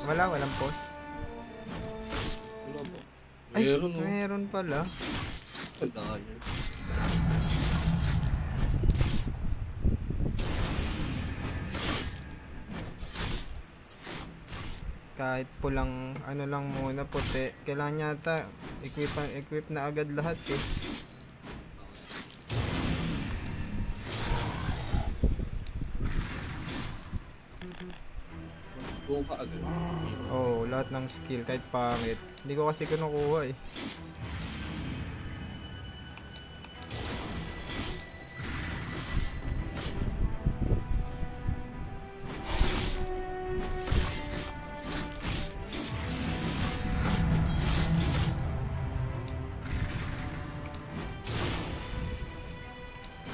Walang post. Wala ba? Ay, Meron oh. meron pala. Wala yun. Kahit pulang ano lang muna puti. Kailangan yata equip na agad lahat eh. Buka agad. Oh, lahat ng skill kahit pangit. Hindi ko kasi kinukuha eh.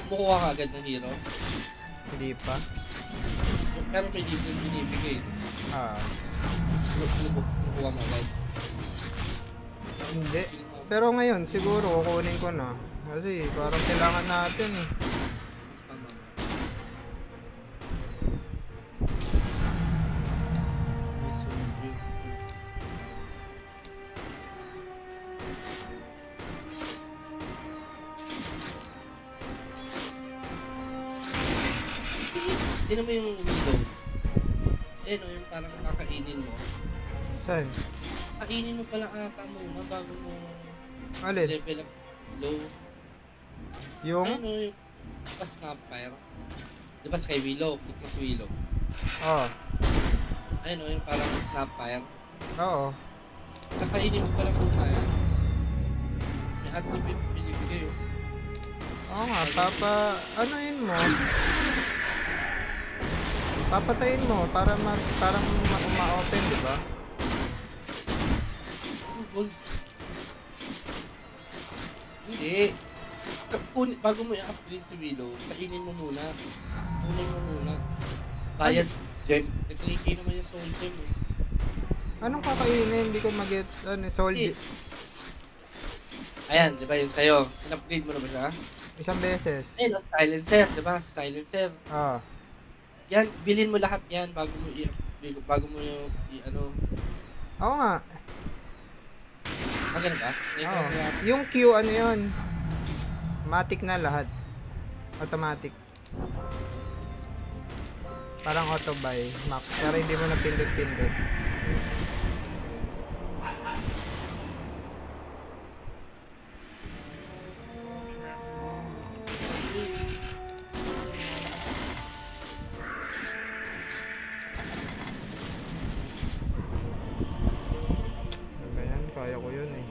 Kumukuha ka agad ng hero. Hindi pa. Pero may different binibigay. Ah, Kumukuha mo agad. hindi. Pero ngayon siguro kukunin ko na. Kasi parang kailangan natin eh. Tignan mo yung window. Eh no, yung parang kakainin mo. Saan? Kainin mo pala ata muna bago mo Alin? level up low. Yung? Ayun o, yung snapfire. Diba sa kay Willow? Click mo sa Willow. Oo. Ayun o, yung parang snapfire. Oo. Kakainin mo pala muna yan. May attribute binibigay o. Oo nga, ano yun mo? Papatayin mo para ma-open, di ba? Gold. Hindi. Bago mo i-upgrade si Willow, kainin mo muna. Kunin mo muna. Bayad gem. 3k naman yung soul gem eh. Anong kakainin? Hindi ko mag-get, soul Hindi. Ayan, di ba yun sa'yo? In-upgrade mo na ba siya? isang beses. Ayun, silencer, di ba? Silencer. Ah. Yan, bilhin mo lahat yan bago mo yung ano. Oo nga. Ganun ba? Oo. Yung Q, ano yun? Matic na lahat. Automatic. Parang auto buy, max. Pero hindi mo na pindot-pindot. Ayan, kaya ko yun eh.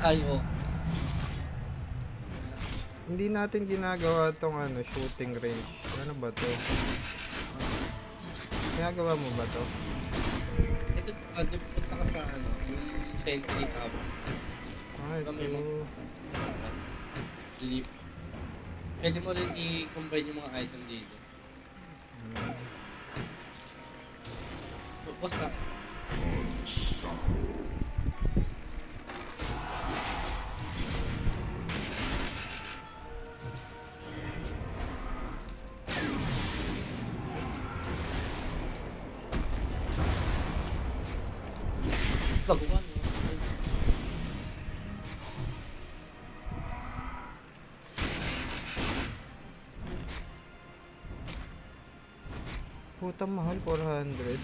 IO. Hindi natin ginagawa tong shooting range. Ano ba to? Ginagawa mo ba to? Ito, punta ka sa yung sentry tab. Ito. Pwede mo rin i-combine yung mga item dito. Boss na. Baguhan mo. Putang mahal, 400.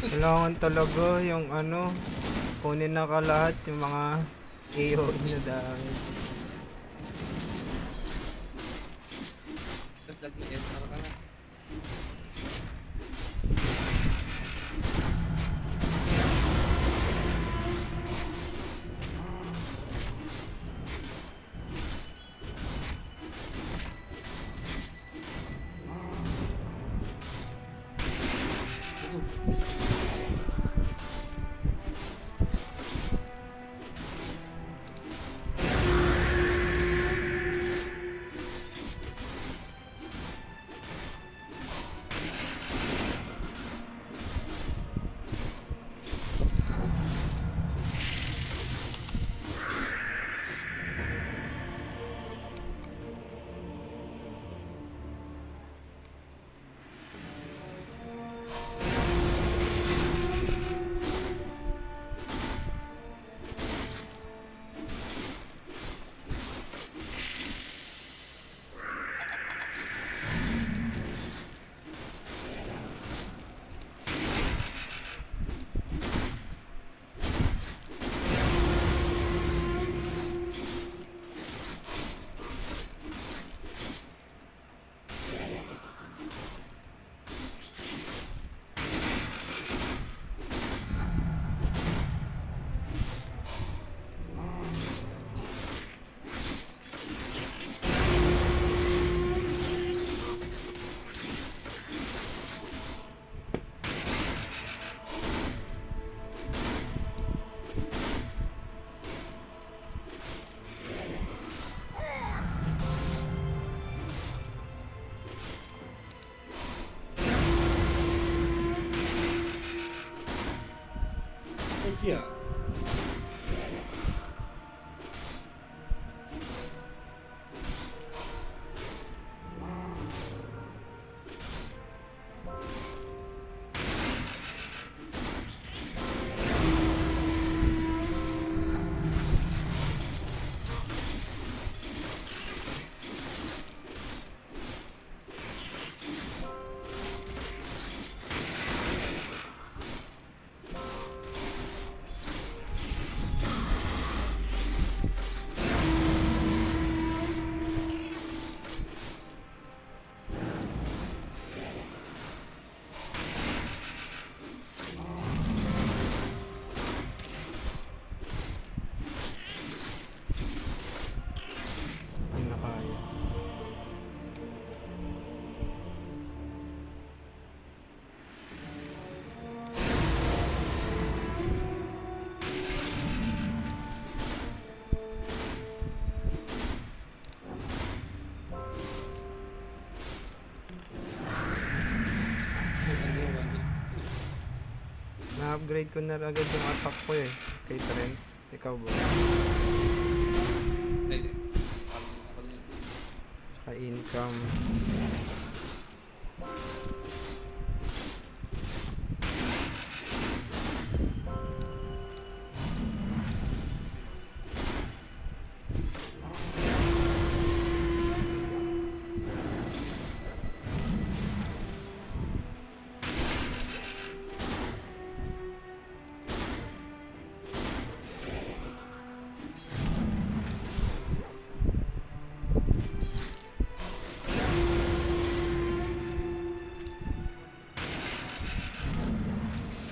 Kailangan talaga yung ano, kunin na ka lahat yung mga AOE na damage. Tapos lagi SR ka na. Yeah. Hindi na kaya. Na-upgrade ko na agad yung attack ko eh. Kay Trent. Ikaw ba? Pwede. Ako din. Sa income.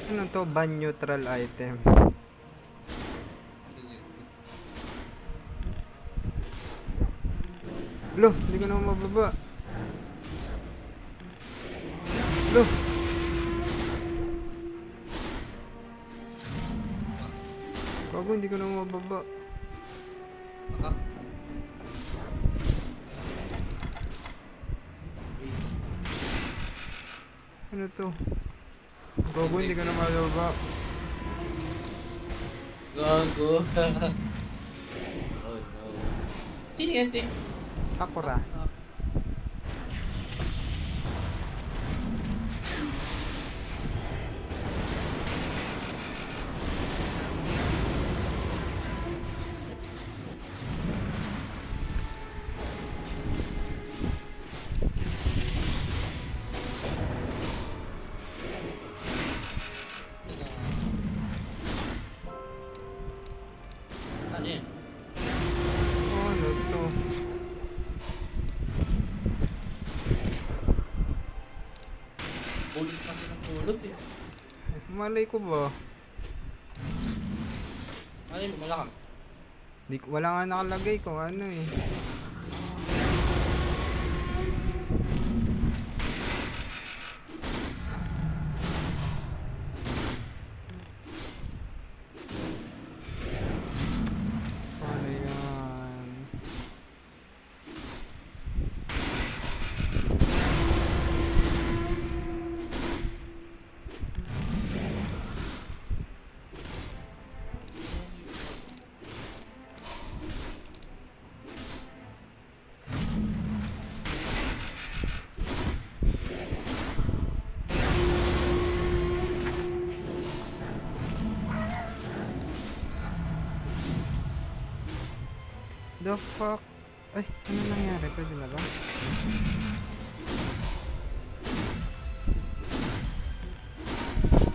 Ano to? Ban neutral item. Lo, hindi ko na mababa. Lo. Kago, hindi ko na mababa. Baka. Ano to? Gago, hindi ko na mababa. Gago. Oh no. Sino yan, te? Sakura. Pulot kasi ng pulot eh. Malay ko ba? Ano yun, malakang. Wala nga nakalagay kung ano eh. Paano yan? The fuck? Ay, ano nangyari? Pwede na ba?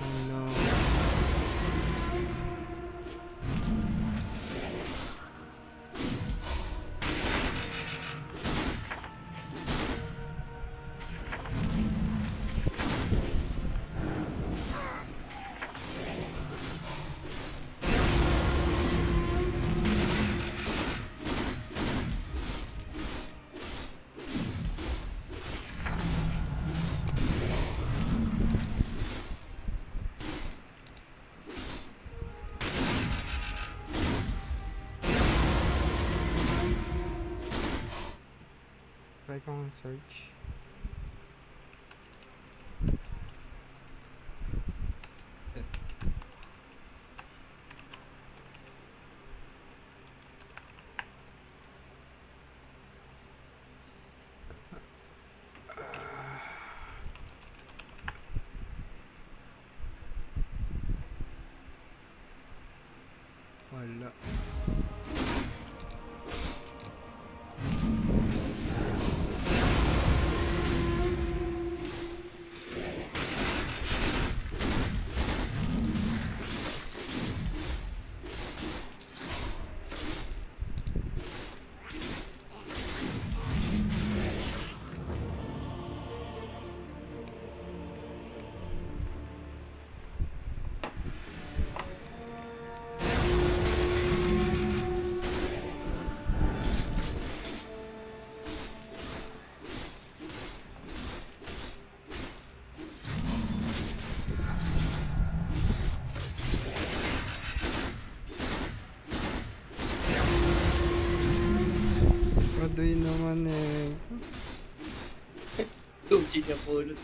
Oh no. Try kong search. Wala. Adoy naman eh. Doji niya pulot.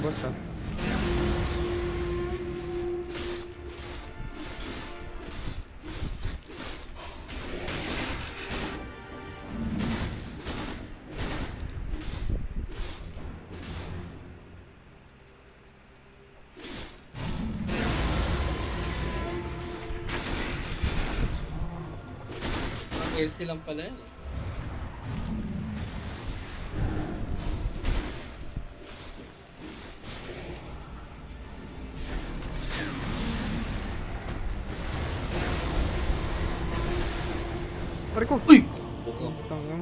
Boss ah. Ang healthy lang pala yan. Pare ko! Uy! Tanga.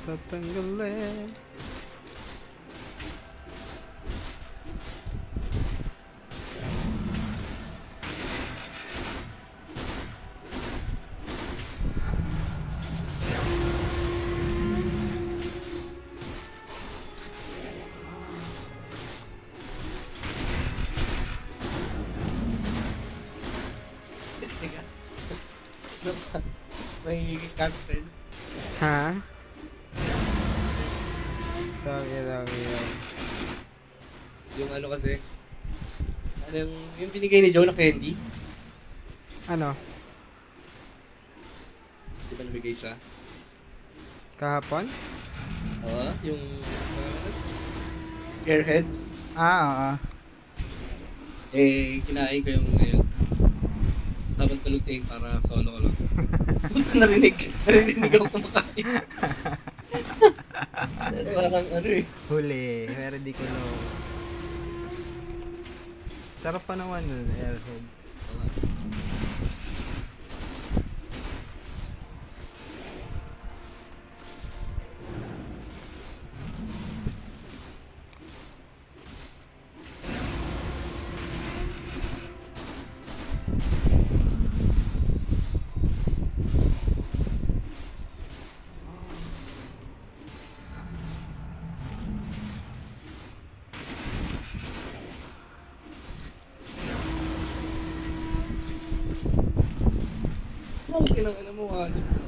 tatanggalin. Teka. May captain. Ha? Dami yan. Yung ano kasi. Ano yung binigay ni Joe na candy? Ano? Di ba nabigay siya? Kahapon? Oo, yung airheads. Oo. Eh, kinain ko yung ngayon. Dapat tulog sa'yo para solo ko lang. Punta narinig ako kumakain. Parang ano eh. Huli. Pero di ko know. Sarap pa naman nun, airhead. Okay lang, ano mo, hanip na.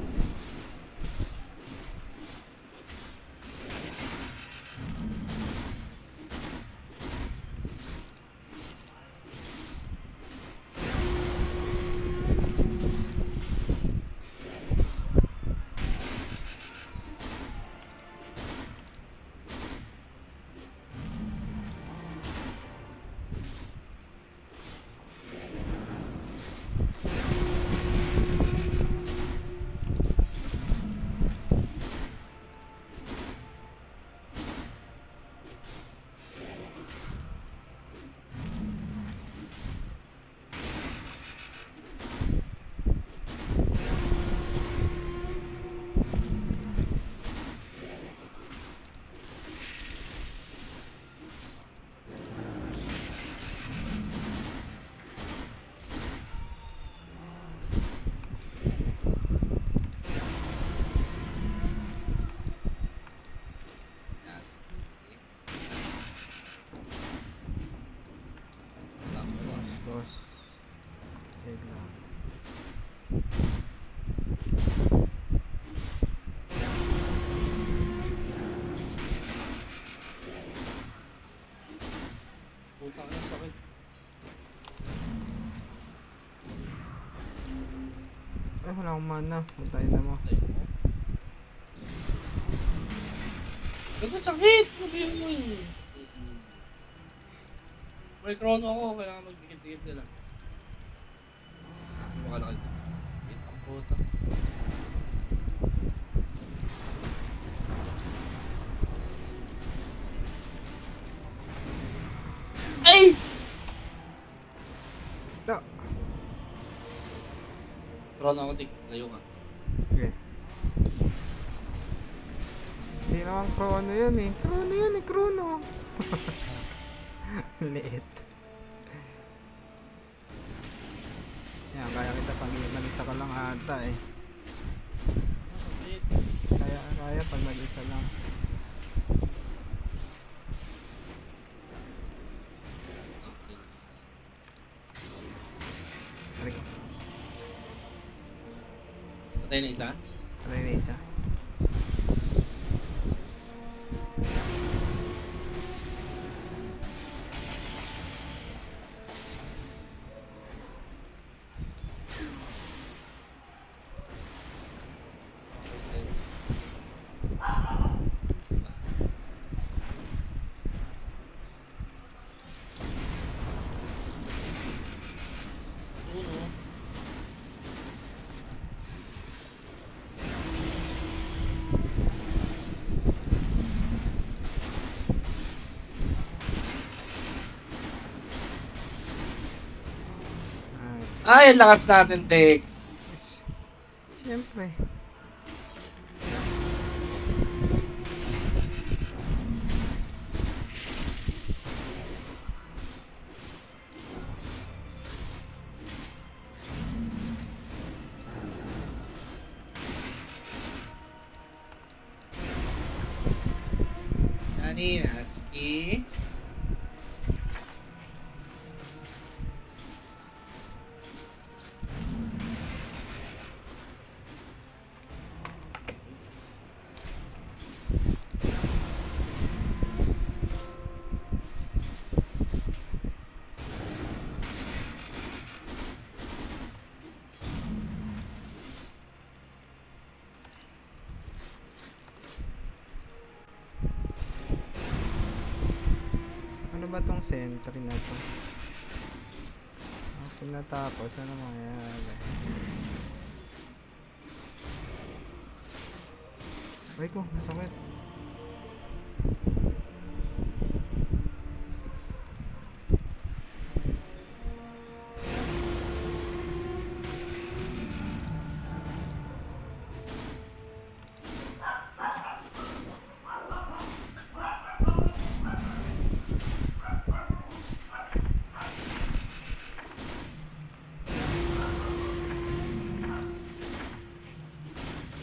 Boss. Wait lang. Puta ka na sakit. Ay, wala akong mana. Matay na mo. Tayo mo. Ano sakit? Ano ba yun? May chrono ako, kailangan magdikit-dikit nila. Hindi makalakal na. Wait, ang puta. Ay! Da. Chrono ako, Tik. Layo ka. Sige. Hindi naman chrono yun eh. Chrono yun eh, chrono. Liit. Yan, kaya kita pag mag-isa ka lang ata eh. Wait. Kaya pag mag-isa lang. Aray ko. Patay na isa? Aray na isa. Uno. Ay, Ay, ang lakas natin, Tik. siyempre. Minaski. Ano ba tong sentry na to? Pag natapos, ano mangyayari? Ay ko, masakit.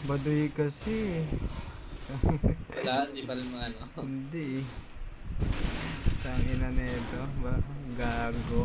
Baduy kasi. Wala, hindi pa rin mga ano. Hindi. Tangina nito, ba? Gago.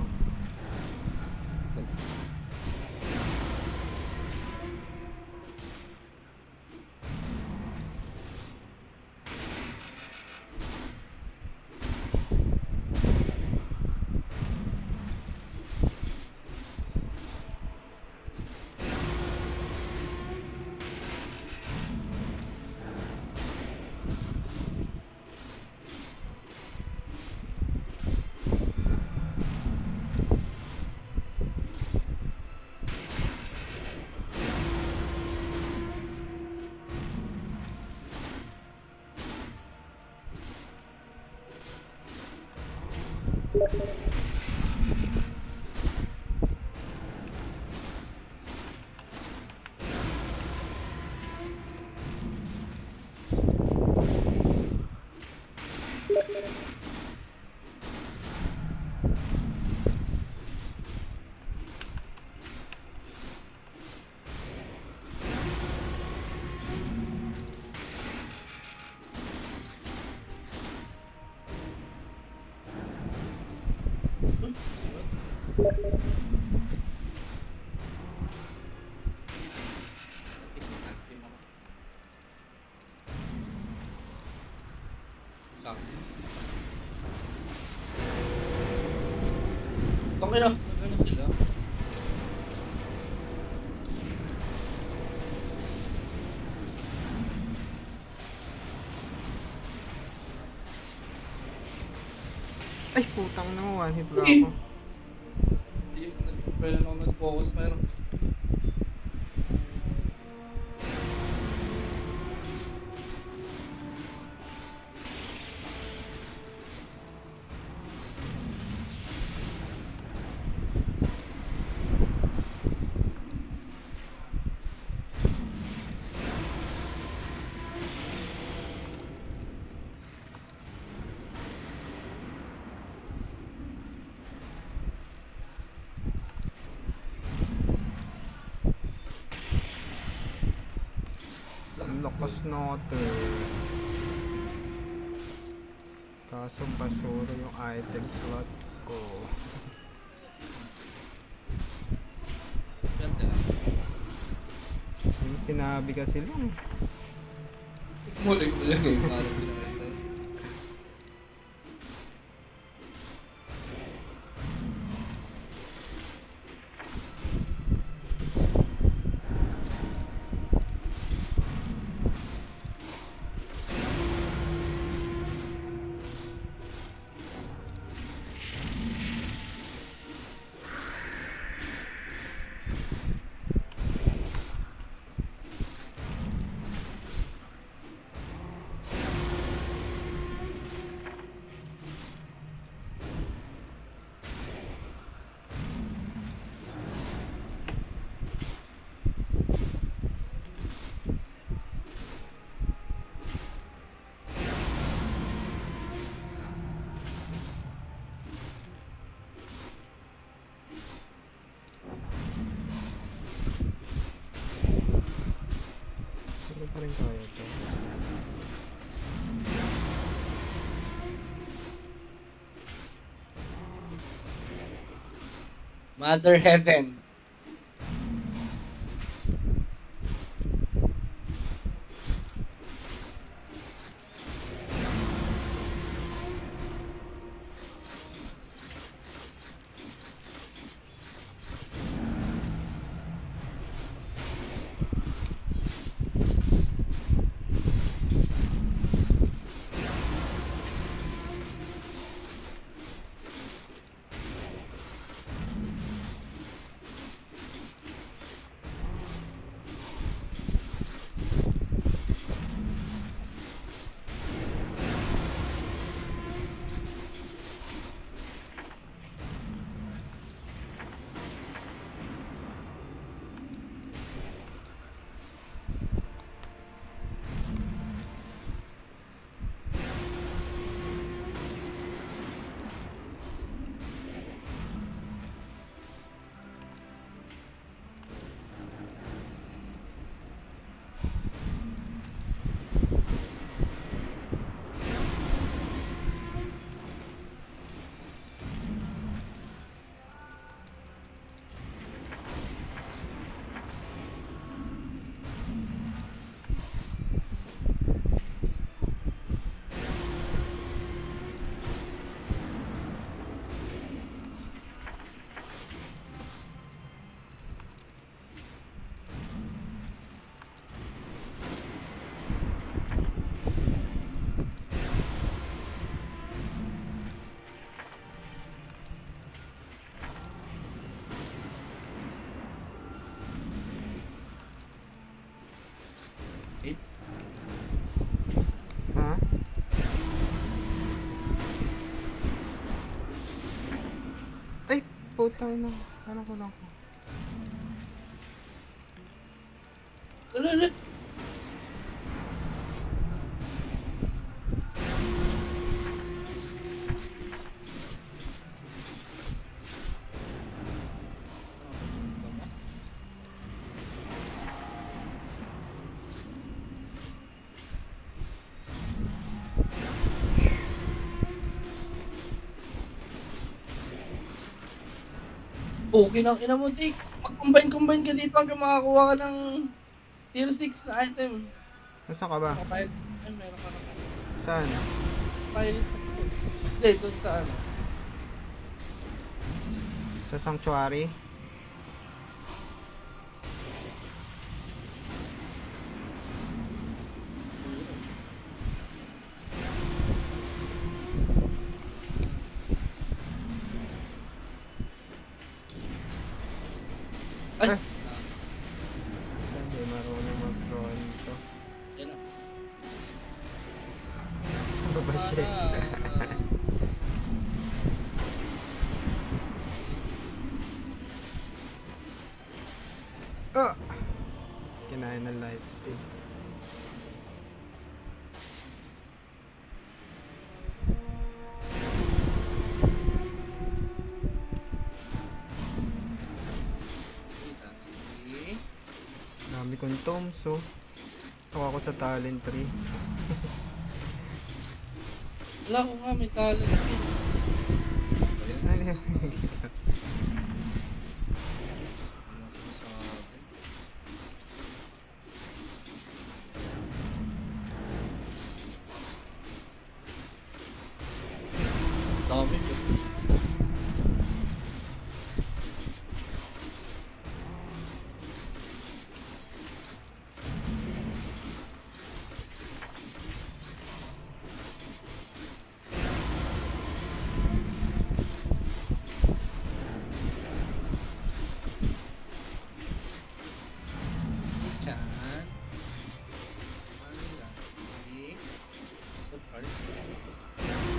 Okay na, ano sila? Ay, putang na mo, one hit lang Eh. ako. Ayun, pwede na ako nag-focus pero Ang lakas natin. Kaso basura yung item slot ko. ganda. Yung sinabi kasi lang. Mulig mo lang eh, parang pinakita. Sino pa rin kaya to? Mother Heaven. Ha? Ay, putang ina. Ano ko lang ko? Lala. Okay na ina mo, Tik. Mag-combine ka dito hanggang makakuha ka ng tier 6 na item. Nasaan ka ba? Kapayal. Ay, meron ka na. Saan? Pilot na to. Hindi, doon sa ano. Sa sanctuary? Ay! Eh. Hindi marunong mag-pronto. Yan na. Babasik. Oh! Kinain ng light stick. Dami kong tomes, so tawa ko sa talent tree. Wala ko nga, may talent din. Ano yun? Dami ko.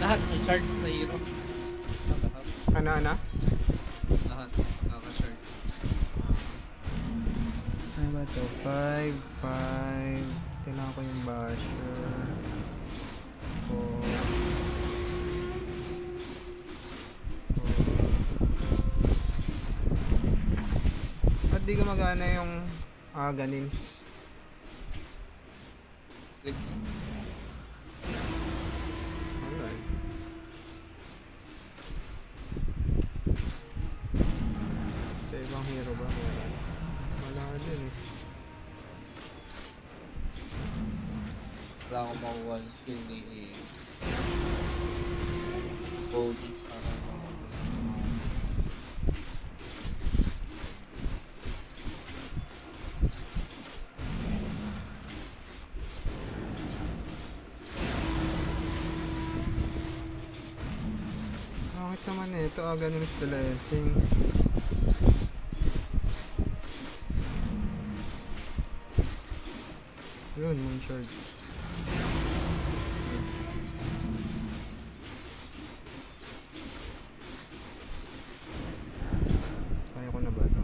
Lahat may chart sa hero. Ano? Lahat. Kaka-chart. Ano ba ito? 5. Kailangan ko yung basher. 4. Ba't di gumagana yung ganin? Click. Alright. pang hero ba? Wala din eh. Wala akong makuha yung skill ni Cody para Bakit naman eh? Ito ganun sa blessing. Yun, moon charge. Kaya ko na ba ito?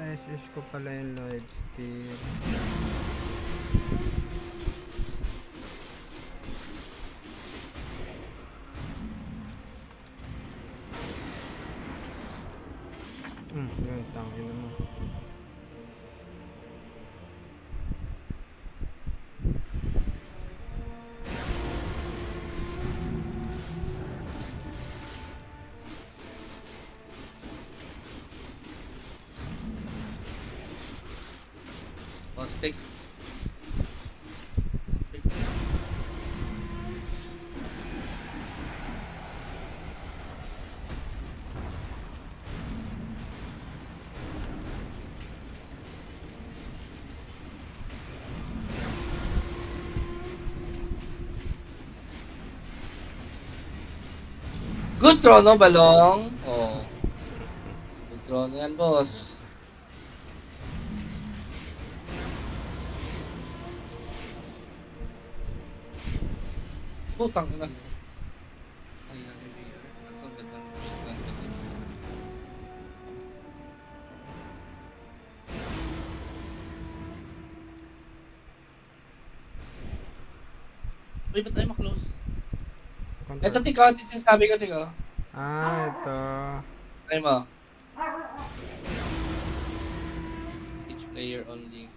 SS ko pala yung live steal. Yun, tangin mo. stick. Good chrono, Balong. Oh. Good chrono yan, boss. Putang ina. Ay, hindi. Kaso ganda. Uy, ba't tayo maklose? Ito, tika. Ito sinasabi ko, tika. Ito. Try mo. Each player only.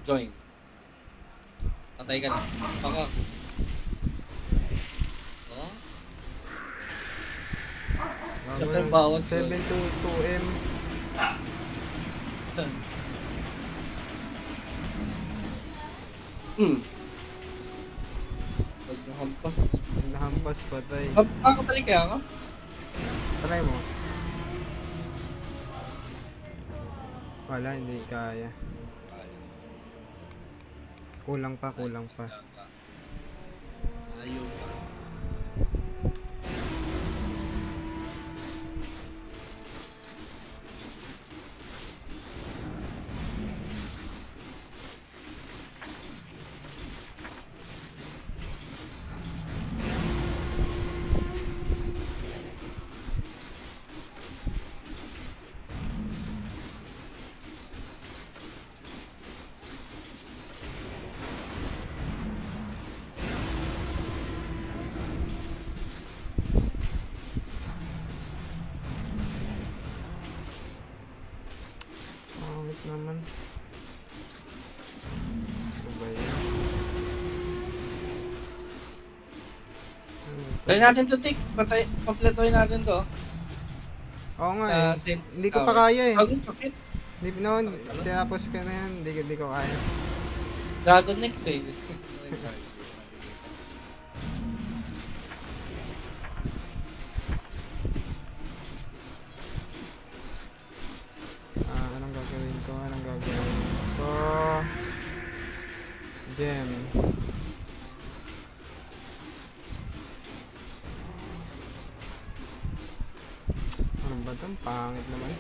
Join. Patay ka na. Baka. Oh? Ito yung bawat 7 to 2M. Pag nahampas. Nahampas patay. Nakakabalik kaya ako? Try mo. Wala, hindi kaya. Kulang pa. Ayaw pa. Pangit naman. Ano ba yan? Try natin to, Tik. Kompletohin natin to. Oo nga eh. Hindi ko pa kaya eh. Bakit? Bakit? Hindi Di, no, tinapos ko na yan. Di ko kaya. Dragon next eh. Anong gagawin ko? Gem. Ano ba ito? Pangit naman.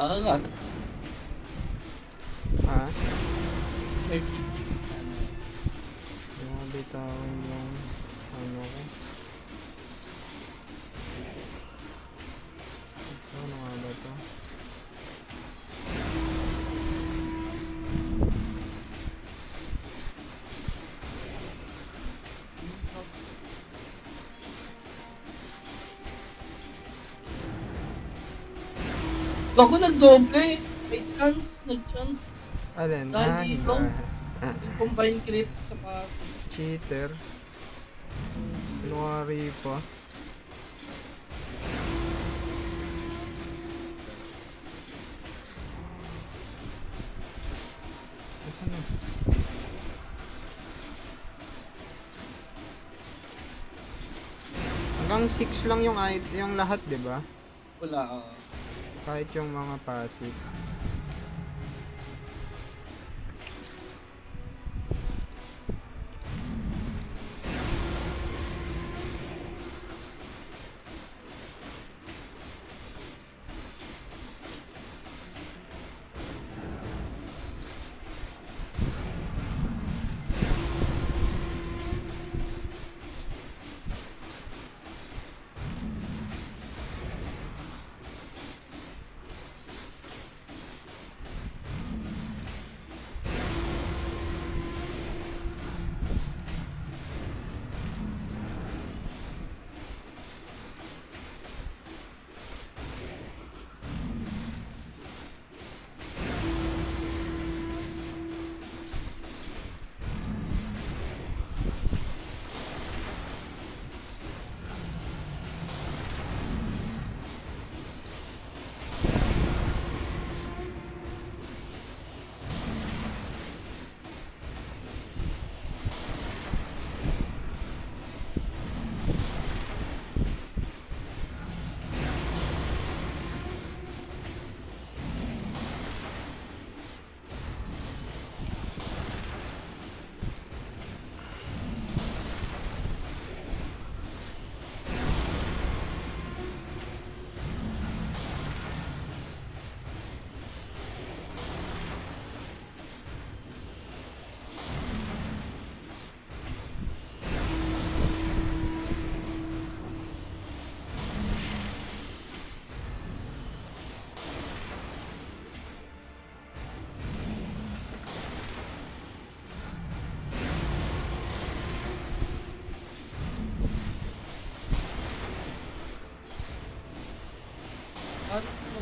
Nga. Yung bitawin yung ano ko. Ano nga ba ito? Gago nag-doble. May chance, nag-chance. Alin? Dahil dito, yung combine crit sa cheater. Lunwari pa. Asan na? Hanggang 6 lang yung lahat, 'di ba? wala. Kahit yung mga passive.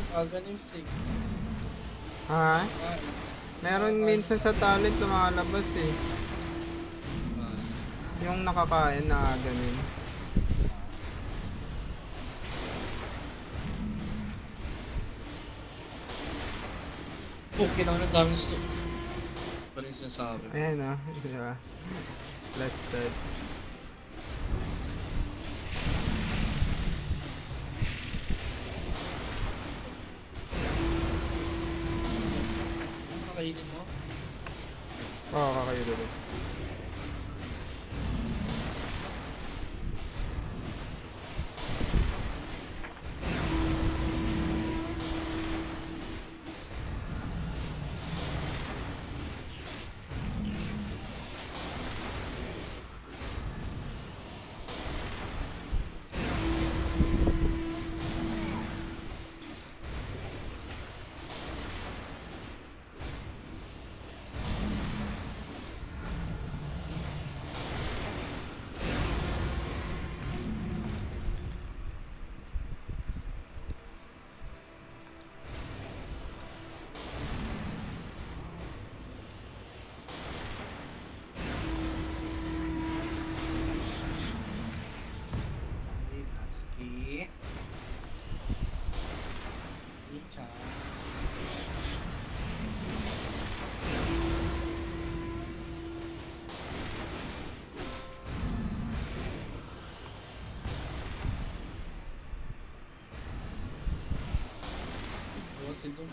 Ganim stick. Ha? Ah, Meron minsan sa talent lumalabas eh. Yung nakakain na ganin. Okay na ng daming stick. Pa rin sinasabi. Ayan ah, diba? Blasted. Kakainin mo? Oo, kakayo doon. Ay, Husky. Icha. Bawas ito.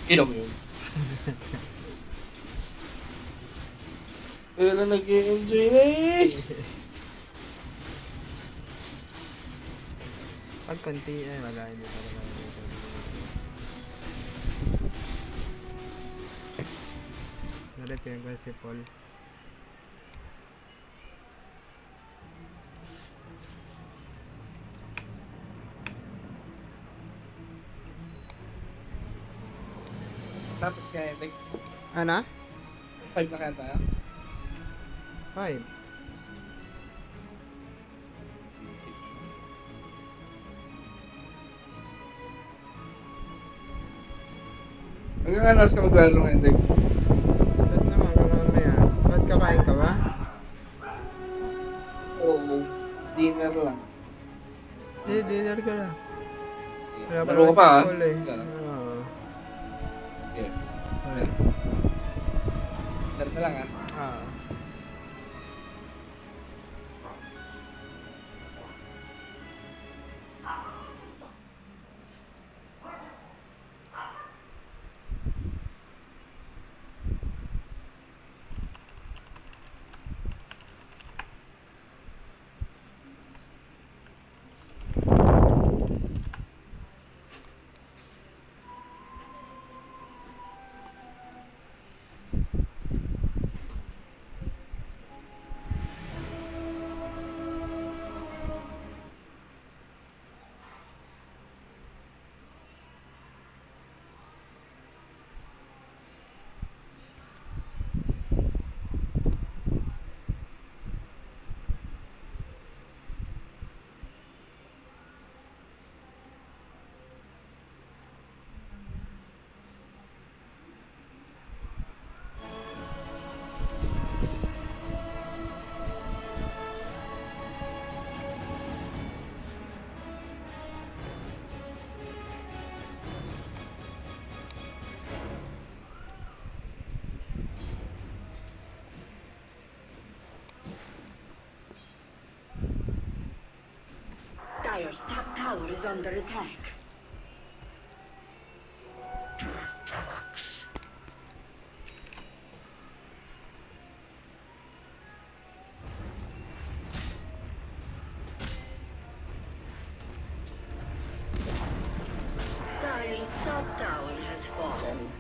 Ina mo yun. Pero nag-i-enjoy na eh. Pag konti eh, wala hindi pa naman. Narepin ko si Paul. Tapos kaya, like, Ano? 5 na kaya tayo? 5. Hanggang anas ka maglalaro ng Hendrik? Ba't naman ka mamaya? Ba't kakain ka ba? Oo. Dinner lang. Dinner ka na. Wala pa Laro ka naman pa si ah? Paul eh. Yeah. Oo. Okay. Wala. Dinner na lang ah. Ah. Dire's top tower is under attack. Death tax. Dire's top tower has fallen.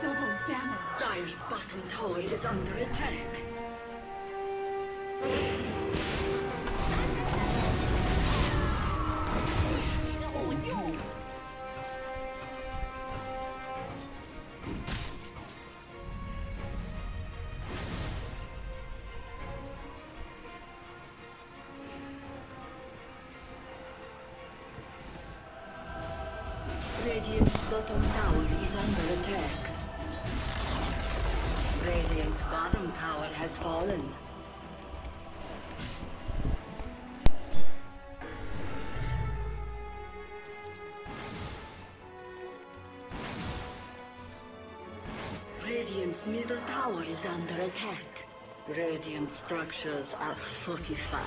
Double damage. Dire's bottom tower is under attack. Radiant's bottom tower is under attack. Radiant's bottom tower has fallen. Radiant's middle tower is under attack. Radiant structures are fortified.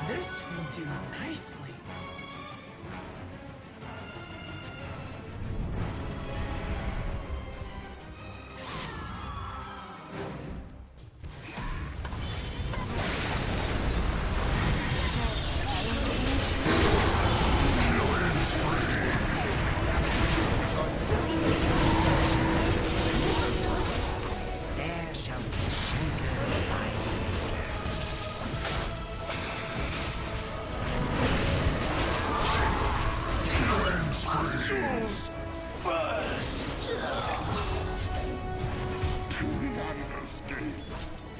This will do nicely. There shall be shankers by Nostrils burst. To none escape.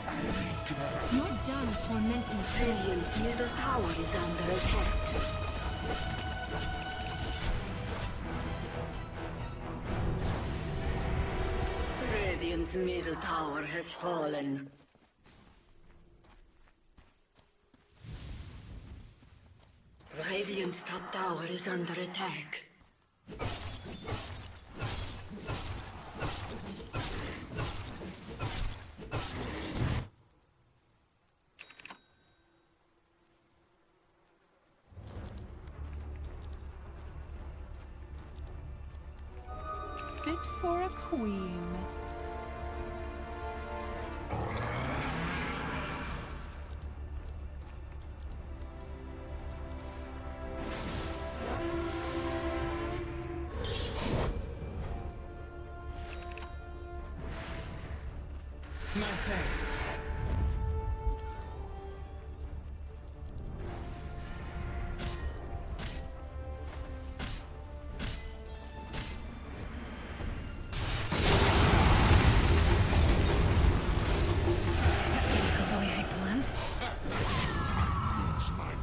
I return. You're done tormenting souls. Radiant's middle tower is under attack. Radiant's middle tower has fallen. Radiant's top tower is under attack. Fit for a queen. My thanks. Go the way I planned. Lose my way.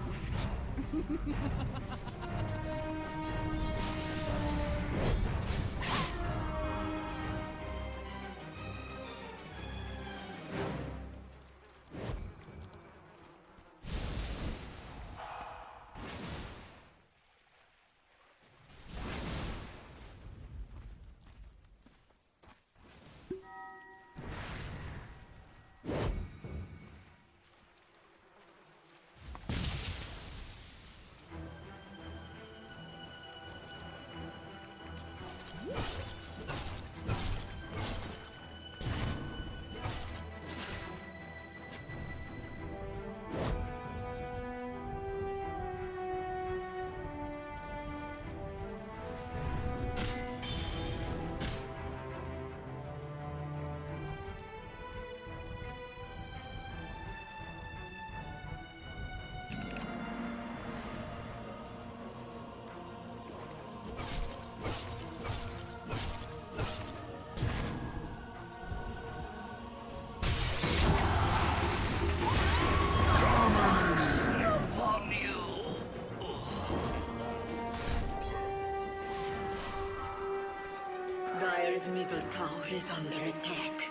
Dire's middle tower is under attack.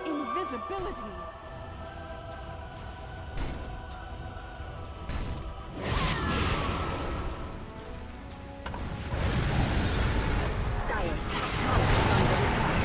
Invisibility. Dire's top tower is under attack.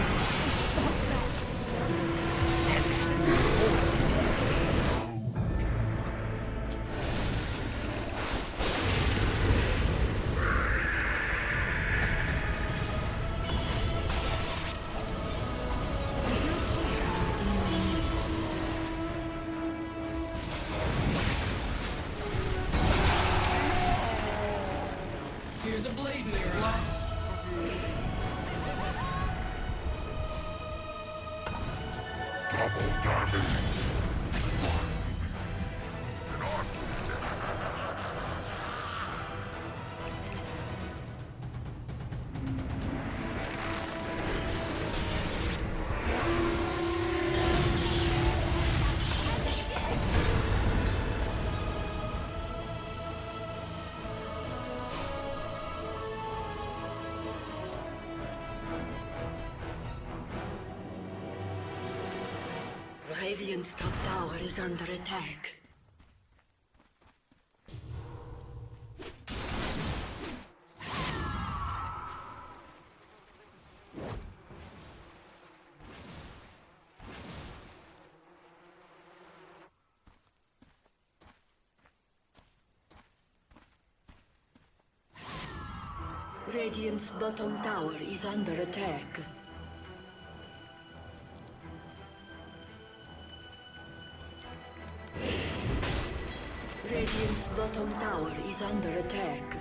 Here's a blade in your eyes. Double damage. Not dead. Radiant's top tower is under attack. Radiant's bottom tower is under attack. Radiant's bottom tower is under attack.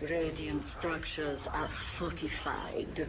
Radiant structures are fortified.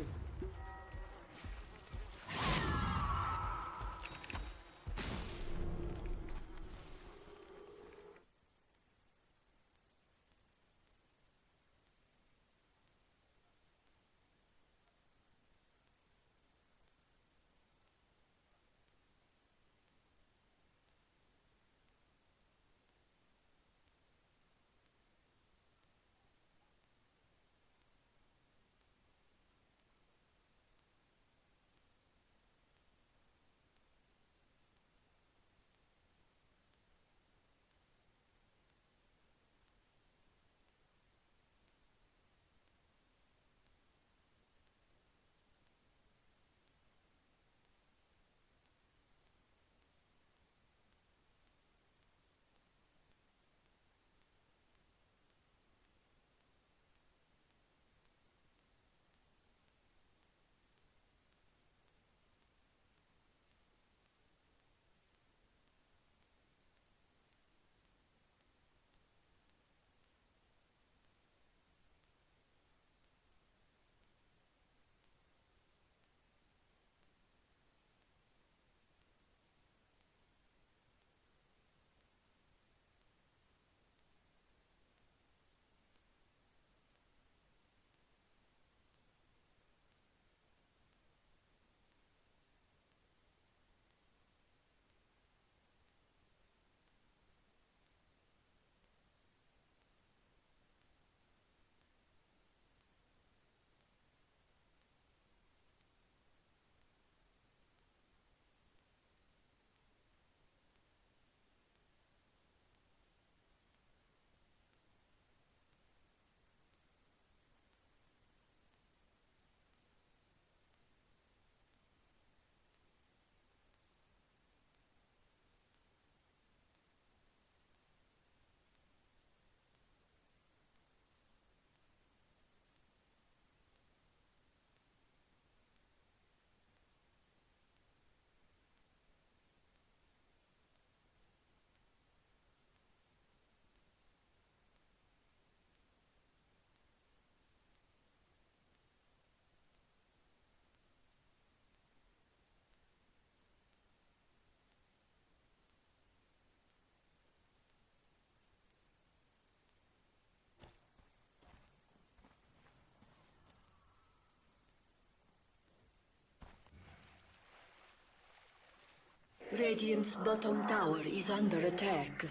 Radiant's bottom tower is under attack.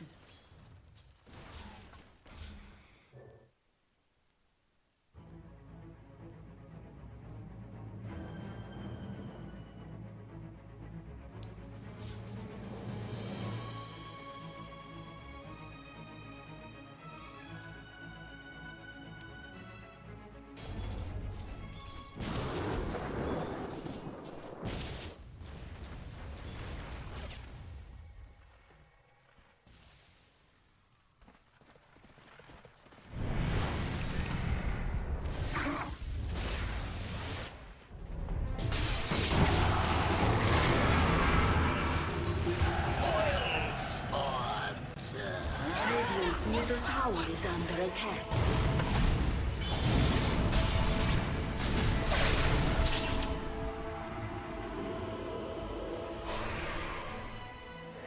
Radiant's middle tower is under attack.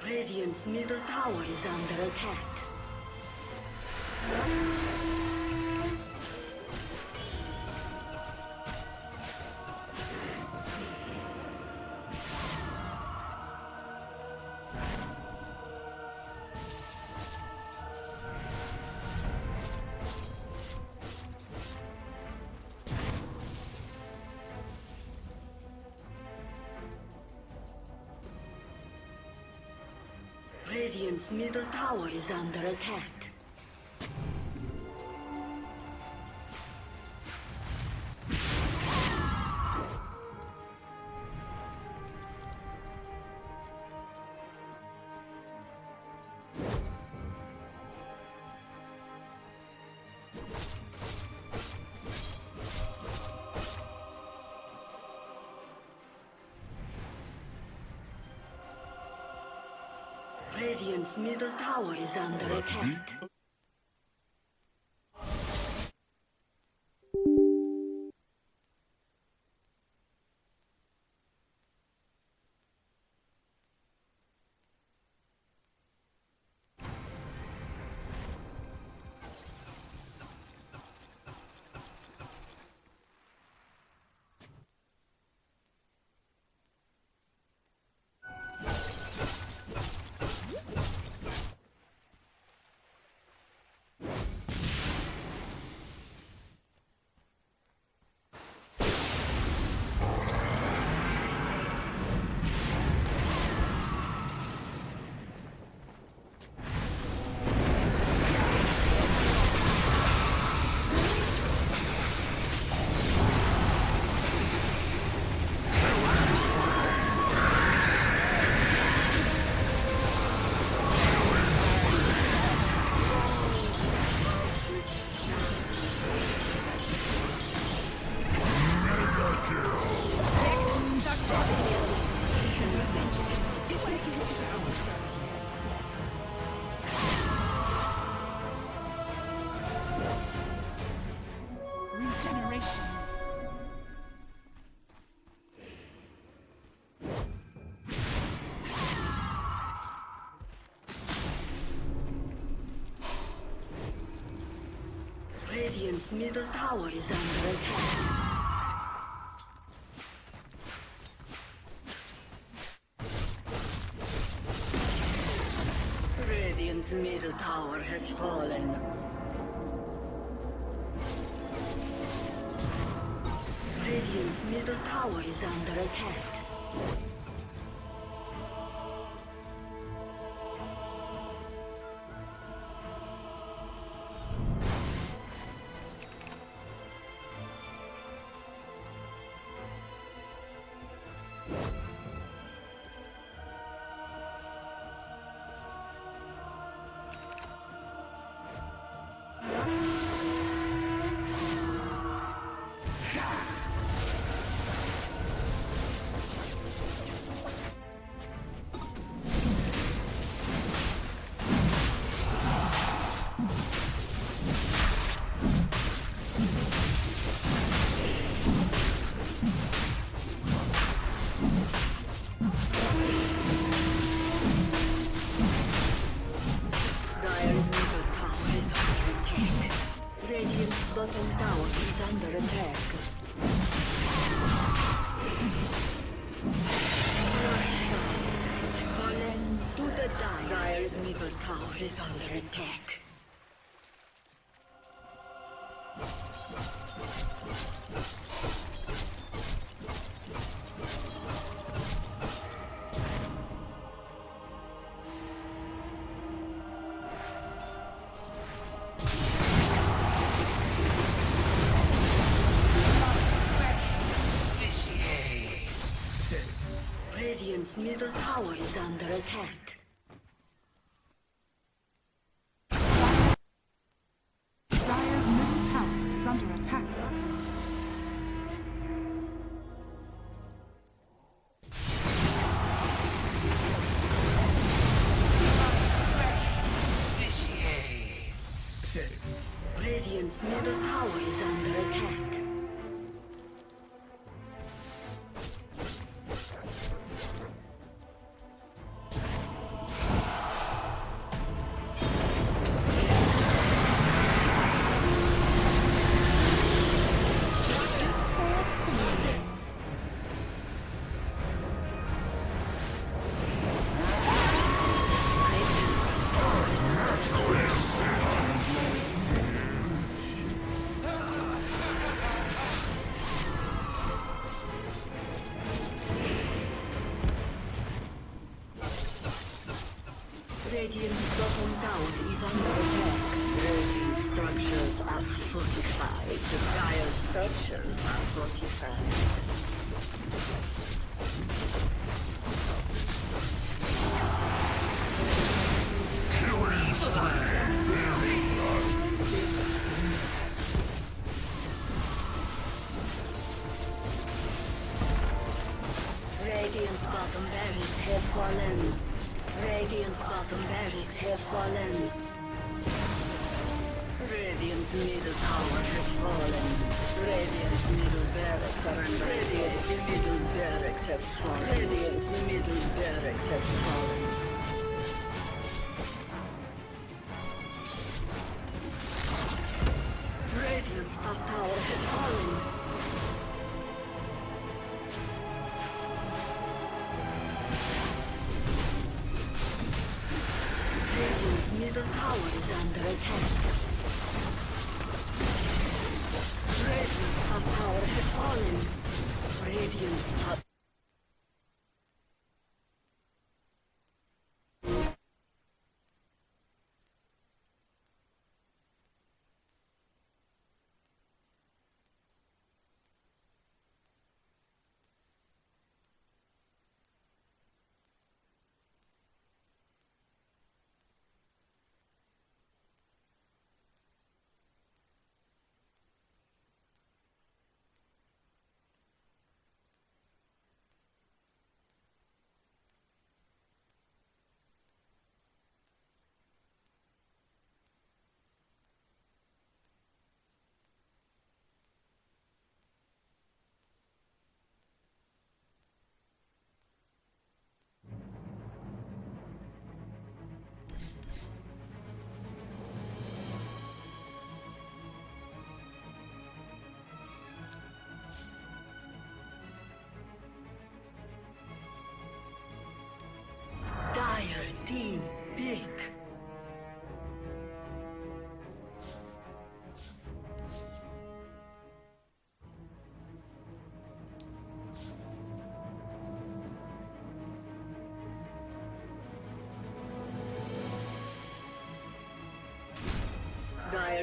Radiant's middle tower is under attack. Radiant's middle tower is under attack. Radiant's middle tower is under attack. Regeneration. Radiant's middle tower is under attack. Radiant's middle tower has fallen. Radiant's middle tower is under attack. Dire's middle tower is under attack. Radiant's bottom tower is under attack. Russia has fallen to the Dire. Dire's middle tower is under attack. Radiant's middle tower is under attack. Dire's middle tower is under attack. Radiant's middle tower is under attack. Radiant's bottom tower is under attack. Radiant structures are fortified. The dire structures are fortified. Radiant's bottom barracks have fallen. Radiant's bottom barracks have fallen. Radiant's middle tower has fallen. Radiant's middle barracks are under Radiant's middle barracks have fallen. Radiant's middle barracks have fallen. Radiant's top tower has fallen. Radiant's middle tower is under attack. Radiant's top tower has fallen. 'Radiant's top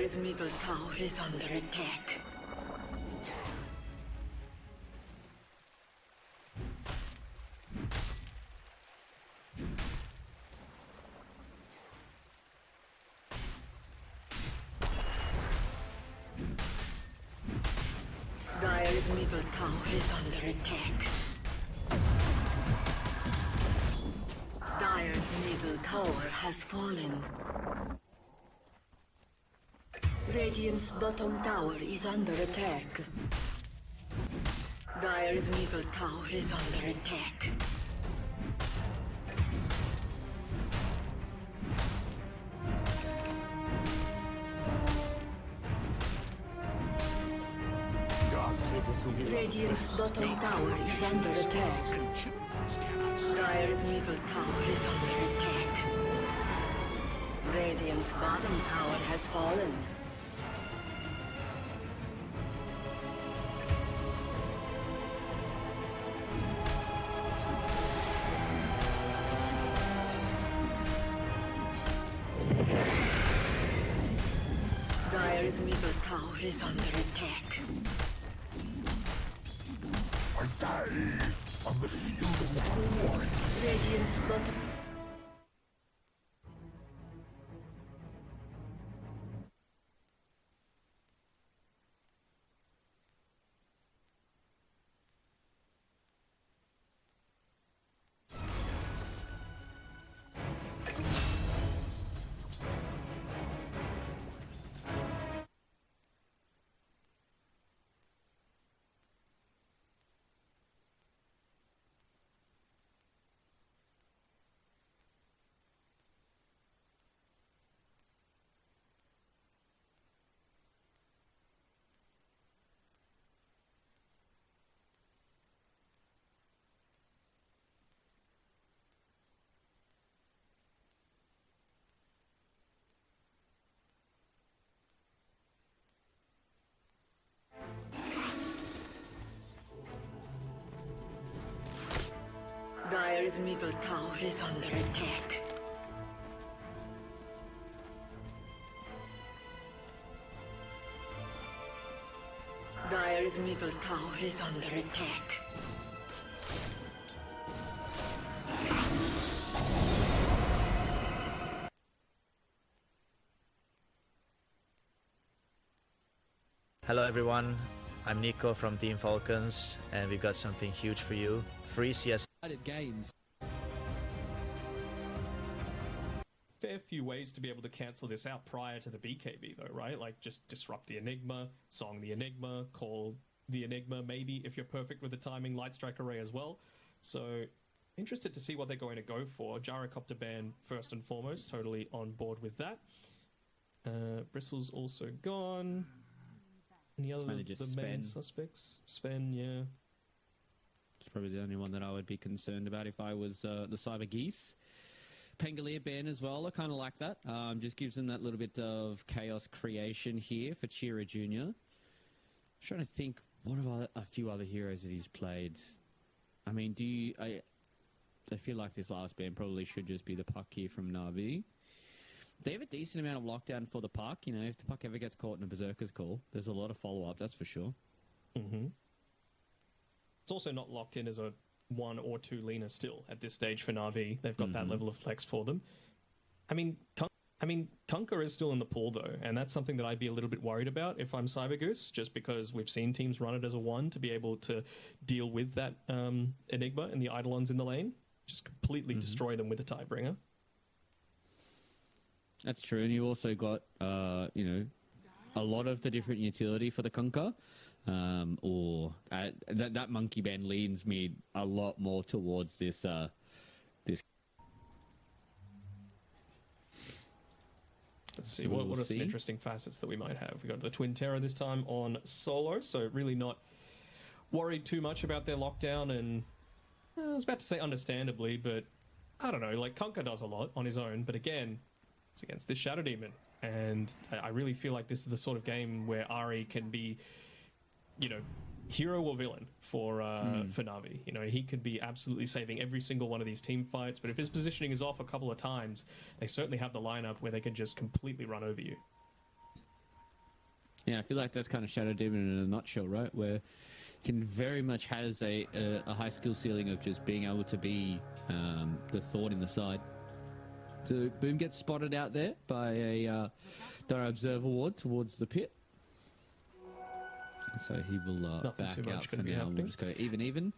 Dire's middle tower is under attack. Dire's middle tower is under attack. Dire's middle tower has fallen. Radiant's bottom tower is under attack. Dire's middle tower is under attack. God taketh whom he loveth Radiant's best. bottom tower is under attack. Dire's middle tower is under attack. Radiant's bottom tower has fallen. Dire's middle tower is under attack. I die on the field of war. Radiant's bottom... Dire's middle tower is under attack. Dire's middle tower is under attack. Hello everyone, I'm Nico from Team Falcons, and we've got something huge for you. Free CS games. Fair few ways to be able to cancel this out prior to the BKB though, right? Like just disrupt the Enigma, song the Enigma, call the Enigma, maybe if you're perfect with the timing, Light Strike Array as well. So interested to see what they're going to go for. Gyrocopter ban first and foremost, totally on board with that. Bristle's also gone. Any other the main suspects? Sven, yeah. It's probably the only one that I would be concerned about if I was the Cyber Geese. Pangolier ban as well, I kind of like that. Just gives them that little bit of chaos creation here for Chira Jr. Trying to think, what are a few other heroes that he's played? I mean, I feel like this last ban probably should just be the Puck here from Na'Vi. They have a decent amount of lockdown for the Puck. You know, if the Puck ever gets caught in a Berserker's Call, there's a lot of follow-up, that's for sure. Mm-hmm. It's also not locked in as a 1 or 2 leaner still at this stage for Na'Vi. They've got that level of flex for them. I mean, Kunkka is still in the pool though, and that's something that I'd be a little bit worried about if I'm Cybergoose, just because we've seen teams run it as a 1 to be able to deal with that Enigma and the Eidolons in the lane. Just completely destroy them with a Tidebringer. That's true, and you also got, you know, a lot of the different utility for the Kunkka. That monkey band leans me a lot more towards this this. Let's see, what are some interesting facets that we might have. We got the Twin Terror this time on solo, so really not worried too much about their lockdown, and I was about to say understandably, but I don't know, like Kunkka does a lot on his own, but again, it's against this Shadow Demon, and I really feel like this is the sort of game where Ari can be, you know, hero or villain for Na'Vi. You know, he could be absolutely saving every single one of these team fights, but if his positioning is off a couple of times, they certainly have the lineup where they can just completely run over you. Yeah, I feel like that's kind of Shadow Demon in a nutshell, right? Where can very much has a high skill ceiling of just being able to be the thorn in the side. So Boom gets spotted out there by a Dire Observer ward towards the pit. So he will back out for now. We'll just go even.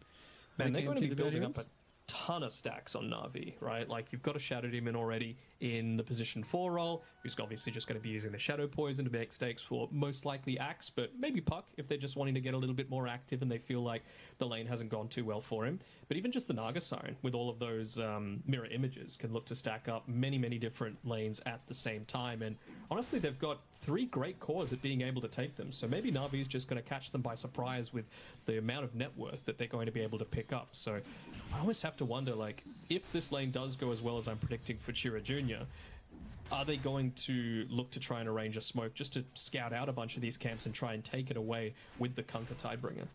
Man, they're going to be the building up a Guardians. ton of stacks on Na'Vi, right? Like, you've got a Shadow Demon already in the position 4 role, who's obviously just going to be using the Shadow Poison to make stakes for most likely Axe, but maybe Puck if they're just wanting to get a little bit more active and they feel like the lane hasn't gone too well for him. But even just the Naga Siren, with all of those mirror images, can look to stack up many, many different lanes at the same time. And honestly, they've got 3 great cores at being able to take them. So maybe Na'Vi is just going to catch them by surprise with the amount of net worth that they're going to be able to pick up. So I always have to wonder, like, if this lane does go as well as I'm predicting for Chira Jr., are they going to look to try and arrange a smoke just to scout out a bunch of these camps and try and take it away with the Kunkka Tidebringer?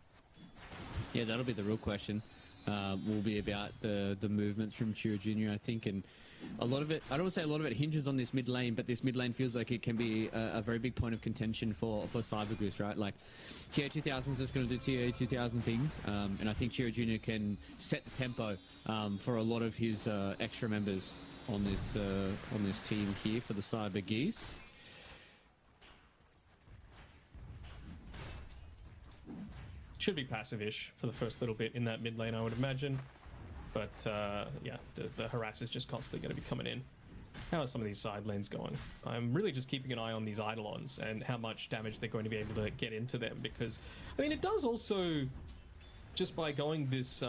Yeah, that'll be the real question. Will be about the movements from Chira Jr., I think, and a lot of it, I don't want to say a lot of it hinges on this mid lane, but this mid lane feels like it can be a very big point of contention for Cybergoose, right? Like, TA2000 is just going to do TA2000 things, and I think Chira Jr. can set the tempo for a lot of his extra members on this team here for the Cyber Geese. Should be passive-ish for the first little bit in that mid lane, I would imagine. But yeah, the harass is just constantly going to be coming in. How are some of these side lanes going? I'm really just keeping an eye on these Eidolons and how much damage they're going to be able to get into them, because, I mean, it does also, just by going this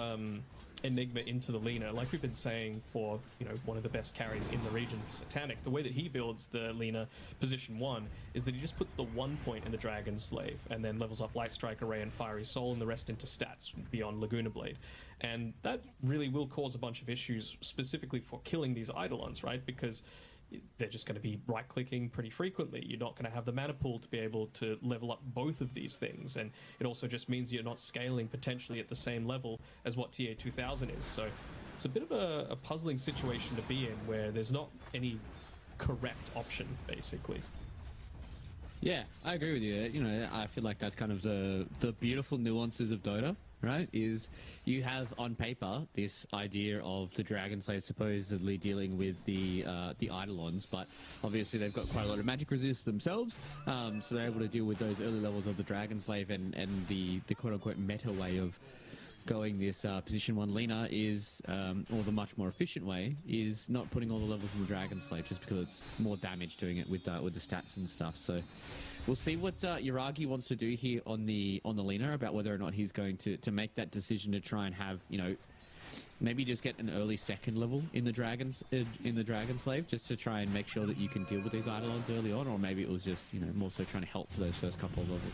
Enigma into the Lina, like we've been saying for, you know, one of the best carries in the region for Satanic, the way that he builds the Lina position 1 is that he just puts the 1 point in the Dragon Slave and then levels up Light Strike Array and Fiery Soul and the rest into stats beyond Laguna Blade. And that really will cause a bunch of issues specifically for killing these Eidolons, right? Because they're just going to be right-clicking pretty frequently. You're not going to have the mana pool to be able to level up both of these things, and it also just means you're not scaling potentially at the same level as what TA2000 is. So it's a bit of a puzzling situation to be in, where there's not any correct option, basically. Yeah, I agree with you. You know, I feel like that's kind of the beautiful nuances of Dota, right? Is you have on paper this idea of the Dragon Slayer supposedly dealing with the Eidolons, but obviously they've got quite a lot of magic resist themselves, so they're able to deal with those early levels of the Dragon Slave, and the quote-unquote meta way of going this position 1 Lina is, or the much more efficient way, is not putting all the levels in the Dragon Slave, just because it's more damage doing it with the stats and stuff. So we'll see what Yuragi wants to do here on the Lina, about whether or not he's going to make that decision to try and have, you know, maybe just get an early second level in the Dragon Slave, just to try and make sure that you can deal with these Eidolons early on, or maybe it was just, you know, more so trying to help for those first couple of levels.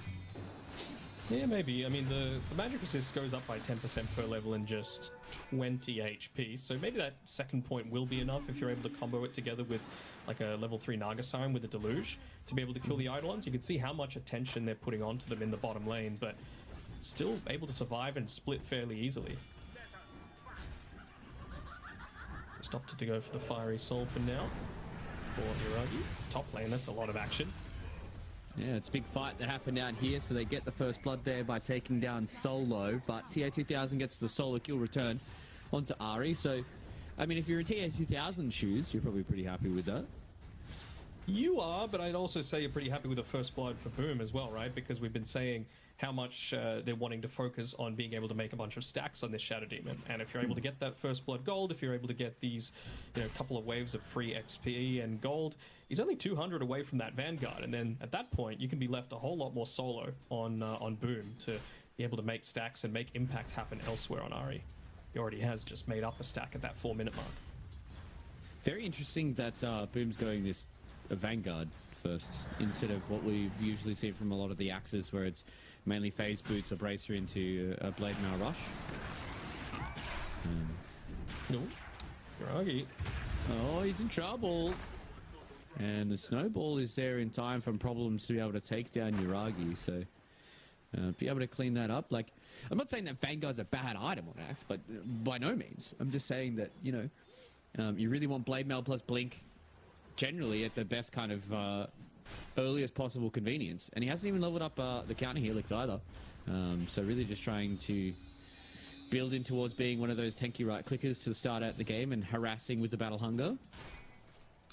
Yeah, maybe. I mean, the magic resist goes up by 10% per level in just 20 HP, so maybe that second point will be enough if you're able to combo it together with like a level 3 Naga Siren with a Deluge to be able to kill the Eidolons. You can see how much attention they're putting onto them in the bottom lane, but still able to survive and split fairly easily. Just opted to go for the Fiery Soul for now for Hiragi. Top lane, that's a lot of action. Yeah, it's a big fight that happened out here, so they get the first blood there by taking down Solo, but TA2000 gets the solo kill return onto Ari. So, I mean, if you're in TA2000 shoes, you're probably pretty happy with that. You are, but I'd also say you're pretty happy with the first blood for Boom as well, right? Because we've been saying how much they're wanting to focus on being able to make a bunch of stacks on this Shadow Demon. And if you're able to get that first blood gold, if you're able to get these, you know, couple of waves of free XP and gold, he's only 200 away from that Vanguard. And then at that point, you can be left a whole lot more solo on Boom to be able to make stacks and make impact happen elsewhere on Ari. He already has just made up a stack at that 4-minute mark. Very interesting that Boom's going this Vanguard first, instead of what we've usually seen from a lot of the axes, where it's mainly phase boots or bracer into a blade mail rush. No, Yuragi. Oh, he's in trouble. And the snowball is there in time from problems to be able to take down Yuragi, so be able to clean that up. Like, I'm not saying that Vanguard's a bad item on Axe, but by no means. I'm just saying that, you know, you really want blade mail plus blink generally at the best kind of earliest possible convenience. And he hasn't even leveled up the counter helix either. So really just trying to build in towards being one of those tanky right clickers to start out the game and harassing with the battle hunger.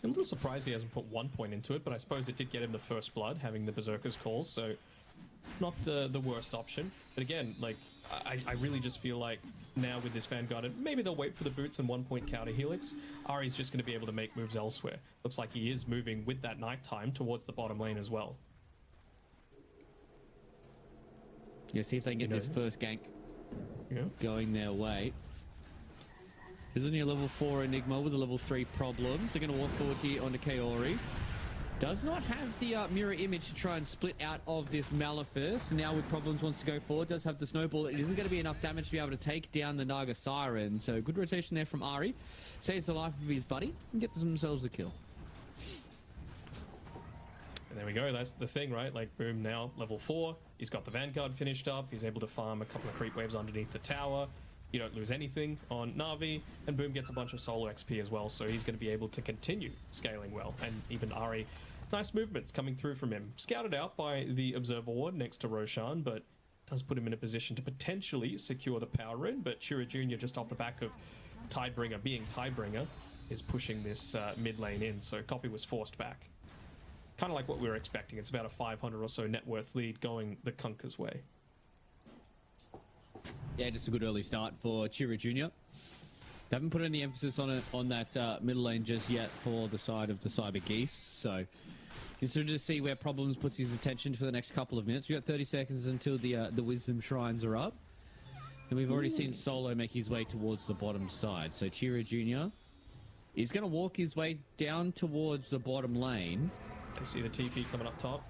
I'm a little surprised he hasn't put 1 point into it, but I suppose it did get him the first blood, having the Berserker's Call, so not the worst option. But again, like, I really just feel like now with this Vanguard, and maybe they'll wait for the boots and 1 point counter helix, Ari's just going to be able to make moves elsewhere. Looks like he is moving with that nighttime towards the bottom lane as well. Yeah, see if they can get this first gank going their way. There's only a level 4 Enigma with a level 3 Problems. They're going to walk forward here onto Kaori. Does not have the mirror image to try and split out of this Malefice. Now with Problems wants to go forward, does have the Snowball. It isn't going to be enough damage to be able to take down the Naga Siren. So good rotation there from Ari. Saves the life of his buddy and gets themselves a kill. And there we go, that's the thing, right? Like, boom, now level 4. He's got the Vanguard finished up. He's able to farm a couple of creep waves underneath the tower. You don't lose anything on Na'Vi, and boom, gets a bunch of solo XP as well, so he's going to be able to continue scaling well. And even Ari, nice movements coming through from him. Scouted out by the Observer Ward next to Roshan, but does put him in a position to potentially secure the power rune. But Shura Jr., just off the back of Tidebringer being Tidebringer, is pushing this mid lane in, so Copy was forced back. Kind of like what we were expecting. It's about a 500 or so net worth lead going the Kunkka's way. Yeah, just a good early start for Chira Jr. They haven't put any emphasis on it on that middle lane just yet for the side of the Cyber Geese. So consider to see where Problems puts his attention for the next couple of minutes. We've got 30 seconds until the Wisdom Shrines are up. And we've already seen Solo make his way towards the bottom side. So Chira Jr. is going to walk his way down towards the bottom lane. I see the TP coming up top.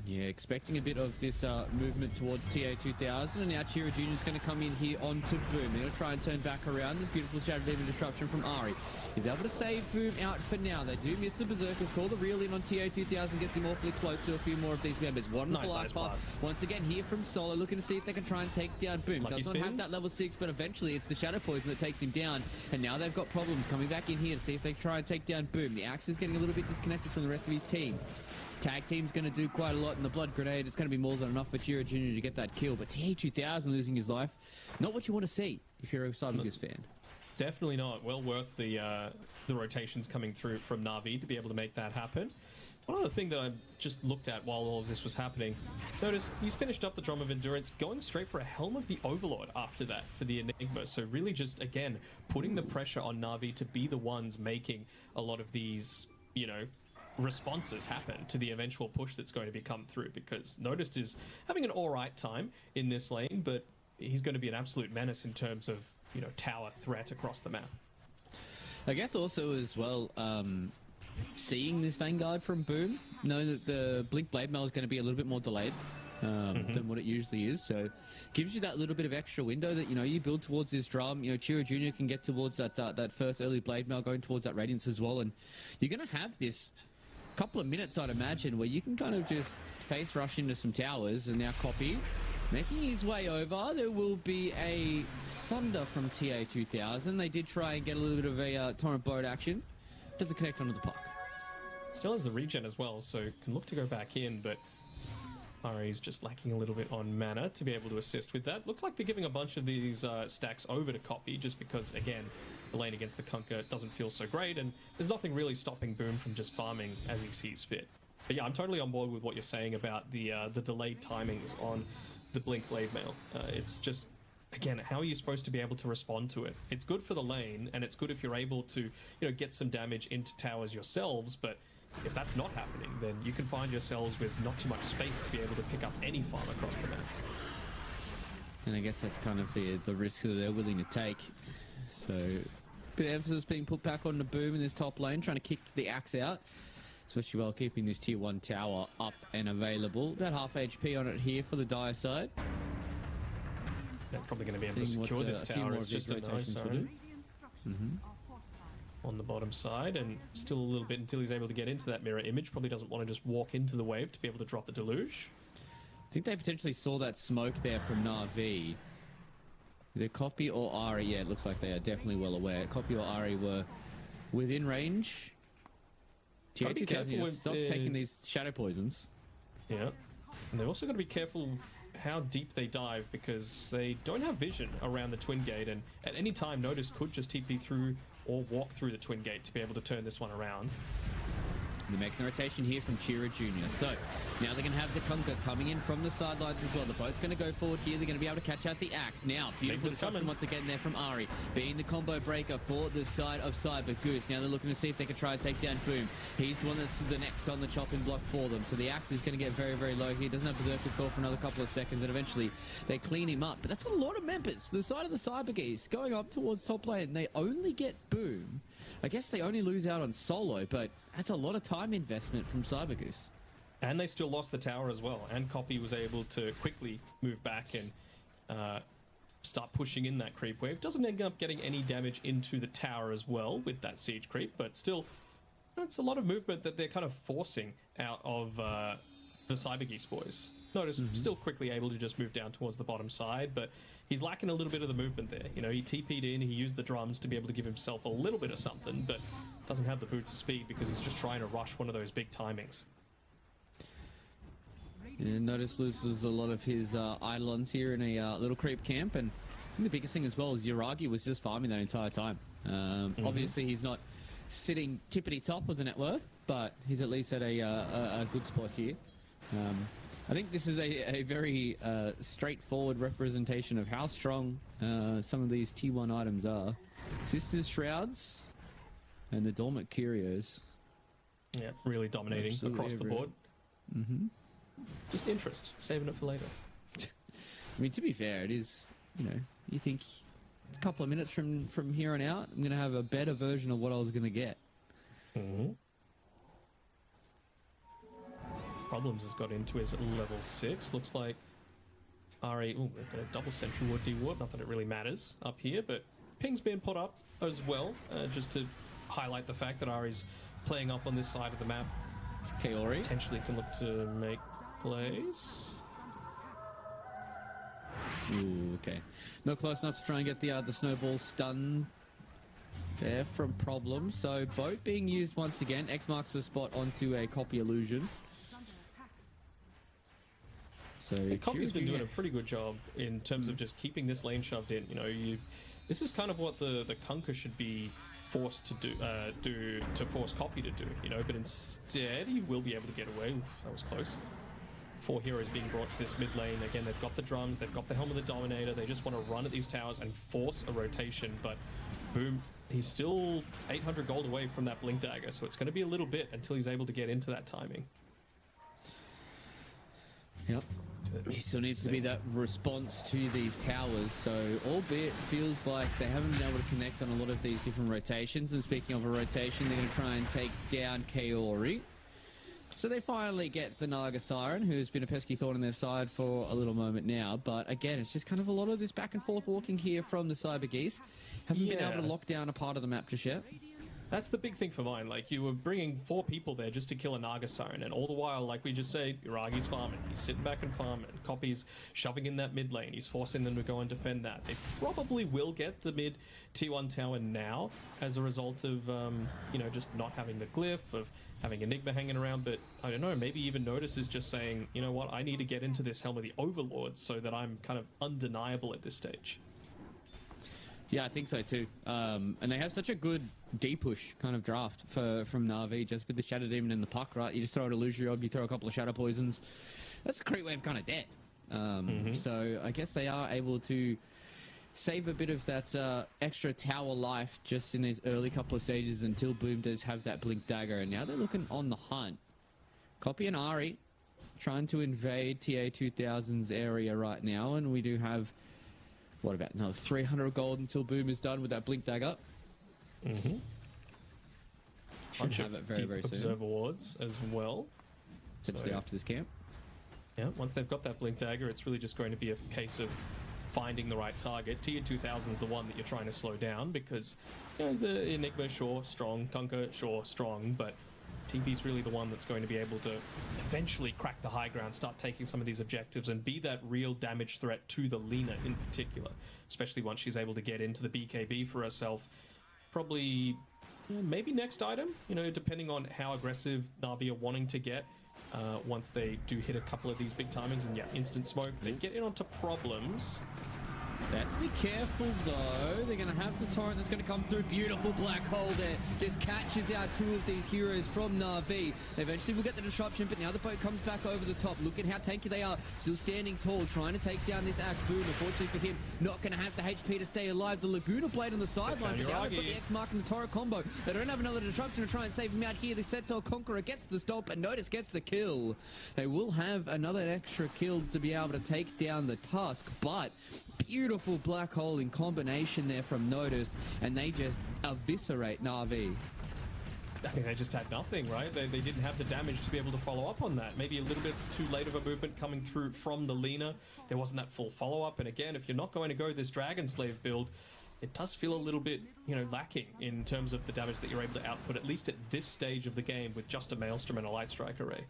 Yeah, expecting a bit of this movement towards TA2000, and now Chira Jr. is going to come in here onto Boom. They're going to try and turn back around. The beautiful Shadow Demon disruption from Ari. He's able to save Boom out for now. They do miss the Berserker's Call. The reel in on TA2000 gets him awfully close to a few more of these members. One for last part. Once again here from Solo, looking to see if they can try and take down Boom. Lucky Does not have that level 6, but eventually it's the Shadow Poison that takes him down. And now they've got Problems coming back in here to see if they can try and take down Boom. The Axe is getting a little bit disconnected from the rest of his team. Tag team's going to do quite a lot in the Blood Grenade. It's going to be more than enough for Chira Jr. to get that kill. But TA2000 losing his life, not what you want to see if you're a Cybergears fan. Definitely not. Well worth the rotations coming through from Na'Vi to be able to make that happen. One other thing that I just looked at while all of this was happening, notice he's finished up the Drum of Endurance, going straight for a Helm of the Overlord after that for the Enigma. So really just, again, putting the pressure on Na'Vi to be the ones making a lot of these, you know, responses happen to the eventual push that's going to be come through, because Noticed is having an alright time in this lane, but he's going to be an absolute menace in terms of, you know, tower threat across the map. I guess also as well, seeing this Vanguard from Boom, knowing that the Blink Blade Mail is going to be a little bit more delayed than what it usually is, so gives you that little bit of extra window that, you know, you build towards this drum. You know, Chira Jr. can get towards that first early Blade Mail, going towards that Radiance as well, and you're going to have this couple of minutes, I'd imagine, where you can kind of just face rush into some towers. And now Copy making his way over. There will be a Sunder from TA2000. They did try and get a little bit of a torrent boat action. Doesn't connect onto the puck. Still has the regen as well, so can look to go back in, but Ari's just lacking a little bit on mana to be able to assist with that. Looks like they're giving a bunch of these stacks over to Copy, just because, again, the lane against the Kunkka doesn't feel so great, and there's nothing really stopping Boom from just farming as he sees fit. But yeah, I'm totally on board with what you're saying about the delayed timings on the Blink Blade Mail. It's just, again, how are you supposed to be able to respond to it? It's good for the lane, and it's good if you're able to, you know, get some damage into towers yourselves, but if that's not happening, then you can find yourselves with not too much space to be able to pick up any farm across the map. And I guess that's kind of the risk that they're willing to take. So, bit of emphasis being put back on the Boom in this top lane, trying to kick the Axe out, especially while keeping this tier 1 tower up and available. About half HP on it here for the Dire side. They're probably going to be able to secure this tower. It's just a nice zone on the bottom side, and still a little bit until he's able to get into that mirror image. Probably doesn't want to just walk into the wave to be able to drop the deluge. I think they potentially saw that smoke there from Na'Vi. Either Copy or Ari, yeah, it looks like they are definitely well aware. Copy or Ari were within range. Gotta be TA2000, careful you with stop the- taking these shadow poisons. Yeah. And they've also got to be careful how deep they dive because they don't have vision around the twin gate, and at any time Notice could just TP through or walk through the twin gate to be able to turn this one around. They're making the rotation here from Chira Jr. So now they're going to have the Conker coming in from the sidelines as well. The boat's going to go forward here. They're going to be able to catch out the Axe. Now, beautiful disruption once again there from Ari, being the combo breaker for the side of Cyber Goose. Now they're looking to see if they can try and take down Boom. He's the one that's the next on the chopping block for them. So the Axe is going to get very, very low here. Doesn't have Berserker's Call for another couple of seconds, and eventually they clean him up. But that's a lot of members. The side of the Cyber Geese going up towards top lane. They only get Boom. I guess they only lose out on Solo, but that's a lot of time investment from Cyber Goose. And they still lost the tower as well. And Copy was able to quickly move back and start pushing in that creep wave. Doesn't end up getting any damage into the tower as well with that siege creep, but still, it's a lot of movement that they're kind of forcing out of the Cyber Geese boys. Notice still quickly able to just move down towards the bottom side, but he's lacking a little bit of the movement there. You know, he TP'd in, he used the drums to be able to give himself a little bit of something, but doesn't have the boots of speed because he's just trying to rush one of those big timings. Yeah, Notice loses a lot of his Eidolons here in a little creep camp, and I think the biggest thing as well is Yuragi was just farming that entire time. Obviously, he's not sitting tippity top of the net worth, but he's at least at a good spot here. I think this is a very straightforward representation of how strong some of these T1 items are. Sisters Shrouds and the Dormant Curios. Yeah, really dominating across the board. Just interest, saving it for later. I mean, to be fair, it is, you know, you think a couple of minutes from here on out, I'm going to have a better version of what I was going to get. Problems has got into his level 6. Looks like Ari... Ooh, they've got a double sentry ward D-ward. Not that it really matters up here, but ping's been put up as well, just to highlight the fact that Ari's playing up on this side of the map. Kaori Potentially can look to make plays. Ooh, okay. Not close enough to try and get the snowball stun there from Problem. So boat being used once again. X marks the spot onto a copy illusion. So Copy's been doing a pretty good job in terms of just keeping this lane shoved in. You know, this is kind of what the Kunker should be forced to do to force Copy to do. You know, but instead he will be able to get away. Oof, that was close. 4 heroes being brought to this mid lane. Again, they've got the drums, they've got the Helm of the Dominator. They just want to run at these towers and force a rotation. But Boom, he's still 800 gold away from that Blink Dagger, so it's going to be a little bit until he's able to get into that timing. Yep. He still needs to be that response to these towers, so albeit feels like they haven't been able to connect on a lot of these different rotations. And speaking of a rotation, they're going to try and take down Kaori. So they finally get the Naga Siren, who's been a pesky thorn in their side for a little moment now. But again, it's just kind of a lot of this back and forth walking here from the Cyber Geese. Haven't been able to lock down a part of the map just yet. That's the big thing for mine. Like, you were bringing 4 people there just to kill a Naga Siren, and all the while, like we just said, Uragi's farming. He's sitting back and farming. Copy's shoving in that mid lane. He's forcing them to go and defend that. They probably will get the mid T1 tower now as a result of, you know, just not having the glyph, of having Enigma hanging around. But I don't know, maybe even Notice is just saying, you know what, I need to get into this Helm of the Overlord so that I'm kind of undeniable at this stage. Yeah, I think so too. And they have such a good D-push kind of draft from Na'Vi, just with the Shadow Demon and the Puck, right? You just throw an Illusory Orb, you throw a couple of Shadow Poisons. That's a creep wave kind of dead. So I guess they are able to save a bit of that extra tower life just in these early couple of stages until Boom does have that Blink Dagger. And now they're looking on the hunt. Copy and Ari trying to invade TA2000's area right now, and we do have... what about another 300 gold until Boom is done with that Blink Dagger? Should have it very, very soon. Observer wards as well. Potentially after this camp. Yeah, once they've got that Blink Dagger, it's really just going to be a case of finding the right target. Tier 2000 is the one that you're trying to slow down because, you know, the Enigma, sure, strong. Kunker, sure, strong, but TB's really the one that's going to be able to eventually crack the high ground, start taking some of these objectives, and be that real damage threat to the Lina in particular, especially once she's able to get into the BKB for herself. Probably maybe next item, you know, depending on how aggressive Na'Vi are wanting to get. Once they do hit a couple of these big timings and yeah, instant smoke, they get in onto problems. They have to be careful though. They're going to have the torrent that's going to come through. Beautiful black hole there. Just catches out two of these heroes from Na'Vi. They eventually will get the disruption, but now the boat comes back over the top. Look at how tanky they are. Still standing tall, trying to take down this Axe Boom. Unfortunately for him, not going to have the HP to stay alive. The Laguna Blade on the sideline, but now they've got the X Mark and the Torrent combo. They don't have another disruption to try and save him out here. The Centaur Conqueror gets the stop, and Notice gets the kill. They will have another extra kill to be able to take down the Tusk, but beautiful black hole in combination there from Noticed, and they just eviscerate Na'Vi. I mean, they just had nothing, right? They didn't have the damage to be able to follow up on that. Maybe a little bit too late of a movement coming through from the Lina. There wasn't that full follow-up, and again, if you're not going to go this Dragon Slave build, it does feel a little bit, you know, lacking in terms of the damage that you're able to output, at least at this stage of the game, with just a Maelstrom and a Light Strike array.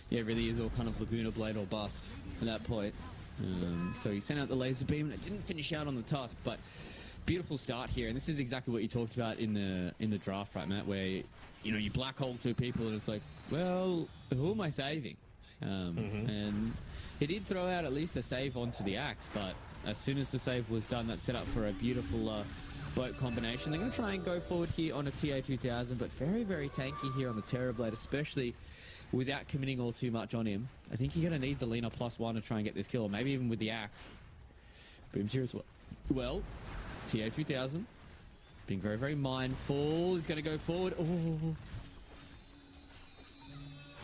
Yeah, it really is all kind of Laguna Blade or bust at that point. So he sent out the laser beam and it didn't finish out on the Tusk, but beautiful start here. And this is exactly what you talked about in the draft, right, Matt, where, you know, you black hole two people and it's like, well, who am I saving? And he did throw out at least a save onto the Axe, but as soon as the save was done, that set up for a beautiful boat combination. They're going to try and go forward here on a TA-2000, but very, very tanky here on the Terrorblade, especially without committing all too much on him. I think you're going to need the Lina +1 to try and get this kill, or maybe even with the Axe. Boom's here as well. TA-2000, being very, very mindful, is going to go forward. Oh,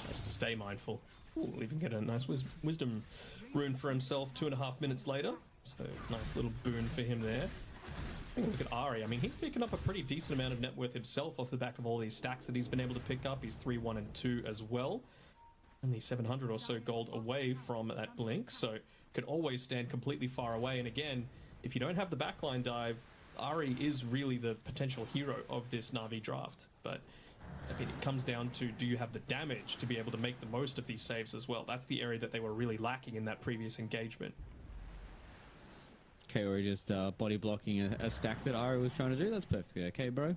Has to stay mindful. Ooh, we'll even get a nice wisdom rune for himself 2.5 minutes later. So nice little boon for him there. Look at Ari. I mean, he's picking up a pretty decent amount of net worth himself off the back of all these stacks that he's been able to pick up. He's 3, 1, and 2 as well. And the 700 or so gold away from that blink, so can always stand completely far away. And again, if you don't have the backline dive, Ari is really the potential hero of this Na'Vi draft. But I mean, it comes down to, do you have the damage to be able to make the most of these saves as well? That's the area that they were really lacking in that previous engagement. okay, or just body blocking a stack that Ari was trying to do. That's perfectly okay, bro.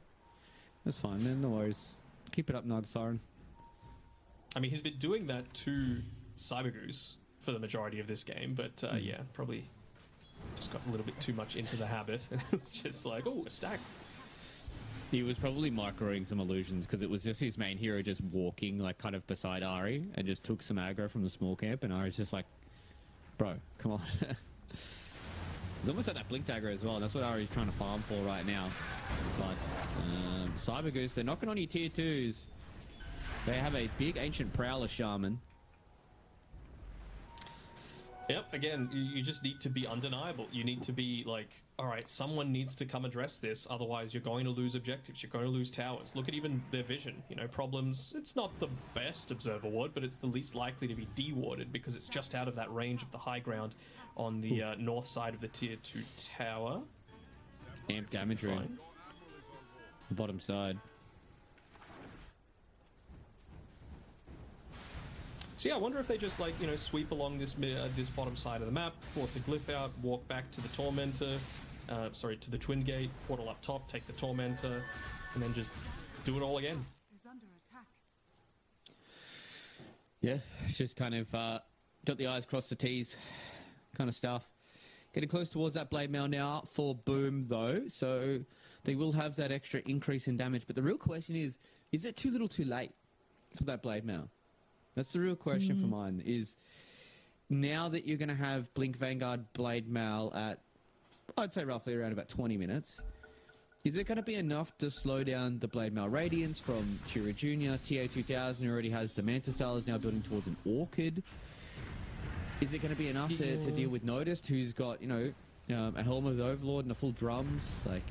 That's fine, man. No worries. Keep it up, Nog Siren. I mean, he's been doing that to Cybergoose for the majority of this game, but yeah, probably just got a little bit too much into the habit. It's just like, oh, a stack. He was probably microing some illusions because it was just his main hero just walking like kind of beside Ari and just took some aggro from the small camp, and Ari's just like, bro, come on. He's almost at that blink dagger as well, and that's what Ari's trying to farm for right now. But Cybergoose, they're knocking on your tier 2s. They have a big Ancient Prowler Shaman. Yep, again, you just need to be undeniable. You need to be like, all right, someone needs to come address this, otherwise you're going to lose objectives, you're going to lose towers. Look at even their vision, you know, problems. It's not the best Observer Ward, but it's the least likely to be de-warded because it's just out of that range of the high ground on the north side of the tier 2 tower. Amp damage room. The bottom side. So yeah, I wonder if they just, like, you know, sweep along this this bottom side of the map, force a glyph out, walk back to the Tormentor, to the Twin Gate, portal up top, take the Tormentor, and then just do it all again. Is under attack. Yeah, it's just kind of dot the I's, cross the T's kind of stuff. Getting close towards that blade mail now for Boom, though, so they will have that extra increase in damage. But the real question is it too little too late for that blade mail? That's the real question for mine, is now that you're going to have Blink Vanguard Blade Mail at, I'd say roughly around about 20 minutes, is it going to be enough to slow down the Blade Mail Radiance from Chira Jr.? TA-2000 already has the Manta Style, is now building towards an Orchid. Is it going to be enough to deal with Noticed, who's got, you know, a Helm of the Overlord and a full drums? Like,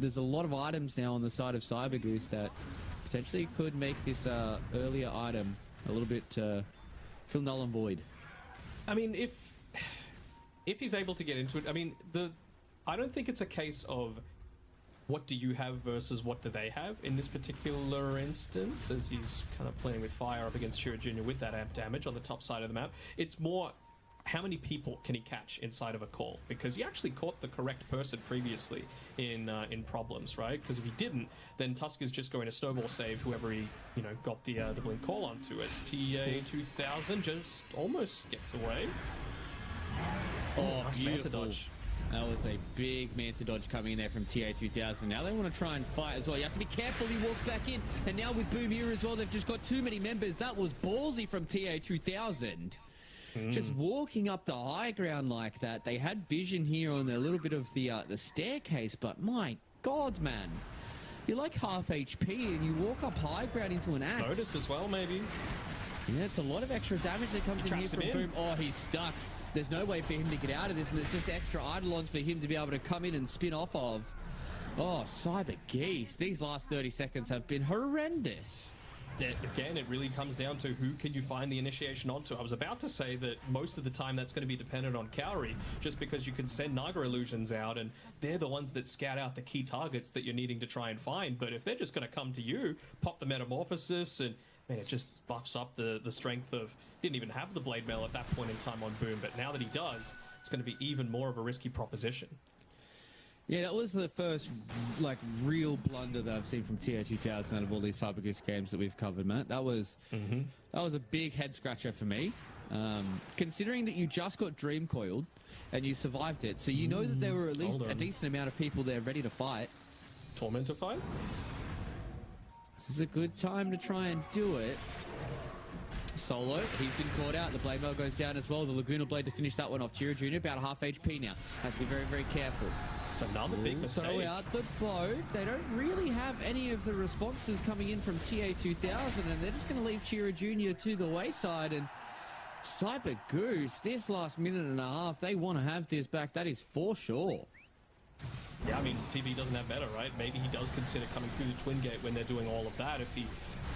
there's a lot of items now on the side of Cybergoose that potentially could make this earlier item a little bit feel null and void. I mean, if he's able to get into it, I mean, I don't think it's a case of what do you have versus what do they have in this particular instance, as he's kind of playing with fire up against Shira Jr. with that amp damage on the top side of the map. It's more, how many people can he catch inside of a call? Because he actually caught the correct person previously in problems, right? Because if he didn't, then Tusk is just going to snowball save whoever he, you know, got the blink call onto. As TA2000 just almost gets away. Oh, nice Manta beautiful. dodge. That was a big Manta dodge coming in there from TA2000. Now they want to try and fight as well. You have to be careful. He walks back in. And now with Boom here as well, they've just got too many members. That was ballsy from TA2000. Just walking up the high ground like that. They had vision here on a little bit of the staircase, but my God, man. You're like half HP and you walk up high ground into an axe. Noticed as well, maybe. Yeah, it's a lot of extra damage that comes in here from Boom. Oh, he's stuck. There's no way for him to get out of this, and there's just extra eidolons for him to be able to come in and spin off of. Oh, Cyber Geese. These last 30 seconds have been horrendous. Again, it really comes down to who can you find the initiation onto. I was about to say that most of the time that's going to be dependent on Cowrie, just because you can send Naga illusions out, and they're the ones that scout out the key targets that you're needing to try and find. But if they're just going to come to you, pop the Metamorphosis, and man, it just buffs up the strength of... Didn't even have the Blade Mail at that point in time on Boom, but now that he does, it's going to be even more of a risky proposition. Yeah, that was the first, like, real blunder that I've seen from TA2000 out of all these Cyber Geese games that we've covered, Matt. That was a big head scratcher for me. Considering that you just got Dream Coiled and you survived it, so you know that there were at least a decent amount of people there ready to fight. Tormentor fight? This is a good time to try and do it. Solo, he's been caught out. The Blade Mail goes down as well. The Laguna Blade to finish that one off. Chiro Jr. about half HP now. Has to be very, very careful. It's another big mistake. Throw out the boat. They don't really have any of the responses coming in from TA2000, and they're just going to leave Chiro Jr. to the wayside. And Cyber Goose, this last minute and a half, they want to have this back. That is for sure. Yeah, I mean, TB doesn't have better, right? Maybe he does consider coming through the Twin Gate when they're doing all of that. If he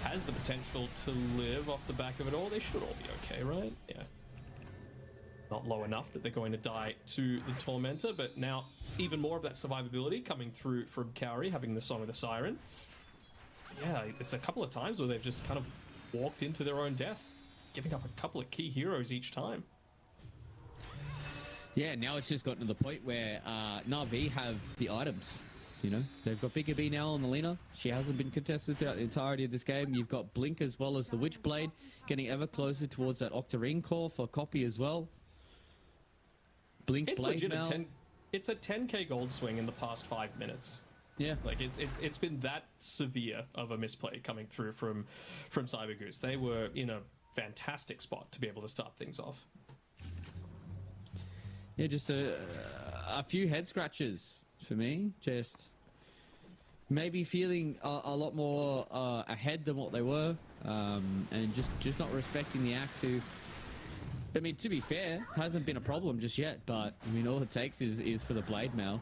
has the potential to live off the back of it all, they should all be okay, right? Yeah. Not low enough that they're going to die to the Tormentor, but now even more of that survivability coming through from Cowrie, having the Song of the Siren. Yeah, it's a couple of times where they've just kind of walked into their own death, giving up a couple of key heroes each time. Yeah, now it's just gotten to the point where Na'Vi have the items. You know, they've got Bigger B now on the Lena. She hasn't been contested throughout the entirety of this game. You've got Blink as well as the Witchblade, getting ever closer towards that Octarine core for copy as well. Blink It's Blade legit now. It's a 10k gold swing in the past 5 minutes. Yeah, like it's been that severe of a misplay coming through from Cyber Goose. They were in a fantastic spot to be able to start things off. Yeah, just a few head scratches for me. Just maybe feeling a lot more ahead than what they were, and just not respecting the Axe, who, I mean, to be fair, hasn't been a problem just yet, but I mean, all it takes is for the Blade Mail,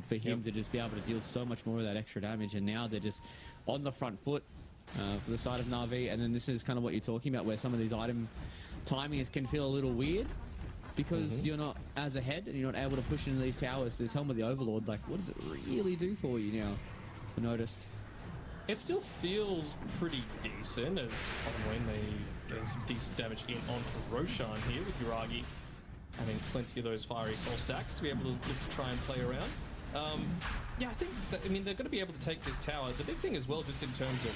for him to just be able to deal so much more of that extra damage, and now they're just on the front foot for the side of Na'Vi. And then this is kind of what you're talking about, where some of these item timings can feel a little weird, because you're not as ahead and you're not able to push into these towers. This Helm of the Overlord, like, what does it really do for you now? I noticed. It still feels pretty decent, as Wayne they getting some decent damage in onto Roshan here, with Yuragi having plenty of those fiery soul stacks to be able to look to try and play around. Yeah, I think that, I mean, they're going to be able to take this tower. The big thing as well, just in terms of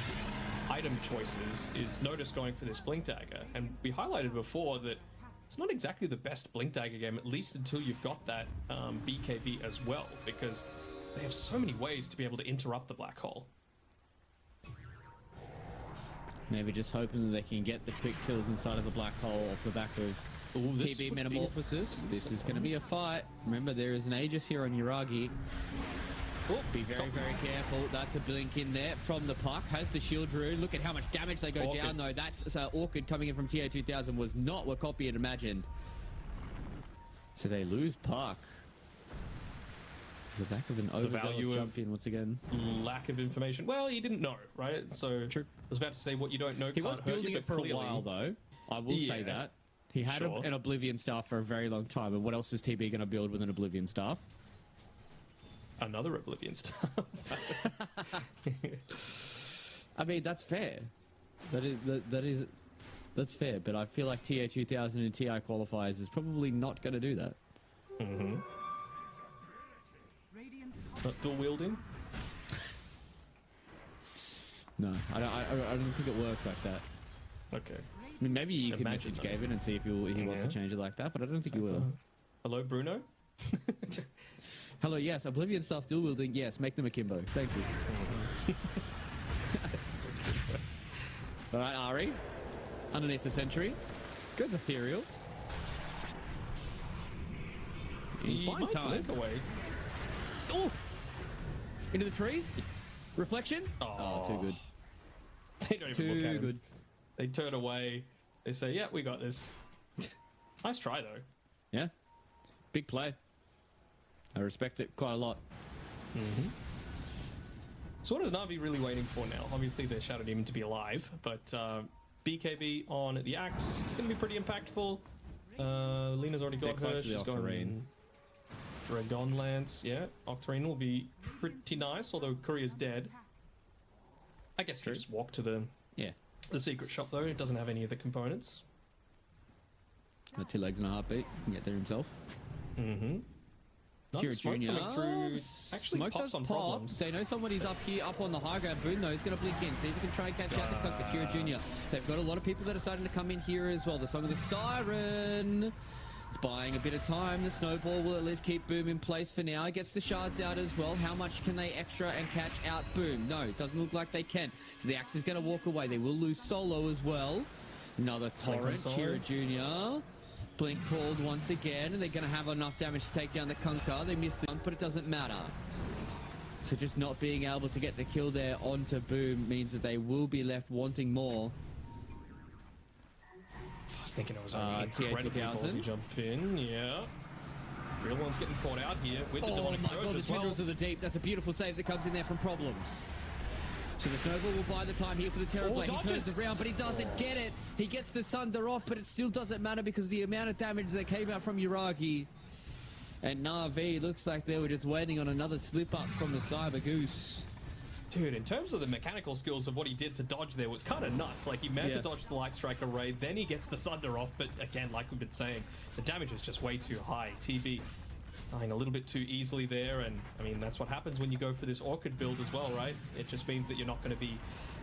item choices, is Notice going for this Blink Dagger. And we highlighted before that it's not exactly the best Blink Dagger game, at least until you've got that BKB as well, because they have so many ways to be able to interrupt the black hole. Maybe just hoping that they can get the quick kills inside of the black hole off the back of TB Metamorphosis. This is going to be a fight. Remember, there is an Aegis here on Yuragi. Be very, very careful. That's a blink in there from the Puck. Has the shield rune. Look at how much damage they go down, though. That's Orchid coming in from TA2000 was not what Copy had imagined. So they lose Puck. The back of an overzealous jump in once again. Lack of information. Well, he didn't know, right? So true. I was about to say, what you don't know He was building it for a while, though. I will say that. He had an Oblivion Staff for a very long time. And what else is TB going to build with an Oblivion Staff? Another Oblivion Staff. I mean, that's fair. That That's fair, but I feel like TA 2000 and TI qualifiers is probably not going to do that. Mm-hmm. Not dual wielding? No, I don't think it works like that. Okay. I mean, maybe you could Imagine message though. Gavin and see if he wants to change it like that, but I don't think he will. Hello, Bruno? Hello, yes, Oblivion stuff, dual wielding, yes, make them akimbo. Thank you. Alright, Ari. Underneath the sentry. Goes ethereal. He's He buying might time. blink away. Oh! Into the trees. Reflection. Oh, too good. They don't even look at Too him. good. They turn away. They say, yeah, we got this. Nice try, though. Yeah. Big play. I respect it quite a lot. Mm-hmm. So what is Na'Vi really waiting for now? Obviously, they shouted him to be alive, but BKB on the Axe going to be pretty impactful. Lena's already got her. She's going Dragon Lance. Yeah, Octarine will be pretty nice, although Courier's dead. I guess you just walk to the secret shop, though. It doesn't have any of the components. Got 2 legs and a heartbeat. Can get there himself. Mm-hmm. Kira Jr. Coming through. Actually, Smoke pops does on pop. problems. They know somebody's up here, up on the high ground. Boone, though, he's going to blink in. See if he can try and catch out the Conquer. Kira Jr. They've got a lot of people that are starting to come in here as well. The Song of the Siren. It's buying a bit of time. The snowball will at least keep Boom in place for now. He gets the shards out as well. How much can they extra and catch out Boom? No, it doesn't look like they can. So the Axe is going to walk away. They will lose Solo as well. Another Torrent. Kira Jr. Blink called once again, and they're going to have enough damage to take down the Kunkka. They missed the dunk, but it doesn't matter. So just not being able to get the kill there onto Boom means that they will be left wanting more. I was thinking it was only incredibly ballsy jump in. Yeah. Real one's getting caught out here with the demonic God, dirge the as well. Tendrils of the Deep. That's a beautiful save that comes in there from Problems. So the Snowball will buy the time here for the Terrorblade. He turns around, but he doesn't get it. He gets the Sunder off, but it still doesn't matter because of the amount of damage that came out from Yuragi. And Na'Vi looks like they were just waiting on another slip-up from the Cyber Goose. Dude, in terms of the mechanical skills of what he did to dodge there was kind of nuts. Like, he meant to dodge the Light Strike Array, then he gets the Sunder off, but again, like we've been saying, the damage is just way too high. TB dying a little bit too easily there, and I mean, that's what happens when you go for this Orchid build as well, right? It just means that you're not going to be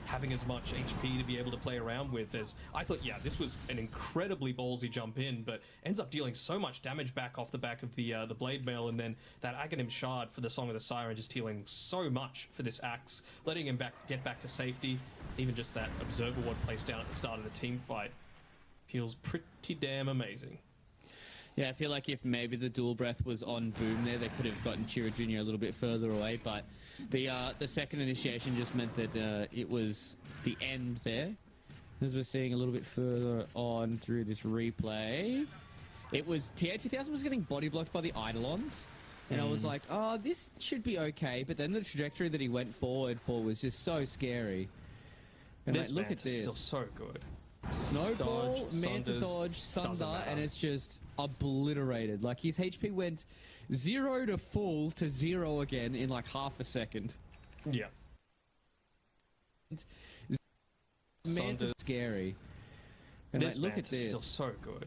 having as much HP to be able to play around with as I thought. Yeah, this was an incredibly ballsy jump in, but ends up dealing so much damage back off the back of the blade mail, and then that Aghanim shard for the Song of the Siren just healing so much for this Axe, letting him get back to safety. Even just that Observer Ward placed down at the start of the team fight feels pretty damn amazing. Yeah, I feel like if maybe the dual breath was on Boom there, they could have gotten Chira Jr. a little bit further away, but the second initiation just meant that it was the end there. As we're seeing a little bit further on through this replay, it was TA2000 was getting body blocked by the Eidolons, and I was like, oh, this should be okay, but then the trajectory that he went forward for was just so scary. And This look at is this. still so good. Snowball, Dodge, Manta Sunders, dodge, Sunder, doesn't matter. and it's just obliterated. Like, his HP went 0 to full to 0 again in like half a second. Yeah. Manta Sunders. scary. And This look at Manta's this. still so good.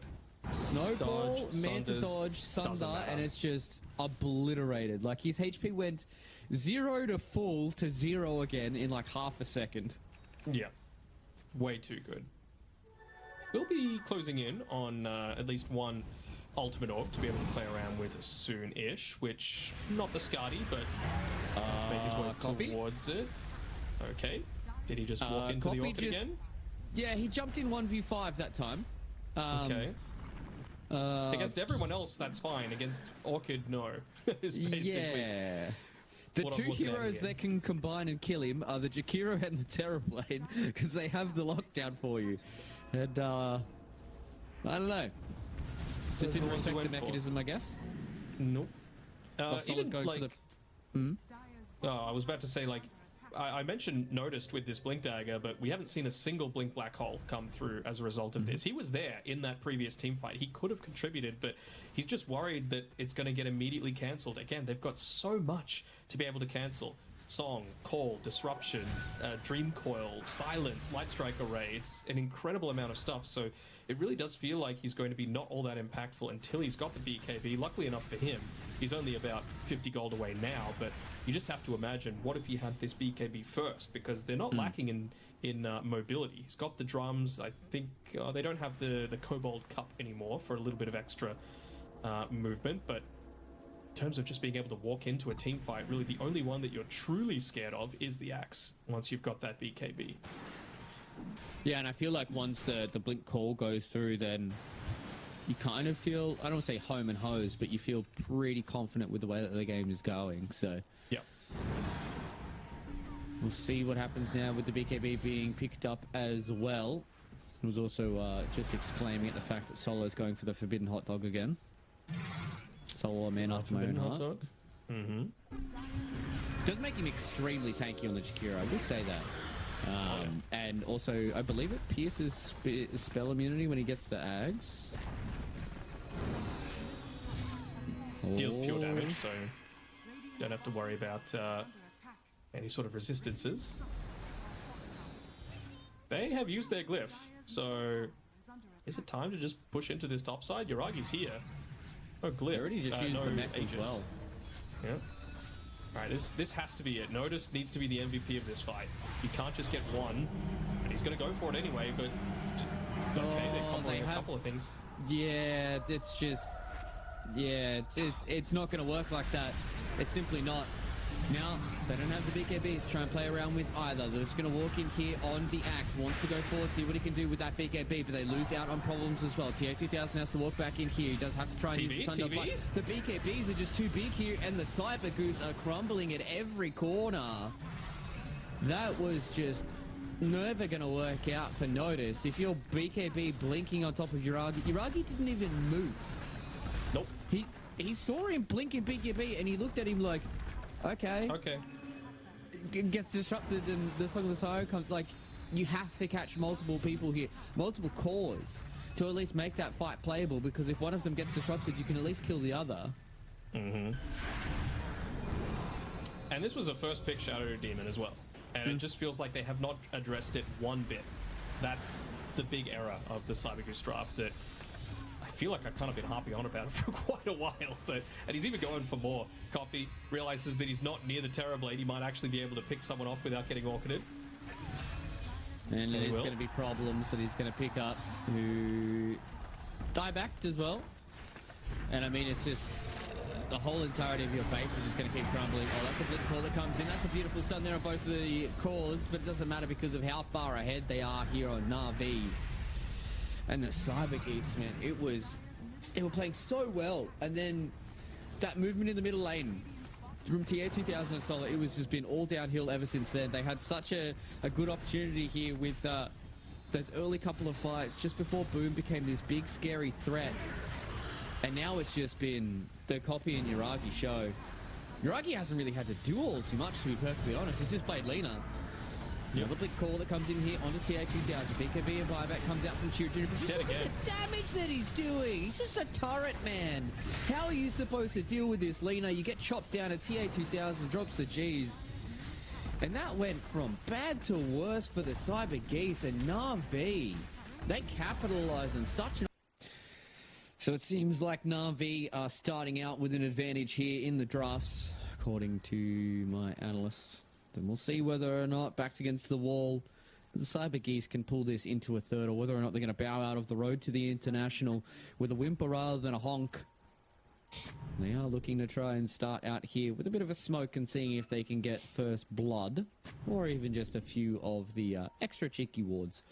Snowball, Dodge, Manta Sunders, dodge, Sunder, doesn't matter. and it's just obliterated. Like, his HP went 0 to full to 0 again in like half a second. Yeah. Way too good. We'll be closing in on at least one ultimate orc to be able to play around with soon-ish, which, not the Skadi, but make his way copy. towards it. Okay. Did he just walk into the Copy orchid just- again? Yeah, he jumped in 1v5 that time. Okay. Against everyone else, that's fine. Against Orchid, no. Is basically Yeah. The what I'm two looking at heroes here. that can combine and kill him are the Jakiro and the Terrorblade, because they have the lockdown for you. And, I don't know. Just Those are didn't the ones respect you the went for. mechanism, I guess. Nope. Or someone's even, going like, for the... I was about to say, like, I mentioned noticed with this Blink Dagger, but we haven't seen a single Blink Black Hole come through as a result of this. He was there in that previous team fight. He could have contributed, but he's just worried that it's going to get immediately cancelled. Again, they've got so much to be able to cancel. Song, Call, Disruption, Dream Coil, Silence, Light Strike Array. It's an incredible amount of stuff, so it really does feel like he's going to be not all that impactful until he's got the BKB. Luckily enough for him, he's only about 50 gold away now, but you just have to imagine, what if he had this BKB first? Because they're not lacking in mobility. He's got the drums. I think they don't have the Kobold Cup anymore for a little bit of extra movement, but in terms of just being able to walk into a team fight, really the only one that you're truly scared of is the axe once you've got that BKB. Yeah, and I feel like once the blink call goes through, then you kind of feel, I don't want to say home and hose, but you feel pretty confident with the way that the game is going. So yeah, we'll see what happens now with the BKB being picked up as well. He was also just exclaiming at the fact that Solo's going for the forbidden hot dog again. Solo, a man after my own heart. Does make him extremely tanky on the Jakiro, I will say that. And also, I believe it pierces spell immunity when he gets the Ags. Deals pure damage, so don't have to worry about any sort of resistances. They have used their glyph, so is it time to just push into this top side? Yuragi's here. Oh, glyph. They already just used no the mech Aegis. as well. Yeah. Alright, this has to be it. Nodus needs to be the MVP of this fight. You can't just get one, and he's going to go for it anyway, but okay, they're comboing a couple of things. Yeah, it's just... Yeah, it's not going to work like that. It's simply not. Now, they don't have the BKBs to try and play around with either. They're just going to walk in here on the axe. Wants to go forward, see what he can do with that BKB, but they lose out on problems as well. TA2000 has to walk back in here. He does have to try and use the Sunder, but the BKBs are just too big here, and the Cyber Goose are crumbling at every corner. That was just never going to work out for Nodus. If your BKB blinking on top of Yuragi didn't even move. Nope. He saw him blinking BKB, and he looked at him like, okay. Gets disrupted, and the Song of the Siren comes. Like, you have to catch multiple people here, multiple cores, to at least make that fight playable, because if one of them gets disrupted, you can at least kill the other. And this was a first pick Shadow Demon as well, and it just feels like they have not addressed it one bit. That's the big error of the Cyber Goose draft, that I feel like I've kind of been harping on about it for quite a while, and he's even going for more. Coffee realizes that he's not near the Terrorblade. He might actually be able to pick someone off without getting orchided. And there's going to be problems that he's going to pick up, who die backed as well. And I mean, it's just the whole entirety of your base is just going to keep crumbling. Oh, that's a blink call that comes in. That's a beautiful stun there on both of the cores, but it doesn't matter because of how far ahead they are here on Na'Vi. And the Cyber Geese, man, they were playing so well. And then that movement in the middle lane from TA2000 and Solo, it was just been all downhill ever since then. They had such a good opportunity here with those early couple of fights just before Boom became this big, scary threat. And now it's just been the Copy and Yuragi show. Yuragi hasn't really had to do all too much, to be perfectly honest. He's just played Lina. Another blink call that comes in here onto TA2000. BKB and buyback comes out from Children. Just look at the damage that he's doing. He's just a turret, man. How are you supposed to deal with this, Lina? You get chopped down at TA2000, drops the G's. And that went from bad to worse for the Cyber Geese, and Na'Vi, they capitalize on such an... So it seems like Na'Vi are starting out with an advantage here in the drafts, according to my analysts. Then we'll see whether or not, backs against the wall, the Cyber Geese can pull this into a third, or whether or not they're going to bow out of the road to the International with a whimper rather than a honk. They are looking to try and start out here with a bit of a smoke and seeing if they can get first blood, or even just a few of the extra cheeky wards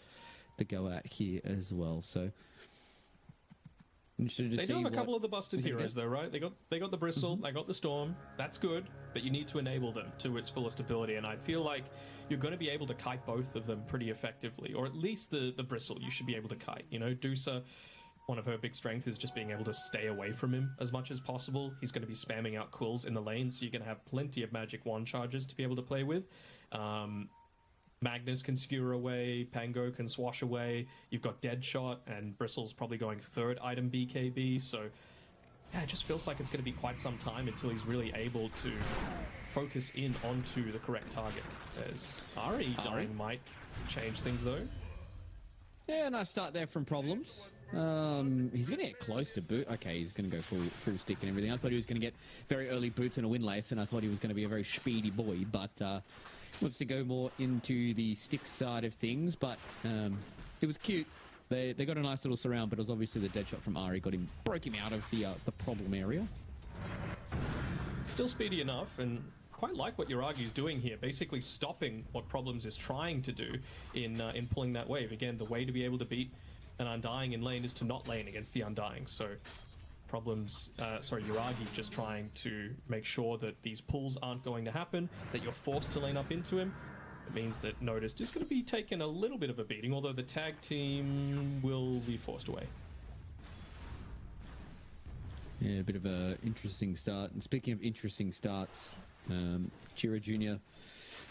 that go out here as well. So they do have a couple of the busted heroes though, right? They got the Bristle, they got the Storm. That's good, but you need to enable them to its fullest ability, and I feel like you're going to be able to kite both of them pretty effectively, or at least the Bristle you should be able to kite. You know, Dusa, one of her big strengths is just being able to stay away from him as much as possible. He's going to be spamming out quills in the lane, so you're going to have plenty of magic wand charges to be able to play with. Magnus can skewer away, Pango can swash away, you've got Deadshot, and Bristle's probably going third item BKB, so yeah, it just feels like it's going to be quite some time until he's really able to focus in onto the correct target. As Ari dying might change things though. Yeah, nice start there from Problems. He's going to get close to boot. Okay, he's going to go full stick and everything. I thought he was going to get very early boots and a windlace, and I thought he was going to be a very speedy boy, but wants to go more into the stick side of things. But it was cute. They got a nice little surround, but it was obviously the dead shot from Ari broke him out of the problem area. Still speedy enough, and quite like what Yuragi's doing here, basically stopping what Problems is trying to do in pulling that wave. Again, the way to be able to beat an Undying in lane is to not lane against the Undying. So Yuragi just trying to make sure that these pulls aren't going to happen, that you're forced to lane up into him. It means that Noticed is going to be taking a little bit of a beating, although the tag team will be forced away. Yeah, a bit of a interesting start. And speaking of interesting starts, Chira Jr.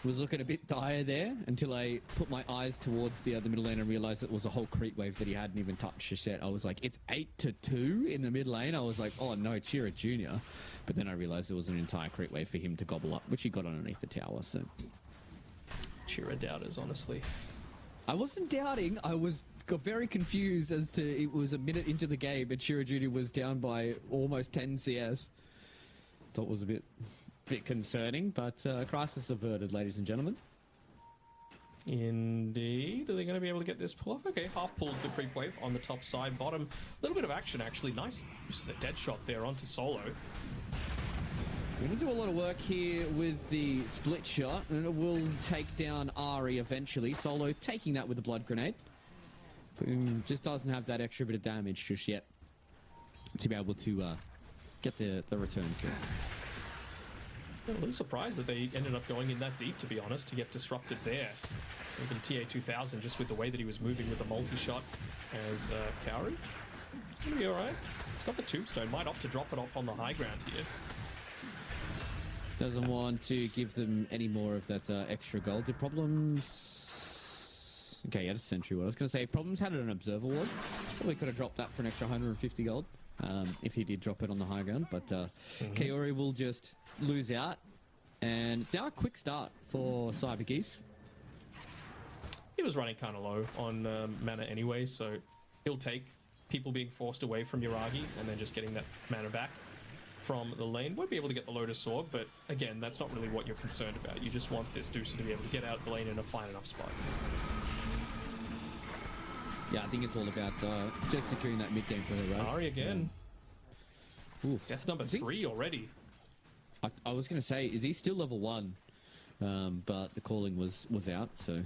was looking a bit dire there until I put my eyes towards the middle lane and realized it was a whole creep wave that he hadn't even touched the set. I was like, it's 8-2 in the mid lane. I was like, oh no, Chira Jr. But then I realized there was an entire creep wave for him to gobble up, which he got underneath the tower. So Chira doubters, honestly. I wasn't doubting. Got very confused as to it was a minute into the game and Chira Jr. was down by almost 10 CS. Thought it was a bit concerning, but crisis averted, ladies and gentlemen. Indeed. Are they going to be able to get this pull off? Okay, half pulls the creep wave on the top side. Bottom, a little bit of action actually. Nice use of the dead shot there onto Solo. We're going to do a lot of work here with the split shot, and it will take down Ari eventually. Solo taking that with the blood grenade. Just doesn't have that extra bit of damage just yet to be able to get the return kill. I'm a little surprised that they ended up going in that deep, to be honest, to get disrupted there. Even TA2000, just with the way that he was moving with the multi-shot as Kaori. It's going to be alright. He's got the tombstone, might opt to drop it up on the high ground here. Doesn't want to give them any more of that extra gold. Did Problems... Okay, he had a sentry ward. I was going to say, Problems had an observer ward. Probably could have dropped that for an extra 150 gold if he did drop it on the high ground. But Kaori will just lose out. And it's now a quick start for Cyber Geese. He was running kind of low on mana anyway, so he'll take people being forced away from Yuragi and then just getting that mana back from the lane. Won't be able to get the Lotus Orb, but again, that's not really what you're concerned about. You just want this Deucer to be able to get out the lane in a fine enough spot. Yeah, I think it's all about just securing that mid game for her, right? Ari again. Yeah. Oof. Death number 3 already. I was going to say, is he still level 1? But the calling was out, so...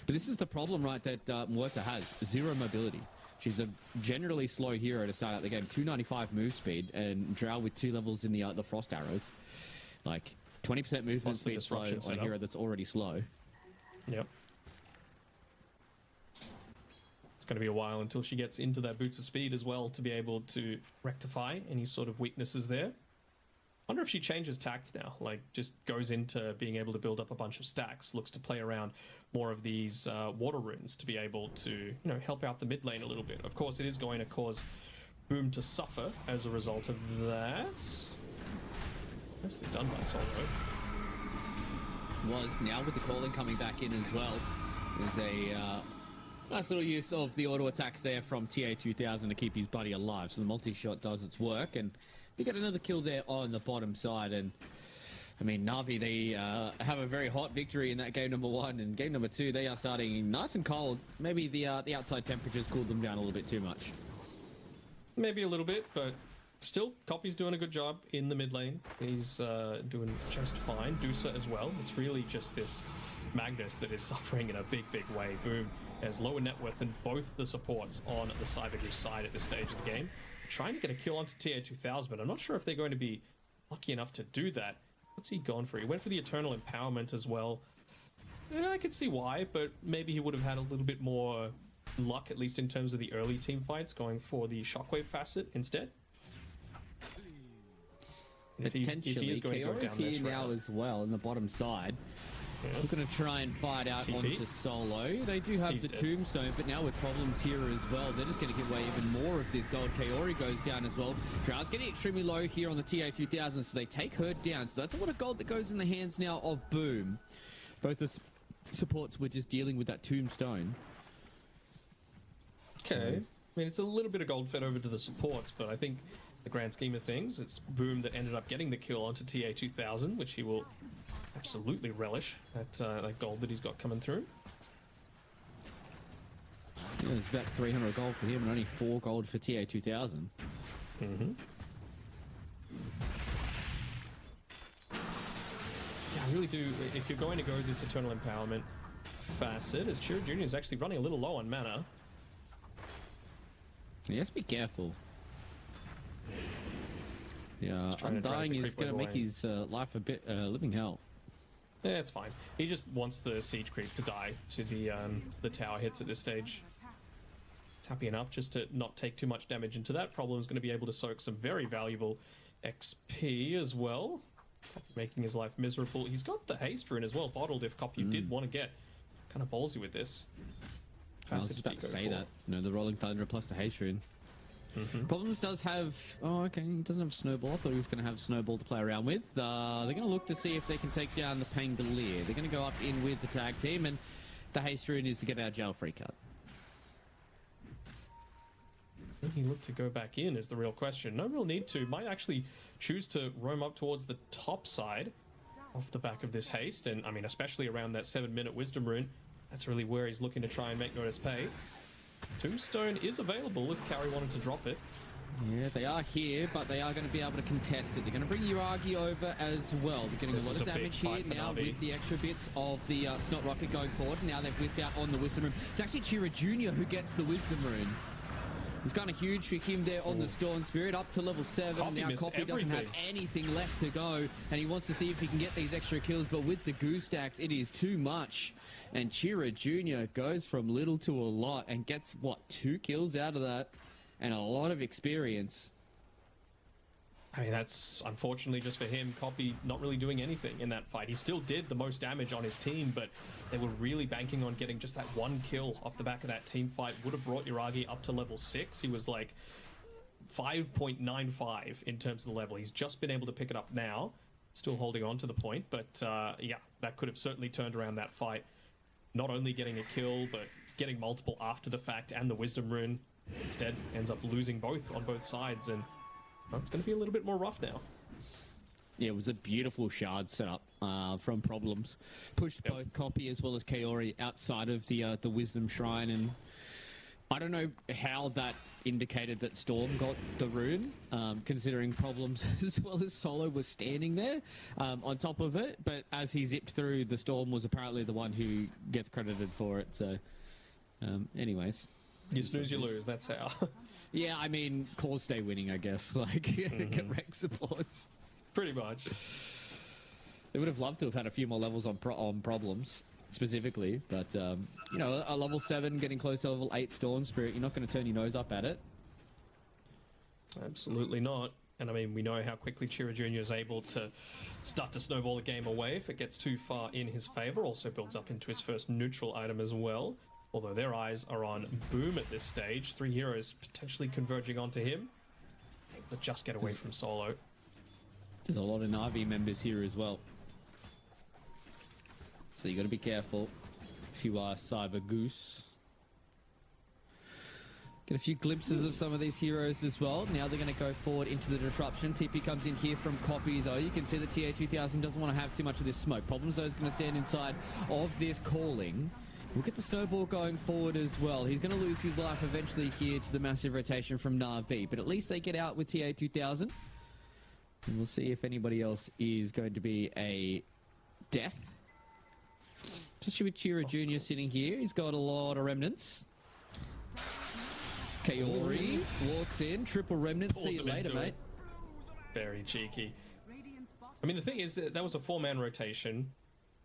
But this is the problem, right, that Muerta has. 0 mobility. She's a generally slow hero to start out the game. 295 move speed, and Drow with 2 levels in the Frost Arrows. Like, 20% movement speed slow on a hero that's already slow. Yep. It's going to be a while until she gets into that boots of speed as well to be able to rectify any sort of weaknesses there. Wonder if she changes tact now, like just goes into being able to build up a bunch of stacks, looks to play around more of these water runes to be able to, help out the mid lane a little bit. Of course, it is going to cause Boom to suffer as a result of that. Nicely done by Solo. Was now with the calling coming back in as well. There's a nice little use of the auto attacks there from TA2000 to keep his buddy alive. So the multi-shot does its work, and they get another kill there on the bottom side. And I mean, Na'Vi, they have a very hot victory in that game number 1, and game number 2 they are starting nice and cold. Maybe the outside temperatures cooled them down a little bit too much. Maybe a little bit, but still, Copy's doing a good job in the mid lane. He's doing just fine. Deucer as well. It's really just this Magnus that is suffering in a big way. Boom has lower net worth than both the supports on the Cybergoose side at this stage of the game. Trying to get a kill onto TA2000, but I'm not sure if they're going to be lucky enough to do that. What's he gone for? He went for the Eternal Empowerment as well. Yeah, I could see why, but maybe he would have had a little bit more luck, at least in terms of the early team fights, going for the Shockwave facet instead. Potentially, if he is going to go down this here now route as well in the bottom side. We're going to try and fight out TP. onto Solo. They do have He's the dead. Tombstone, but now with problems here as well. They're just going to give away even more of this gold. Kaori goes down as well. Drow's getting extremely low here on the TA2000, so they take her down. So that's a lot of gold that goes in the hands now of Boom. Both the supports were just dealing with that Tombstone. Okay. I mean, it's a little bit of gold fed over to the supports, but I think the grand scheme of things, it's Boom that ended up getting the kill onto TA2000, which he will absolutely relish, that gold that he's got coming through. Yeah, it's about 300 gold for him and only 4 gold for TA2000. Mm-hmm. Yeah, I really do. If you're going to go this Eternal Empowerment facet, as Chira Jr. is actually running a little low on mana. He has to be careful. Yeah, He's trying to drive Undying the is creep going to wave make away. his life a bit living hell. Yeah, it's fine. He just wants the siege creep to die to the tower hits at this stage. It's happy enough just to not take too much damage into that. Problem is going to be able to soak some very valuable XP as well, making his life miserable. He's got the haste rune as well bottled if Copy did want to get kind of ballsy with this. I was Facet about to go say for. that. You know, the Rolling Thunder plus the haste rune. Problems does have... Oh, okay. He doesn't have Snowball. I thought he was going to have Snowball to play around with. They're going to look to see if they can take down the Pangolier. They're going to go up in with the tag team, and the haste rune is to get our jail free cut. Will he look to go back in is the real question. No real need to. Might actually choose to roam up towards the top side off the back of this haste. And, I mean, especially around that 7-minute Wisdom Rune. That's really where he's looking to try and make notice pay. Tombstone is available if Carry wanted to drop it. Yeah, they are here, but they are going to be able to contest it. They're going to bring Uragi over as well. They're getting This a lot is of a big damage here fight for now Navi. with the extra bits of the Snot Rocket going forward. Now they've whizzed out on the Wisdom Rune. It's actually Chira Jr. who gets the Wisdom Rune. It's kind of huge for him there on the Storm Spirit, up to level 7. Copy Now missed Copy doesn't have anything left to go, and he wants to see if he can get these extra kills, but with the Goose Stacks, it is too much. And Chira Jr. goes from little to a lot and gets, what, 2 kills out of that, and a lot of experience. I mean, that's unfortunately just for him. Copy not really doing anything in that fight. He still did the most damage on his team, but they were really banking on getting just that 1 kill off the back of that team fight. Would have brought Uragi up to level 6. He was like 5.95 in terms of the level. He's just been able to pick it up now. Still holding on to the point, but yeah, that could have certainly turned around that fight. Not only getting a kill, but getting multiple after the fact and the Wisdom Rune. Instead, ends up losing both on both sides, and well, it's going to be a little bit more rough now. Yeah, it was a beautiful shard setup from Problems. Pushed both Copy as well as Kaori outside of the Wisdom Shrine, and I don't know how that indicated that Storm got the rune, considering Problems as well as Solo was standing there on top of it, but as he zipped through, the Storm was apparently the one who gets credited for it, so anyways. You snooze, you lose, that's how. Yeah, I mean, cause stay winning, I guess. Like, get rank supports. Pretty much. They would have loved to have had a few more levels on Problems, specifically. But, you know, a level 7 getting close to level 8 Storm Spirit, you're not going to turn your nose up at it. Absolutely not. And I mean, we know how quickly Chira Jr. is able to start to snowball the game away if it gets too far in his favor. Also builds up into his first neutral item as well. Although their eyes are on Boom at this stage. 3 heroes potentially converging onto him. But just get away from Solo. There's a lot of Na'Vi members here as well. So you got to be careful if you are Cyber Goose. Get a few glimpses of some of these heroes as well. Now they're going to go forward into the disruption. TP comes in here from Copy, though. You can see that TA2000 doesn't want to have too much of this smoke. Problems, though, is going to stand inside of this calling. We'll get the snowball going forward as well. He's going to lose his life eventually here to the massive rotation from Na'Vi, but at least they get out with TA2000. And we'll see if anybody else is going to be a death. Especially with Chira Jr. sitting here. He's got a lot of remnants. Kaori walks in. Triple remnants. Pulls See you him later, into mate. it. Very cheeky. I mean, the thing is, that was a 4-man rotation.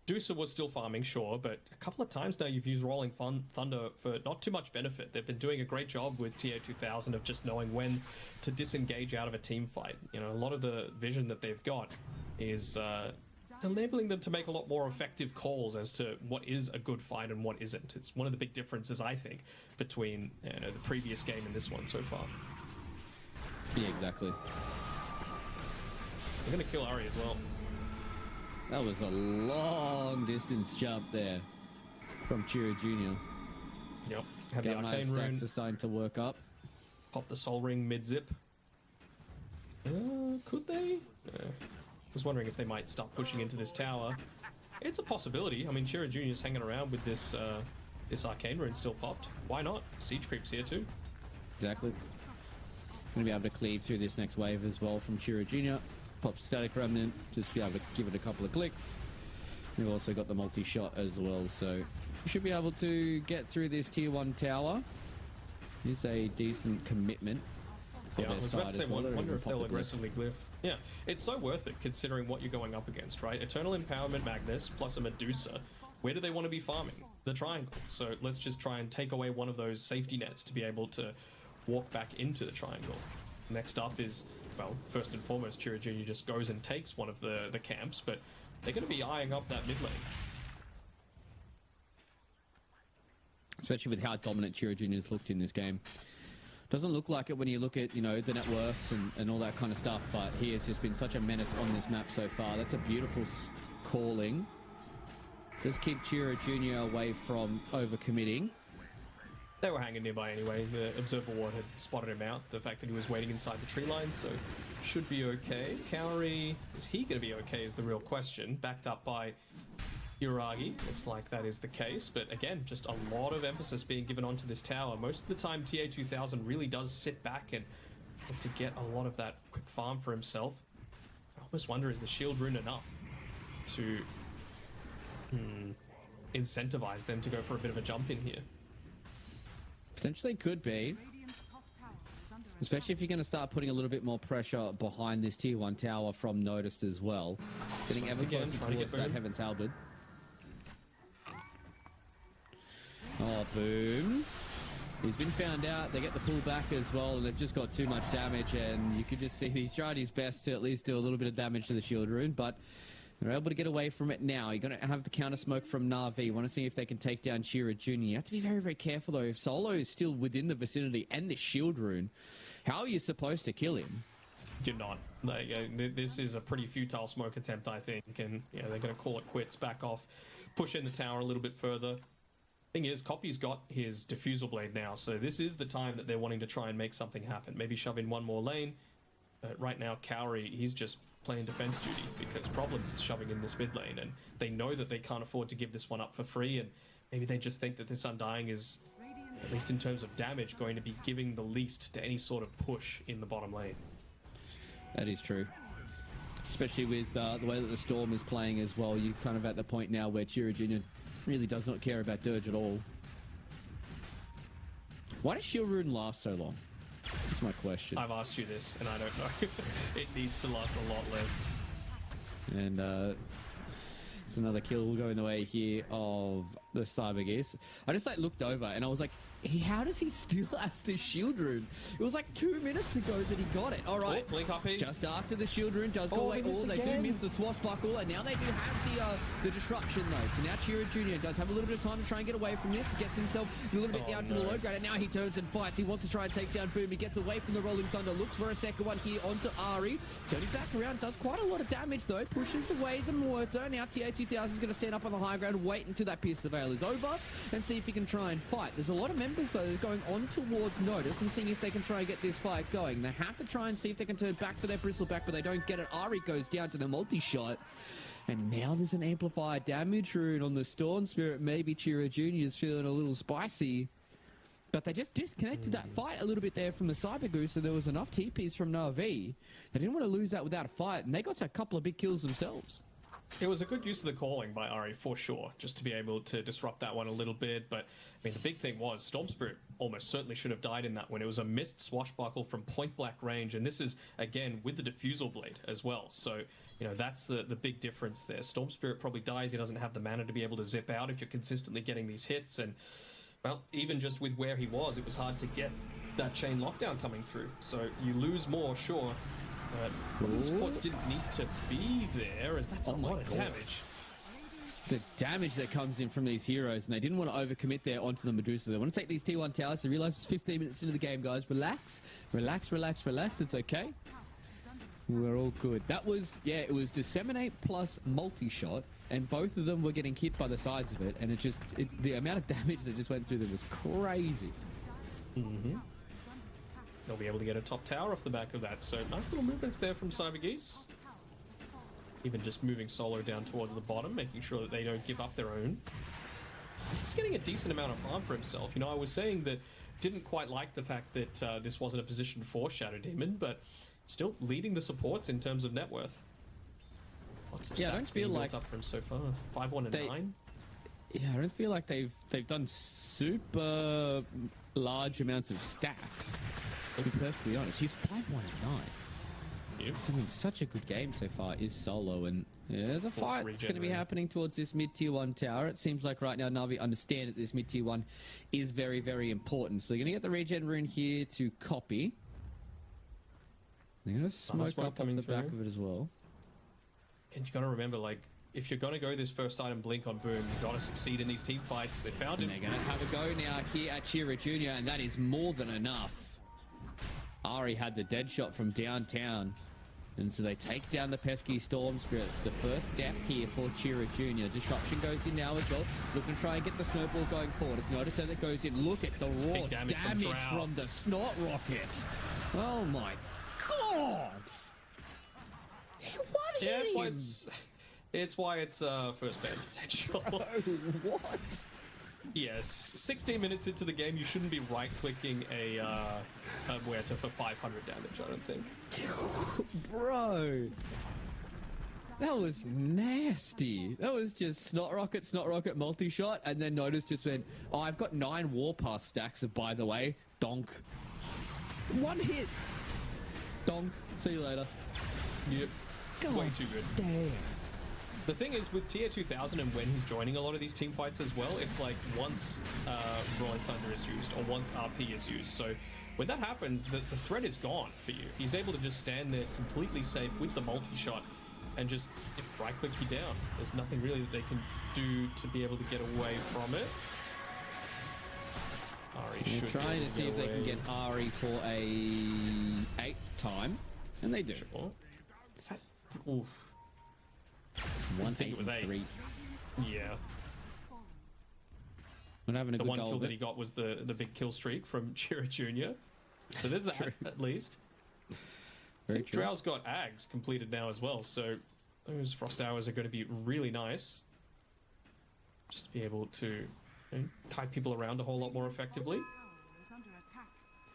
Dusa was still farming, sure, but a couple of times now you've used Rolling Thunder for not too much benefit. They've been doing a great job with TA2000 of just knowing when to disengage out of a team fight. You know, a lot of the vision that they've got is enabling them to make a lot more effective calls as to what is a good fight and what isn't. It's one of the big differences, I think, between the previous game and this one so far. Yeah, exactly. They're going to kill Ari as well. That was a long distance jump there from Chira Jr. Yep. Have the Galvanized arcane stacks rune. are starting to work up. Pop the soul ring mid-zip. Could they? Was wondering if they might start pushing into this tower. It's a possibility. I mean, Chira Jr. is hanging around with this this arcane rune still popped. Why not? Siege creeps here too. Exactly. Going to be able to cleave through this next wave as well from Chira Jr. Pop Static Remnant, just be able to give it a couple of clicks. We've also got the multi-shot as well, so we should be able to get through this tier 1 tower. It's a decent commitment. Yeah, I was about to say, wonder if they'll glyph. aggressively glyph. Yeah, it's so worth it considering what you're going up against, right? Eternal Empowerment Magnus plus a Medusa. Where do they want to be farming? The triangle. So let's just try and take away one of those safety nets to be able to walk back into the triangle. Next up is, well, first and foremost, Chira Jr. just goes and takes one of the camps, but they're going to be eyeing up that mid lane. Especially with how dominant Chira Jr. has looked in this game. Doesn't look like it when you look at, you know, the net worths and all that kind of stuff, but he has just been such a menace on this map so far. That's a beautiful calling. Does keep Chira Jr. away from overcommitting. They were hanging nearby anyway. The Observer Ward had spotted him out. The fact that he was waiting inside the tree line, so should be okay. Kaori, is he going to be okay is the real question. Backed up by Uragi. Looks like that is the case, but again, just a lot of emphasis being given onto this tower. Most of the time, TA2000 really does sit back and look to get a lot of that quick farm for himself. I almost wonder, is the shield rune enough to incentivize them to go for a bit of a jump in here? Potentially could be. Especially if you're going to start putting a little bit more pressure behind this tier 1 tower from Noticed as well. Getting ever Again, closer trying to get towards that boom. Heaven's Halberd. Oh, boom. He's been found out. They get the pull back as well, and they've just got too much damage, and you could just see he's tried his best to at least do a little bit of damage to the shield rune, but they're able to get away from it now. You're going to have the counter smoke from Na'Vi. Want to see if they can take down Chira Jr. You have to be very, very careful, though. If Solo is still within the vicinity and the shield rune, how are you supposed to kill him? You're not. Like, this is a pretty futile smoke attempt, I think, and they're going to call it quits, back off, push in the tower a little bit further. Thing is, Copy's got his diffusal blade now, so this is the time that they're wanting to try and make something happen. Maybe shove in one more lane. But right now, Kaori, he's just playing defense duty because Problems is shoving in this mid lane, and they know that they can't afford to give this one up for free, and maybe they just think that this Undying is, at least in terms of damage, going to be giving the least to any sort of push in the bottom lane. That is true. Especially with the way that the Storm is playing as well. You're kind of at the point now where Chira Jr. really does not care about Dirge at all. Why does Shield Rune last so long? That's my question. I've asked you this, and I don't know. It needs to last a lot less. And it's another kill going the way here of the Cyber Geese. I just looked over and I was like, how does he still have the shield rune? It was like 2 minutes ago that he got it. All right. Blink up here. Just after the shield rune does go away. They do miss the swashbuckle, and now they do have the disruption though. So now Chira Jr. does have a little bit of time to try and get away from this. Gets himself a little bit down to the low grade, and now he turns and fights. He wants to try and take down Boom. He gets away from the Rolling Thunder. Looks for a second one here onto Ari. Turning back around, does quite a lot of damage though. Pushes away the Mortar. Now TA2000 is going to stand up on the high ground, wait until that Pierce the Veil is over, and see if he can try and fight. There's a lot of members though going on towards Notice and seeing if they can try and get this fight going. They have to try and see if they can turn back for their Bristleback, but they don't get it. Ari goes down to the multi-shot. And now there's an amplified damage rune on the Storm Spirit. Maybe Chira Jr. is feeling a little spicy. But they just disconnected that fight a little bit there from the Cyber Goose, so there was enough TPs from Na'Vi. They didn't want to lose that without a fight, and they got a couple of big kills themselves. It was a good use of the calling by Ari for sure, just to be able to disrupt that one a little bit. But I mean, the big thing was Storm Spirit almost certainly should have died in that one. It was a missed swashbuckle from point blank range, and this is again with the diffusal blade as well. So that's the big difference there. Storm Spirit probably dies. He doesn't have the mana to be able to zip out if you're consistently getting these hits. And well, even just with where he was, it was hard to get that chain lockdown coming through. So you lose more, sure. But the supports didn't need to be there, as that's a lot of damage. The damage that comes in from these heroes, and they didn't want to overcommit there onto the Medusa. They want to take these T1 towers. They realize it's 15 minutes into the game, guys. Relax, relax, relax, relax. It's okay. We're all good. That was, yeah, it was Disseminate plus multi-shot, and both of them were getting hit by the sides of it, and the amount of damage that just went through them was crazy. Mm-hmm. They'll be able to get a top tower off the back of that, so nice little movements there from Cybergeese. Even just moving Solo down towards the bottom, making sure that they don't give up their own. He's getting a decent amount of farm for himself. You know, I was saying that didn't quite like the fact that this wasn't a position for Shadow Demon, but still leading the supports in terms of net worth. Lots of Yeah, I don't stacks being feel built like up for him so far. 5-1 and 9. Yeah, I don't feel like they've done super large amounts of stacks. To be perfectly honest, he's 5-1 and 9. Yep. So, I mean, such a good game so far is Solo, and yeah, there's a fight that's going to be happening towards this mid-tier 1 tower. It seems like right now Na'Vi understand that this mid-tier 1 is very, very important. So they're going to get the regen rune here to copy. They're going to smoke up off the back of it as well. And you got to remember, like, if you're going to go this first item blink on Boom, you've got to succeed in these team fights. They found it. And they're going to have a go now here at Chira Jr., and that is more than enough. Ari had the dead shot from downtown, and so they take down the pesky Storm Spirits. The first death here for Chira Jr. Disruption goes in now as well. Looking to try and get the snowball going forward. It's noticed that it goes in. Look at the raw damage from the Snot Rocket. Oh my god! What hit him? It's why it's first ban potential. What? Yes, 16 minutes into the game, you shouldn't be right-clicking a Muerta for 500 damage, I don't think. Bro, that was nasty. That was just Snot Rocket, multi-shot, and then Notice just went, oh, I've got 9 Warpath stacks, by the way. Donk. One hit. Donk. See you later. Yep. God way too good. Damn. The thing is, with Tier 2000 and when he's joining a lot of these team fights as well, it's like once Rolling Thunder is used or once RP is used. So when that happens, the threat is gone for you. He's able to just stand there completely safe with the multi-shot and just right-click you down. There's nothing really that they can do to be able to get away from it. Ari should trying to see if they can get Ari for a 8th time, and they do. Sure. Is that... Oof. I think it was 8. 3. Yeah. We're having a the good one go kill of that it. he got was the big kill streak from Chira Jr. So there's that at least. I think Drow's got Ags completed now as well, so those Frost Hours are going to be really nice. Just to be able to tie people around a whole lot more effectively.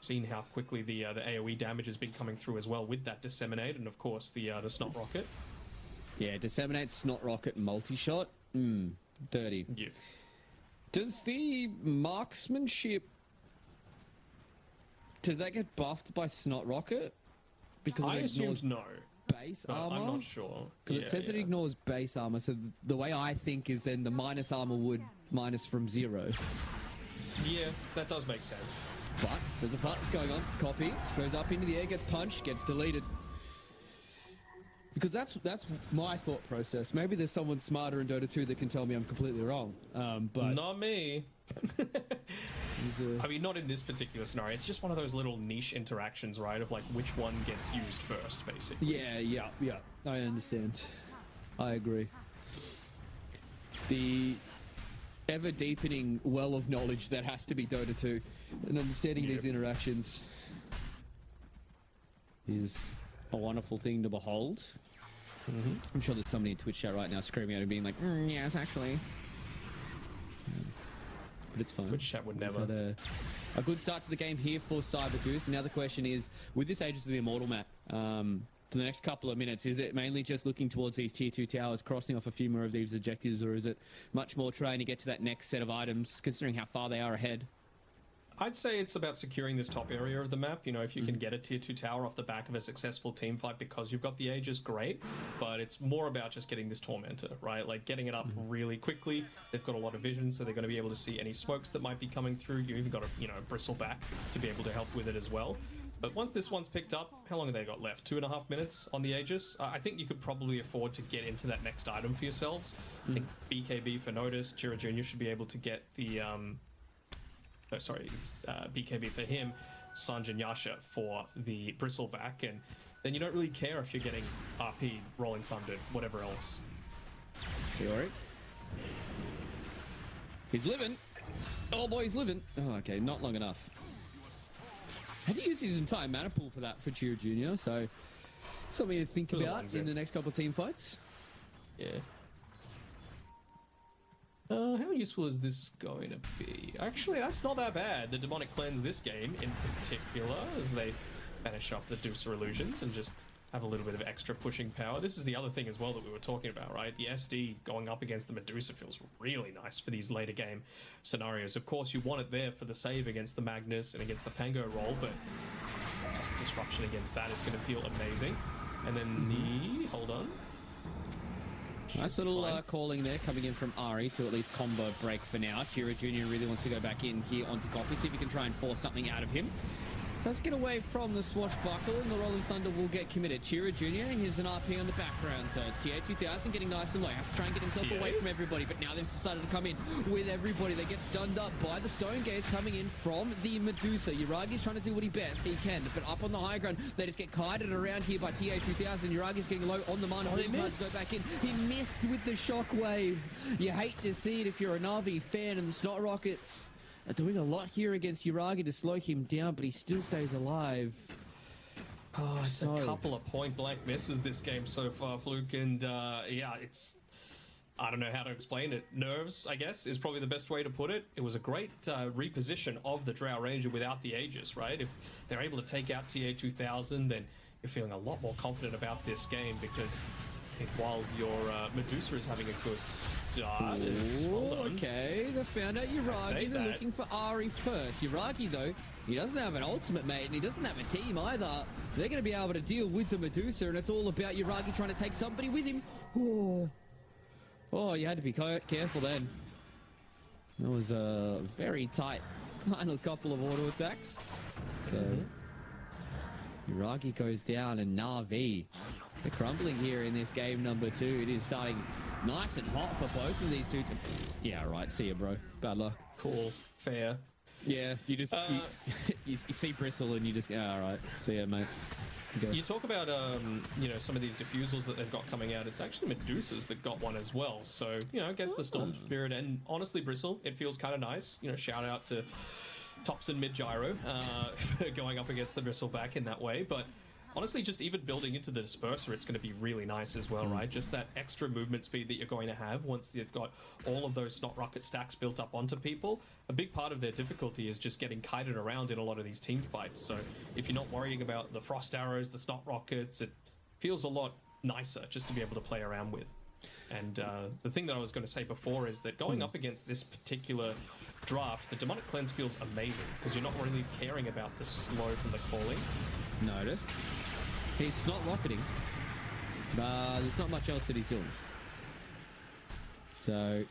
Seen how quickly the AoE damage has been coming through as well with that Disseminate and of course the Snot Rocket. Yeah, Disseminate, Snot Rocket, multi-shot. Dirty. Yeah. Does the marksmanship... Does that get buffed by Snot Rocket? Because I assume no. Base armor? I'm not sure. Because it says it ignores base armor, so the way I think is then the minus armor would minus from 0. Yeah, that does make sense. But there's a fight that's going on. Copy. Goes up into the air, gets punched, gets deleted. Because that's my thought process. Maybe there's someone smarter in Dota 2 that can tell me I'm completely wrong. But not me. I mean, not in this particular scenario. It's just one of those little niche interactions, right? Of like which one gets used first, basically. Yeah. I understand. I agree. The ever-deepening well of knowledge that has to be Dota 2 and understanding these interactions is a wonderful thing to behold. I'm sure there's somebody in Twitch chat right now screaming at it being like, yes, actually. But it's fine. Twitch chat would never. We've had a good start to the game here for Cybergoose. And now the question is, with this Ages of the Immortal map, for the next couple of minutes, is it mainly just looking towards these tier 2 towers, crossing off a few more of these objectives, or is it much more trying to get to that next set of items, considering how far they are ahead? I'd say it's about securing this top area of the map. You know, if you can get a tier 2 tower off the back of a successful team fight because you've got the Aegis, great. But it's more about just getting this Tormentor, right? Like getting it up really quickly. They've got a lot of vision, so they're going to be able to see any smokes that might be coming through. You even got a, Bristleback to be able to help with it as well. But once this one's picked up, how long have they got left? 2.5 minutes on the Aegis? I think you could probably afford to get into that next item for yourselves. I think BKB for Notice, Chira Jr. should be able to get the... it's BKB for him, Sanj and Yasha for the Bristleback, and then you don't really care if you're getting RP, Rolling Thunder, whatever else. Fiori. He's living. Oh boy, he's living. Oh, okay, not long enough. Had to use his entire mana pool for that for Chiro Jr., so something to think about in the next couple of team fights. Yeah. How useful is this going to be? Actually, that's not that bad. The Demonic Cleanse this game in particular, as they banish up the Deucer Illusions and just have a little bit of extra pushing power. This is the other thing as well that we were talking about, right? The SD going up against the Medusa feels really nice for these later game scenarios. Of course, you want it there for the save against the Magnus and against the Pango roll, but just disruption against that is going to feel amazing. And then the... hold on. Nice little calling there coming in from Ari to at least combo break for now. Chiro Jr. really wants to go back in here onto Coffee, see if he can try and force something out of him. Does get away from the swashbuckle, and the Rolling Thunder will get committed. Chiro Jr., here's an RP on the background, so it's TA2000 getting nice and low. Has to try and get himself away from everybody, but now they've decided to come in with everybody. They get stunned up by the Stone Gaze coming in from the Medusa. Uragi's trying to do what he can, but up on the high ground, they just get kited around here by TA2000. Uragi's getting low on the mana. He tries to go back in. He missed with the shockwave. You hate to see it if you're a Na'Vi fan, and the Snot Rockets are doing a lot here against Uragi to slow him down, but he still stays alive. Oh, it's a couple of point-blank misses this game so far, Fluke, and yeah, it's... I don't know how to explain it. Nerves, I guess, is probably the best way to put it. It was a great reposition of the Drow Ranger without the Aegis, right? If they're able to take out TA2000, then you're feeling a lot more confident about this game, because I think while your Medusa is having a good start... Okay, they found out Uragi. They're looking for Ari first. Uragi, though, he doesn't have an ultimate, mate, and he doesn't have a team either. They're going to be able to deal with the Medusa, and it's all about Uragi trying to take somebody with him. Oh, you had to be careful then. That was a very tight final couple of auto attacks. So, Uragi goes down, and Na'Vi, they're crumbling here in this game number 2. It is starting nice and hot for both of these two. Yeah, right. See ya, bro. Bad luck. Cool. Fair. Yeah, you just you see Bristle and you just all right. See ya, mate. You talk about you know, some of these diffusals that they've got coming out. It's actually Medusas that got one as well. So you know, against the Storm Spirit, and honestly, Bristle, it feels kind of nice. You know, shout out to Topson Mid Gyro for going up against the Bristleback in that way, but. Honestly, just even building into the Disperser, it's going to be really nice as well, right? Just that extra movement speed that you're going to have once you've got all of those Snot Rocket stacks built up onto people. A big part of their difficulty is just getting kited around in a lot of these team fights. So if you're not worrying about the Frost Arrows, the Snot Rockets, it feels a lot nicer just to be able to play around with. And the thing that I was going to say before is that going up against this particular draft, the Demonic Cleanse feels amazing because you're not really caring about the slow from the calling. Noticed. He's not rocketing, but there's not much else that he's doing. So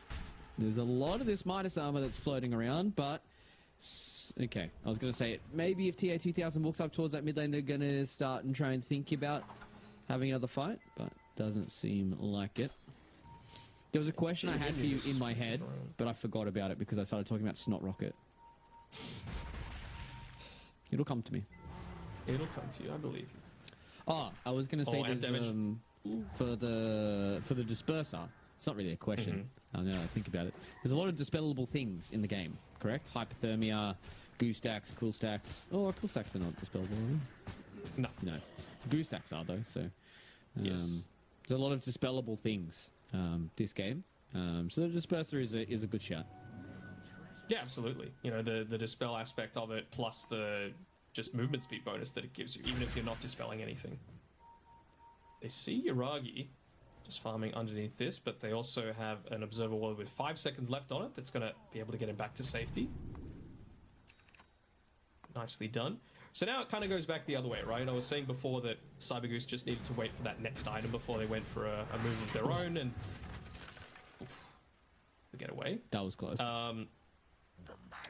there's a lot of this Midas armor that's floating around, but okay, I was going to say it. Maybe if TA2000 walks up towards that mid lane, they're going to start and try and think about having another fight, but doesn't seem like it. There was a question I had for you in my head, but I forgot about it because I started talking about Snot Rocket. It'll come to me. It'll come to you, I believe you. Oh, I was going to say there's, for the Disperser, it's not really a question. Now that I think about it. There's a lot of dispellable things in the game, correct? Hypothermia, goo stacks, cool stacks. Oh, cool stacks are not dispellable, are they? No. No. Goo stacks are, though, so... yes. There's a lot of dispellable things, this game. So the Disperser is a good shout. Yeah, absolutely. You know, the dispel aspect of it, plus the... just movement speed bonus that it gives you, even if you're not dispelling anything. They see Uragi just farming underneath this, but they also have an Observer Wall with 5 seconds left on it that's going to be able to get him back to safety. Nicely done. So now it kind of goes back the other way, right? I was saying before that Cybergoose just needed to wait for that next item before they went for a move of their own, and... oof, the getaway. That was close.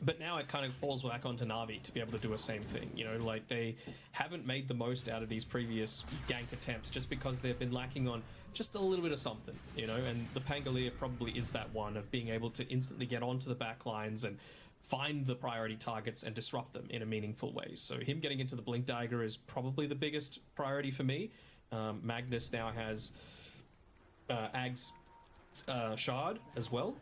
But now it kind of falls back onto Na'Vi to be able to do the same thing. You know, like they haven't made the most out of these previous gank attempts just because they've been lacking on just a little bit of something, you know, and the Pangolier probably is that one of being able to instantly get onto the back lines and find the priority targets and disrupt them in a meaningful way. So him getting into the Blink Dagger is probably the biggest priority for me. Magnus now has Ag's Shard as well.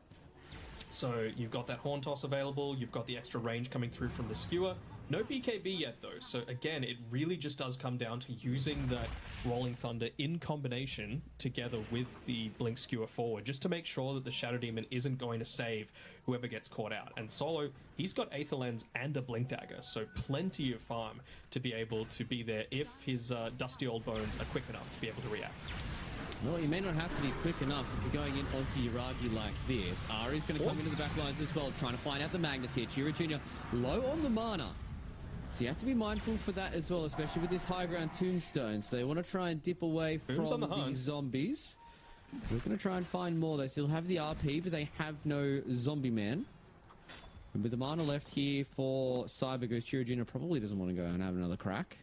So you've got that Horn Toss available, you've got the extra range coming through from the Skewer. No BKB yet though, so again, it really just does come down to using that Rolling Thunder in combination together with the Blink Skewer forward, just to make sure that the Shadow Demon isn't going to save whoever gets caught out. And Solo, he's got Aether Lens and a Blink Dagger, so plenty of farm to be able to be there if his dusty old bones are quick enough to be able to react. Well, you may not have to be quick enough if you're going in onto Yuragi like this. Ari's going to come into the back lines as well, trying to find out the Magnus here. Chira Jr. low on the mana. So you have to be mindful for that as well, especially with this high ground tombstone. So they want to try and dip away from these zombies. We're going to try and find more. They still have the RP, but they have no zombie man. And with the mana left here for Cyberghost, Chira Jr. probably doesn't want to go and have another crack.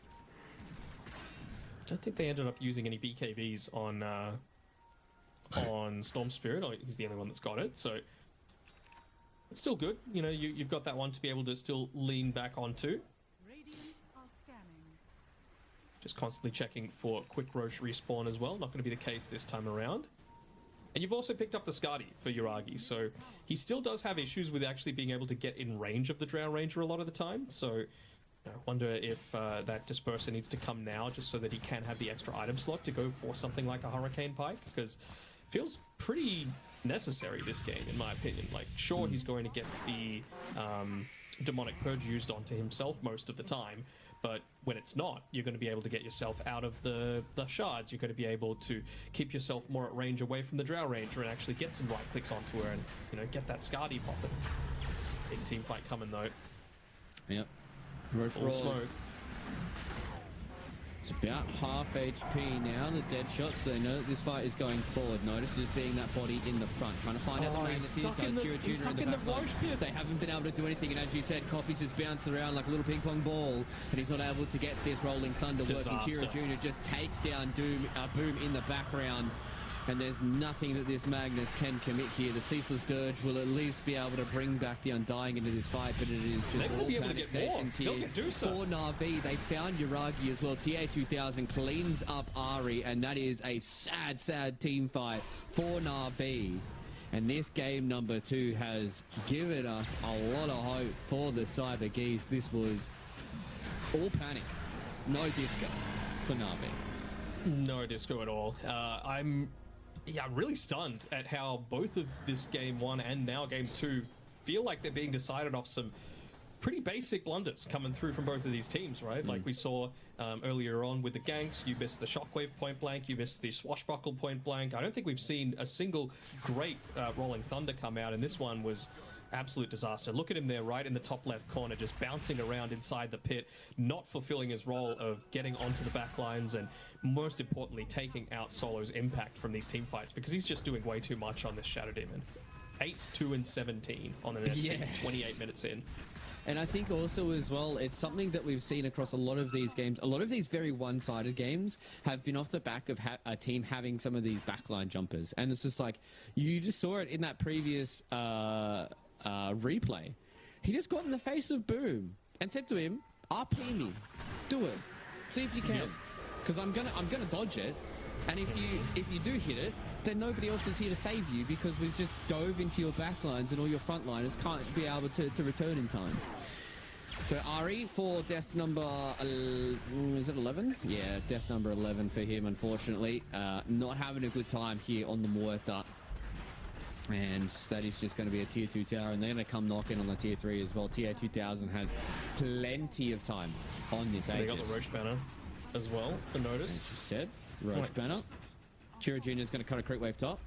I don't think they ended up using any BKBs on Storm Spirit. He's the only one that's got it, so it's still good. You know, you've got that one to be able to still lean back onto. Just constantly checking for quick Roche respawn as well. Not going to be the case this time around. And you've also picked up the Skadi for Yuragi, so he still does have issues with actually being able to get in range of the Drow Ranger a lot of the time, so I wonder if that Disperser needs to come now just so that he can have the extra item slot to go for something like a Hurricane Pike, because it feels pretty necessary this game, in my opinion. Like, sure, he's going to get the Demonic Purge used onto himself most of the time, but when it's not, you're going to be able to get yourself out of the shards. You're going to be able to keep yourself more at range away from the Drow Ranger and actually get some right clicks onto her and, you know, get that Skadi popping. Big team fight coming, though. Yep. Full smoke. It's about half HP now, the dead shots, so they know that this fight is going forward. Notice is being that body in the front, trying to find out the Magnus here. He's stuck in the Roche pit. They haven't been able to do anything, and as you said, Copies just bounced around like a little ping pong ball, and he's not able to get this Rolling Thunder working. Chira Jr. just takes down Boom in the background. And there's nothing that this Magnus can commit here. The Ceaseless Dirge will at least be able to bring back the Undying into this fight, but it is just all panic stations here for Na'Vi. They found Yuragi as well. TA2000 cleans up Ari, and that is a sad, sad team fight for Na'Vi. And this game number 2 has given us a lot of hope for the Cyber Geese. This was all panic, no disco for Na'Vi. No disco at all. I'm really stunned at how both of this game 1 and now game 2 feel like they're being decided off some pretty basic blunders coming through from both of these teams, right? Like we saw earlier on with the ganks, you missed the Shockwave point blank, you missed the Swashbuckle point blank. I don't think we've seen a single great Rolling Thunder come out, and this one was absolute disaster. Look at him there right in the top left corner, just bouncing around inside the pit, not fulfilling his role of getting onto the back lines and most importantly taking out Solo's impact from these team fights, because he's just doing way too much on this Shadow Demon. 8, 2, and 17 on an ST, 28 minutes in. And I think also as well, it's something that we've seen across a lot of these games. A lot of these very one-sided games have been off the back of a team having some of these backline jumpers. And it's just like, you just saw it in that previous replay. He just got in the face of Boom and said to him, RP me, do it, see if you can, because I'm gonna dodge it, and if you do hit it, then nobody else is here to save you, because we've just dove into your backlines and all your frontliners can't be able to return in time. So Ari for death number, is it 11? Yeah, death number 11 for him, unfortunately. Not having a good time here on the Muerta. And that is just going to be a tier 2 tower, and they're going to come knock in on the tier 3 as well. TA2000 has plenty of time on this Aegis. They got the Roche banner as well, for notice. As you said, Roche banner. Chira Jr. is going to cut a creep wave top.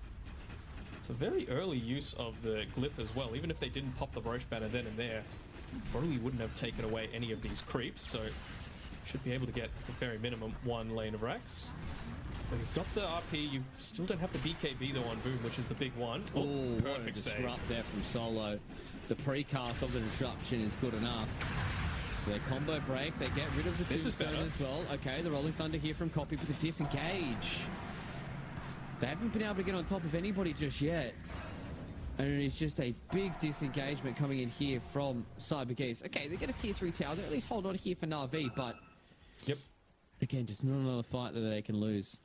It's a very early use of the glyph as well. Even if they didn't pop the Roche banner then and there, probably wouldn't have taken away any of these creeps, so should be able to get, at the very minimum, 1 lane of Rax. You've got the RP, you still don't have the BKB though on Boom, which is the big one. Oh, what a perfect save. disrupt there from Solo. The precast of the disruption is good enough. So they combo break, they get rid of the This is tombstone better. as well. Okay, the Rolling Thunder here from Copy with a disengage. They haven't been able to get on top of anybody just yet. And it is just a big disengagement coming in here from Cybergeese. Okay, they get a tier 3 tower. They at least hold on here for Na'Vi, but... Yep. Again, just not another fight that they can lose.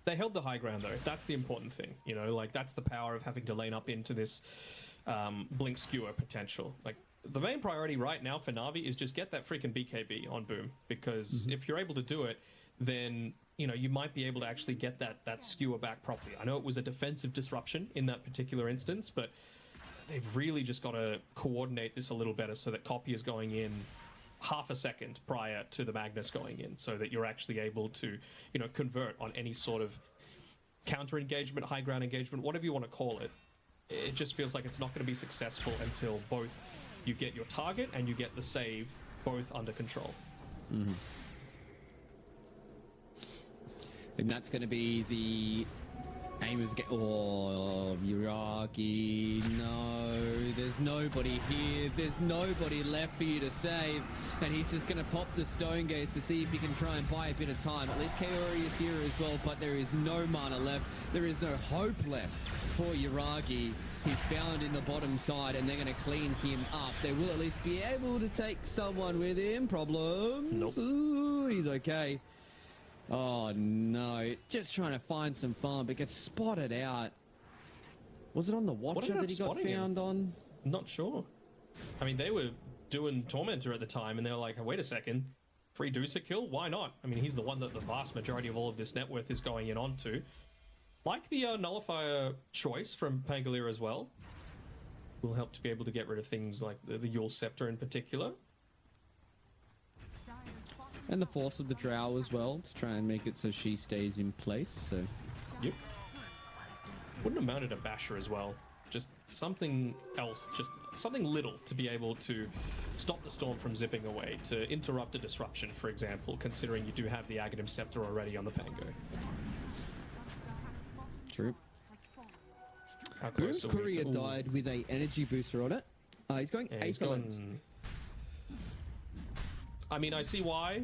They held the high ground though. That's the important thing. You know, like that's the power of having to lane up into this blink skewer potential. Like the main priority right now for Na'Vi is just get that freaking BKB on Boom, because if you're able to do it, then you know you might be able to actually get that skewer back properly. I know it was a defensive disruption in that particular instance, but they've really just got to coordinate this a little better so that Copy is going in half a second prior to the Magnus going in, so that you're actually able to, you know, convert on any sort of counter engagement, high ground engagement, whatever you want to call it. It just feels like it's not going to be successful until both you get your target and you get the save both under control. And that's going to be the aim of the game. Oh, Yuragi, no. There's nobody here. There's nobody left for you to save. And he's just going to pop the Stone Gaze to see if he can try and buy a bit of time. At least Kaori is here as well, but there is no mana left. There is no hope left for Yuragi. He's found in the bottom side, and they're going to clean him up. They will at least be able to take someone with him. Problems? Nope. Ooh, he's okay. Oh no, just trying to find some farm, but gets spotted out. Was it on the Watcher that he got found on? Not sure. I mean, they were doing Tormentor at the time, and they were like, wait a second, free Deucer kill? Why not? I mean, he's the one that the vast majority of all of this net worth is going in onto. Like the Nullifier choice from Pangolier as well. Will help to be able to get rid of things like the Yule Scepter in particular. And the Force of the Drow as well, to try and make it so she stays in place, so... Yep. Wouldn't have mounted a Basher as well. Just something else, just something little to be able to stop the storm from zipping away, to interrupt a disruption, for example, considering you do have the Aghanim Scepter already on the Pango. True. How close Boom's are we Courier to- died with a energy booster on it. He's going Yeah, he's Aetherland. going... I mean, I see why,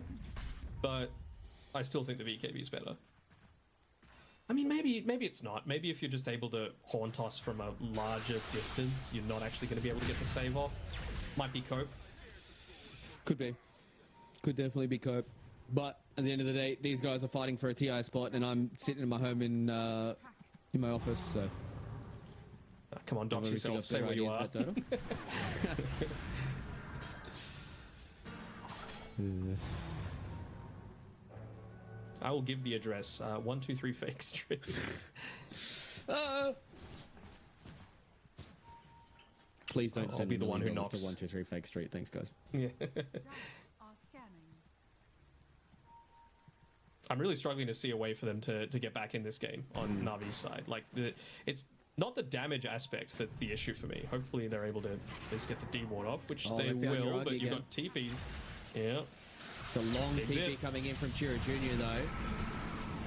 but I still think the BKB is better. I mean, maybe it's not. Maybe if you're just able to horn toss from a larger distance, you're not actually going to be able to get the save off. Might be cope. Could be. Could definitely be cope. But at the end of the day, these guys are fighting for a TI spot, and I'm sitting in my home in my office, so... Come on, dox I've obviously yourself. got Say better where you are. ideas about Dota. I will give the address. 123 Fake Street. Please don't I'll send be the one who $1 knocks. to 123 Fake Street. Thanks, guys. Yeah. Are scanning. I'm really struggling to see a way for them to get back in this game on Navi's side. Like, it's not the damage aspect that's the issue for me. Hopefully they're able to at least get the D ward off, which Oh, they they found will, Yuragi but you've again. got TPs. Yeah. It's a long Big TP zip. coming in from Chira Jr. though.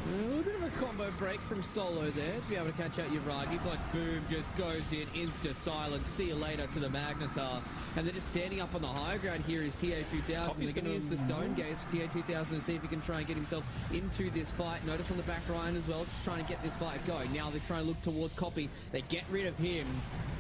A little bit of a combo break from Solo there to be able to catch out Yuragi, but Boom just goes in, insta-silence, see you later to the Magnetar. And they're just standing up on the high ground here is TA2000. Copy's They're going to gonna- use the Stone Gaze for TA2000 to see if he can try and get himself into this fight. Notice on the back Ryan as well, just trying to get this fight going. Now they're trying to look towards Copy. They get rid of him.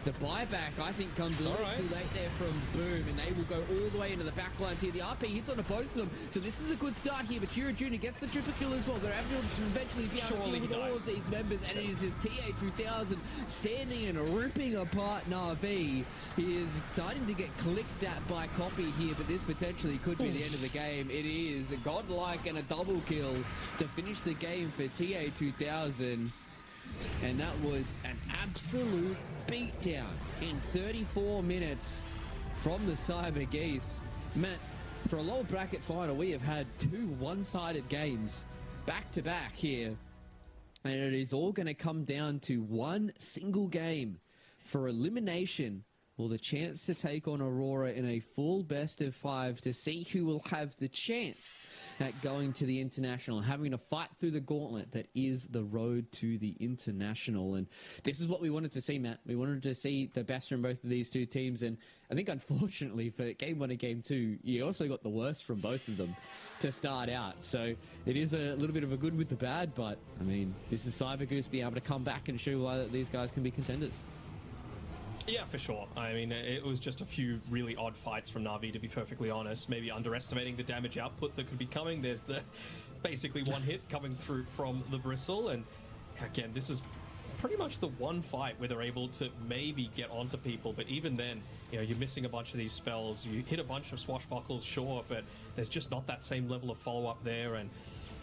The buyback, I think, comes a little Alright. too late there from Boom, and they will go all the way into the back lines here. The RP hits onto both of them, so this is a good start here, but Chira Jr. gets the triple kill as well. They're able to eventually be able Surely to deal he with all dies. of these members, and it is his TA2000 standing and ripping apart Na'Vi. He is starting to get clicked at by Copy here, but this potentially could be the end of the game. It is a godlike and a double kill to finish the game for TA2000. And that was an absolute beatdown in 34 minutes from the Cyber Geese. Matt, for a lower bracket final, we have had two one-sided games back-to-back here. And it is all going to come down to one single game for elimination Well, the chance to take on Aurora in a full best of 5 to see who will have the chance at going to the International, having to fight through the gauntlet that is the road to the International. And this is what we wanted to see, Matt. We wanted to see the best from both of these two teams. And I think, unfortunately, for Game 1 and Game 2, you also got the worst from both of them to start out. So it is a little bit of a good with the bad, but, I mean, this is CyberGoose being able to come back and show why these guys can be contenders. Yeah, for sure. I mean, it was just a few really odd fights from Na'Vi, to be perfectly honest. Maybe underestimating the damage output that could be coming. There's the basically one hit coming through from the Bristle. And again, this is pretty much the one fight where they're able to maybe get onto people. But even then, you know, you're missing a bunch of these spells. You hit a bunch of swashbuckles, sure, but there's just not that same level of follow-up there. And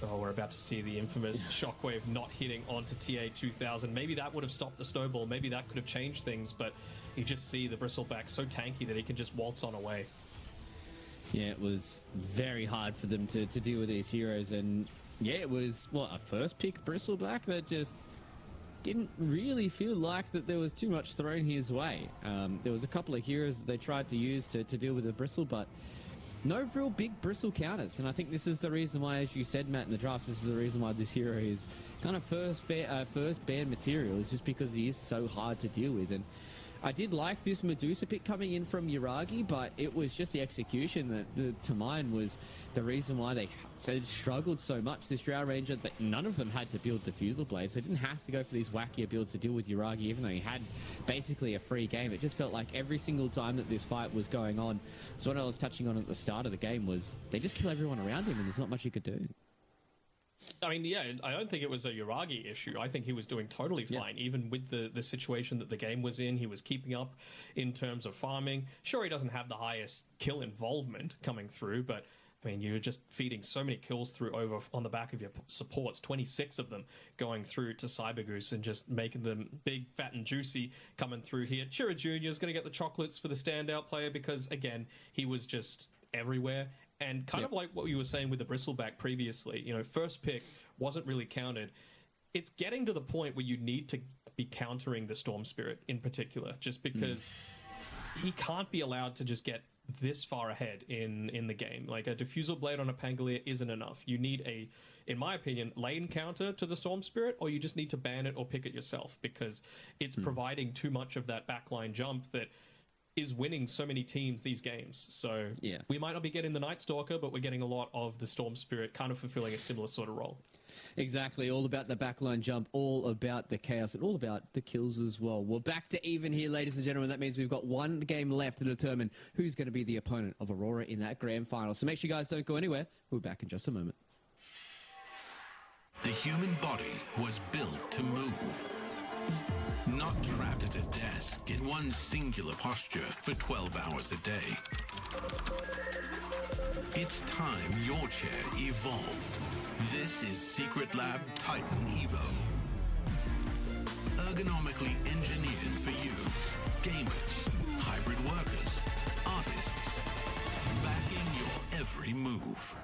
oh, we're about to see the infamous Shockwave not hitting onto TA-2000. Maybe that would have stopped the snowball. Maybe that could have changed things, but you just see the Bristleback so tanky that he can just waltz on away. Yeah, it was very hard for them to deal with these heroes. And yeah, it was, a first pick Bristleback that just didn't really feel like that there was too much thrown his way. There was a couple of heroes that they tried to use to deal with the Bristle, but no real big Bristle counters. And I think this is the reason why, as you said, Matt, in the drafts, this is the reason why this hero is kind of first banned material. It's just because he is so hard to deal with. And I did like this Medusa pick coming in from Yuragi, but it was just the execution that to mine was the reason why they struggled so much. This Drow Ranger, that none of them had to build Diffusal Blades. They didn't have to go for these wackier builds to deal with Yuragi, even though he had basically a free game. It just felt like every single time that this fight was going on, so what I was touching on at the start of the game was they just kill everyone around him and there's not much you could do. I mean, yeah, I don't think it was a Yuragi issue. I think he was doing totally fine, even with the situation that the game was in. He was keeping up in terms of farming. Sure, he doesn't have the highest kill involvement coming through, but I mean, you're just feeding so many kills through over on the back of your supports, 26 of them going through to CyberGoose and just making them big, fat, and juicy coming through here. Chira Jr. is going to get the chocolates for the standout player because, again, he was just everywhere. And kind of like what you were saying with the Bristleback previously, you know, first pick wasn't really counted. It's getting to the point where you need to be countering the Storm Spirit in particular, just because he can't be allowed to just get this far ahead in the game. Like a Diffusal Blade on a Pangolier isn't enough. You need a, in my opinion, lane counter to the Storm Spirit, or you just need to ban it or pick it yourself because it's providing too much of that backline jump that is winning so many teams these games. So we might not be getting the Night Stalker, but we're getting a lot of the Storm Spirit kind of fulfilling a similar sort of role. Exactly, all about the backline jump, all about the chaos, and all about the kills as well. We're back to even here, ladies and gentlemen. That means we've got one game left to determine who's going to be the opponent of Aurora in that grand final. So make sure you guys don't go anywhere. We'll be back in just a moment. The human body was built to move. Not trapped at a desk in one singular posture for 12 hours a day. It's time your chair evolved. This is Secret Lab Titan Evo. Ergonomically engineered for you. Gamers, hybrid workers, artists. Backing your every move.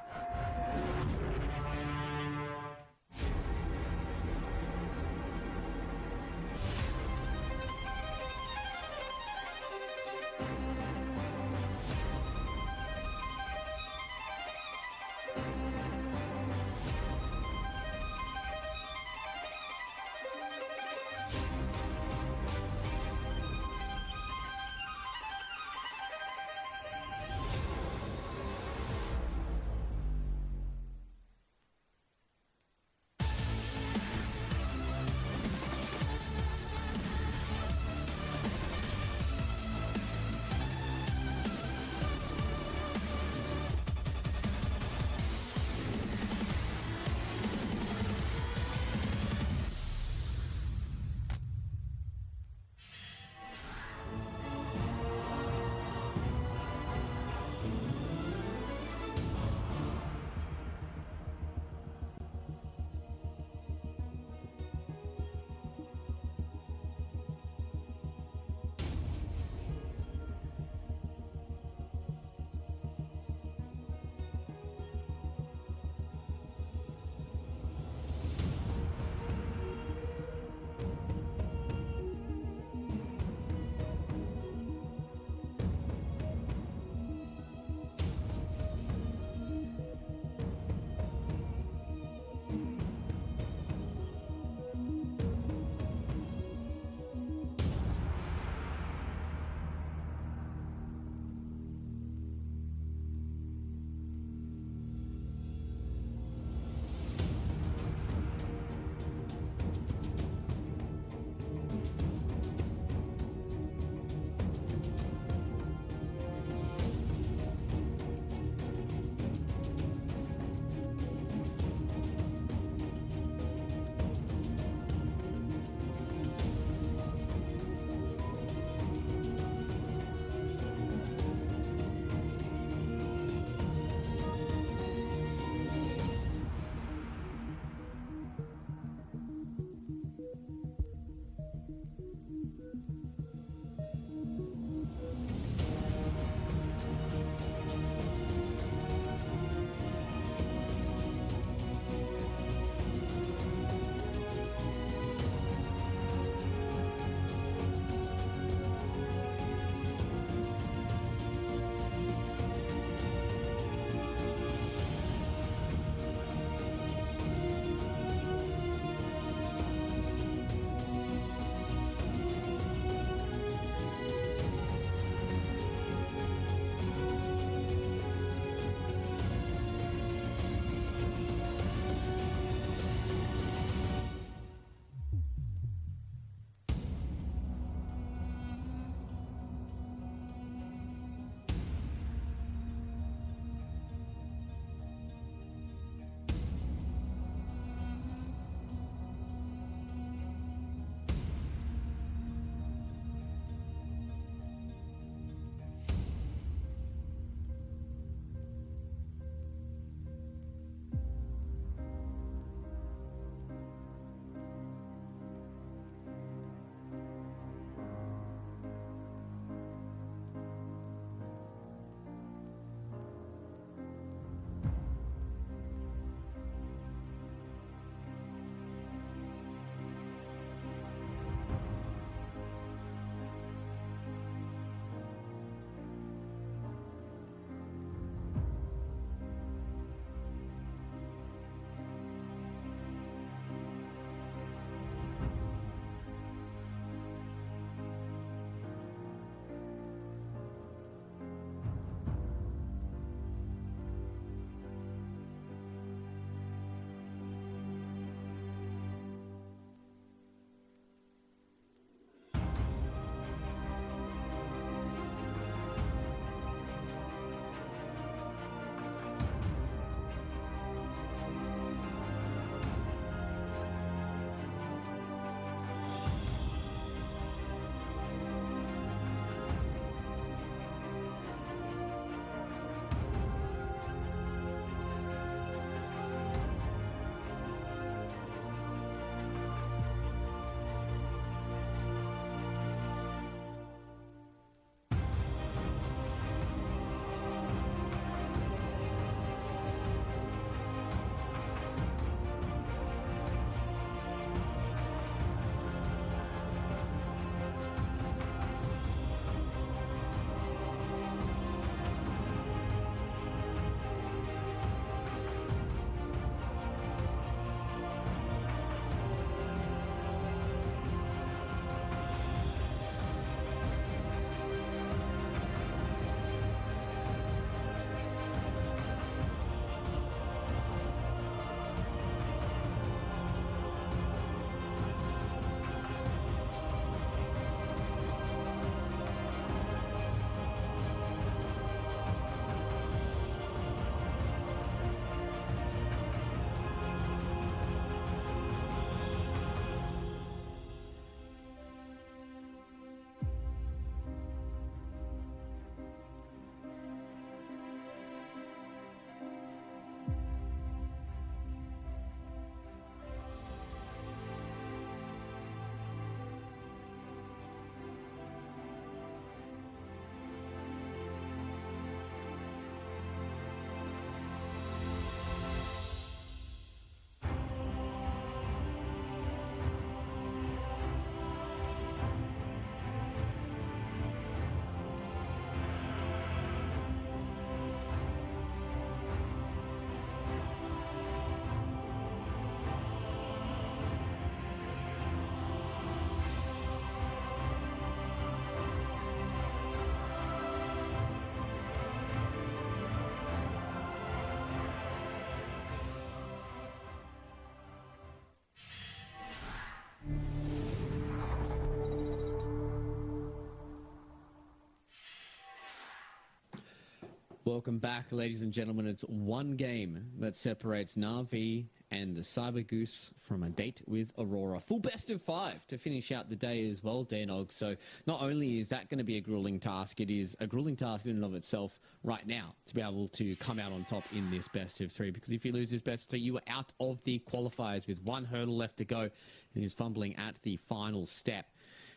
Welcome back, ladies and gentlemen. It's one game that separates Na'Vi and the Cyber Goose from a date with Aurora. Full best of 5 to finish out the day as well, Danog. So not only is that going to be a grueling task, it is a grueling task in and of itself right now to be able to come out on top in this best of 3. Because if you lose this best of 3, you are out of the qualifiers with one hurdle left to go and is fumbling at the final step.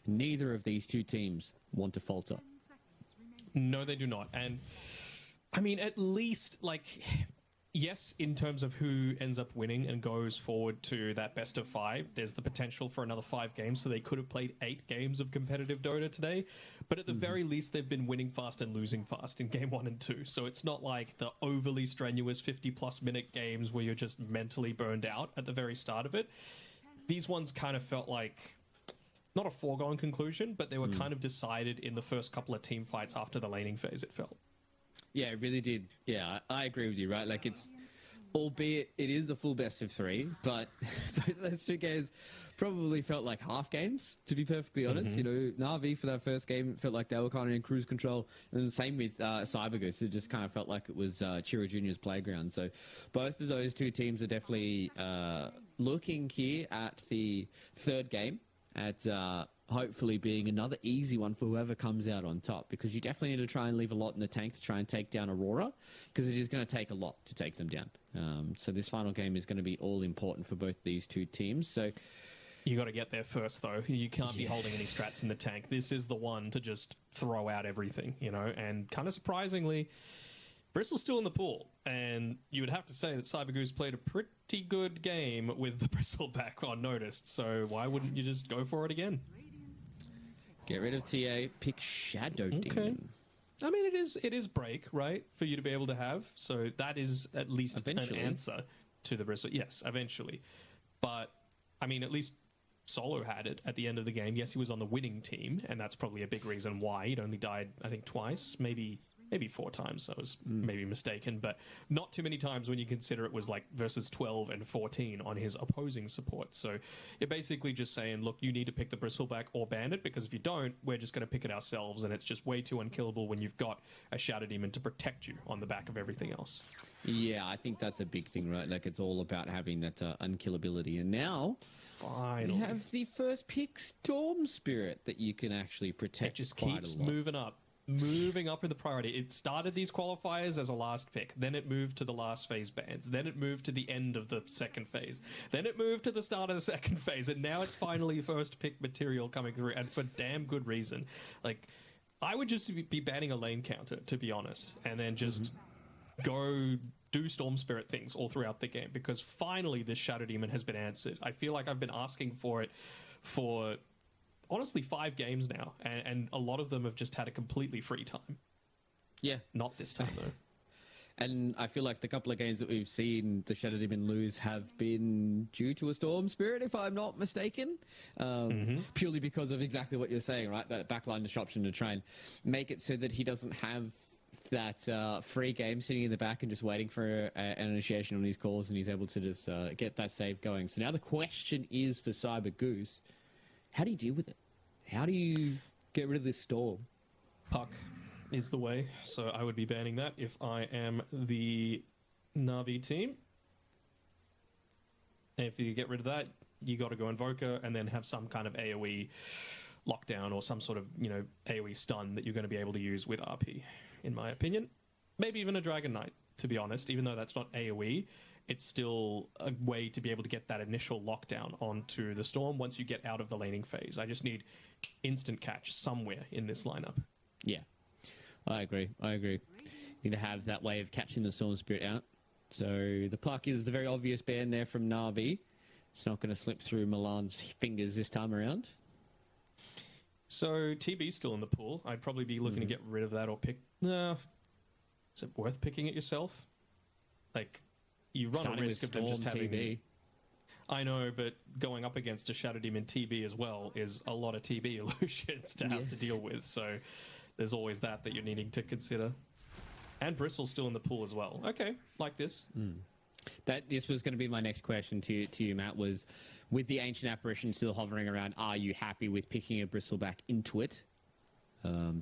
Neither of these two teams want to falter. No, they do not. And I mean, at least, like, yes, in terms of who ends up winning and goes forward to that best of 5, there's the potential for another 5 games, so they could have played 8 games of competitive Dota today. But at the very least, they've been winning fast and losing fast in game 1 and 2. So it's not like the overly strenuous 50-plus minute games where you're just mentally burned out at the very start of it. These ones kind of felt like, not a foregone conclusion, but they were kind of decided in the first couple of team fights after the laning phase, it felt. Yeah, it really did. Yeah, I agree with you, right? Like, it's, albeit it is a full best of 3, but those 2 games probably felt like half games, to be perfectly honest. You know, Na'Vi for that first game felt like they were kind of in cruise control, and the same with Cybergoose. It just kind of felt like it was Chiro Junior's playground. So both of those 2 teams are definitely looking here at the third game, at hopefully being another easy one for whoever comes out on top, because you definitely need to try and leave a lot in the tank to try and take down Aurora, because it is going to take a lot to take them down. So this final game is going to be all important for both these 2 teams. So you got to get there first, though. You can't be holding any strats in the tank. This is the one to just throw out everything, you know, and kind of surprisingly, Bristol's still in the pool, and you would have to say that Cybergoose played a pretty good game with the Bristle back unnoticed, so why wouldn't you just go for it again? Get rid of TA, pick Shadow Demon. I mean, it is break, right, for you to be able to have, so that is at least Eventually. an answer to the Bristle. Yes, eventually. But, I mean, at least Solo had it at the end of the game. Yes, he was on the winning team, and that's probably a big reason why. He'd only died, I think, twice, maybe 4 times. I was maybe mistaken, but not too many times when you consider it was like versus 12 and 14 on his opposing support. So you're basically just saying, look, you need to pick the Bristleback or Bandit, because if you don't, we're just going to pick it ourselves, and it's just way too unkillable when you've got a Shadow Demon to protect you on the back of everything else. Yeah, I think that's a big thing, right? Like, it's all about having that unkillability. And now, finally, we have the first pick, Storm Spirit, that you can actually protect. It just quite keeps a lot. moving up in the priority. It started these qualifiers as a last pick, then it moved to the last phase bans, then it moved to the end of the second phase, then it moved to the start of the second phase, and now it's finally first pick material coming through, and for damn good reason. Like, I would just be banning a lane counter, to be honest, and then just go do Storm Spirit things all throughout the game, because finally this Shadow Demon has been answered. I feel like I've been asking for it for honestly 5 games now, and a lot of them have just had a completely free time. Yeah. Not this time, though. And I feel like the couple of games that we've seen the Shadow Demon lose have been due to a Storm Spirit, if I'm not mistaken. Purely because of exactly what you're saying, right? That backline disruption to try and make it so that he doesn't have that free game sitting in the back and just waiting for an initiation on his calls, and he's able to just get that save going. So now the question is for Cyber Goose, how do you deal with it? How do you get rid of this Storm? Puck is the way, so I would be banning that if I am the Na'Vi team. And if you get rid of that, you got to go Invoker and then have some kind of AoE lockdown or some sort of, you know, AoE stun that you're going to be able to use with RP, in my opinion. Maybe even a Dragon Knight, to be honest. Even though that's not AoE, it's still a way to be able to get that initial lockdown onto the Storm once you get out of the laning phase. I just need instant catch somewhere in this lineup. Yeah, I agree. You need to have that way of catching the Storm Spirit out. So the Puck is the very obvious ban there from Na'Vi. It's not going to slip through Milan's fingers this time around. So TB's still in the pool. I'd probably be looking to get rid of that or pick... Is it worth picking it yourself? Like, you run Starting a risk of them just having... TB. I know, but going up against a Shadow Demon TB as well is a lot of TB illusions to have to deal with. So there's always that you're needing to consider. And Bristle's still in the pool as well. Okay, like this. This was going to be my next question to you, Matt, was with the Ancient Apparition still hovering around, are you happy with picking a Bristleback into it?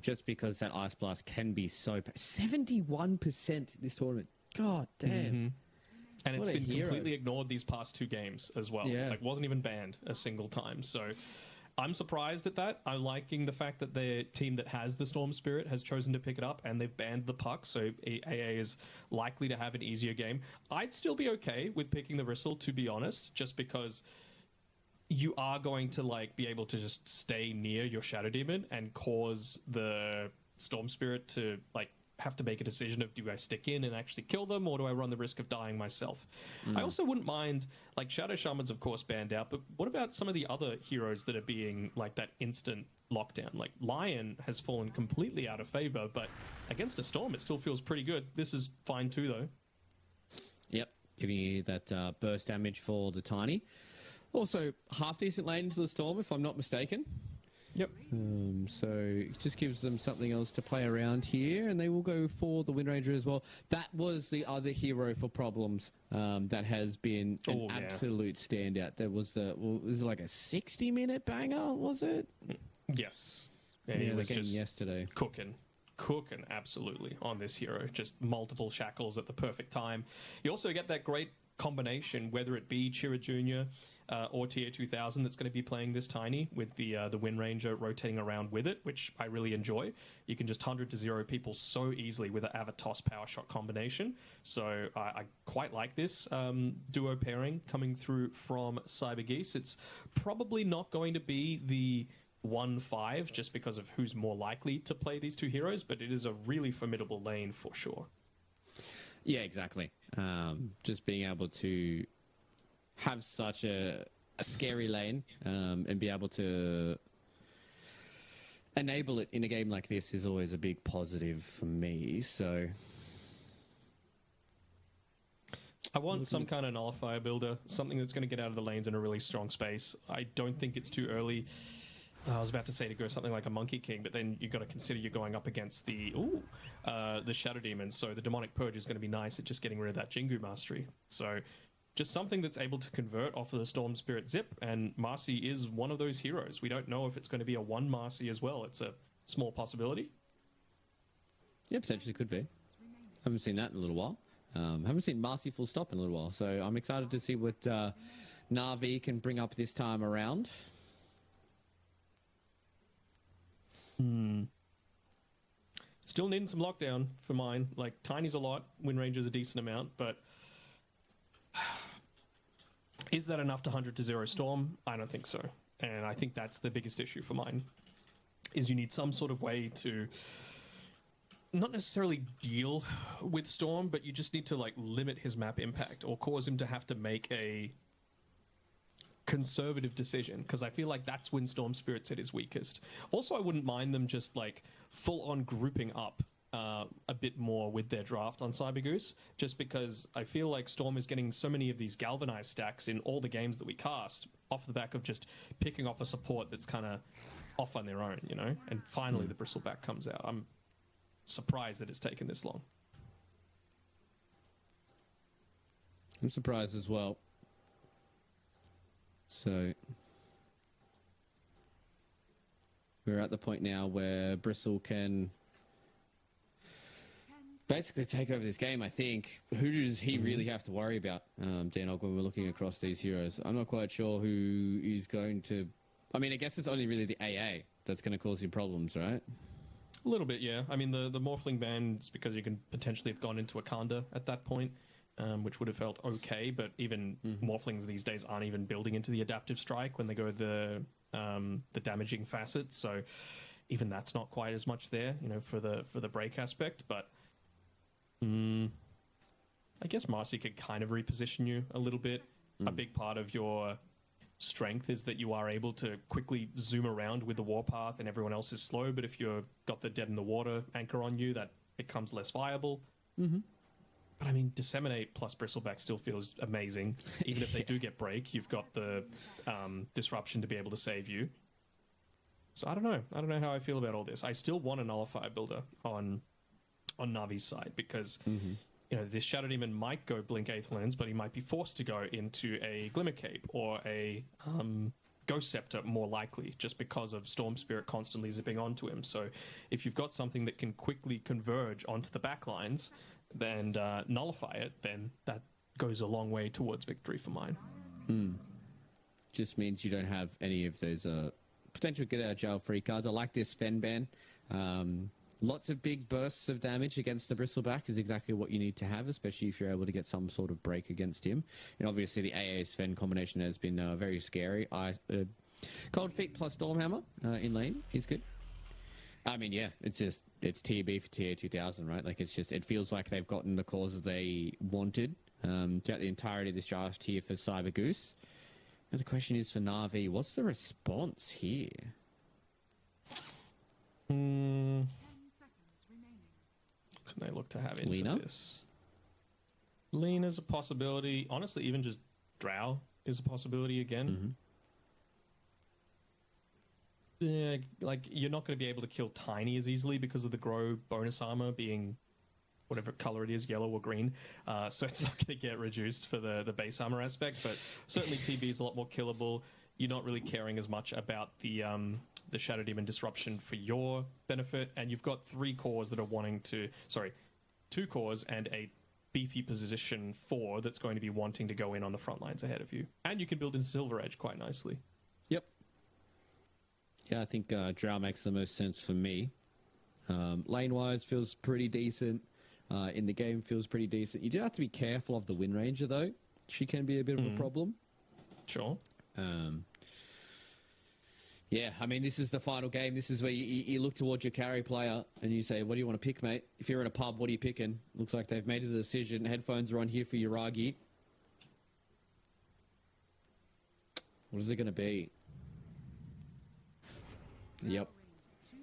just because that Ice Blast can be so... 71% this tournament. God damn. Mm-hmm. And it's What a been hero. completely ignored these past 2 games as well. Yeah. Like, wasn't even banned a single time. So I'm surprised at that. I'm liking the fact that the team that has the Storm Spirit has chosen to pick it up and they've banned the puck, so AA is likely to have an easier game. I'd still be okay with picking the Bristle, to be honest, just because you are going to like be able to just stay near your Shadow Demon and cause the Storm Spirit to like have to make a decision of, do I stick in and actually kill them, or do I run the risk of dying myself? I also wouldn't mind, like, Shadow Shaman's of course banned out, but what about some of the other heroes that are being like that instant lockdown? Like Lion has fallen completely out of favor, but against a Storm it still feels pretty good. This is fine too though. Yep, giving you that burst damage for the Tiny. Also, half decent lane into the Storm, if I'm not mistaken. Yep. So it just gives them something else to play around here, and they will go for the Wind Ranger as well. That was the other hero for problems that has been an absolute standout. There was was it like a 60-minute banger, was it? Yes. Yeah, he was just yesterday. Cooking, absolutely, on this hero. Just multiple shackles at the perfect time. You also get that great combination, whether it be Chira Jr. Or TA2000 that's going to be playing this Tiny with the Wind Ranger rotating around with it, which I really enjoy. You can just 100-0 people so easily with an Avatos power shot combination. So I quite like this duo pairing coming through from Cyber Geese. It's probably not going to be the 1-5 just because of who's more likely to play these 2 heroes, but it is a really formidable lane for sure. Yeah, exactly. Just being able to have such a scary lane and be able to enable it in a game like this is always a big positive for me. So I want some kind of nullifier builder, something that's going to get out of the lanes in a really strong space. I don't think it's too early. I was about to say to go something like a Monkey King, but then you've got to consider you're going up against the Shadow Demon, so the Demonic Purge is going to be nice at just getting rid of that Jingu Mastery. So just something that's able to convert off of the Storm Spirit Zip, and Marcy is one of those heroes. We don't know if it's going to be a 1 Marcy as well. It's a small possibility. Yeah, potentially could be. Haven't seen that in a little while. Haven't seen Marcy full stop in a little while, so I'm excited to see what Na'Vi can bring up this time around. Still needing some lockdown for mine. Like, Tiny's a lot, Wind Ranger's a decent amount, but is that enough to 100-0 Storm? I don't think so. And I think that's the biggest issue for mine, is you need some sort of way to not necessarily deal with Storm, but you just need to like limit his map impact or cause him to have to make a conservative decision, because I feel like that's when Storm Spirit's at his weakest. Also, I wouldn't mind them just like full on grouping up a bit more with their draft on Cyber Goose, just because I feel like Storm is getting so many of these galvanized stacks in all the games that we cast off the back of just picking off a support that's kind of off on their own, you know? And finally the Bristleback comes out. I'm surprised that it's taken this long. I'm surprised as well. So we're at the point now where Bristle can basically take over this game, I think. Who does he really have to worry about, Danog, when we're looking across these heroes? I'm not quite sure who is going to... I mean, I guess it's only really the AA that's going to cause him problems, right? A little bit, yeah. I mean, the Morphling ban's because you can potentially have gone into a Kanda at that point, which would have felt okay, but even Morphlings these days aren't even building into the Adaptive Strike when they go the damaging facets, so even that's not quite as much there, you know, for the break aspect, but I guess Marcy could kind of reposition you a little bit. A big part of your strength is that you are able to quickly zoom around with the warpath and everyone else is slow, but if you've got the Dead in the Water anchor on you, that becomes less viable. But I mean, Disseminate plus Bristleback still feels amazing. Even if they do get break, you've got the Disruption to be able to save you. So I don't know how I feel about all this. I still want a Nullifier builder on Navi's side, because you know, this Shadow Demon might go Blink Eighth Lens, but he might be forced to go into a Glimmer Cape or a Ghost Scepter more likely, just because of Storm Spirit constantly zipping onto him. So if you've got something that can quickly converge onto the backlines and nullify it, then that goes a long way towards victory for mine. Just means you don't have any of those potential get out of jail free cards. I like this Fen ban. Lots of big bursts of damage against the Bristleback is exactly what you need to have, especially if you're able to get some sort of break against him. And obviously the AA Sven combination has been very scary. Cold Feet plus Stormhammer in lane is good. I mean, yeah, it's TB for TA 2000, right? Like, it feels like they've gotten the causes they wanted throughout the entirety of this draft here for Cyber Goose. Now the question is for Na'Vi, what's the response here? Can they look to have into Lena? this? Lena's a possibility. Honestly, even just Drow is a possibility again. Yeah, like, you're not going to be able to kill Tiny as easily because of the Grow bonus armor being whatever color it is, yellow or green. So it's not going to get reduced for the base armor aspect, but certainly TB is a lot more killable. You're not really caring as much about the Shadow Demon disruption for your benefit, and you've got 3 cores that are wanting to... Sorry, 2 cores and a beefy position 4 that's going to be wanting to go in on the front lines ahead of you. And you can build in Silver Edge quite nicely. Yep. Yeah, I think Drow makes the most sense for me. Lane-wise, feels pretty decent. In the game, feels pretty decent. You do have to be careful of the Wind Ranger, though. She can be a bit of a problem. Sure. Yeah, I mean, this is the final game. This is where you look towards your carry player and you say, what do you want to pick, mate? If you're at a pub, what are you picking? Looks like they've made a decision. Headphones are on here for Uragi. What is it going to be? Yep.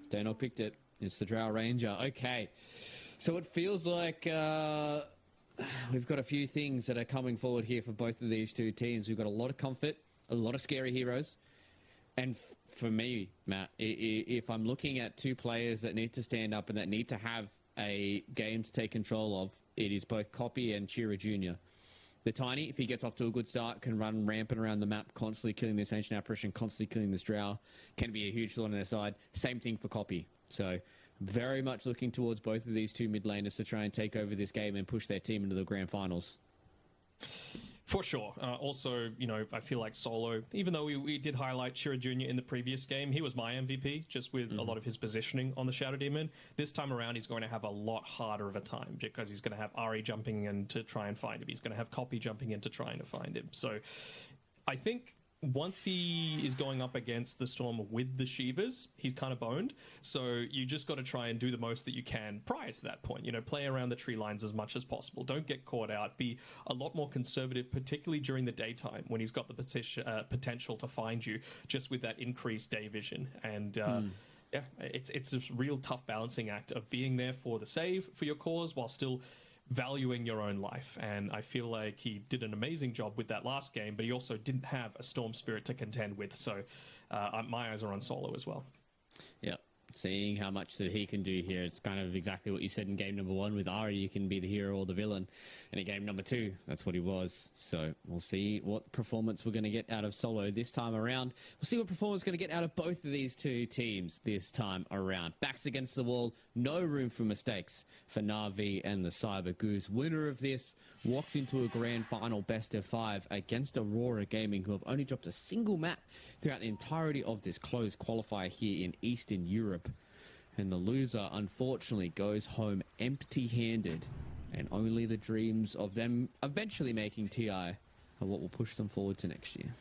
Dano picked it. It's the Drow Ranger. Okay. So it feels like we've got a few things that are coming forward here for both of these two teams. We've got a lot of comfort, a lot of scary heroes. And for me, Matt, if I'm looking at 2 players that need to stand up and that need to have a game to take control of, it is both Copy and Chira Jr. The Tiny, if he gets off to a good start, can run rampant around the map, constantly killing this Ancient Apparition, constantly killing this Drow, can be a huge thorn on their side. Same thing for Copy. So very much looking towards both of these 2 mid laners to try and take over this game and push their team into the grand finals. For sure. Also, you know, I feel like Solo, even though we did highlight Chira Jr. in the previous game, he was my MVP, just with a lot of his positioning on the Shadow Demon. This time around, he's going to have a lot harder of a time because he's going to have Ari jumping in to try and find him. He's going to have Copy jumping in to trying to find him. So I think once he is going up against the Storm with the Shivas, he's kind of boned. So you just got to try and do the most that you can prior to that point. You know, play around the tree lines as much as possible. Don't get caught out. Be a lot more conservative, particularly during the daytime when he's got the potential to find you, just with that increased day vision. And yeah, it's a real tough balancing act of being there for the save for your cause while still valuing your own life. And I feel like he did an amazing job with that last game, but he also didn't have a Storm Spirit to contend with. So my eyes are on Solo as well. Yeah. Seeing how much that he can do here, it's kind of exactly what you said in game number 1 with Ari. You can be the hero or the villain, and in game number 2, that's what he was. So we'll see what performance we're going to get out of Solo this time around. We'll see what performance we're going to get out of both of these 2 teams this time around. Backs against the wall, no room for mistakes for Na'Vi and the Cyber Goose. Winner of this walks into a grand final best of 5 against Aurora Gaming, who have only dropped a single map throughout the entirety of this closed qualifier here in Eastern Europe. And the loser, unfortunately, goes home empty-handed. And only the dreams of them eventually making TI are what will push them forward to next year.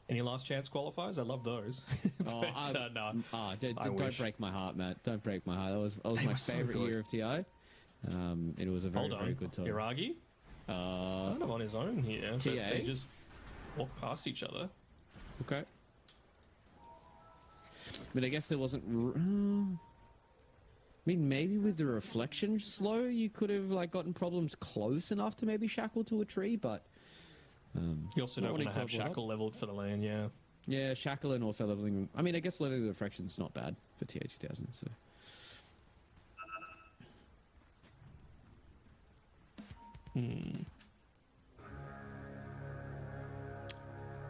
Any last chance qualifiers? I love those. But, no. Don't break my heart, Matt. Don't break my heart. That was my favorite year of TI. It was a very, very good time. Iragi? Kind of on his own here. TA? But they just walk past each other. Okay. But I guess there wasn't... I mean, maybe with the reflection slow, you could have like gotten problems close enough to maybe shackle to a tree, but... you also don't want to have shackle leveled for the lane, yeah. Yeah, shackle and also leveling... I mean, I guess leveling the reflection's not bad for TA2000, so...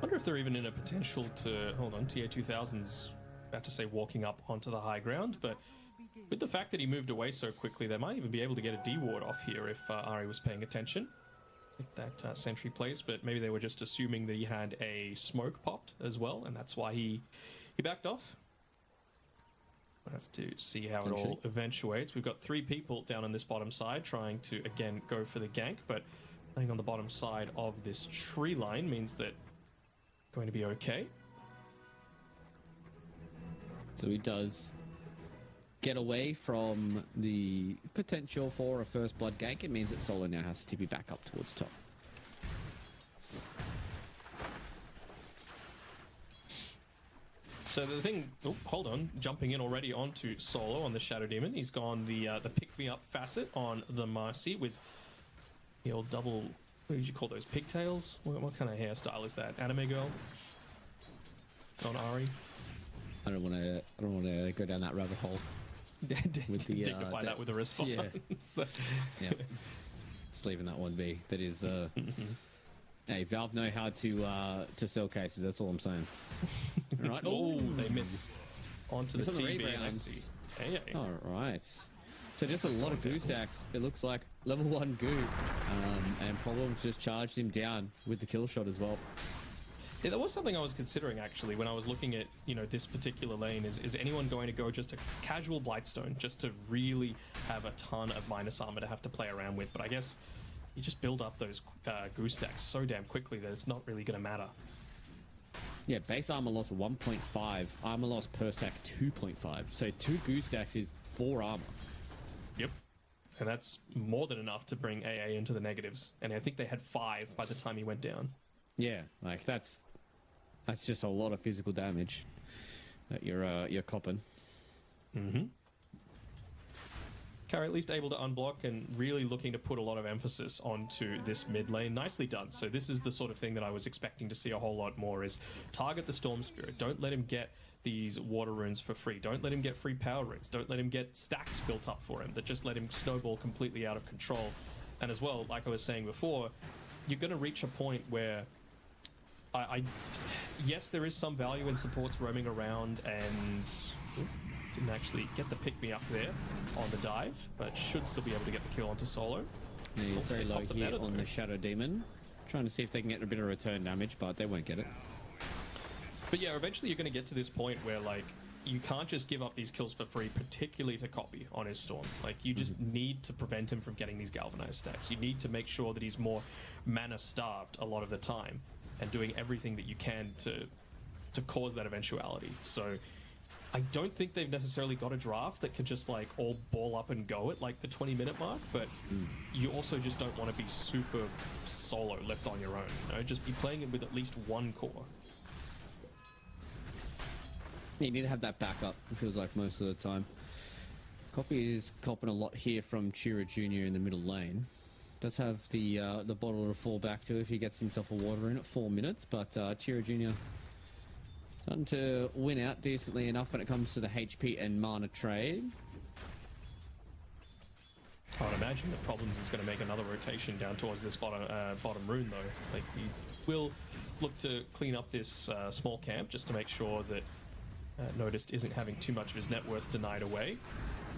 Wonder if they're even in a potential to... Hold on, TA2000's about to say walking up onto the high ground, but with the fact that he moved away so quickly, they might even be able to get a D ward off here if Ari was paying attention. Get that sentry place, but maybe they were just assuming that he had a smoke popped as well, and that's why he backed off. We'll have to see how it all eventuates. We've got 3 people down on this bottom side trying to, again, go for the gank, but playing on the bottom side of this tree line means that going to be okay. So he does get away from the potential for a first blood gank. It means that Solo now has to TP back up towards top. So the thing, oh, hold on, jumping in already onto Solo on the Shadow Demon. He's gone the pick-me-up facet on the Marcy with the old double, what did you call those, pigtails? What kind of hairstyle is that? Anime girl? On Ari? I don't want to go down that rabbit hole. Dignify that with a response. Yeah. Yeah. Just leaving that one be. That is, hey, Valve know how to sell cases. That's all I'm saying. All right. Oh, they miss onto the TV. Rebounds. Hey. All right. So just a lot of goo stacks. It looks like level 1 goo, and Problems just charged him down with the kill shot as well. Yeah, that was something I was considering actually when I was looking at, you know, this particular lane. Is anyone going to go just a casual Blightstone just to really have a ton of minus armor to have to play around with? But I guess you just build up those goo stacks so damn quickly that it's not really going to matter. Yeah, base armor loss 1.5, armor loss per stack 2.5. So 2 goo stacks is 4 armor. Yep. And that's more than enough to bring AA into the negatives. And I think they had 5 by the time he went down. Yeah, like that's just a lot of physical damage that you're copping. Mm-hmm. Carry at least able to unblock and really looking to put a lot of emphasis onto this mid lane. Nicely done. So this is the sort of thing that I was expecting to see a whole lot more, is target the Storm Spirit. Don't let him get these water runes for free. Don't let him get free power runes. Don't let him get stacks built up for him that just let him snowball completely out of control. And as well, like I was saying before, you're going to reach a point where yes, there is some value in supports roaming around and didn't actually get the pick-me-up there on the dive, but should still be able to get the kill onto Solo. Yeah, he's very low here meta, on the Shadow Demon. Trying to see if they can get a bit of return damage, but they won't get it. But yeah, eventually you're going to get to this point where, like, you can't just give up these kills for free, particularly to Copy on his Storm. Like, you just need to prevent him from getting these galvanized stacks. You need to make sure that he's more mana-starved a lot of the time, and doing everything that you can to cause that eventuality. So I don't think they've necessarily got a draft that can just like all ball up and go at like the 20-minute mark, but you also just don't want to be super solo left on your own, you know? Just be playing it with at least one core. You need to have that backup, it feels like most of the time. Copy is copping a lot here from Chira Jr. in the middle lane. Does have the bottle to fall back to if he gets himself a water in at 4 minutes, but Chira Jr. starting to win out decently enough when it comes to the HP and mana trade. I would imagine that Problems is going to make another rotation down towards this bottom rune though. Like, he will look to clean up this small camp just to make sure that Noticed isn't having too much of his net worth denied away.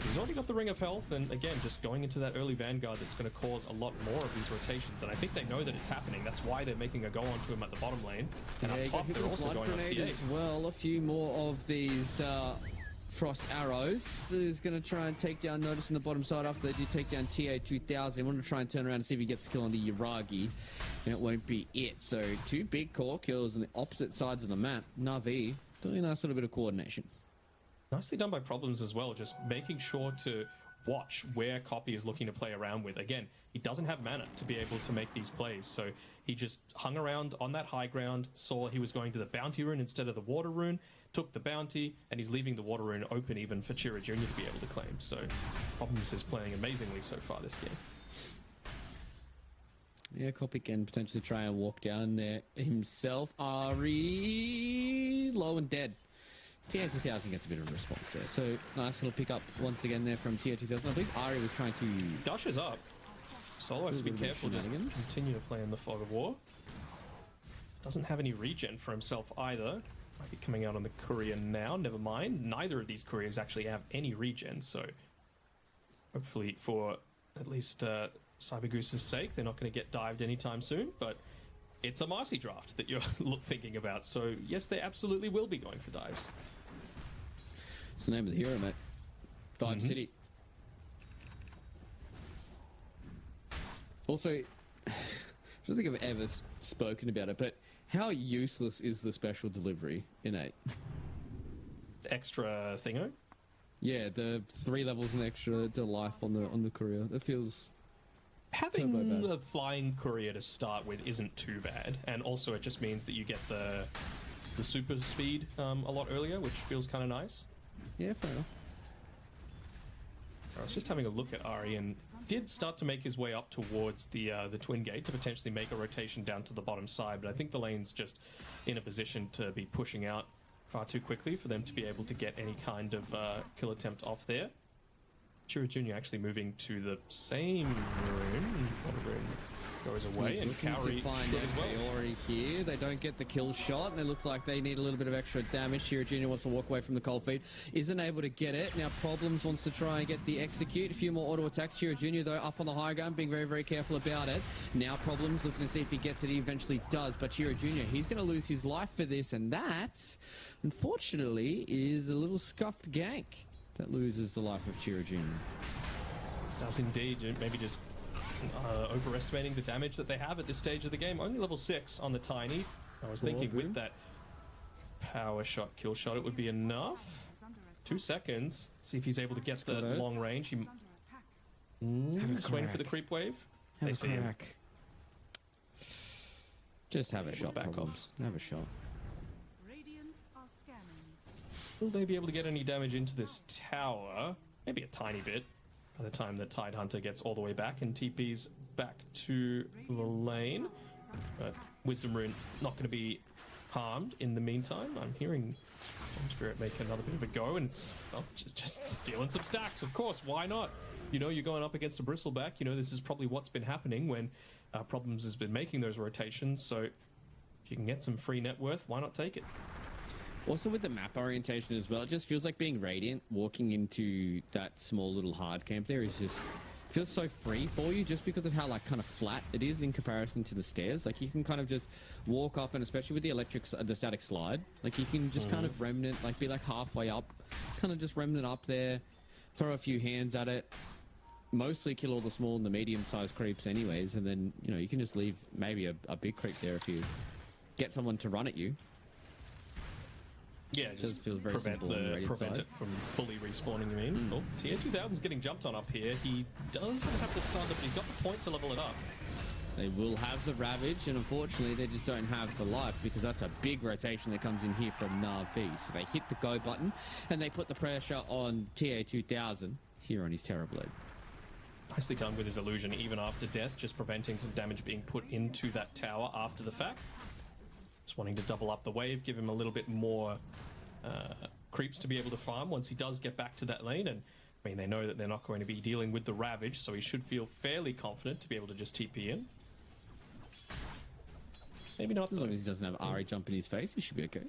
He's already got the Ring of Health, and again, just going into that early Vanguard that's going to cause a lot more of these rotations, and I think they know that it's happening. That's why they're making a go onto him at the bottom lane. And yeah, up top, they're also going on TA. As well, a few more of these Frost Arrows. He's going to try and take down Notice on the bottom side after they do take down TA2000. They want to try and turn around and see if he gets a kill on the Yuragi, and it won't be it. So 2 big core kills on the opposite sides of the map. Na'Vi doing a nice little bit of coordination. Nicely done by Problems as well, just making sure to watch where Copy is looking to play around with. Again, he doesn't have mana to be able to make these plays, so he just hung around on that high ground, saw he was going to the bounty rune instead of the water rune, took the bounty, and he's leaving the water rune open even for Chira Jr. to be able to claim. So Problems is playing amazingly so far this game. Yeah, Copy can potentially try and walk down there himself. Ari low and dead. TA2000 gets a bit of a response there. So nice little pick up once again there from TA2000. I believe Ari was trying to... Dashes up. Solo has to be careful, just continue to play in the fog of war. doesn't have any regen for himself either. Might be coming out on the courier now. Never mind. Neither of these couriers actually have any regen, so hopefully for at least Cybergoose's sake, they're not going to get dived anytime soon, but it's a Marcy draft that you're thinking about, so yes, they absolutely will be going for dives. It's the name of the hero, mate. Dive City. Also, I don't think I've ever spoken about it, but how useless is the special delivery in 8? Extra thingo? Yeah, the 3 levels and extra to life on the courier. That feels having the flying courier to start with isn't too bad, and also it just means that you get the super speed a lot earlier, which feels kind of nice. Yeah, fair enough. I was just having a look at Ari and did start to make his way up towards the twin gate to potentially make a rotation down to the bottom side, but I think the lane's just in a position to be pushing out far too quickly for them to be able to get any kind of kill attempt off there. Chiro Jr. actually moving to the same rune. One rune goes away, and Cowrie should as well. ARKEYYYD here. They don't get the kill shot, and it looks like they need a little bit of extra damage. Chiro Jr. wants to walk away from the cold feet. Isn't able to get it. Now Problems wants to try and get the execute. A few more auto attacks. Chiro Jr. though up on the high ground, being very, very careful about it. Now Problems looking to see if he gets it. He eventually does, but Chiro Jr. he's going to lose his life for this, and that, unfortunately, is a little scuffed gank that loses the life of Chiro Jr. Does indeed. Maybe just overestimating the damage that they have at this stage of the game. Only level 6 on the Tiny. I was thinking with that power shot, kill shot, it would be enough. 2 seconds. See if he's able to get the long range. He just waiting for the creep wave. Have They a see him. crack. Just have a shot, back Problems. Have a shot. Radiant are scanning. Will they be able to get any damage into this tower? Maybe a tiny bit by the time that Tidehunter gets all the way back and TP's back to the lane. But Wisdom Rune not going to be harmed in the meantime. I'm hearing Storm Spirit make another bit of a go, and it's just stealing some stacks. Of course, why not? You know, you're going up against a Bristleback. You know, this is probably what's been happening when Problems has been making those rotations. So if you can get some free net worth, why not take it? Also with the map orientation as well, it just feels like being Radiant, walking into that small little hard camp there is just, feels so free for you just because of how like kind of flat it is in comparison to the stairs. Like you can kind of just walk up, and especially with the static slide, like you can just kind of remnant, like be like halfway up, kind of just remnant up there, throw a few hands at it, mostly kill all the small and the medium-sized creeps anyways, and then, you know, you can just leave maybe a big creep there if you get someone to run at you. Yeah, just feels very prevent simple on the Radiant prevent side. it from fully respawning, you mean? Oh, Tier 2000's getting jumped on up here. He doesn't have the Sunder, but he's got the point to level it up. They will have the Ravage, and unfortunately they just don't have the life, because that's a big rotation that comes in here from Na'Vi. So they hit the go button, and they put the pressure on TA2000 here on his Terrorblade. Nicely done with his illusion, even after death, just preventing some damage being put into that tower after the fact. Just wanting to double up the wave, give him a little bit more creeps to be able to farm once he does get back to that lane. And I mean, they know that they're not going to be dealing with the Ravage, so he should feel fairly confident to be able to just TP in. Maybe not. As long as he doesn't have Ari jump in his face, he should be okay.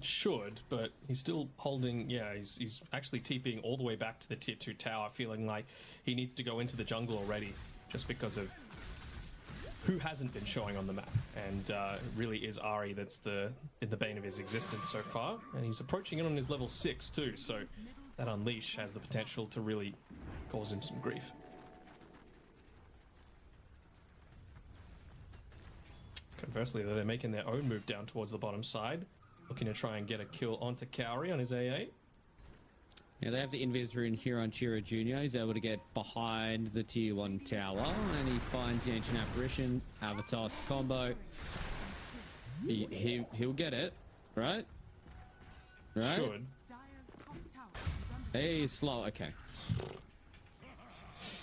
Should, but he's still holding. Yeah, he's actually TPing all the way back to the tier 2 tower, feeling like he needs to go into the jungle already, just because of who hasn't been showing on the map. And it really is Ari that's the bane of his existence so far, and he's approaching it on his level 6 too, so that Unleash has the potential to really cause him some grief. Conversely, though, they're making their own move down towards the bottom side, looking to try and get a kill onto Cowrie on his AA. Yeah, they have the invis rune here on Chiro Jr. He's able to get behind the tier 1 tower, and he finds the Ancient Apparition, Avatos combo. He'll get it, right? Right? Should. Hey, slow, okay.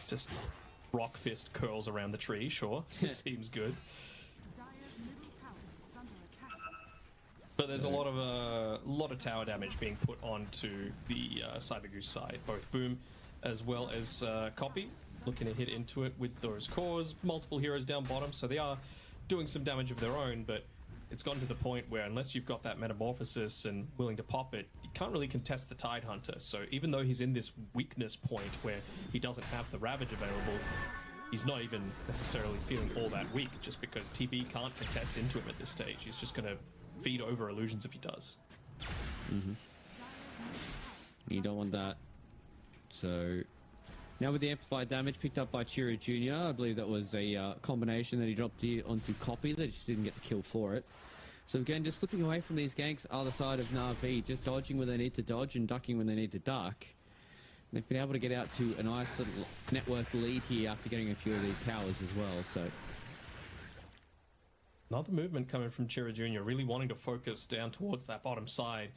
Just rock fist curls around the tree, sure. Seems good. But there's a lot of tower damage being put onto the Cybergoose side, both Boom as well as Copy, looking to hit into it with those cores. Multiple heroes down bottom, so they are doing some damage of their own, but it's gotten to the point where unless you've got that metamorphosis and willing to pop it, you can't really contest the Tidehunter. So even though he's in this weakness point where he doesn't have the Ravage available, he's not even necessarily feeling all that weak just because TB can't contest into him at this stage. He's just going to feed over illusions if he does. You don't want that. So now with the amplified damage picked up by Chiro Jr., I believe that was a combination that he dropped here onto Copy. They just didn't get the kill for it. So again, just slipping away from these ganks, other side of Na'Vi, just dodging when they need to dodge and ducking when they need to duck. They've been able to get out to a nice little net worth lead here after getting a few of these towers as well. So another movement coming from Chiro Jr., really wanting to focus down towards that bottom side.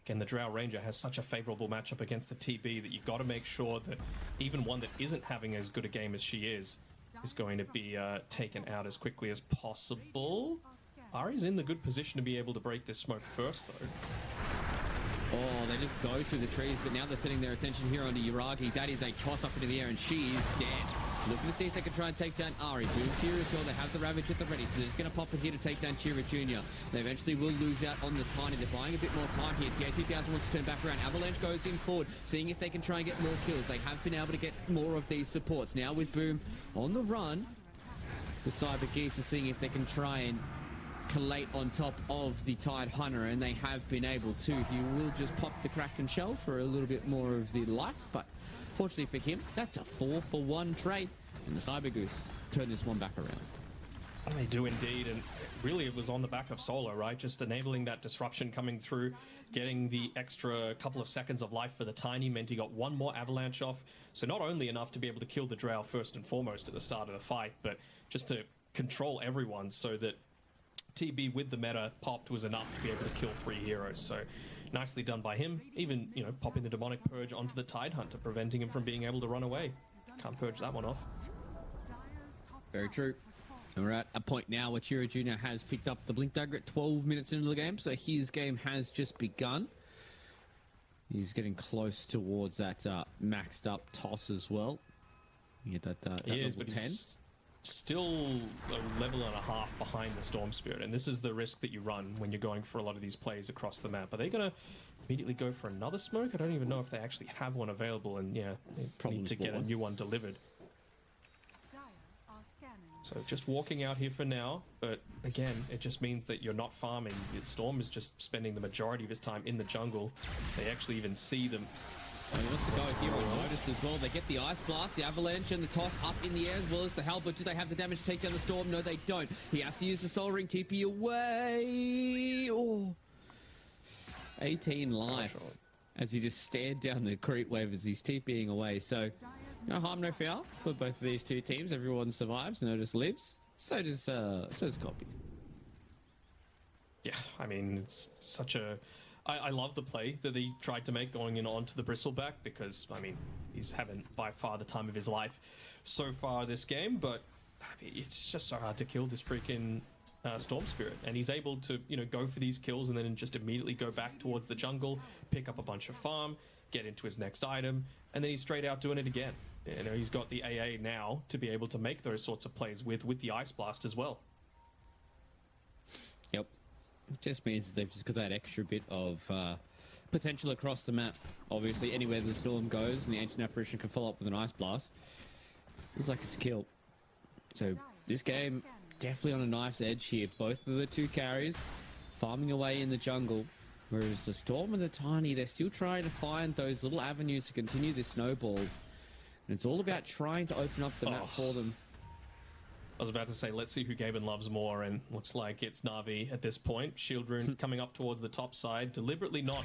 Again, the Drow Ranger has such a favorable matchup against the TB that you've got to make sure that even one that isn't having as good a game as she is going to be taken out as quickly as possible. Ari's in the good position to be able to break this smoke first, though. Oh, they just go through the trees, but now they're setting their attention here onto Yuragi. That is a toss up into the air, and she is dead. Looking to see if they can try and take down Ari. Boom's here as well. They have the Ravage at the ready, so they're just going to pop it here to take down Chiro Jr. They eventually will lose out on the Tiny. They're buying a bit more time here. TA2000 wants to turn back around. Avalanche goes in forward, seeing if they can try and get more kills. They have been able to get more of these supports. Now with Boom on the run, the Cyber Geese are seeing if they can try and collate on top of the Tide Hunter, and they have been able to. He will just pop the Kraken shell for a little bit more of the life, but fortunately for him, that's a 4-for-1 trade, and the Cyber Goose turn this one back around. They do indeed, and really it was on the back of Solo, right? Just enabling that disruption coming through, getting the extra couple of seconds of life for the Tiny meant he got one more Avalanche off, so not only enough to be able to kill the Drow first and foremost at the start of the fight, but just to control everyone so that TB with the meta popped was enough to be able to kill 3 heroes. So nicely done by him. Even, you know, popping the Demonic Purge onto the Tidehunter, preventing him from being able to run away. Can't purge that one off. Very true. And we're at a point now where Chiro Jr. has picked up the Blink Dagger at 12 minutes into the game, so his game has just begun. He's getting close towards that maxed up toss as well. You get that he is, level but 10. he's still a level and a half behind the Storm Spirit, and this is the risk that you run when you're going for a lot of these plays across the map. Are they going to immediately go for another smoke? I don't even know if they actually have one available, and yeah, they need to get a new one delivered. So just walking out here for now, but again, it just means that you're not farming. The Storm is just spending the majority of his time in the jungle. They actually even see them. He wants to go here on notice as well. They get the Ice Blast, the Avalanche, and the toss up in the air, as well as the Halberd. Do they have the damage to take down the Storm? No, they don't. He has to use the Soul Ring, TP away. Oh. 18 life as he just stared down the creep wave as he's TPing away. So no harm, no foul for both of these two teams. Everyone survives, Notice lives. So does Copy. Yeah, I mean, it's such a... I love the play that he tried to make going in onto the Bristleback because, I mean, he's having by far the time of his life so far this game, but I mean, it's just so hard to kill this freaking Storm Spirit. And he's able to, you know, go for these kills and then just immediately go back towards the jungle, pick up a bunch of farm, get into his next item, and then he's straight out doing it again. You know, he's got the AA now to be able to make those sorts of plays with the Ice Blast as well. Yep. It just means they've just got that extra bit of potential across the map. Obviously, anywhere the Storm goes and the Ancient Apparition can follow up with an Ice Blast, looks like it's a kill. So this game definitely on a knife's edge here. Both of the two carries farming away in the jungle, whereas the Storm and the Tiny, they're still trying to find those little avenues to continue this snowball. And it's all about trying to open up the map for them. I was about to say, let's see who Gaben loves more, and looks like it's Na'Vi at this point. Shield Rune coming up towards the top side, deliberately not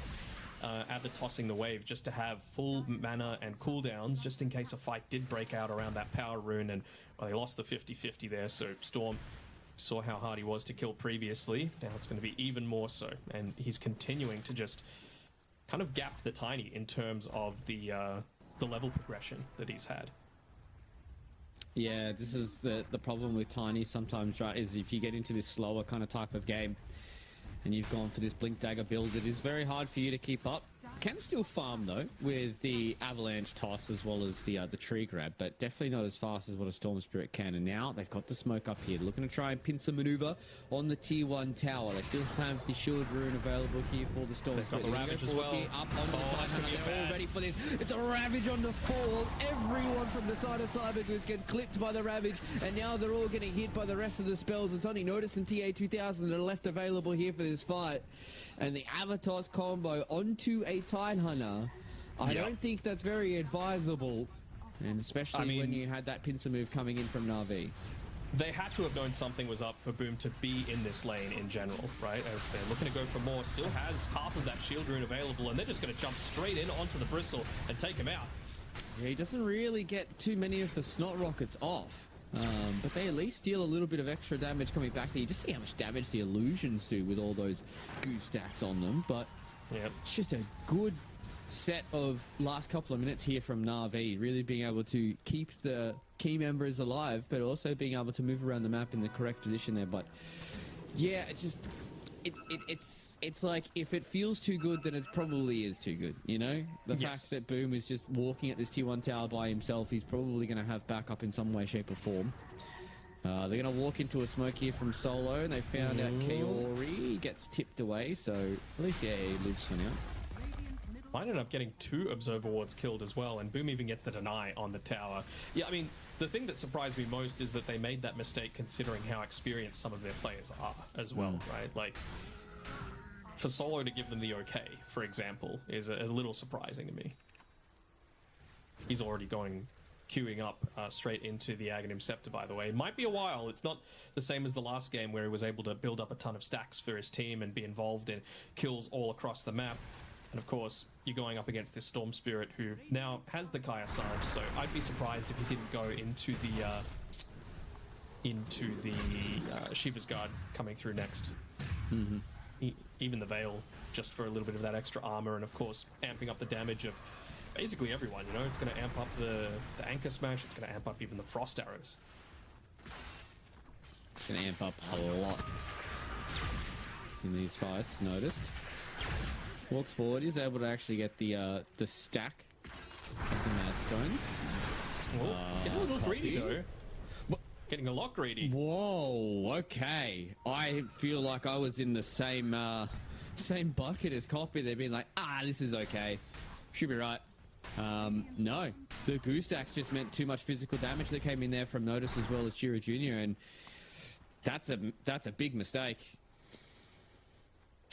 tossing the wave, just to have full mana and cooldowns, just in case a fight did break out around that power rune, and well, they lost the 50-50 there, so Storm saw how hard he was to kill previously. Now it's going to be even more so, and he's continuing to just kind of gap the Tiny in terms of the level progression that he's had. Yeah, this is the problem with Tiny sometimes, right, is if you get into this slower kind of type of game and you've gone for this Blink Dagger build, it is very hard for you to keep up. Can still farm though with the avalanche toss as well as the tree grab, but definitely not as fast as what a Storm Spirit can. And now they've got the smoke up here, looking to try and pincer maneuver on the tier 1 tower. They still have the shield rune available here for the Storm Spirit. They've got the Ravage as well. Up onto the Tidehunter. They're all ready for this. It's a Ravage on the fall. Everyone from the side of Cybergoose gets clipped by the Ravage, and now they're all getting hit by the rest of the spells. It's only Notice and TA2000 that are left available here for this fight. And the Avatos combo onto a Tidehunter, I don't think that's very advisable, and especially when you had that pincer move coming in from Na'Vi. They had to have known something was up for Boom to be in this lane in general, right? As they're looking to go for more, still has half of that shield rune available, and they're just going to jump straight in onto the Bristle and take him out. Yeah, he doesn't really get too many of the snot rockets off. But they at least steal a little bit of extra damage coming back there. You just see how much damage the illusions do with all those goose stacks on them. But it's just a good set of last couple of minutes here from Na'Vi, really being able to keep the key members alive, but also being able to move around the map in the correct position there. But yeah, it's just it's like if it feels too good, then it probably is too good, you know? The fact that Boom is just walking at this tier 1 tower by himself, he's probably going to have backup in some way, shape or form. They're going to walk into a smoke here from Solo, and they found out ARKEYYYD gets tipped away, so at least he lives for now. Might end up getting 2 Observer Wards killed as well, and Boom even gets the deny on the tower. Yeah, I mean, the thing that surprised me most is that they made that mistake considering how experienced some of their players are as well, right? Like, for Solo to give them the okay, for example, is a little surprising to me. He's already queuing up straight into the Aghanim Scepter, by the way. It might be a while. It's not the same as the last game where he was able to build up a ton of stacks for his team and be involved in kills all across the map. And of course, you're going up against this Storm Spirit who now has the Kaya Sarge, so I'd be surprised if he didn't go into the Shiva's Guard coming through next. Even the Veil, just for a little bit of that extra armor, and of course, amping up the damage of basically everyone, you know? It's going to amp up the Anchor Smash, it's going to amp up even the Frost Arrows. It's going to amp up a lot in these fights, noticed. Walks forward, he's able to actually get the stack of the Mad Stones. Getting a little greedy though. Getting a lot greedy. Whoa, okay. I feel like I was in the same bucket as Copy. They've been like, this is okay. Should be right. No. The Goose Stacks just meant too much physical damage that came in there from Notice as well as Chira Jr. And that's a big mistake.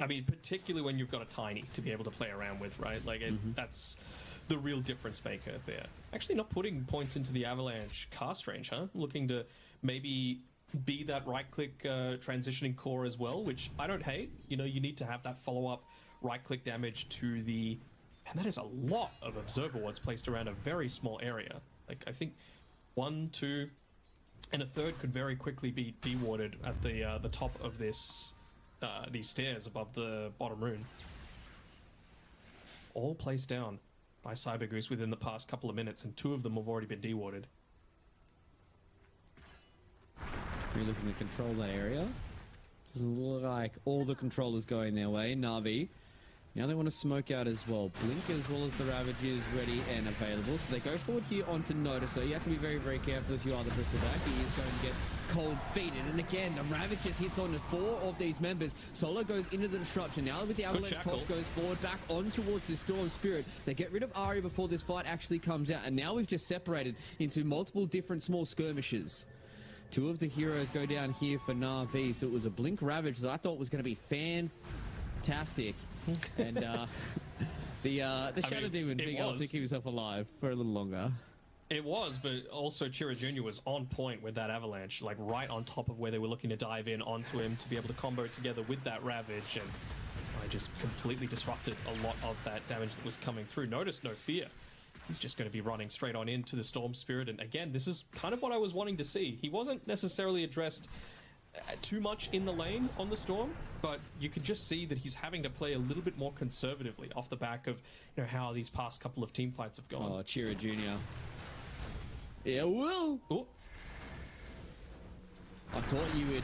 I mean, particularly when you've got a Tiny to be able to play around with, right? Like, that's the real difference maker there. Actually not putting points into the Avalanche cast range, huh? Looking to maybe be that right-click transitioning core as well, which I don't hate. You know, you need to have that follow-up right-click damage to the... And that is a lot of Observer Wards placed around a very small area. Like, I think 1, 2, and a third could very quickly be dewarded at the top of this... these stairs above the bottom rune. All placed down by Cybergoose within the past couple of minutes, and 2 of them have already been dewarded. We're looking to control that area. Doesn't look like all the controllers going their way. Na'Vi. Now they want to smoke out as well. Blink as well as the Ravage is ready and available. So they go forward here onto Notice. So you have to be very, very careful if you are the Bristleback. He is going to get cold feeted. And again, the Ravage just hits on 4 of these members. Solo goes into the disruption. Now with the Avalanche toss goes forward back on towards the Storm Spirit. They get rid of Ari before this fight actually comes out. And now we've just separated into multiple different small skirmishes. 2 of the heroes go down here for Na'Vi. So it was a Blink Ravage that I thought was going to be fantastic. And the Shadow Demon being able to keep himself alive for a little longer. It was, but also Chira Jr. was on point with that Avalanche, like right on top of where they were looking to dive in onto him to be able to combo together with that Ravage, and I just completely disrupted a lot of that damage that was coming through. Notice no fear. He's just going to be running straight on into the Storm Spirit, and again, this is kind of what I was wanting to see. He wasn't necessarily addressed too much in the lane on the Storm, but you could just see that he's having to play a little bit more conservatively off the back of, you know, how these past couple of team fights have gone. Oh, Chira Jr. Yeah, whoa! Ooh. I thought you would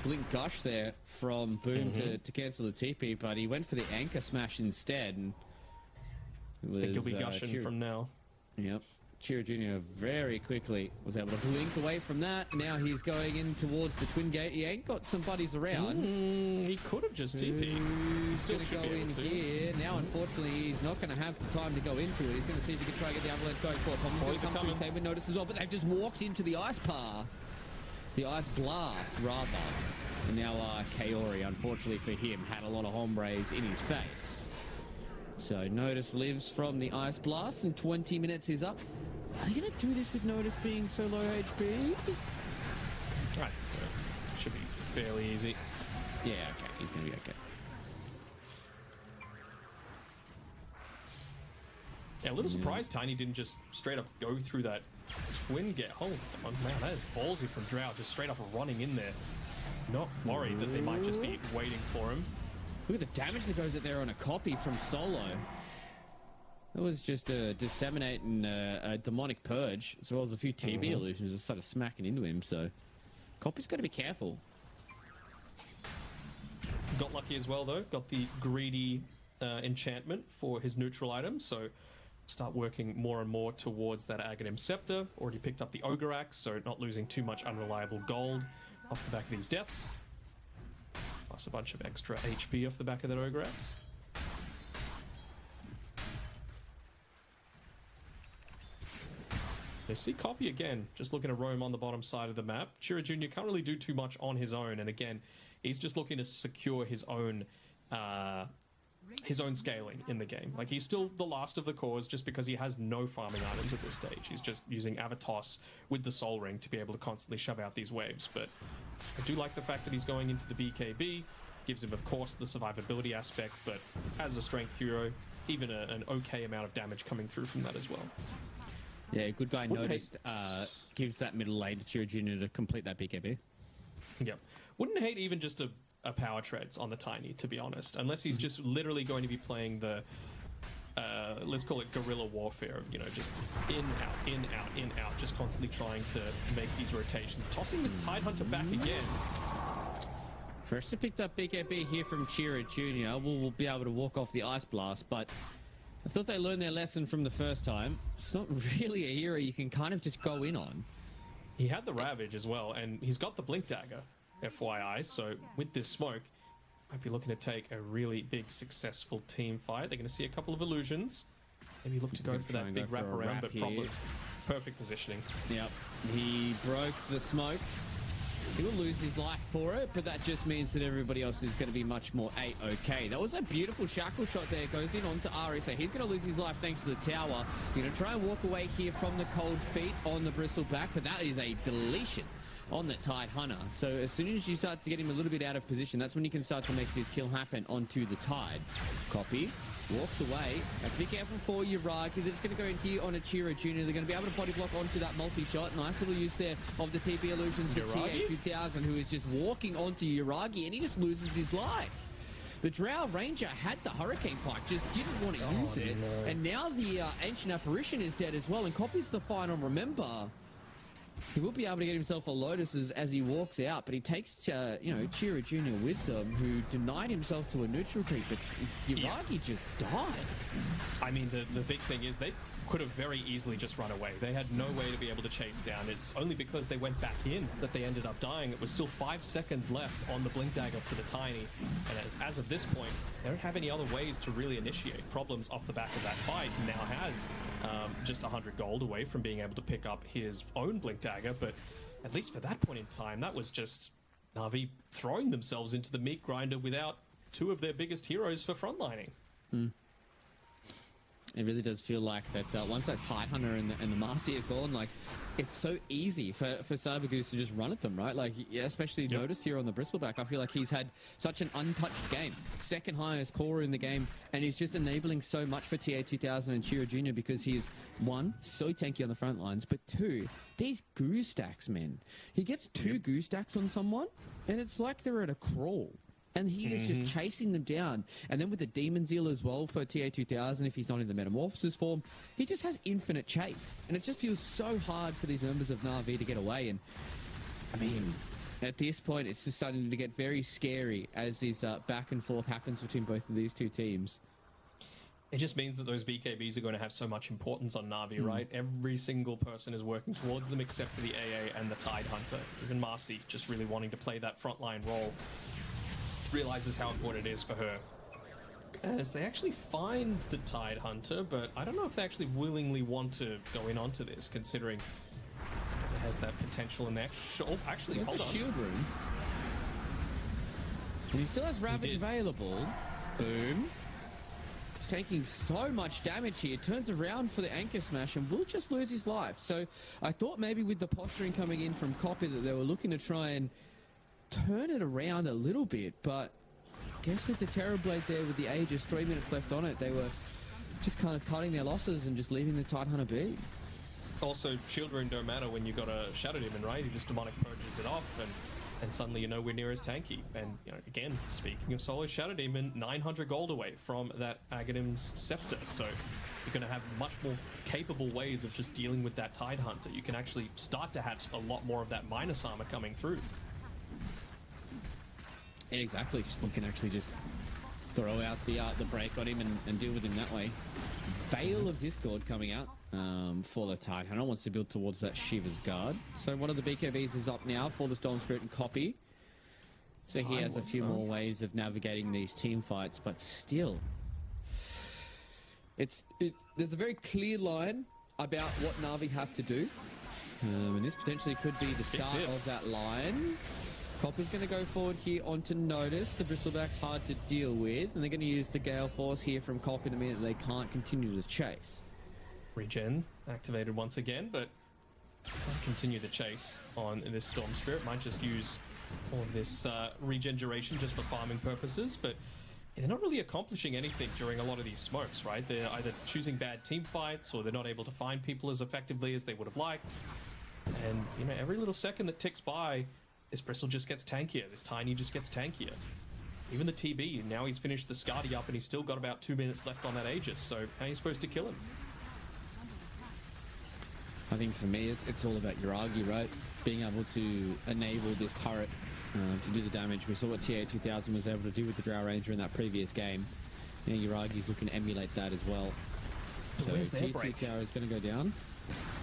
blink Gush there from Boom to cancel the TP, but he went for the Anchor Smash instead, and think you'll be was, gushing Chira- from now. Yep. Chira Jr. very quickly was able to blink away from that. Now he's going in towards the twin gate. He ain't got some buddies around. He could have just TP. He's Still going to should go be able in to. here. Now, unfortunately, he's not going to have the time to go into it. He's going to see if he can try and get the avalanche going for it. Tom's going Boys to are come through, coming. same with notice as well, but they've just walked into the ice path. The ice blast, rather. And now Kaori, unfortunately for him, had a lot of hombres in his face. So Notice lives from the ice blast, and 20 minutes is up. Are they going to do this with Notice being so low HP? Right, so should be fairly easy. Yeah, okay, he's going to be okay. Yeah, a little surprised Tiny didn't just straight up go through that twin gate. Oh, man, that is ballsy from Drow, just straight up running in there. Not worried that they might just be waiting for him. Look at the damage that goes out there on a copy from Solo. That was just a Disseminate and a Demonic Purge, as well as a few TB illusions just started smacking into him, so Copy's got to be careful. Got lucky as well, though. Got the greedy enchantment for his neutral item, so start working more and more towards that Aghanim Scepter. Already picked up the Ogre Axe, so not losing too much unreliable gold off the back of these deaths. Plus a bunch of extra HP off the back of that Ogre Axe. They see Copy again, just looking to roam on the bottom side of the map. Chira Jr. can't really do too much on his own, and again, he's just looking to secure his own scaling in the game. Like, he's still the last of the cause just because he has no farming items at this stage. He's just using Avatos with the Soul Ring to be able to constantly shove out these waves. But I do like the fact that he's going into the BKB. Gives him, of course, the survivability aspect, but as a strength hero, even an okay amount of damage coming through from that as well. Yeah, good guy Wouldn't Noticed gives that middle lane to Chira Jr. to complete that BKB. Yep. Wouldn't hate even just a power treads on the Tiny, to be honest, unless he's just literally going to be playing the let's call it guerrilla warfare of, you know, just in, out, in, out, in, out, just constantly trying to make these rotations. Tossing the Tidehunter back again. First, picked up BKB here from Chira Jr. We'll be able to walk off the Ice Blast, but I thought they learned their lesson from the first time. It's not really a hero you can kind of just go in on. He had the Ravage as well, and he's got the Blink Dagger, FYI, so with this smoke, might be looking to take a really big, successful team fight. They're going to see a couple of illusions. Maybe look to go for that big wrap around, but probably perfect positioning. Yep, he broke the smoke. He will lose his life for it, but that just means that everybody else is going to be much more A-OK. That was a beautiful shackle shot there. Goes in onto Ari, so he's going to lose his life thanks to the tower. You're going to try and walk away here from the cold feet on the Bristleback, but that is a deletion on the Tidehunter. So as soon as you start to get him a little bit out of position, that's when you can start to make this kill happen onto the Tide. Copy. Walks away. Have to be careful for Uragi. That's going to go in here on a Chira Jr. They're going to be able to body block onto that multi-shot. Nice little use there of the TP illusions for TA2000, who is just walking onto Uragi, and he just loses his life. The Drow Ranger had the Hurricane Pike, just didn't want to use it. No. And now the Ancient Apparition is dead as well, and Copy's the final remember. He will be able to get himself a Lotus as he walks out, but he takes, Chira Jr. with them, who denied himself to a neutral creep, but Uragi just died. I mean, the big thing is they could have very easily just run away. They had no way to be able to chase down. It's only because they went back in that they ended up dying. It was still 5 seconds left on the Blink Dagger for the Tiny, and as of this point, they don't have any other ways to really initiate problems off the back of that fight. Now has just 100 gold away from being able to pick up his own Blink Dagger, but at least for that point in time, that was just Na'Vi throwing themselves into the meat grinder without two of their biggest heroes for frontlining. It really does feel like that once that Tidehunter and the Marcy are gone, like, it's so easy for Cybergoose to just run at them, right? Like, yeah, especially noticed here on the Bristleback, I feel like he's had such an untouched game. Second highest core in the game, and he's just enabling so much for TA2000 and Chira Jr. because he is, one, so tanky on the front lines, but two, these goo stacks, man. He gets two goo stacks on someone, and it's like they're at a crawl. And he is just chasing them down. And then with the Demon Zeal as well for TA2000, if he's not in the Metamorphosis form, he just has infinite chase. And it just feels so hard for these members of Na'Vi to get away. And, I mean, at this point, it's just starting to get very scary as this back and forth happens between both of these two teams. It just means that those BKBs are going to have so much importance on Na'Vi, right? Every single person is working towards them except for the AA and the Tide Hunter. Even Marcy, just really wanting to play that frontline role, realizes how important it is for her. As they actually find the Tide Hunter, but I don't know if they actually willingly want to go in onto this, considering it has that potential in there. Oh, actually, There's hold a on. shield room. And he still has Ravage available. Boom. He's taking so much damage here. Turns around for the Anchor Smash and will just lose his life. So I thought maybe with the posturing coming in from Copy that they were looking to try and turn it around a little bit, but I guess with the Terrorblade there with the Aegis, 3 minutes left on it, they were just kind of cutting their losses and just leaving the Tidehunter be. Also, shield rune don't matter when you got a Shadow Demon, right? You just demonic purges it off, and suddenly you're nowhere near as tanky. And you know, again, speaking of solo Shadow Demon, 900 gold away from that Aghanim's Scepter, so you're going to have much more capable ways of just dealing with that Tide Hunter. You can actually start to have a lot more of that minus armor coming through. Yeah, exactly. You can actually just throw out the break on him and deal with him that way. Veil of Discord coming out for the Tidehunter. Wants to build towards that Shiva's Guard. So one of the BKBs is up now for the Storm Spirit and Copy. So he has a few more ways of navigating these team fights, but still, there's a very clear line about what Na'Vi have to do. And this potentially could be the start of that line. Copy's going to go forward here onto Notice. The Bristleback's hard to deal with, and they're going to use the Gale Force here from Copy the minute they can't continue to chase. Regen activated once again, but can't continue the chase on this Storm Spirit. Might just use all of this regen duration just for farming purposes, but they're not really accomplishing anything during a lot of these smokes, right? They're either choosing bad team fights, or they're not able to find people as effectively as they would have liked. And, you know, every little second that ticks by, this Bristle just gets tankier. This Tiny just gets tankier. Even the TB, now he's finished the Skadi up and he's still got about 2 minutes left on that Aegis. So how are you supposed to kill him? I think for me, it's all about Yuragi, right? Being able to enable this turret to do the damage. We saw what TA2000 was able to do with the Drow Ranger in that previous game. You know, Yuragi's looking to emulate that as well. So where's their Tier 2 break? tower is going to go down.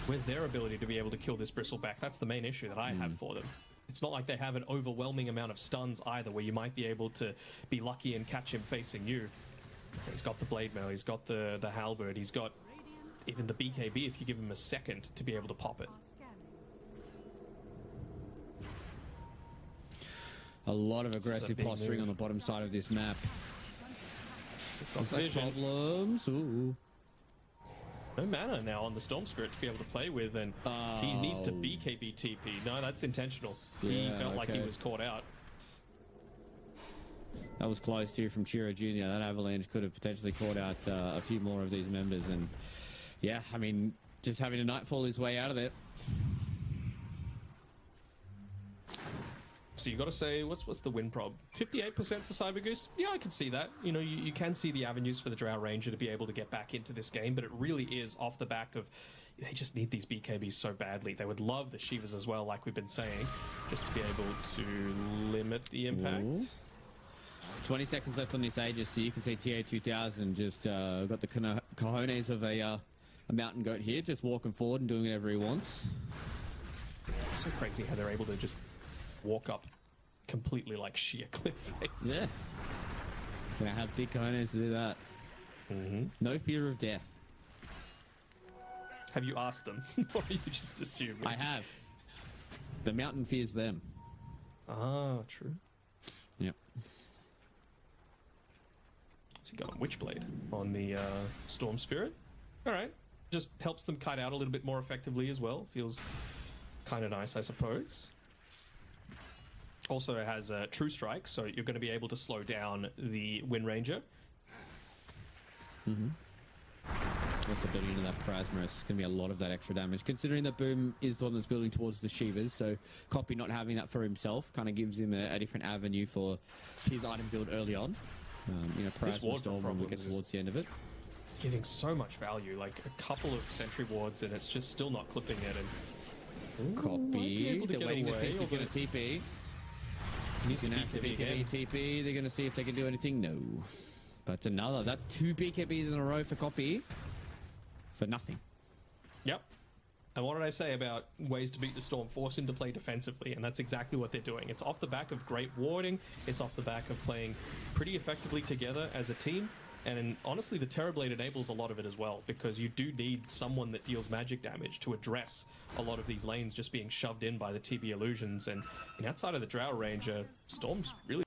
Where's their ability to be able to kill this Bristleback? That's the main issue that I have for them. It's not like they have an overwhelming amount of stuns either, where you might be able to be lucky and catch him facing you. He's got the Blade Mail, he's got the Halberd, he's got even the BKB if you give him a second to be able to pop it. A lot of aggressive posturing on the bottom side of this map. Looks like problems. Ooh. No mana now on the Storm Spirit to be able to play with, and he needs to BKB TP. No, that's intentional. He felt like he was caught out. That was close too from Chiro Jr. That avalanche could have potentially caught out a few more of these members, and yeah, I mean, just having a Nightfall his way out of it. So you got to say, what's the win prob? 58% for Cybergoose? Yeah, I can see that. You know, you can see the avenues for the Drow Ranger to be able to get back into this game, but it really is off the back of, they just need these BKBs so badly. They would love the Shivas as well, like we've been saying, just to be able to limit the impact. Ooh. 20 seconds left on this Aegis, so you can see TA2000 just got the cojones of a mountain goat here, just walking forward and doing whatever he wants. It's so crazy how they're able to just walk up completely like sheer cliff face. Yes. Gonna have big cojones to do that. No fear of death. Have you asked them? Or are you just assuming? I have. The mountain fears them. Ah, true. Yep. So you got Witchblade on the Storm Spirit. Alright. Just helps them kite out a little bit more effectively as well. Feels kind of nice, I suppose. Also it has a True Strike, so you're going to be able to slow down the Wind Ranger. Also building into that Plasma, it's going to be a lot of that extra damage. Considering that Boom is the one that's building towards the Shivas, so Copy not having that for himself kind of gives him a different avenue for his item build early on. You know, Plasma Storm when we get towards the end of it. Giving so much value, like a couple of Sentry Wards, and it's just still not clipping it. And Copy, they're waiting to see if he's going to TP. He's going to have to BKB TP. They're going to see if they can do anything. No. But that's 2 BKBs in a row for Copy. For nothing. Yep. And what did I say about ways to beat the Storm? Force him to play defensively, and that's exactly what they're doing. It's off the back of great warding. It's off the back of playing pretty effectively together as a team. And honestly, the Terrorblade enables a lot of it as well, because you do need someone that deals magic damage to address a lot of these lanes just being shoved in by the TB illusions. And outside of the Drow range, Storm's really...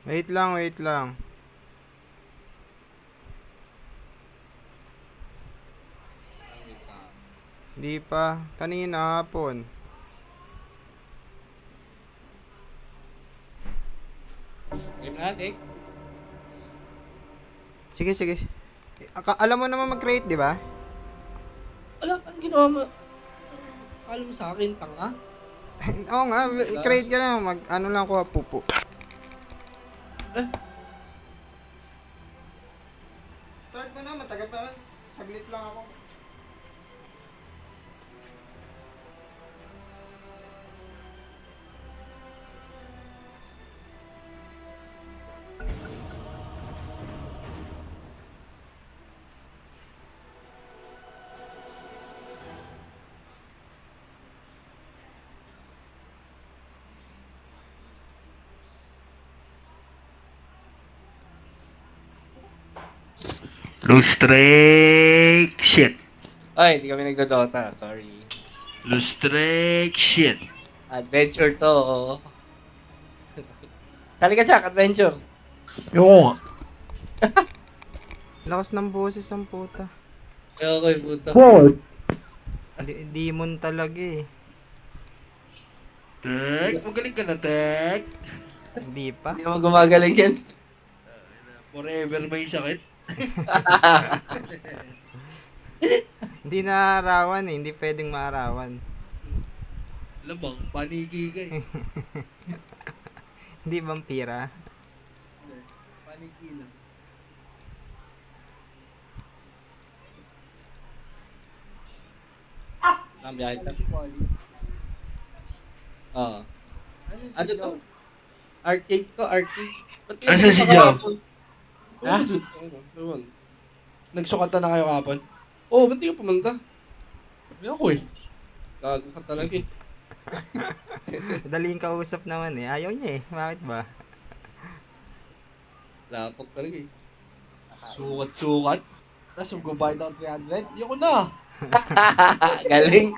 Wait lang, wait lang. Di pa. Kanina hapon. Game natin. Sige, sige. Alam mo naman mag-create, di ba? Wala, anong ginawa mo? Akala mo sa akin, tanga? Oo nga, create ka na. Ano lang ko, pupo. Start mo na, matagal pa. Saglit lang ako. Restriction. Ay, hindi kami nagdodota. Sorry. Restriction. Adventure to. Kali ka, Jack. Adventure. Yung Lakas ng boses ang puta. Okay, puto. Demon talaga eh. Tek, magaling ka na, Tek. Hindi pa. Hindi mo gumagaling yan. Forever may sakit. Hindi naarawan eh. Hindi pwedeng maarawan. Lamang, paniki ka eh. Hindi vampira. Paniki lang. Ang biyahe ka. Oo. Ano to? Arcade to, arcade. Asan si Joe? Ha? Nagsukatan na kayo kapon? Oo, ba't di ka pumunta? Hindi ako eh. Gago ka talaga eh. Daling kausap naman eh. Ayaw niya eh. Bakit ba? Lapok talaga eh. Sukat-sukat. Tapos magbabayad ako 300. Di ako na. Galing.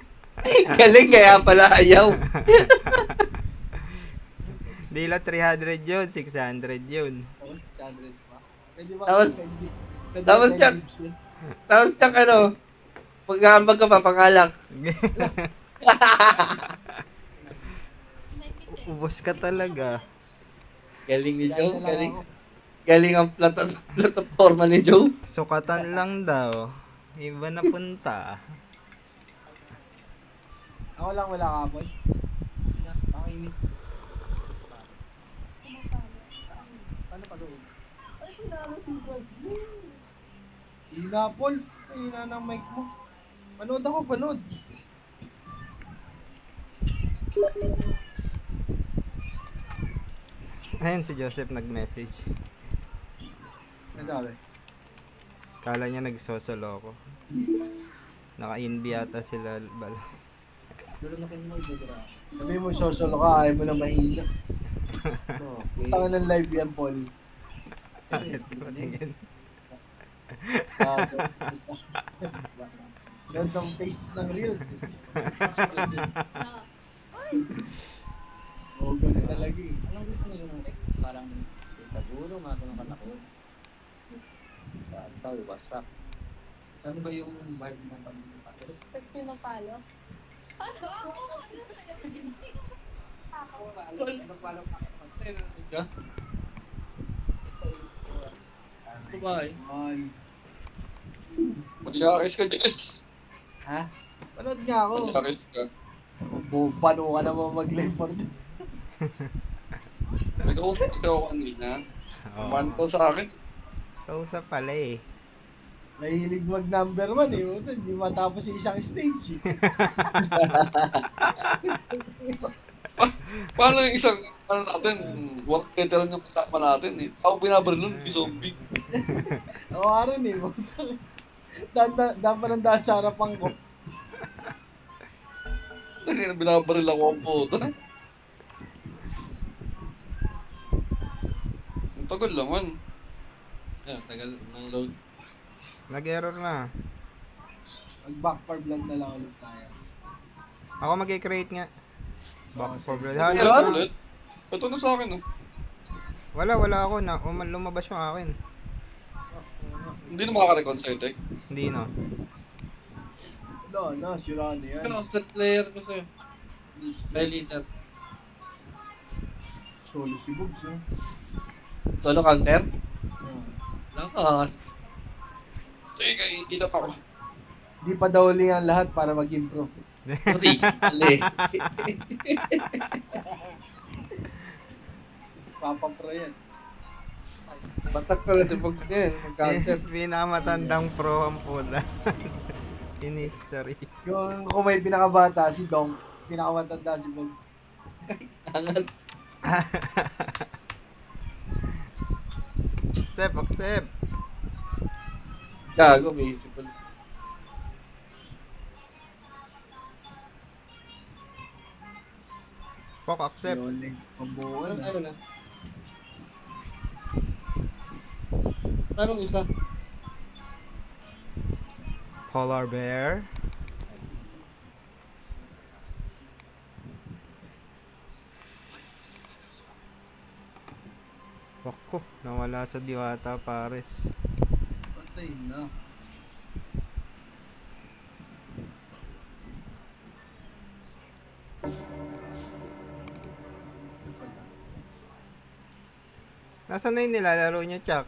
Galing kaya pala ayaw. Di lang 300 yun. 600 yun. Oo, 600 pa. Pwede ba? Tapos- Pwede tapos ba siya- 10 gigs yun? Tapos siyang ano, paghahambag ka pa, pangalak. Ubos ka talaga. Galing ni Kaya Joe, na lang galing. ako. Galing ang plataforma ni Joe. Sukatan lang daw. Iba na punta. Ako lang wala kapon. Pakinit. Ano pa doon? Ay, pinalo si Wesley. Hina, Paul. Hina ng mic mo. Panood ako, panood. Ayun si Joseph nag-message. Nagabi. Kala niya nagsosolo ako. Naka-inb yata sila bal. Sabi mo, sosolo ka, ayaw mo na mahina. Tangan ng live yan, Paul. Bakit ba tingin? Gandang taste ng reels. Oo, ganun talaga eh. Anong gusto niyo yung parang siguro, matulungan ako? Ikaw, wasak. Ano ba yung vibe ng pag-palo? Pinapalo? Ano? Pag-palo pa. Bye. Ay. Mag-iaris ka, Jess. Ha? Panood nga ako. Mag-iaris ka. Paano ka naman mag-live for this? Nag-uusap ako kanina. Kumanto sa akin. Kausap pala eh. Mahilig mag-number 1 eh. Puta, hindi matapos yung isang stage eh. Paano yung isang, ano natin, work veteran yung kasama natin eh. Ako binabaril nun, zombie. Ako aron eh. Dapat ng daan sa harapan ko. Binabaril ako ang puta. Ang tagal naman. Ayun, tagal ng load. Nag-error na. Mag-back for blood na lang ulit tayo. Ako mag-create nga. Back for blood. Pero ano ulit? Ito na sa akin oh. Wala ako na. Lumabas yung akin. Hindi na makaka-recon sa'yo, Tek. Hindi no. Wala na, sira na yan. Ano, set player ko sa'yo. Kay leader. Solo si Bugs, oh. Solo counter? Ah. Lakas. Teka, ilap ako. Di pa daw uli ang lahat para mag-improve. Sorry, mali. Papapro yan. Batak pala si Bugs niya, mag-counter. Pinakamatandang pro ang pula. In history. Kung may pinakabata, si Dong. Pinakamatanda si Bugs. Angat. Accept. Gago, basic ulit. Pok, accept. Yung legs pambuhan. Ano na? Anong isa? Polar bear. Wako, nawala sa Diwata Pares. Patay na. Nasaan na yung nilalaro niyo, Chuck?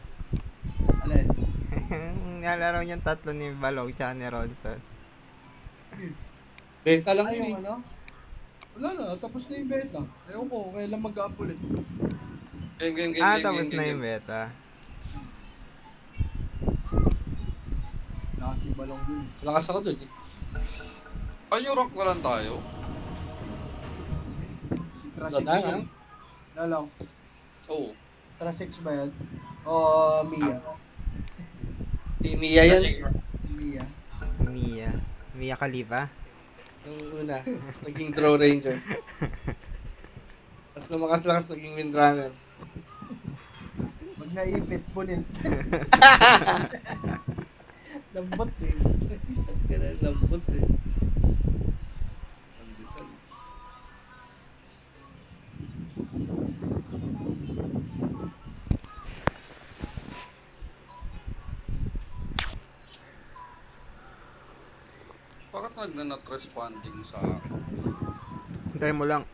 Alin? Nilalaro niyang tatlo ni Balog tsaka ni Ronson. Benta lang Ay, yun yung ano? Wala na, tapos na yung beta. Ewan ko, kailan mag-up ulit. Game. Tapos na yung beta. Lakas ni Balong dun. Lakas ako dun eh. Ay, yung rank na lang tayo. Si Trasex Wala, yan. Lalong. Oo. Trasex ba yan? O Mia? Si Mia yan. Si Mia. Mia Khalifa. Yung una, naging draw ranger. Tapos lumakas-lakas naging windrunner. Pag naipit, punit. Lambot eh. Ang ganda, lambot eh. Pandesal. Bakit not responding sa akin? Hintayin mo lang.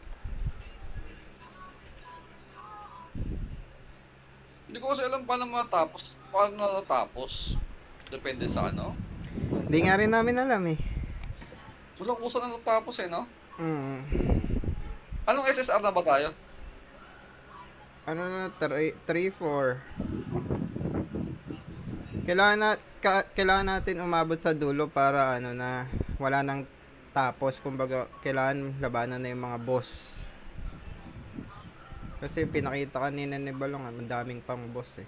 Hindi ko kasi alam paano matapos. Paano natatapos. Depende sa ano. Hindi nga rin namin alam eh. Walang kusa na natapos eh, no? Mm. Anong SSR na ba tayo? Ano na, 3-4. Kailangan natin umabot sa dulo para ano na wala nang tapos, kumbaga kailangan labanan na yung mga boss. Kasi pinakita kanina ni Balong, madaming pang boss eh.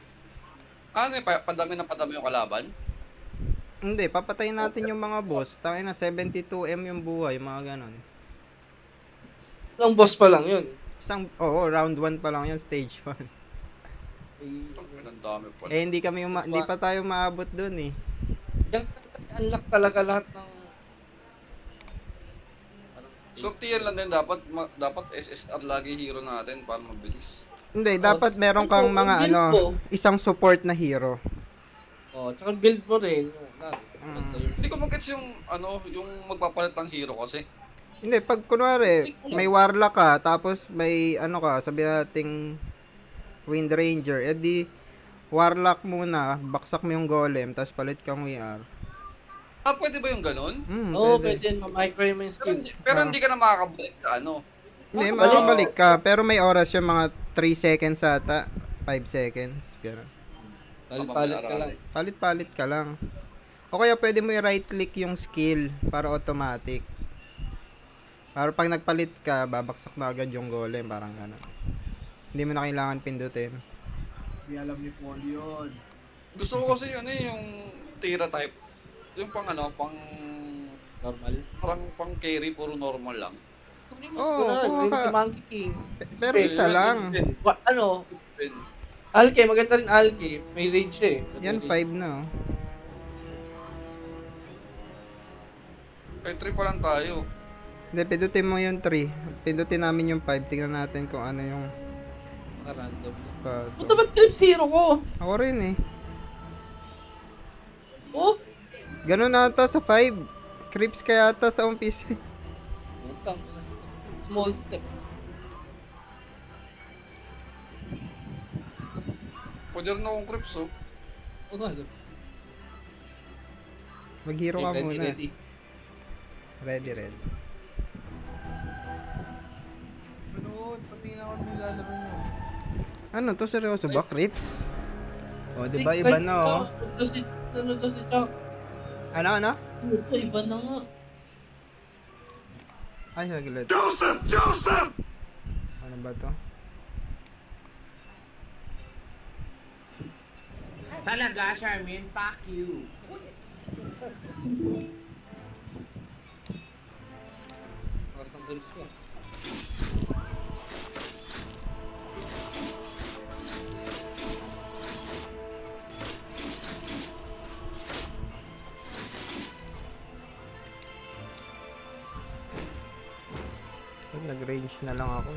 Ano eh, padami yung kalaban? Hindi, papatayin natin yung mga boss. Tangin na 72M yung buhay, mga ganon. Ilang boss pa lang yun. Round 1 pa lang yun, stage 1. Ang dami pa. Eh hindi pa tayo maabot dun eh. Diyan unlock talaga lahat ng Sortiyan lang din dapat SSR lagi hero natin para mabilis. Hindi, dapat meron kang mga isang support na hero. Tsaka build mo rin. Hindi ko mag-gets yung yung magpapalit ng hero kasi. Hindi, pag kunwari may warlock ka, tapos may sabi nating Wind Ranger, edi warlock muna, baksak mo yung golem, tapos palit kang WR. Pwede ba yung ganun? Pwede yun, ma-micro yung skill. Pero hindi ka na makakabalik sa ano. Hindi, makakabalik ka, pero may oras yung mga 3 seconds ata, 5 seconds, gano'n. Palit-palit ka lang. Palit-palit ka lang. O kaya pwede mo i-right click yung skill para automatic. Para pag nagpalit ka, babaksak na agad yung golem, parang gano'n. Hindi mo na kailangan pindutin. Hindi alam ni Paul yun. Gusto ko kasi yung tira type. Yung pang normal. Parang pang carry, puro normal lang. Yung si Monkey King. Pero isa lang. Alkey, maganda rin Alkey. May range eh. Yan 5 na Ay, 3 pa lang tayo. Hindi, pindutin mo yung 3. Pindutin namin yung 5. Tingnan natin kung ano yung random. Ba't ba't trip 0 ko? Ako rin eh. Oh? Ganun ata sa 5. Creeps kaya ata sa umpisa. Utang. Small step. Pwede rin akong creeps, oh. O nga, no? Mag-hero ka Ready, muna. ready. Ready, ready. Panood, pati na ako nilalaro nyo. Ano to, seryoso ba? Creeps? O, di ba Ay, iba na, oh. Ano to si Chuck? Ano? Ito, iba na nga. Ay, saglit. Joseph! Joseph! Ano ba to? Talaga, Charmin, fuck you. Tapos ng trips ko. Ay, nag-range na lang ako.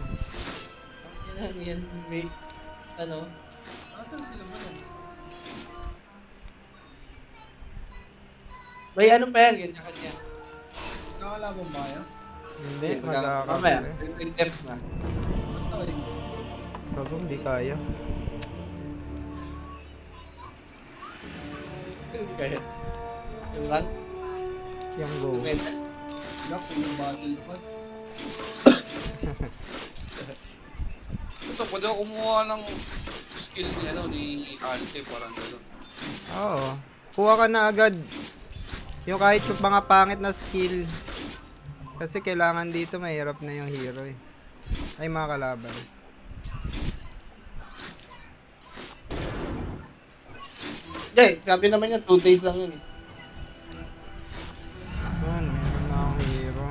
Yan, may, ano, Asan sila ba yan? may ano pa yan, kanya-kanya. Nakakalaban ba yan? Hindi, Mamaya, magkakakabili. may tips na. Ano eh? Bago, hindi kaya. Kaya, yung run, Yung go. yung meta. Yak, yung battle pass. Ito, pwede ako kumuha ng skill ni, ano, ni Alte, parang gano'n. Oo. Kuha ka na agad. Yung kahit yung mga pangit na skill. Kasi kailangan dito mahirap na yung hero eh. Ay, mga kalaban. Hindi, sabi naman niya 2 days lang yun eh. Yun, meron na akong hero.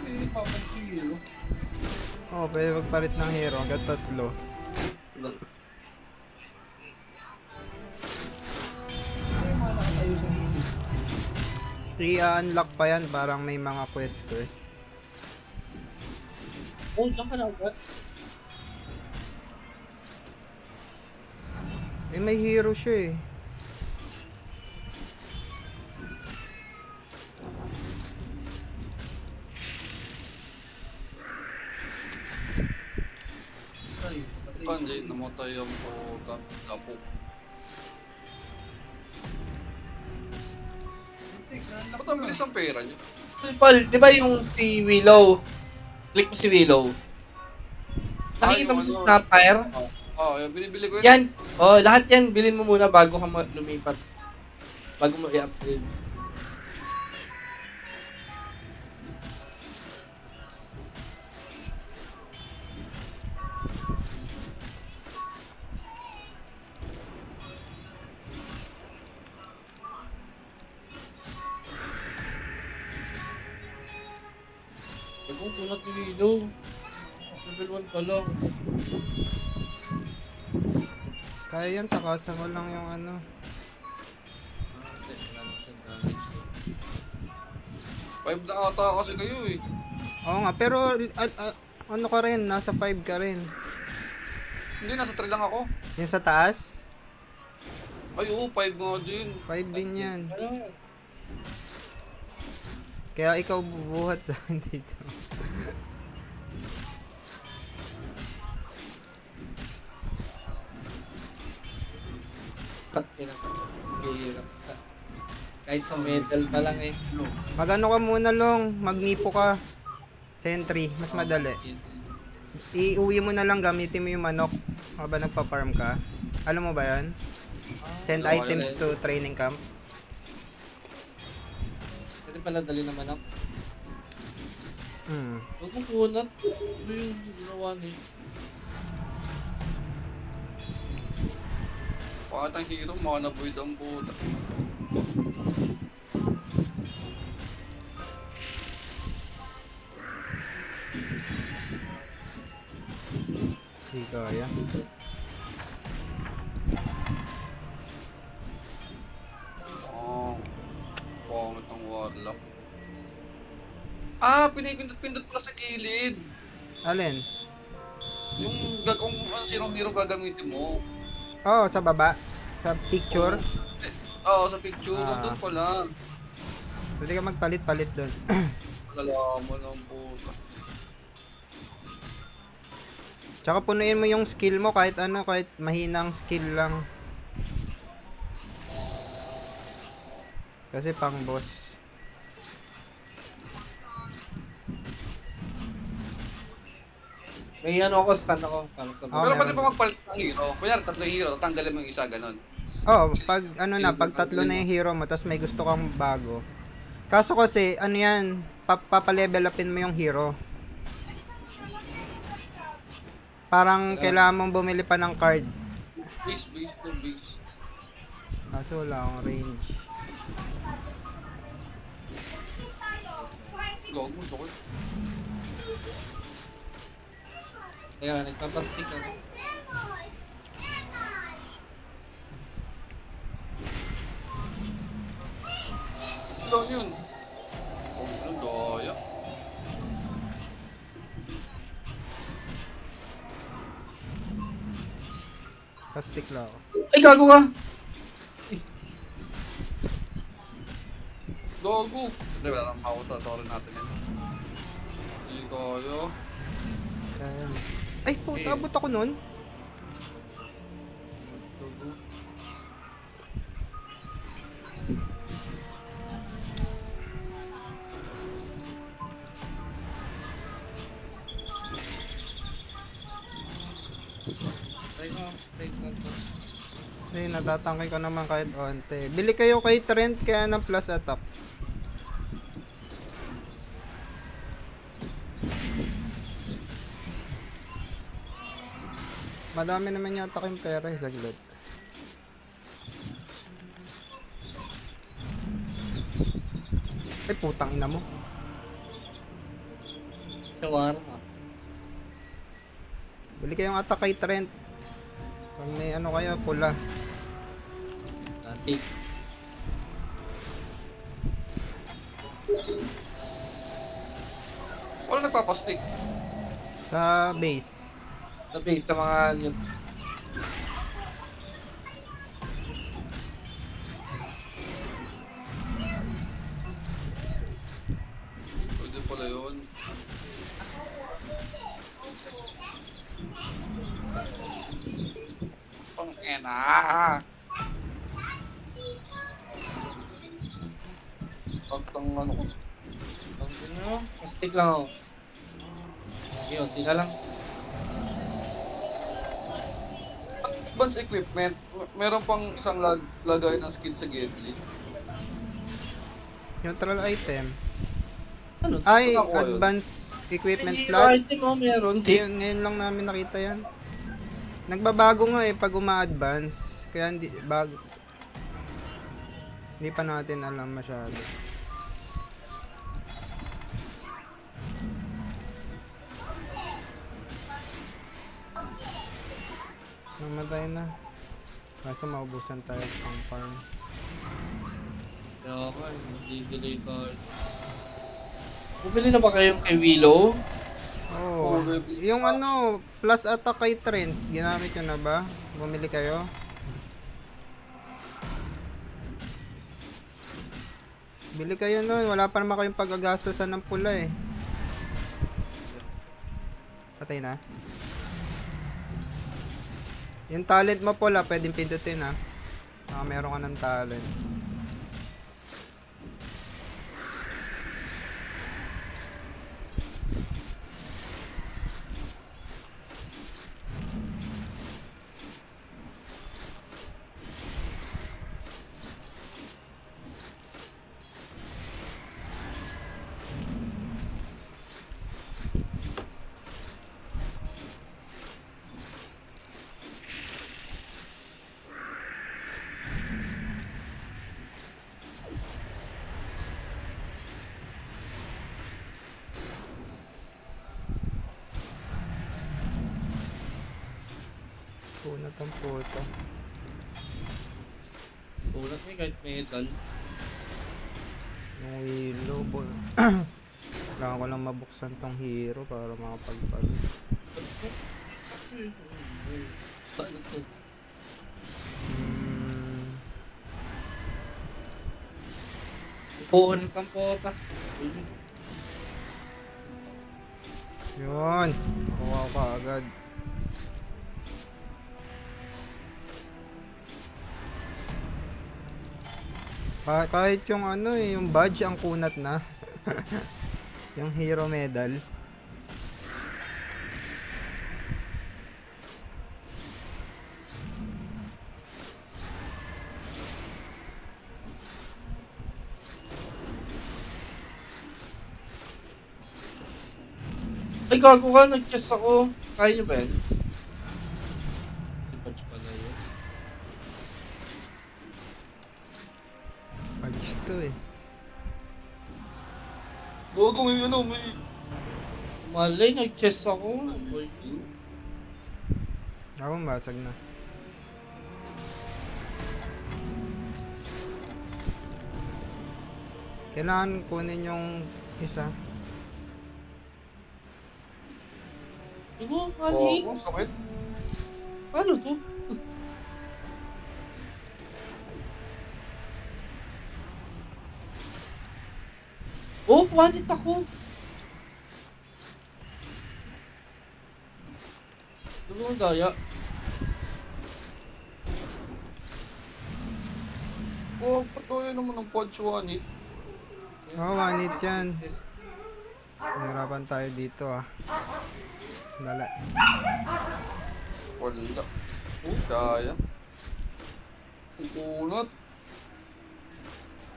Hindi papansin hero. Oo, pwede magpalit ng hero. Hanggang 3. Ay, mga nakatayo sa hero. I-unlock pa yan, parang may mga quest. Oh, saan ka na ba? Eh, may hero siya eh. Ay, patay. Kanji, namatay ang puta. Gapo. Ba't ang bilis ang pera niya? Paul, di ba yung si Willow? Click mo si Willow. Nakikita mo yung si ano. Snapfire? Oo, yung binibili ko yun. Yan. Oh, lahat yan bilhin mo muna bago ka lumipat. Bago mo i-upgrade. Ang kunat ni Willow. Level 1 pa lang. Kaya yan, takasan mo lang yung ano. Five na ata kasi kayo eh. Oo nga, pero ano ka rin, nasa 5 ka rin. Hindi, nasa 3 lang ako. Yung sa taas, Ay, oo, 5 nga din. 5 din yan. Ano yan? Kaya ikaw bubuhat sa akin dito. Hirap ka. Kahit sa metal pa lang eh. Magano ka muna long, magnipo ka. Sentry, mas madali. Iuwi mo na lang, gamitin mo yung manok habang nagpa-farm ka. Alam mo ba yan? Send Alam ko items yun. to training camp. Pwede pala dali naman ako. Huwag mong kunat. Ano yung ginawa niya? Bakit ang hero, mga nabuid ang puta. Hindi kaya. Oh, pangit ng warlock. Ah, pinipindot-pindot pala sa gilid. Alin? Yung kung sinong hero gagamitin mo. Oo, sa baba. Sa picture. Oo, sa picture. Ah. Doon pala. Pwede ka magpalit-palit doon. Malalaman ng puta. Tsaka punuin mo yung skill mo kahit ano, kahit mahinang skill lang. Kasi pang boss. May ano ako, stand ako para sa Oh, Pero pwede meron pa din. magpalit ng hero. Kunyari, 3 hero, tanggalin mo yung isa, ganun. Oh, pag ano na, pag tatlo na yung hero mo, tapos may gusto kang bago. Kaso kasi, ano yan, papalevel upin mo yung hero. Parang kailangan mong bumili pa ng card. Base, base to base. Kaso wala akong range. Gawag mo, dokol. Kaya nagpapastik ako. Doon yun. Oh, ano, daya. Pastik lang ako. Ay, gago ka! Gago. Hindi, wala nang ako sa toro natin yan. Hindi kaya. Kaya mo. Ay, puta, abot ako nun. Gago. Ay, natatangkay ko naman kahit onte. Bili kayo kay Trent kaya ng plus attack. Madami naman yata kayong pera eh, saglit. Ay, putang ina mo. Shawarma. Bili kayong attack kay Trent. Pag may ano kayo, pula. Antik. Wala nagpapastick. Sa base. Sabi, sa mga newts. Pwede pala yun. Pang-ena. Pagtang ano ko. Sabi nyo, pastik lang ako. Yun, di na lang. Advanced equipment. Meron pang isang lagay ng skill sa Gately. Neutral item. Ano? Ay, Saan nakuha yun? advanced equipment Hindi, slot. item mo meron, di. Ngayon lang namin nakita yan. Nagbabago nga eh pag uma-advance. Kaya hindi bago. Hindi pa natin alam masyado. Namatay na. Kaso maubusan tayo pang farm. Kaya ka, hindi delay card. Bumili na ba kayong kay Willow? Oo. Yung ano, plus attack kay Trent, ginamit nyo na ba? Bumili kayo? Bili kayo nun, wala pa naman kayong pag-agastosan ng pula eh. Patay na. Yung talent mo pula, pwedeng pindutin ha. Baka meron ka ng talent. Punat ang puta. Ulat may kahit medal. Yung willow ball. Kailangan ko lang mabuksan tong hero para makapagpag. Paano to? Oo, ng kampota. Yun. Nakuha ko agad. Kahit yung ano eh, yung badge ang kunat na. Yung hero medal. Ay, gago ka, nag-chess ako. Kaya niyo ba yan? Si Patch pala yun. Badge to eh. Gago, may ano, may... Malay, nag-chess ako. Boy. Ako basag na. Kailangan kunin yung isa. Digo, mali. Oo, sakit. Ano to? Oh, wanit ako. Ano ang daya? Oo, patuloy naman ng punch 1 hit. Oh, one hit yan. Hirapan tayo dito ah. Dala. Wala. Kaya. Ang kunat.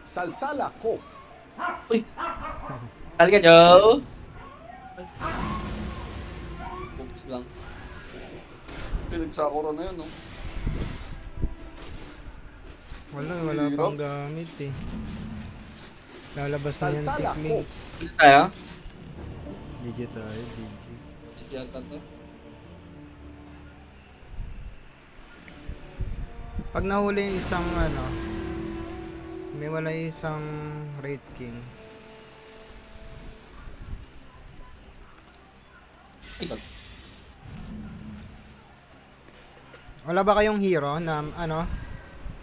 Salsala ko. Uy! Halika, Joe! Oops lang. Pinagsakura na yun, no? Wala pang gamit eh. Lalabas na yan Salsala ko. technique. Ulit tayo? Digit tayo, digit. Hindi yata to. Pag nahuli yung isang ano, may wala isang Wraith King. Ikaw. Wala ba kayong hero na ano?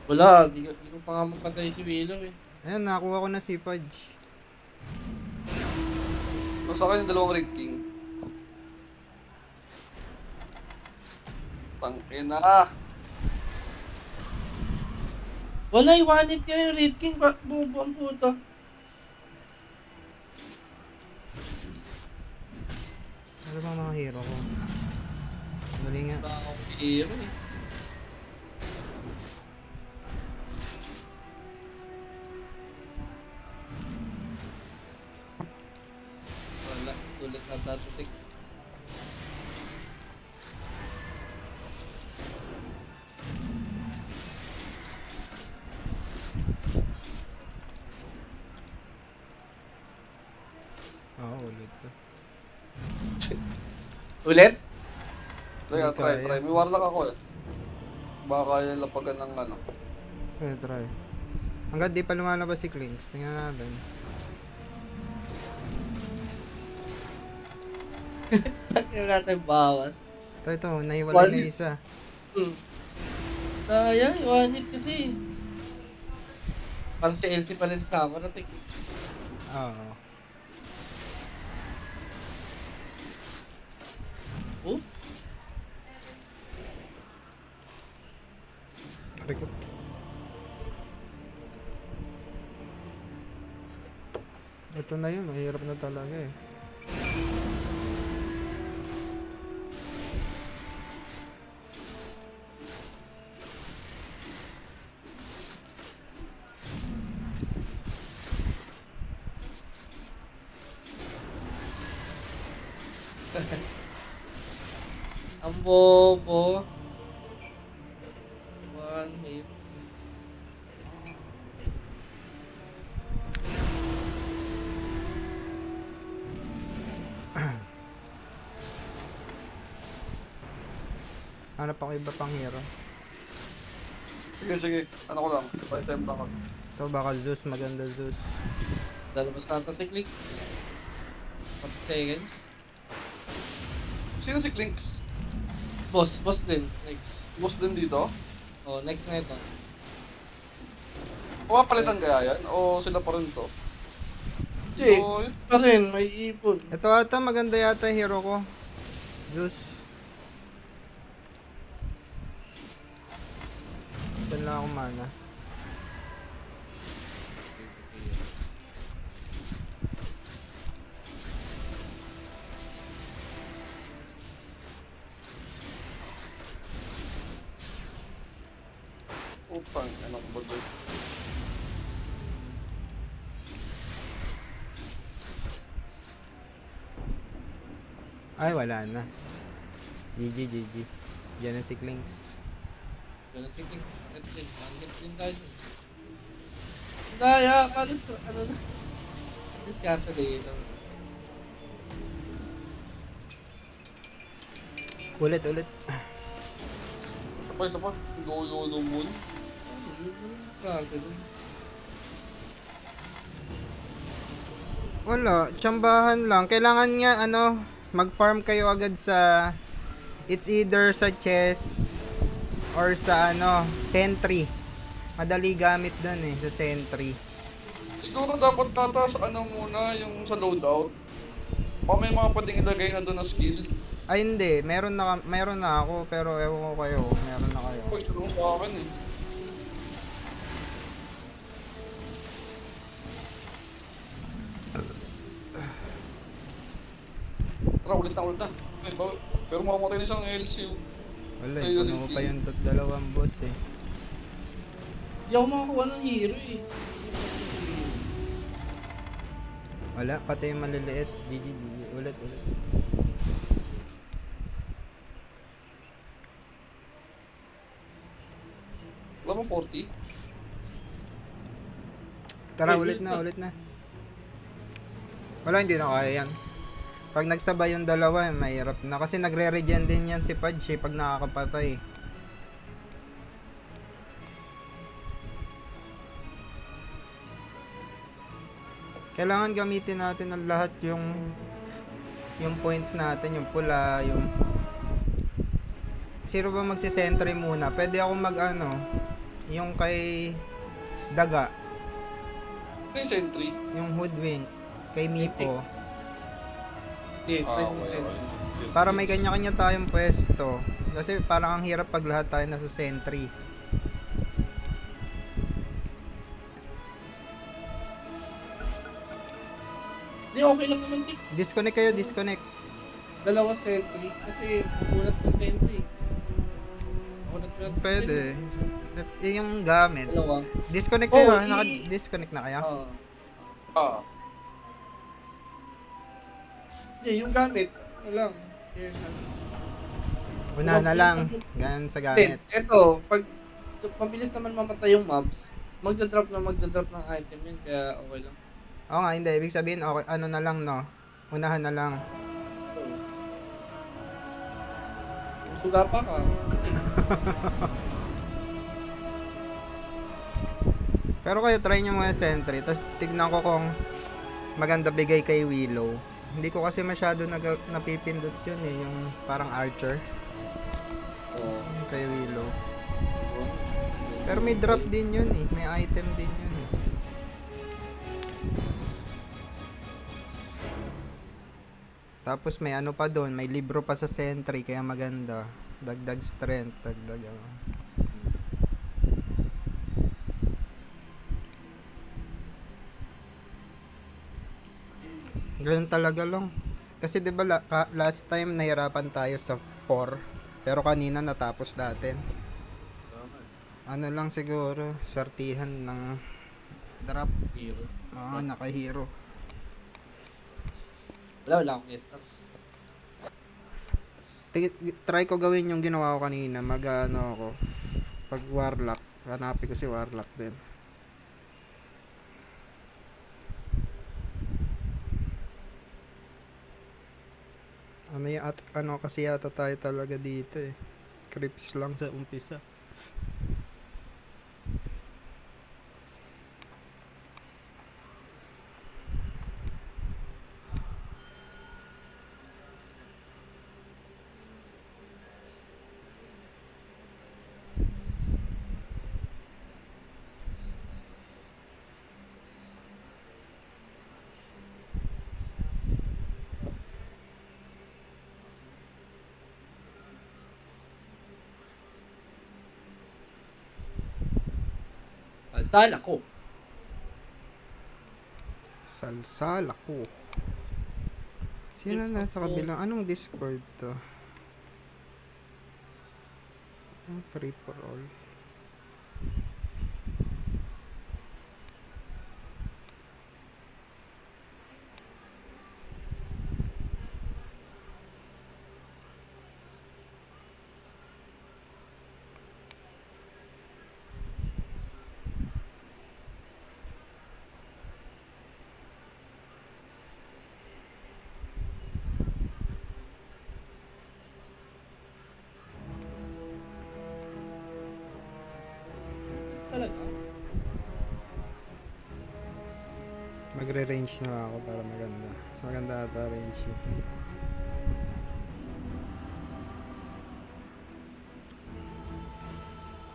Wala, di ko pa nga mapatay si Willow eh. Ayan, nakuha ko na si Pudge. So, sa akin yung dalawang Red King. Tangina. Wala, iwanit niya yung Red King. Bobo ang puta. Ano ba mga hero ko? Dali nga. Wala akong hero eh. Wala, ulit na tatutik. Ulit to. Ulit? Try. May warlock ako eh. Baka kaya lapagan ng ano. Okay, try. Hanggang di pa lumalabas si Clinks. Tingnan natin. Takyo natin bawas. Ito, naiwalay na isa. Sayang, iwanit kasi. Parang si LT pa rin sa ako natin. Oo. Oh? Record. Ito na yun, mahirap na talaga eh. Ang bobo. One hit. Hanap ako iba pang hero. Sige. Ano ko lang. By time lang ako. Ito baka Zeus, maganda Zeus. Lalabas na ito si Click. 40 seconds. Sino si Clinks? Boss din. Next. Boss din dito? Oh, next na ito. Pumapalitan kaya yan? O sila pa rin to? Hindi, Oh, pa rin, may ipon. Ito ata, maganda yata yung hero ko. Juice. Saan lang ako mana? Utang, ano ba doon? Ay, wala na. GG, GG. Yan na si Clinks. Pero sige, hit din tayo. Daya, paano sa, ano na? Discarte dito. Ulit, ulit. Isa pa. Lolo moon. Discarte din. Wala, tsambahan lang. Kailangan nga, mag-farm kayo agad sa... It's either sa chest or sa, sentry. Madali gamit dun sa sentry. Siguro dapat tataas muna yung sa loadout. O may mga pwedeng ilagay na doon na skill. Ay, hindi. Meron na ako, pero ewan ko kayo. Meron na kayo. Uy, sino sa akin eh. Tara, ulit na. Pero makamatay na isang LCU. Wala, Ay, puno ko pa yung dalawang boss eh. Hindi ako makakuha ng hero eh. Wala, pati yung maliliit. GG. Ulit. Wala bang 40? Tara, ulit na. Wala, hindi na kaya yan. Pag nagsabay yung dalawa, mahirap na. Kasi nagre-regen din yan si Pudge pag nakakapatay. Kailangan gamitin natin ang lahat yung points natin, yung pula, yung... Sino ba magsi-sentry muna? Pwede ako yung kay Daga. May sentry. Yung Hoodwink. Kay Mipo. Okay. Para may kanya-kanya tayong pwesto. Kasi parang ang hirap pag lahat tayo nasa sentry. Hindi, okay lang naman tip. Disconnect kayo, disconnect. Dalawa sentry. Kasi magulat yung sentry. Pwede. Yung gamit. Dalawa. Disconnect kayo, naka-disconnect na kaya? Hindi, yung gamit. Ano lang. Una na lang. Ganun sa gamit. Eto, pag mabilis naman mamatay yung mobs, magdadrop ng item yun, kaya okay lang. Oo nga, hindi. Ibig sabihin, okay, ano na lang, no? Unahan na lang. Suga pa ka. Pero kayo, try nyo muna sentry. Tapos tignan ko kung maganda bigay kay Willow. Hindi ko kasi masyado napipindot yun eh. Yung parang archer. Kay Willow. Pero may drop din yun eh. May item din yun eh. Tapos may ano pa doon, may libro pa sa sentry kaya maganda. Dagdag strength, dagdag Ganun talaga lang. Kasi 'di ba last time nahirapan tayo sa 4, pero kanina natapos natin. Ano lang siguro, swertihan ng drop hero. Naka-hero. Wala akong guess. Try ko gawin yung ginawa ko kanina. Ako. Pag warlock, hanapin ko si warlock din. Kasi yata tayo talaga dito eh. Creeps lang sa umpisa. Dala ko. Salsal ako. Sino na sa kabilang? Anong Discord to? Ang free for all. Talaga? Magre-range na ako para maganda. Mas maganda ata range eh.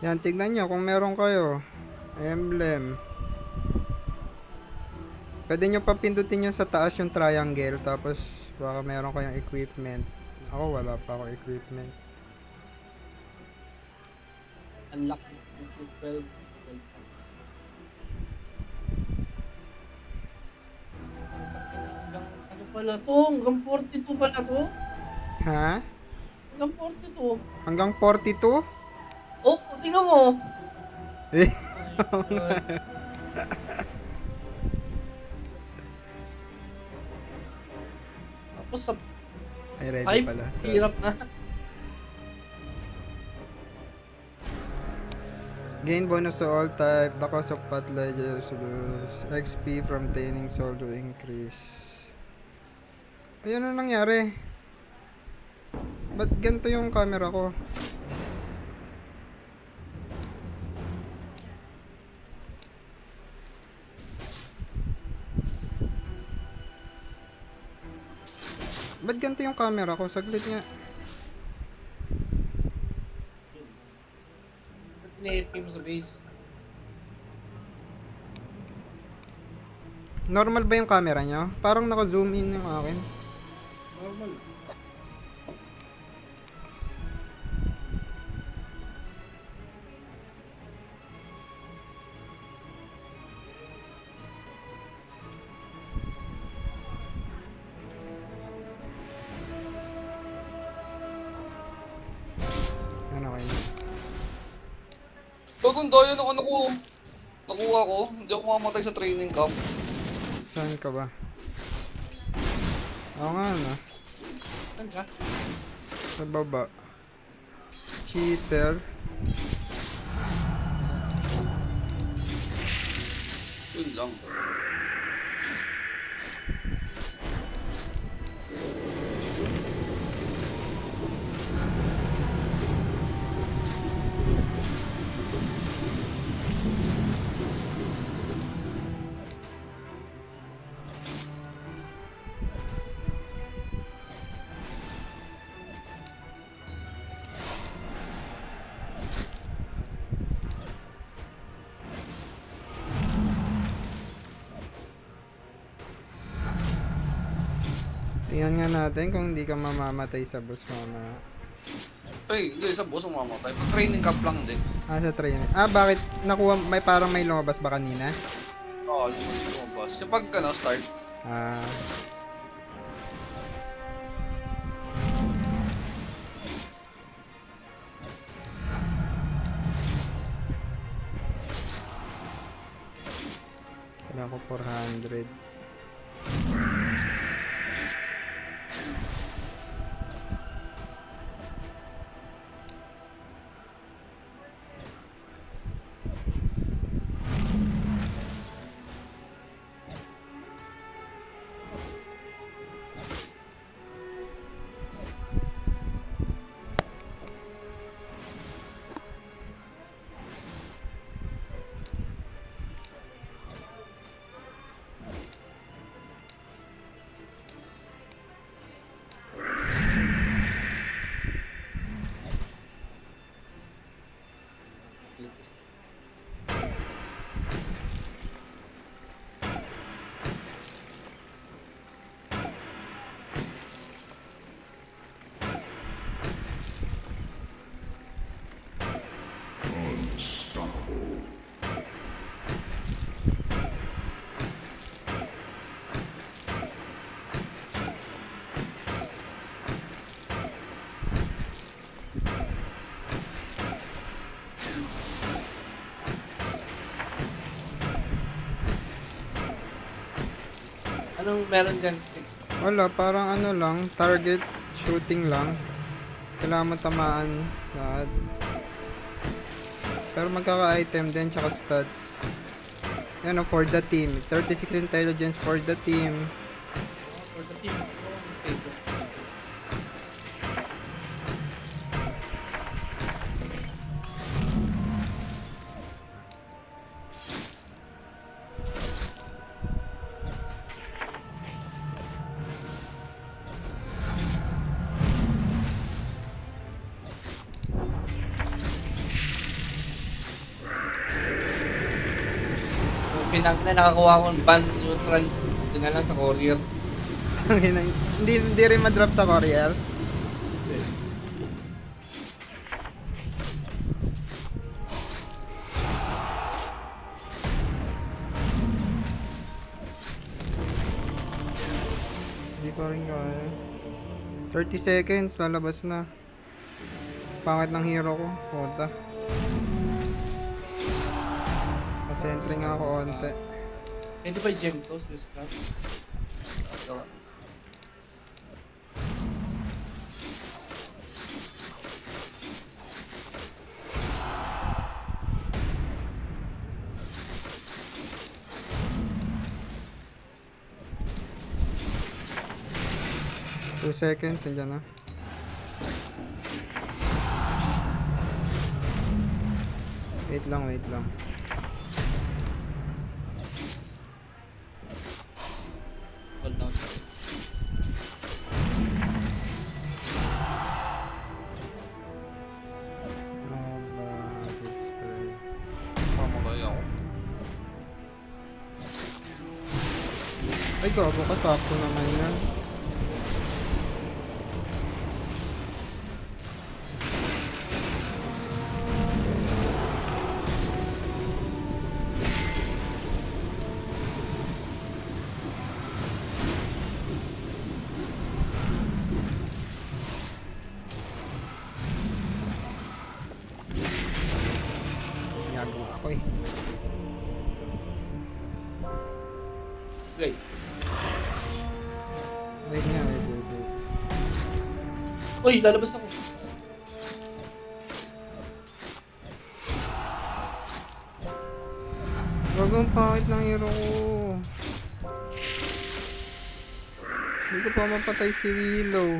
Yan, tignan nyo kung meron kayo. Emblem. Pwede nyo pa pindutin yung sa taas yung triangle. Tapos baka meron kayong equipment. Ako wala pa ako equipment. Unlock 12. Ano pala to? Hanggang 42 pala to? Ha? Hanggang 42. Hanggang 42? Oh, tingnan mo. Eh. Oh my God. Tapos sa Ay, ready 5, pala. hirap na. Gain bonus to all type. The cost of pot ledgers. XP from taining soul to increase. Ayun ano nangyari? Ba't ganito yung camera ko? Ba't ganito yung camera ko? Saglit nga. Ba't in-AFK mo sa base? Normal ba yung camera nyo? Parang naka-zoom in yung akin. Normal. Ano kayo? Bagong yun ako nakuha ko. Hindi ako mamatay sa training camp. Saan ka ba? Oo nga no. Saan ka? Sa baba. Cheater. Yun lang. Tingnan nga natin kung hindi ka mamamatay sa boss mamaya. Ay, hindi sa boss umamatay. Pag training camp lang din. Ah, sa training. Ah, bakit? Nakuha, may parang may lumabas ba kanina? Oo, yung boss. Yung pag start. Ah. Kailangan ko 400. Anong meron dyan? Wala, parang ano lang, target shooting lang. Kailangan mo tamaan lahat. Pero magkaka-item din, tsaka stats. Yan o, for the team. 36 intelligence for the team. For the team. Okay. 'Pinang na nakakuha akong ban neutral. Doon na lang sa courier. Hindi rin ma-drop sa courier. Hindi ko rin kaya. 30 seconds, lalabas na. Pangit ng hero ko. Puta. Sentry nga ako onte. Eh, di ba gem to? Sus ka? Ito. Two seconds, nandiyan na. Wait lang, wait lang. Hold down. Mamatay ako. Ay, gago ka, sakto naman yan. Gago ako eh. Wait. Wait nga, wait. Uy, lalabas ako. Gago, ang pangit ng hero ko. Hindi ko pa mapatay si Willow.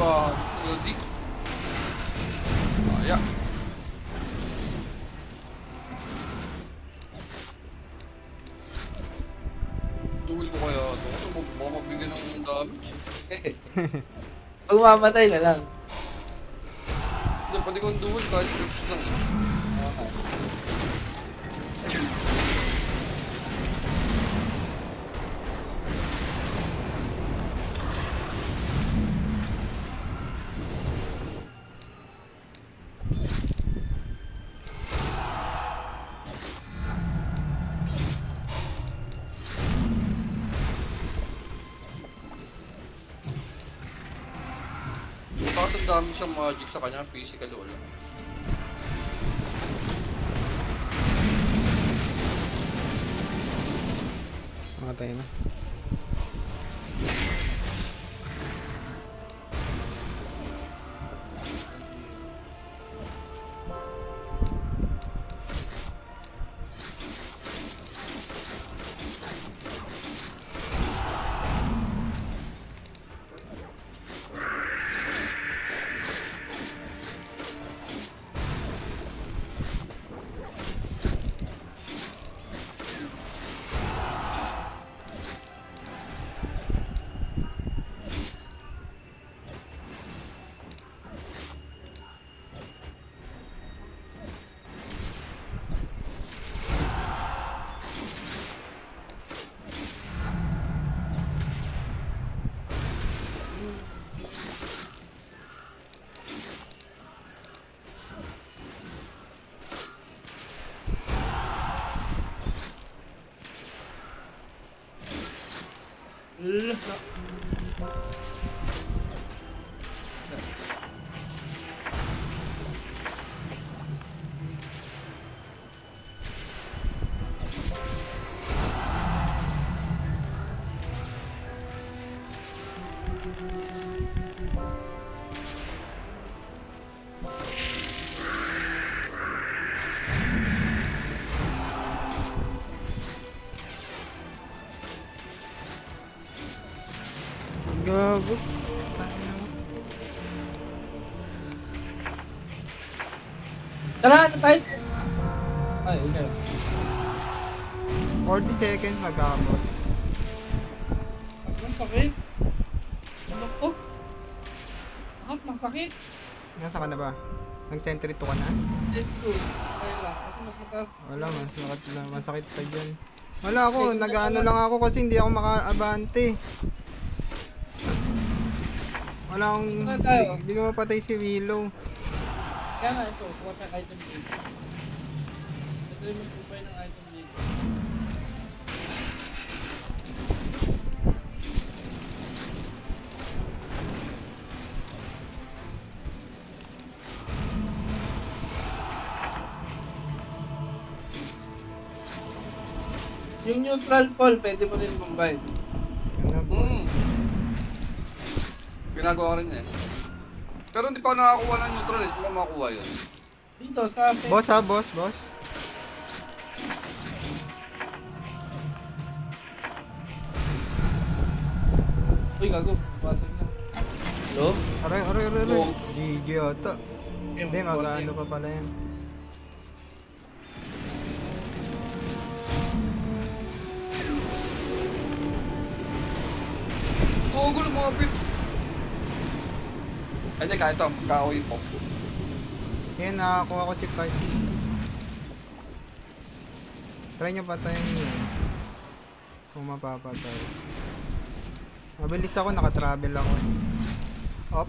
God, Lodi. Kaya. Duel ko kaya ito. Baka mabigyan ng damage. Pag mamatay na lang. Hindi, pwede kong duel kahit troops lang eh. Okay. Matakas ang dami siyang magic sa kanya, physical wala. Matay na. Gago. Tara, ano tayo? Ay, okay. 40 seconds mag-abot. Ang sakit. Ano ko? Masakit. Nasa ka na ba? Nag-sentry 2 ka na? Let's go. Kaya lang. Kasi mas mataas. Wala, masakit pa dyan. Wala ako, nag-ano lang ako kasi hindi ako maka-abante. Wala akong, hindi ko mapatay si Willow. Kaya nga ito, kuha tayo item dito. Ito yung magpupay ng item dito. Yung neutral call, pwede mo din combine. Ginagawa ko rin eh. Pero hindi pa ako nakakuha ng neutral eh. Saan mo makuha yun? Dito, sa Boss ha, boss. Uy, gago. Basag na. Hello? Aray. GG ata. Hindi, mag-ano pa pala yan. Gulo mga pit. Ay, teka, ito. Magkakawi po. Yan, nakakuha ko si Fight. Try nyo patayin yun. Kung mapapatay. Mabilis ako, nakatravel ako. Op.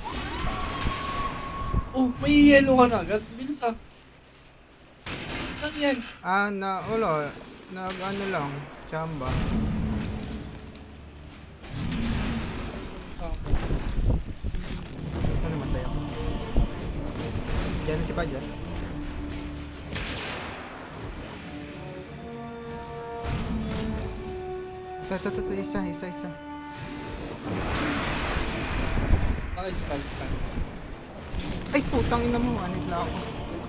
Oh, may yellow ka na agad. Bilis ah. Saan yan? Wala. Nag-ano lang. Chamba. Ano naman tayo? Diyan si Padya. Isa. Naka-spike. Ay, putang ina mo. Anit na ako.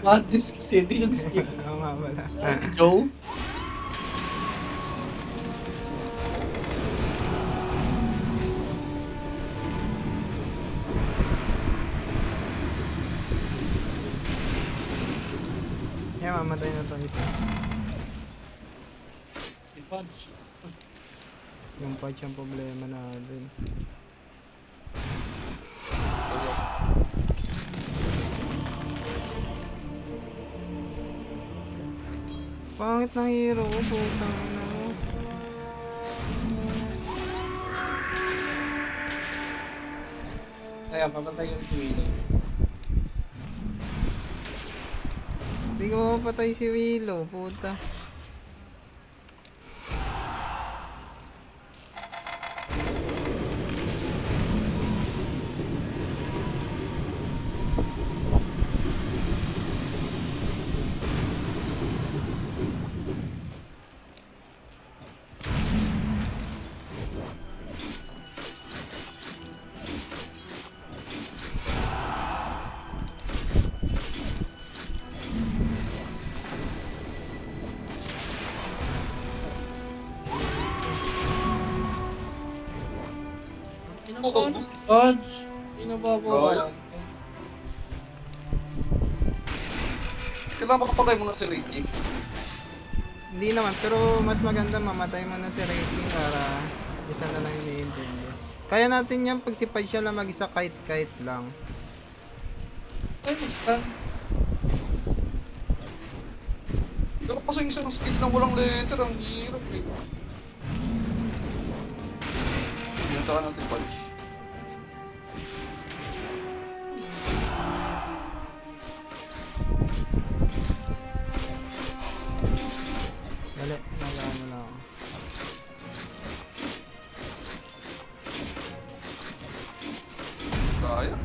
Madness kasi. Hindi yung skip. Oo nga pala. Joe? Yan, mamatay na to isa. Si Punch. Yung patch ang problema natin. Pangit ng hero ko, putang ina mo. Kaya, papatay yung si Willow. Hindi ko mapatay si Willow, puta. Punch! Hindi na babawa. Kailangan makapatay mo na si Ricky. Hindi naman, pero mas maganda mamatay mo na si Rating para isa na lang yung i-intindi. Kaya natin yan pag si Pai siya lang mag-isa kahit lang. Ay, magkan. Pero kasi yung isang skill lang walang letter, ang hirap eh. Yan sana si Punch. Dali, nagawa mo na ako. Kaya.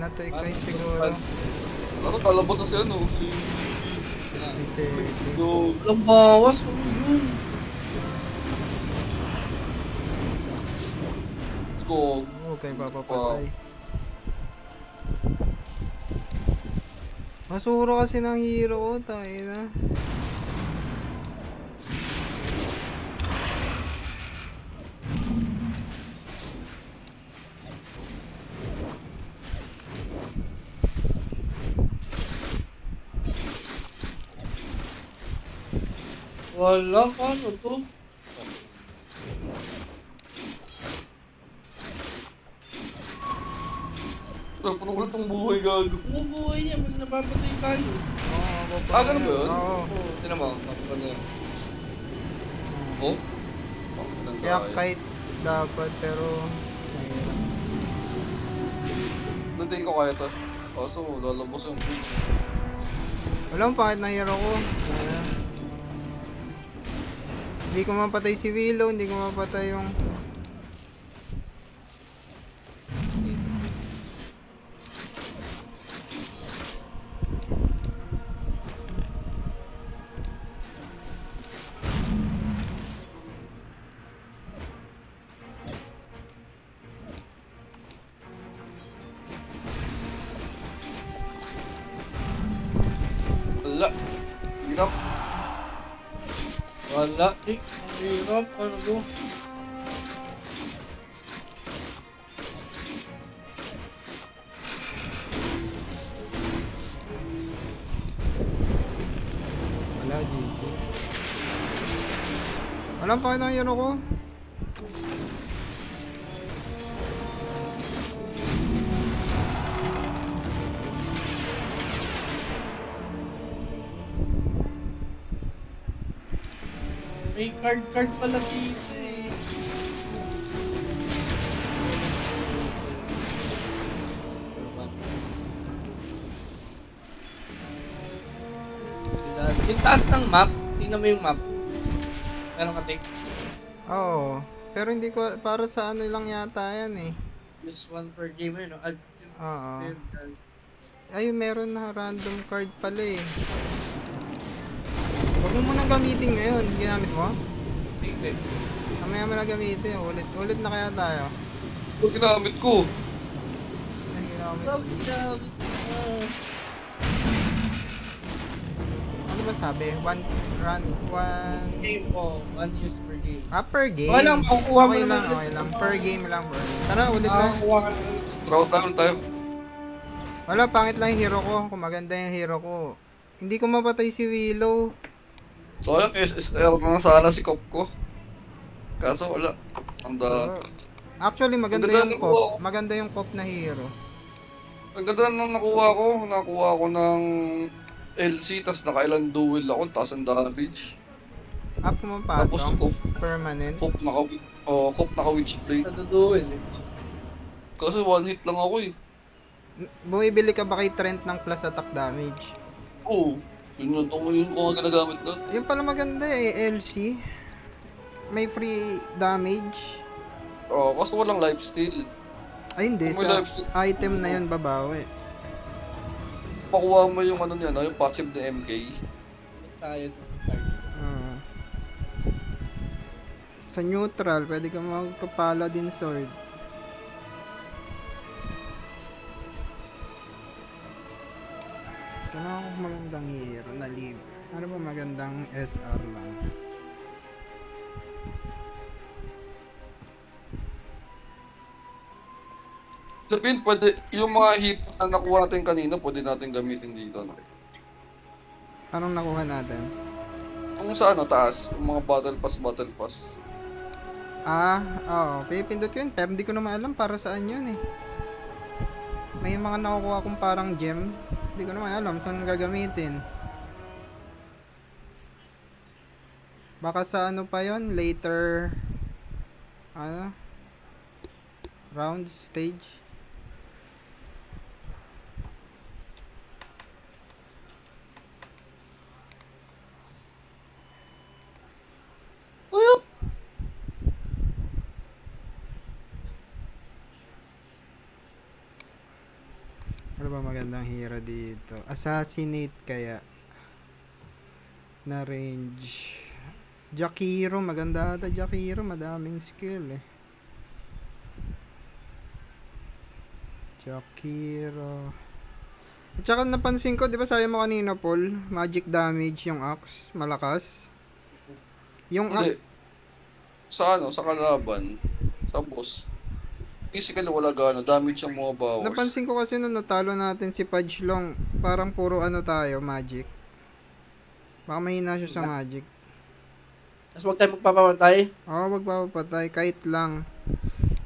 na to, Ikay siguro. Ako talabas sa si ano, si... Go. Walang bawas, ano yun? Go. Okay, papapatay. Masuro kasi ng hero ko, tayo na. Wala, ano to? Puno ulit ang buhay, gago. Ano buhay niya? Mas napapatay tayo. Ganun ba yun? Oo. Tinan mo, ano yan? Oh? Kaya kahit dapat, pero... mahirap. Doon ko kaya to. Kaso, lalabas yung prince. Walang pangit na hero ko. Hindi ko mapatay si Willow, hindi ko mapatay yung... Wala. Hirap. Wala, eh. Ang hirap, ano to? Wala, GG. Walang pangit na hero ko. May card pala dito eh. Yung taas ng map, tingnan mo yung map. Meron ka take? Oo. Pero hindi ko, para sa ano lang yata yan eh. Just one per game eh, no? Oo. Ay, meron na random card pala eh. Huwag mo munang gamitin ngayon. Ginamit mo? Hindi. Mamaya mo na gamitin. Ulit na kaya tayo. Ito ginamit ko. Ay, ginamit. Ano ba sabi? One game po. One use per game. Ah, per game? Okay lang, makukuha mo okay naman lang, ulit. okay lang. Per game lang, bro. Tara, ulit na. Makakuha ka naman. Draw tayo. Wala, pangit lang yung hero ko. Kung maganda yung hero ko. Hindi ko mapatay si Willow. Sayang, SSR na sana si Cop ko. Kaso wala. Ang Actually, maganda Ang ganda yung ng cop. nakuha ko. Maganda yung cop na hero. Ang ganda nang nakuha ko. Nakuha ko ng LC, tas nakailan duel ako, tas ang damage. Up mo pa Tapos to? Cop. Permanent? Cop naka-witch blade. Naduduel eh. Kasi one hit lang ako eh. Bumibili ka ba kay Trent ng plus attack damage? Oo. Yun ko nga ginagamit nun. Yung pala maganda eh, LC. May free damage. Oo, kaso walang lifesteal. Ay hindi, Kung may sa lifesteal, item na yun babawi. pakuha mo yung ano niya, yung passive na MK. Tayo. Sa neutral, pwede ka magkapala din sword. Kailangan ko magandang hero na live. Ano ba magandang SR lang? Sabihin, pwede, yung mga hit na nakuha natin kanina, pwede natin gamitin dito. No? Anong nakuha natin? Yung sa ano, taas, yung mga battle pass. Ah, oo. Pipindot ko yun. Pero hindi ko naman alam para saan yun eh. May mga nakukuha kong parang gem. Hindi ko naman alam saan gagamitin. Baka sa ano pa yon later. Ano? Round stage. Ano ba magandang hero dito? Assassinate kaya. Na range. Jakiro, maganda ata Jakiro. Madaming skill eh. Jakiro. At saka napansin ko, di ba sabi mo kanina, Paul? Magic damage yung axe. Malakas. Yung Hindi. Sa ano, sa kalaban, sa boss, physical wala gaano, damage yung mga bawas. napansin ko kasi nung natalo natin si Pudge Long, parang puro ano tayo, magic. Baka mahina siya sa magic. Tapos huwag tayo magpapatay. Oo, magpapatay. Kahit lang.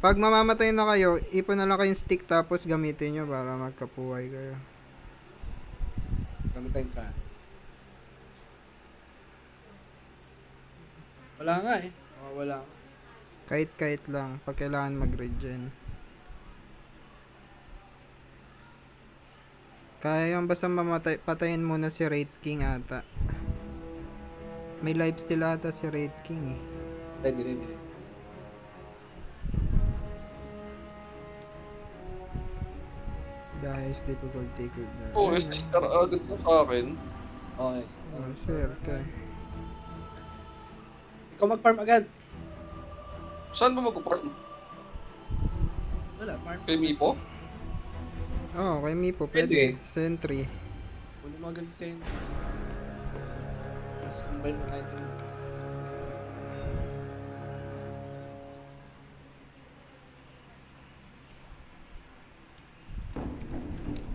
Pag mamamatay na kayo, ipon na lang kayong stick tapos gamitin nyo para magkapuhay kayo. Gamitay ka. Wala nga eh. Wala. Kahit lang. Pag kailangan mag-regen. Kaya yung basta patayin muna si Wraith King ata. May lifesteal ata si Wraith King eh. Ready. Dice difficulty good na. Oo, SSR agad mo sa akin. Okay. Oh, swerte. Ikaw mag-farm agad. Saan ba mag-farm? Wala, farm. Kay Mipo? Oo, kay Mipo. Pwede. Pwede. Sentry. Kung mo agad sa inyo. Mas combine mo item.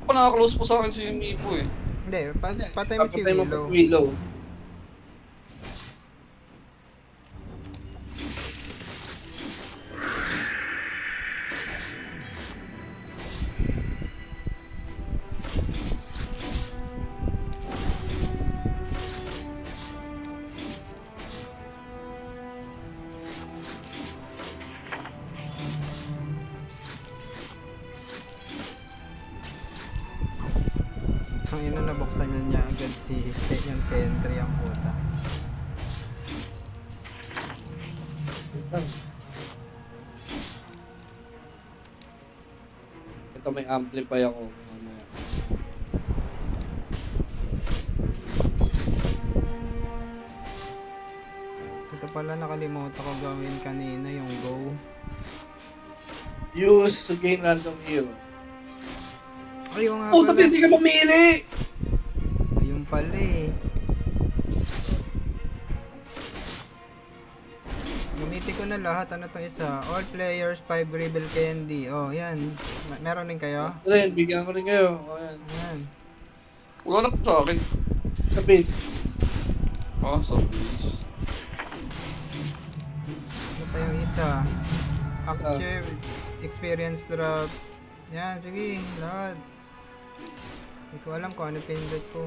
Ako naka-close po sa akin si Mipo eh. Hindi, patay mo si Papatay mo Willow. pag Willow. Ang ina nabuksan niya agad yung sentry ang puta. Ito may amplify ako. Mamaya. Ito pala nakalimutan ko gawin kanina yung go. Use to gain random heal. Ayun nga Oh, pala. tapi hindi ka mamili! Ayun pala eh. Gamitin ko na lahat. Ano to isa? All players 5 rebel candy. Oh, yan. Meron din kayo? Ren, bigyan ko rin kayo. O, yan. Yan. Wala na po sa akin. Sa base. Sa base. Ano pa yung isa? Active experience drop. Yan, sige. Lahat. Hindi ko alam kung ano pindot ko.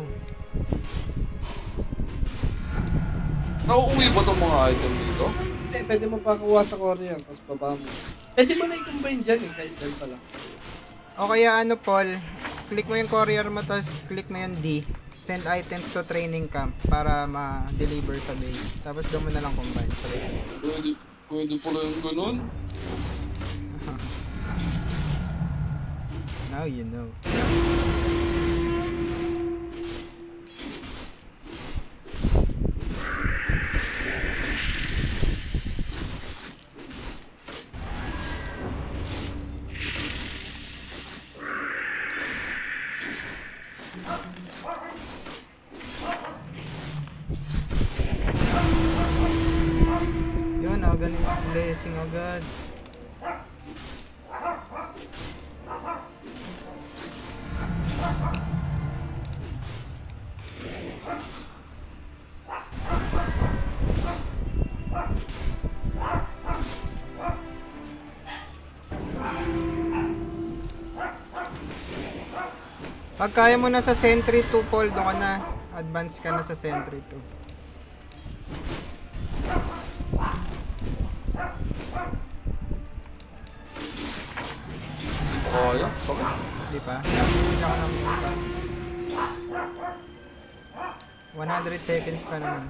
Nauuwi ba itong mga item dito? Hindi, pwede mo pa kuha sa core yan. Tapos baba mo. Pwede mo na i-combine dyan eh. Kahit dyan pala. O kaya ano, Paul, click mo yung courier mo tapos click mo yung D. Send items to training camp para ma-deliver sa base. Tapos doon mo na lang combine. Pwede pala yung ganun. Now you know. Yun, ganun yung blessing agad. Pag kaya mo na sa Sentry 2, Paul, doon ka na. Advance ka na sa Sentry 2. Kaya? Sakit. Di pa? Hindi ka na muna. 100 seconds pa naman.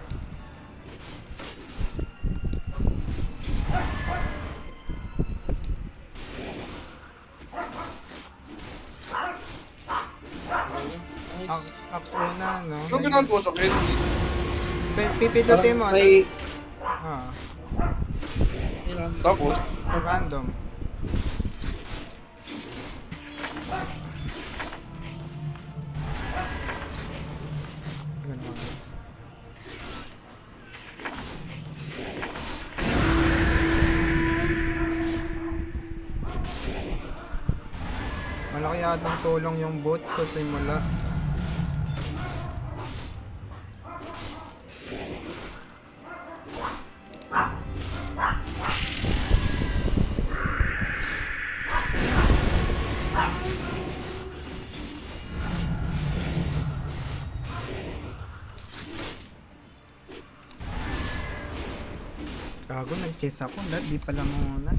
una, no? Ano ginagawa sa candy? Pipindutin mo, ano? May Ah, Tapos, random. Ganun. Malaki yatang tulong yung boot sa simula. Gago, nag-chase ako. Di pala muna.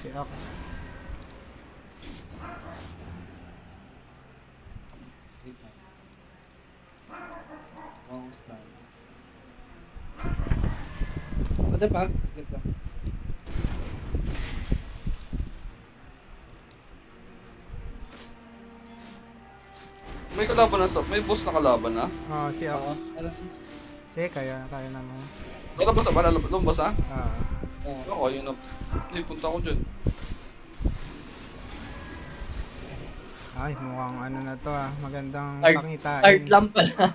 Okay, ako. Pwede pa? Saglit lang. may kalaban na may boss na kalaban na. Ah, si ako. Ano? Sige, kaya naman. Lalabas na ba? Lumabas ha? Ah. Ako, yun na. Punta ako dyan. Ay, mukhang ano na to ah. Magandang Start pangitain. lang pala.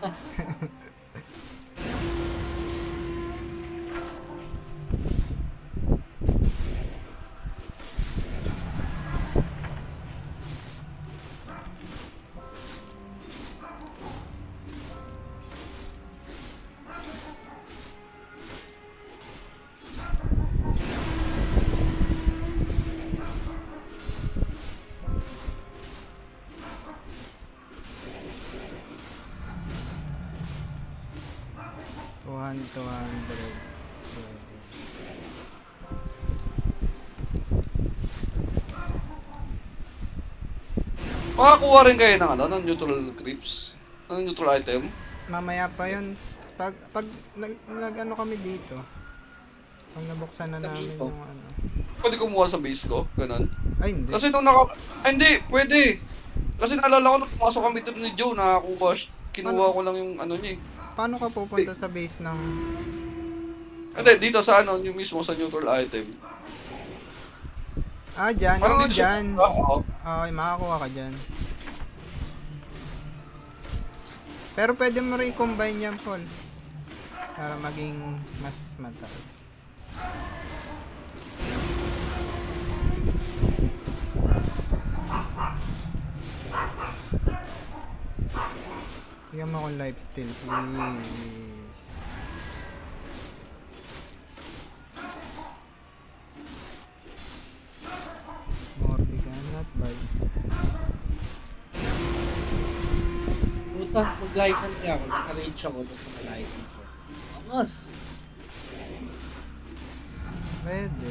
$200. Makakuha rin kayo ng ng neutral creeps. Ng neutral item. Mamaya pa yun. Pag nag-ano kami dito. Pag nabuksan na namin yung ano. Pwede kumuha sa base ko, ganun. Ay, hindi. Kasi nung ay, hindi, pwede. Kasi naalala ko nung pumasok kami dito ni Joe, nakakuha siya. Kinuha ko lang yung ano niya eh. Paano ka pupunta sa base ng... Hindi, dito sa ano, yung mismo sa neutral item. Ah, dyan. Parang Oo, dito siya. dyan. Oo. Okay, makakuha ka dyan. Pero pwede mo rin combine yan, Paul. Para maging mas mataas. Bigyan mo akong lifesteal, please. Morbigan, not bad. Puta, mag-lighten niya ako. Naka-rage ako doon sa lighten ko. Angas! Pwede.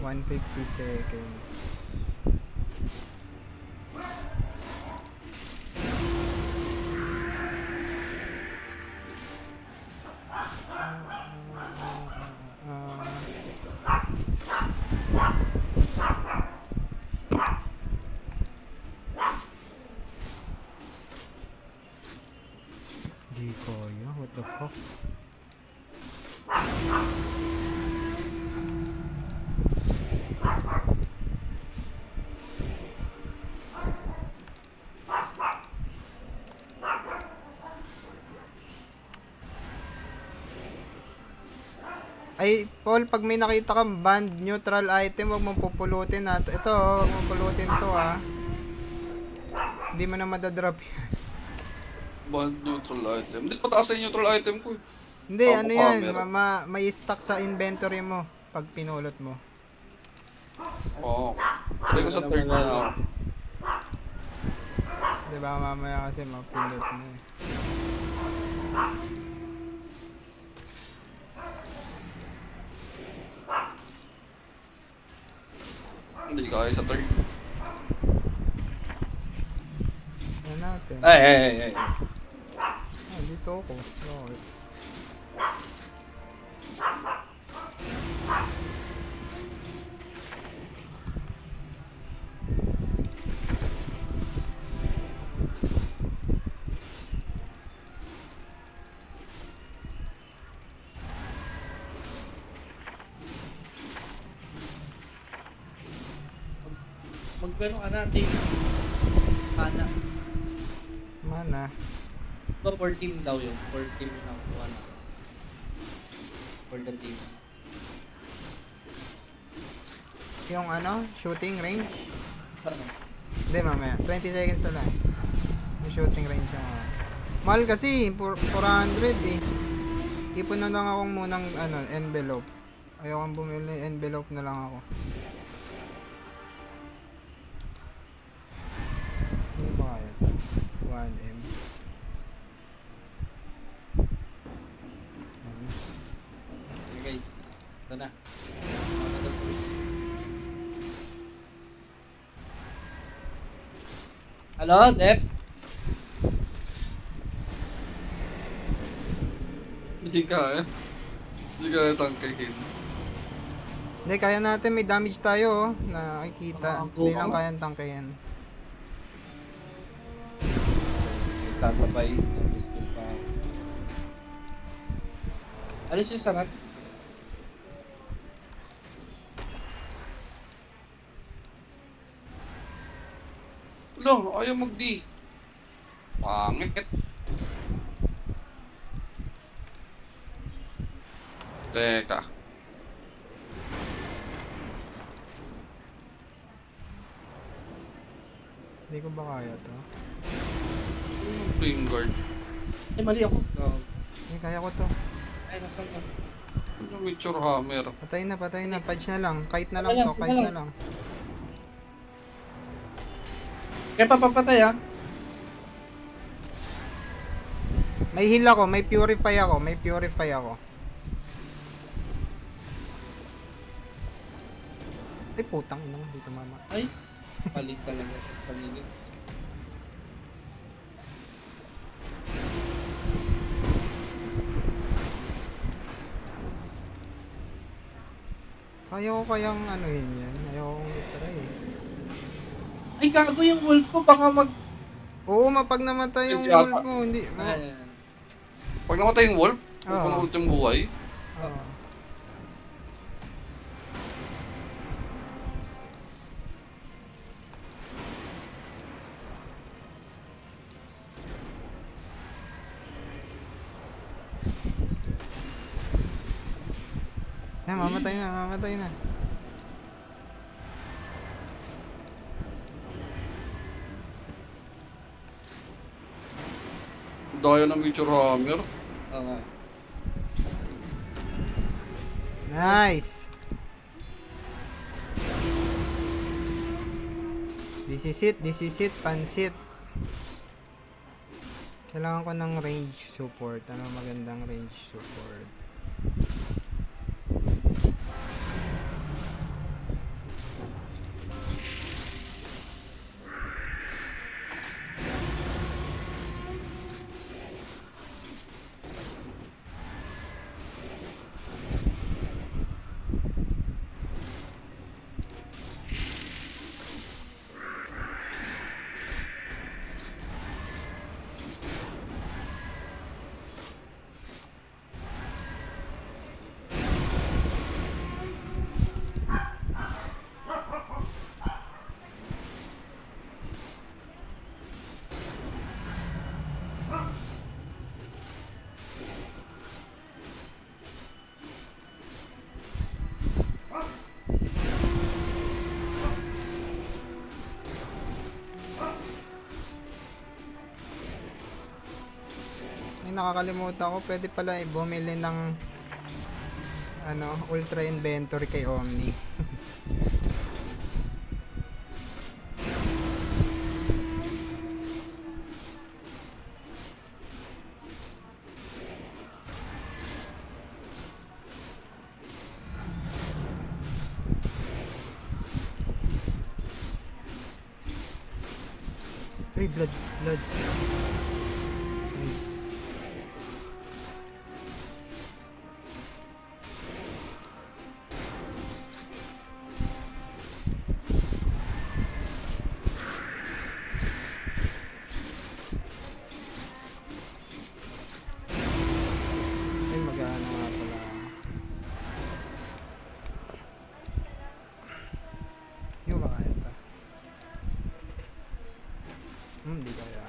$150. Di kaya, what the fuck? Ay, Paul, pag may nakita kang band neutral item, huwag mong pupulutin ha. Ito, huwag mong pulutin to ha. Hindi mo na madadrop yan. Band neutral item. Hindi, pataas na yung neutral item ko eh. Hindi, Ako ano yan, camera. may stock sa inventory mo pag pinulot mo. Oo. Try ko sa third na ako. Diba mamaya kasi mapindot mo eh. Hindi kaya sa third. Yan natin. Ay. Ah, dito ako. Okay. Magkano ka natin? Mana. Mana. Ba, for team daw yun. For team na kuha na. For the team. Yung ano, shooting range. Ano? Hindi mamaya, 20 seconds na lang. Yung shooting range yung mahal kasi, 400 eh. Ipon na lang akong munang ano, envelope. Ayokong bumili, envelope na lang ako. Ano ba kaya? 1M. Okay guys. Ito na. Hello, Dep? Hindi kaya. Hindi kaya tangkihin. Hindi, kaya natin, may damage tayo oh, nakikita. Hindi lang kayang tangkayan. Tatabay. Skill pa. Alis yung sanat. Wala, ayaw mag-D. Pangit. Teka. Hindi ko ba kaya to? Flame guard. Ay, mali ako. Hindi, kaya ko to. Ay, nasan ka? Ano Witcher Hammer? Patay na. Pudge na lang. Kite na lang Wala, to. Kite wala. na lang. Kaya papapatay ah. May heal ako. May purify ako. Ay, putang ina mo. Dito mama. Ay, palit talaga sa Stanilix. Ayaw ko kayang ano yun yan. Ayaw kong try eh. Ay, gago yung wolf ko. Baka mag... Oo, mapag namatay yung Hindi ata. wolf mo. Hindi. Ay, Pag namatay yung wolf, Oo. pag na ultimo buhay, Oo. Mamatay na. daya ng Witcher Hammer. okay. Nice. This is it, pansit. Kailangan ko ng range support. Ano magandang range support? Ay, nakakalimutan ko. Pwede pala bumili ng ano, ultra inventory kay Omni. Ay, blood. Nice. Ay, mag-ano nga pala. Yung ba kaya ito? Di kaya.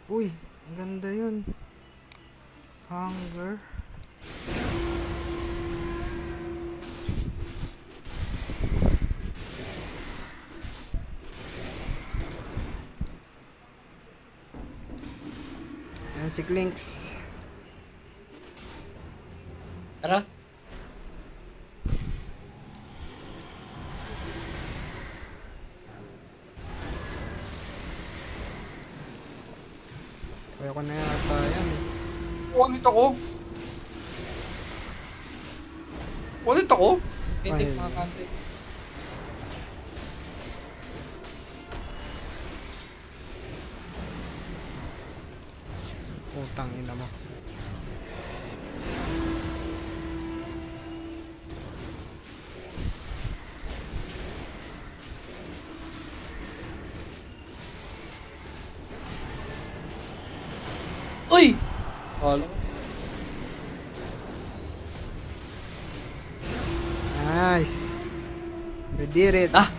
Uy, ang ganda yun. Hunger. Ayan si Clinks. Tara. Kaya ko na yata yan. Wallet ako. Wallet ako. Hindi Ay. mga kante. Putang ina mo. Uy! Kala ko. Nice. We did it. Ah!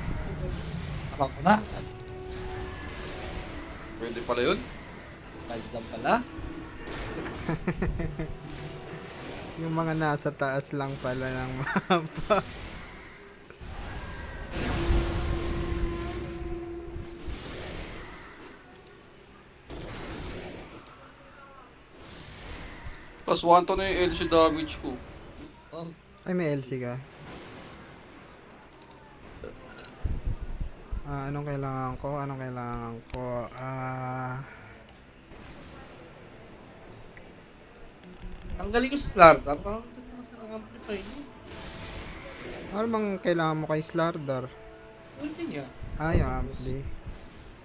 Abang ko na. Pwede pala yun. Bald lang pala. Yung mga nasa taas lang pala ng mapa. Plus 1 to na yung LC damage ko. Oh. Ay, may LC ka. Anong kailangan ko? Anong kailangan ko? Ang galing ko sa Slardar. Parang hindi naman talaga amplify niya. Ano bang kailangan mo kay Slardar? Ulti niya. Ay, ampli.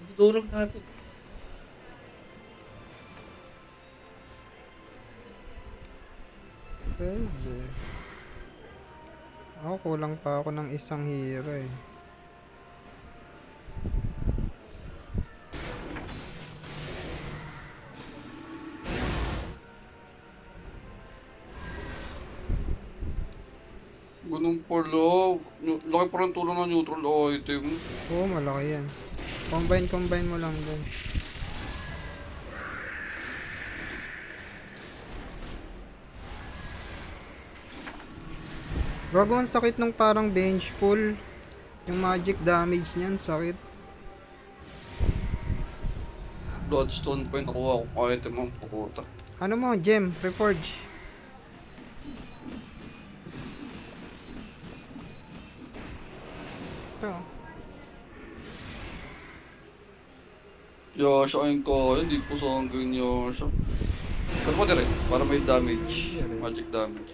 Itutulog natin. Pwede. Ako, kulang pa ako ng isang hero eh. Ganun pala. Laki pa rin tulong ng neutral item. Oo, malaki yan. Combine mo lang dun. Gago, ang sakit nung parang vengeful. Yung magic damage niyan, sakit. Bloodstone pa yung nakuha ko item ang pukuta. Ano mo, gem, reforge. Ito. Yasha ayun ko. Hindi po sa hanggang Yasha. Pero pwede rin. Para may damage. Magic damage.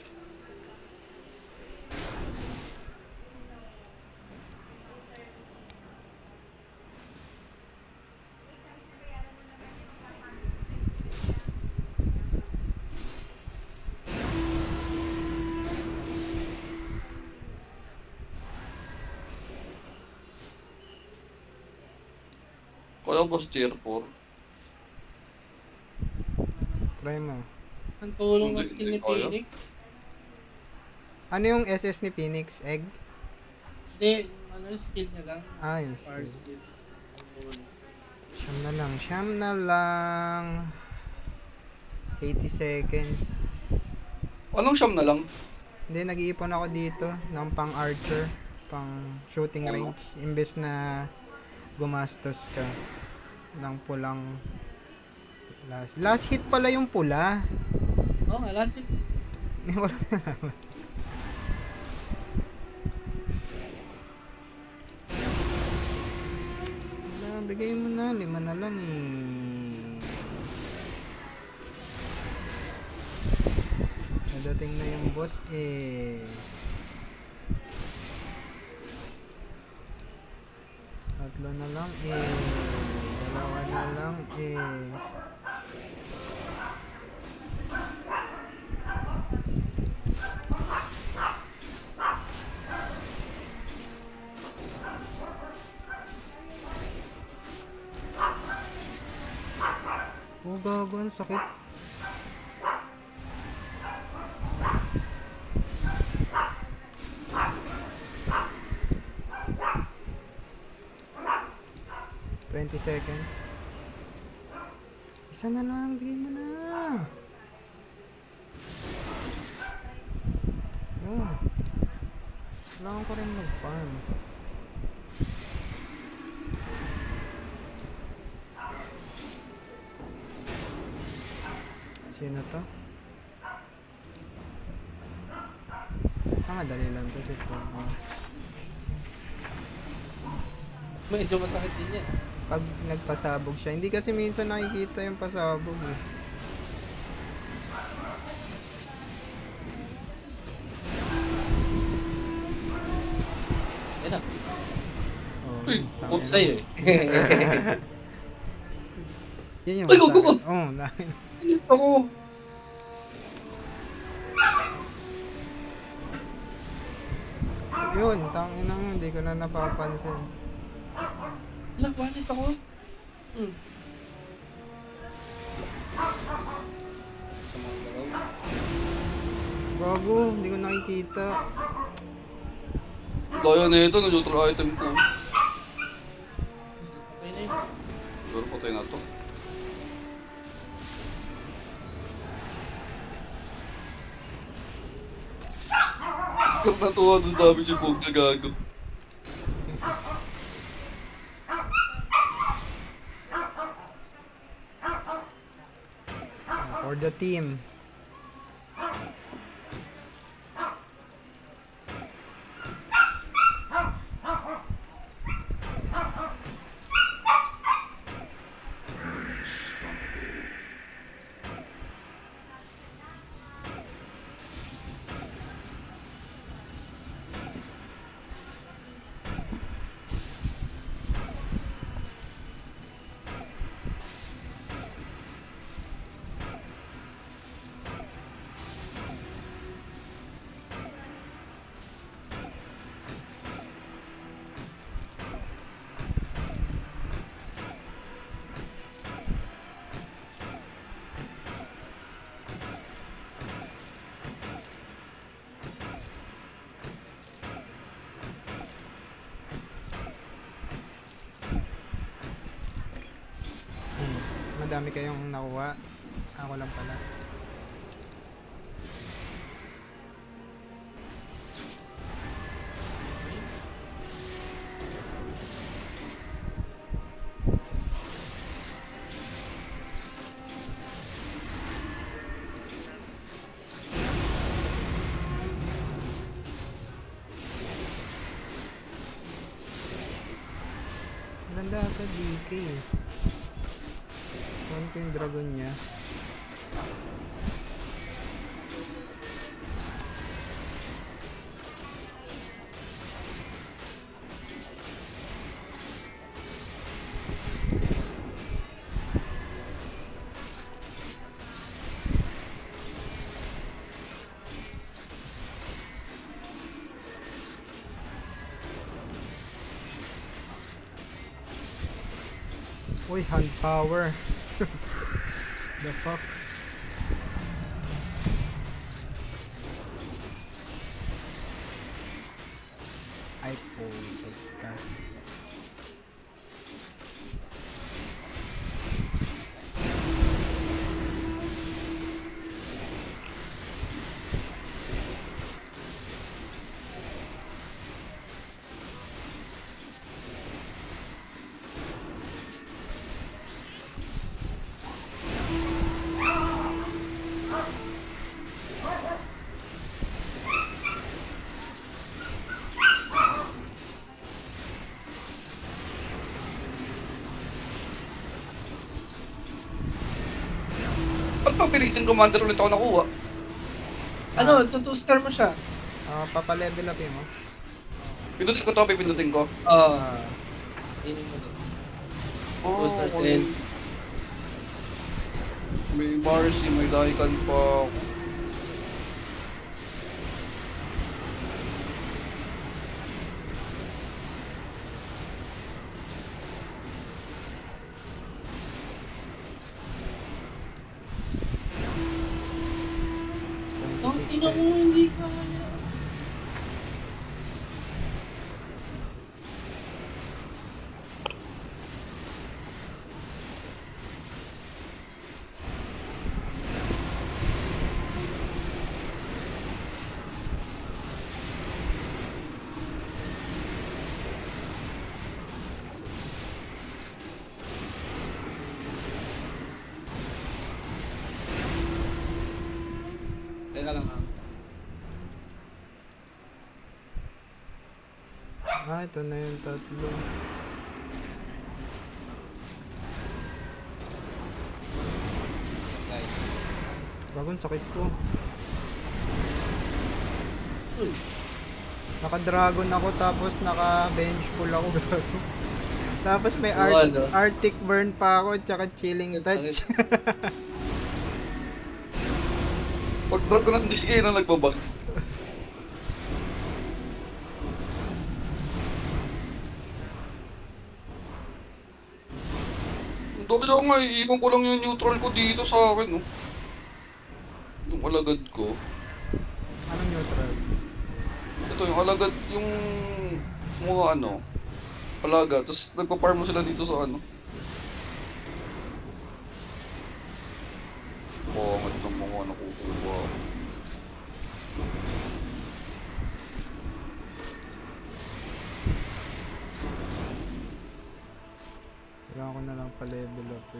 Kaya boss tier 4. Try mo. Ang tulong ng Hindi- skill ni hindi kaya. Phoenix. Ano yung SS ni Phoenix? Egg? Hindi, ano yung skill niya lang. Ah, yung Fire skill. skill. Ang tulong. Siyam na na lang, siyam na lang. 80 seconds. Anong siyam na lang? Hindi, nag-iipon ako dito ng pang archer, pang shooting range. Imbes na gumastos ka ng pulang last hit pala yung pula. Oo nga, last hit. May wala na. Bigay mo na, 5 na lang Nadating na yung boss Tatlo na lang dalawa na lang Oh, gago, ang sakit. Seconds. Isa na lang, bigay mo na. Oh. Kailangan ko rin mag-farm. Sino to? Dali lang to si Pong. Medyo masakit din yan. Pag nagpasabog siya, hindi kasi minsan nakikita yung pasabog Yan na. Uy, huwag sa'yo Yan yung ay, go! Oo, Ako! Yun, tangin na hindi ko na napapansin. Wanit ako. Bago, hindi ko nakikita. Daya na ito, na-neutral item ko. Okay na yun. Pero patay na to. Natuwa doon dami si Pog na gago. For the team. Madami kayong nakuha. Ako lang pala. Ganda ka DK. Saan ko yung dragon niya? Uy, hand power. The fuck? Ay po, ka. Pilitin commander ulit ako nakuha. Ano, tutuster mo siya. Papalevel up mo. Pindutin ko to, pipindutin ko. Ini mo din. Oh, Tutuster okay. din. May Marcy, may Daikan pa ako. Ina mo, hindi kaya. Teka lang. Ito na yung tatlo. Bagong sakit ko. Naka-dragon ako tapos naka-bench pull ako. Tapos may Arctic burn pa ako tsaka chilling touch. Pag-drop ko ng DK na nagbabag. Dami ako nga, iipon ko lang yung neutral ko dito sa akin, no? Yung alagad ko. Anong neutral? Ito, yung alagad, yung mga ano, alaga, tapos nagpa-farm mo sila dito sa ano. Pangit ng mga nakukuha. Kailangan ko na lang pa-level up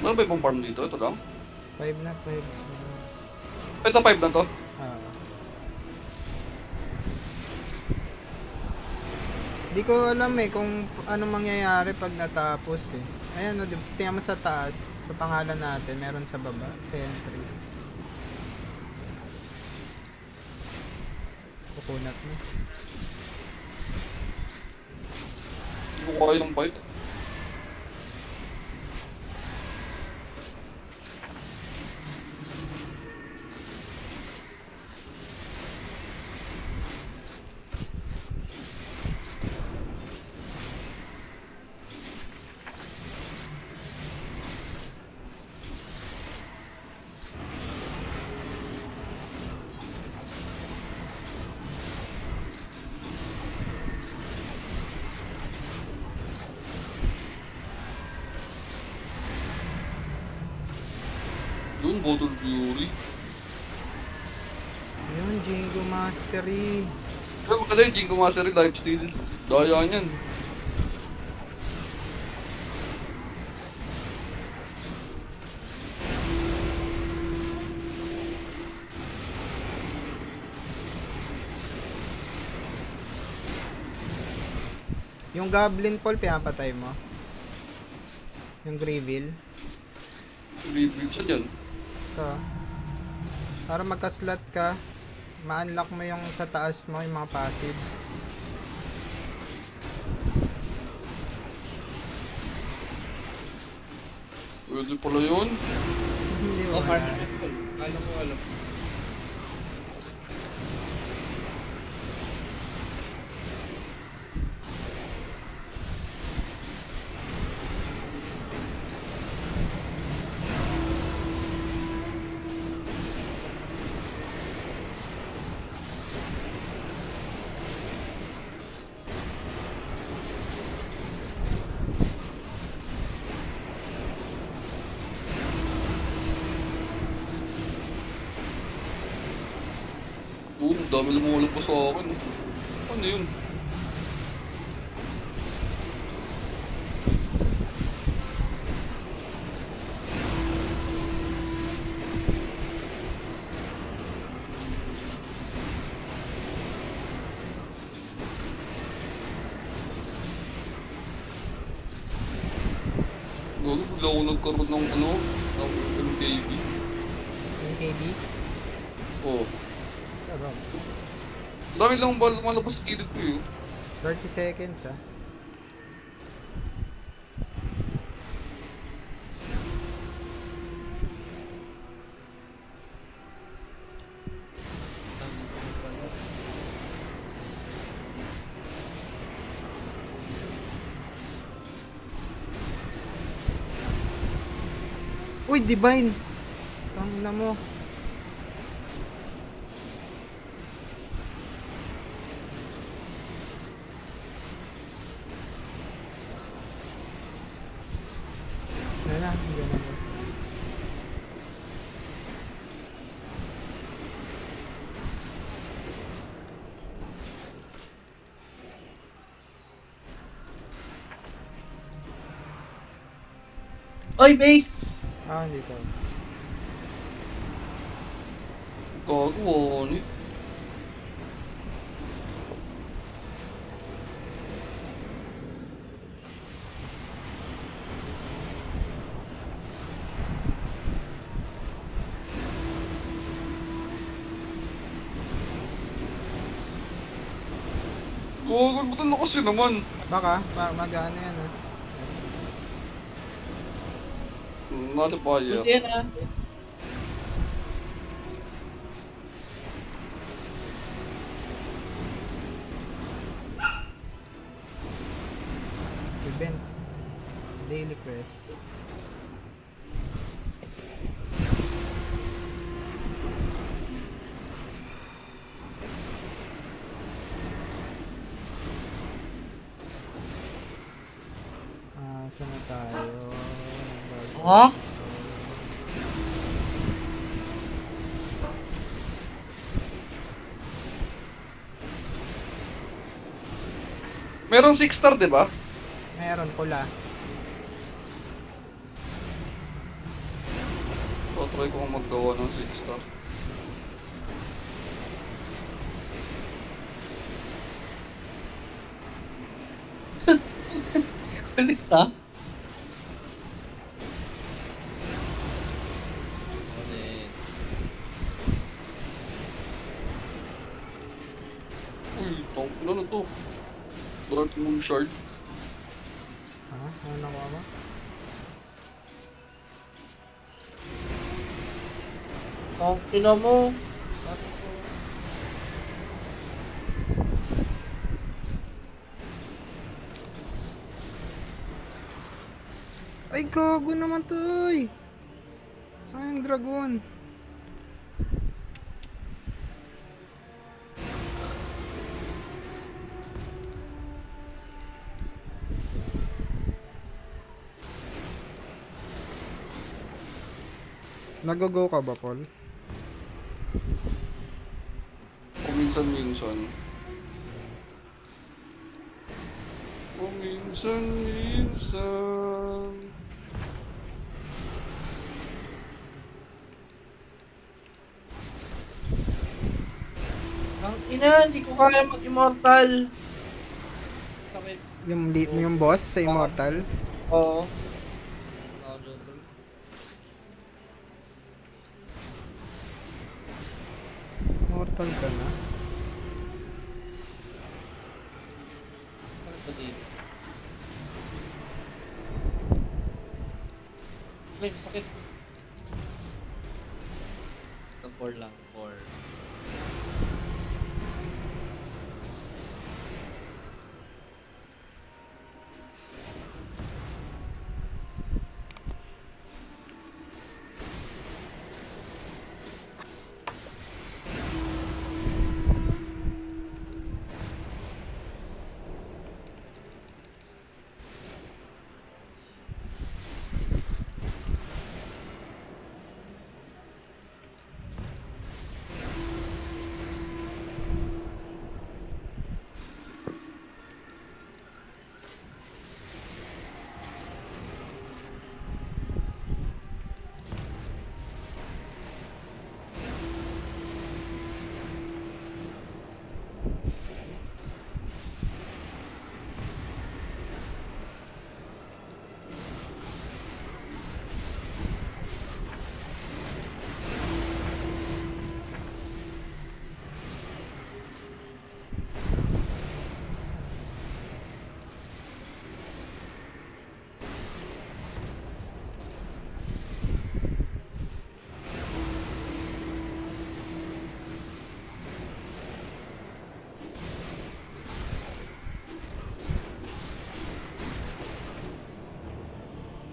Meron ba ibang farm dito? Ito lang? 5 na, 5. Ito 5 na to? Di ko alam kung ano mangyayari pag natapos Ayan tingnan mo sa taas, sa pangalan natin, meron sa baba, sentry. Kukunat mo. Hindi ko kaya yung fight. Yun, Bottle Fury. Yun, Jingo Mastery. Ay, maganda yung Jingo Mastery lifesteal. Daya niyan. Yung Goblin Paul, pinapatay mo. Yung Grievil. Grievil siya dyan. Ito. Para magka-slot ka, ma-unlock mo yung sa taas mo, yung mga passive. Pwede pala yun. Hindi Oh, wala. Alam ko, alam. Dami lumulog pa sa akin. Ano yun? Gago, bigla ako nagkaroon ng ano, ng MKB. MKB? Oo. Sarap. Dami lang ba lumalabas sa kilid ko yun. 30 seconds ah. Uy, Divine! Tangina mo. Wala, hindi na. Oy, base! Ah, hindi ko. Gago, ano eh. Gago, ba't ang lakas yun naman? Baka, mag-ano yan ah. Nalipaya. Hindi na. Event. Daily quest. Saan na tayo? Ha? Merong 6 star, di ba? Meron pula. So, try ko kung maggawa ng 6 star. Kulit ha? Uy, ano na to? Dark Moon Shard. Ha? Ano nakuha mo? Ang ina mo. Ay, gago naman to eh. Sayang dragon. Nag-go ka ba, Paul? Minsan-minsan. Minsan-minsan. Ang ina, hindi ko kaya mag-immortal. Sakit. Yung boss sa Immortal? Oo. Immortal ka na? Ano ba dito? Ay, sakit. Ito 4 lang, 4.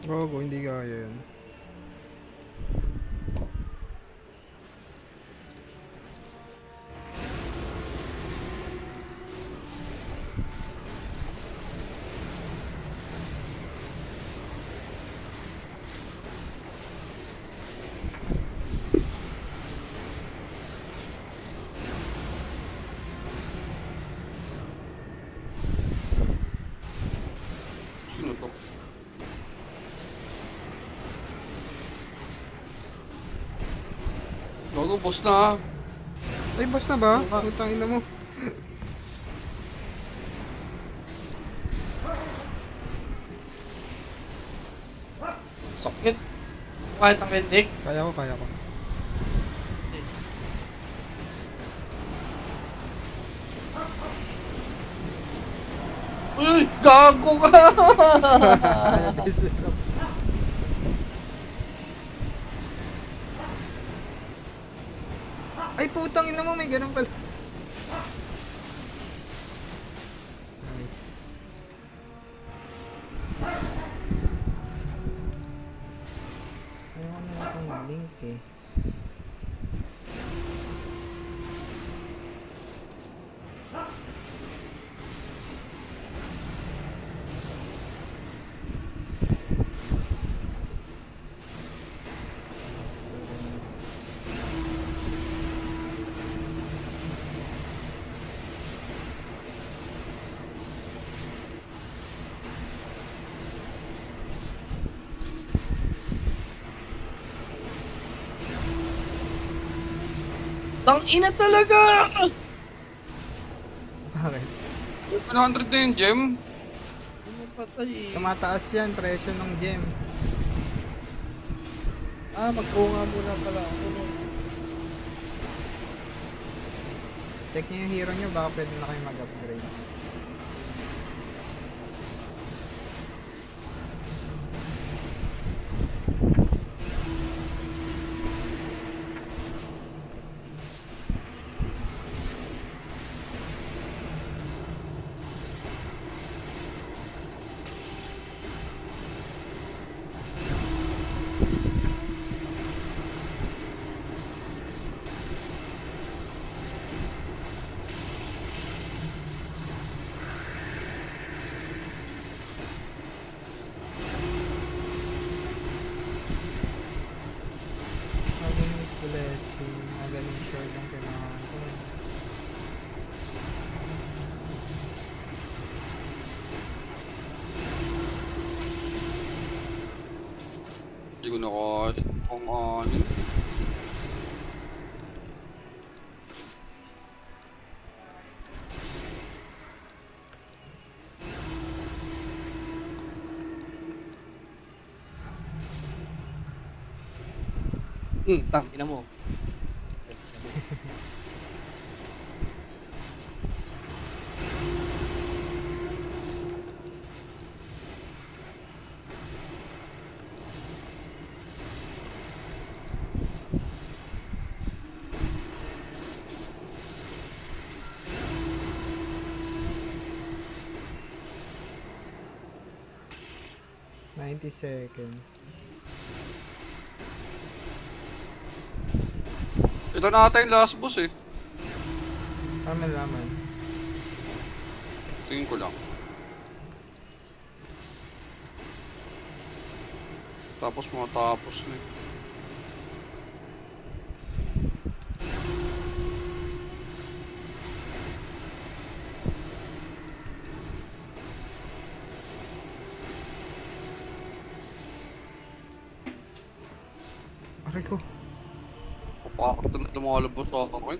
Gogo, hindi kaya yan. Sino to? Gago, boss na ha. Ay, boss na ba? Putang ina mo. Sakit. Kahit ang kendik. Kaya ko, kaya ko. Uy! Gago ka! Ay, putang ina mo, may ganun pala. Ayaw na itong link eh. Tang ina talaga! Bakit? 100 na yung gem. Patay eh. Tumataas yan, presyo ng gem. Magpunga muna pala ako. Check nyo yung hero nyo, baka pwede na kayo mag-upgrade. Magaling blessing, magaling short ang kailangan ko. Hindi ko na kung ano. Tang ina mo. $90 seconds. Ito na ata yung last boss eh. Para malaman. Tingin ko lang. Tapos matapos na eh. Aray ko. Papakot na lumalabas sa akin.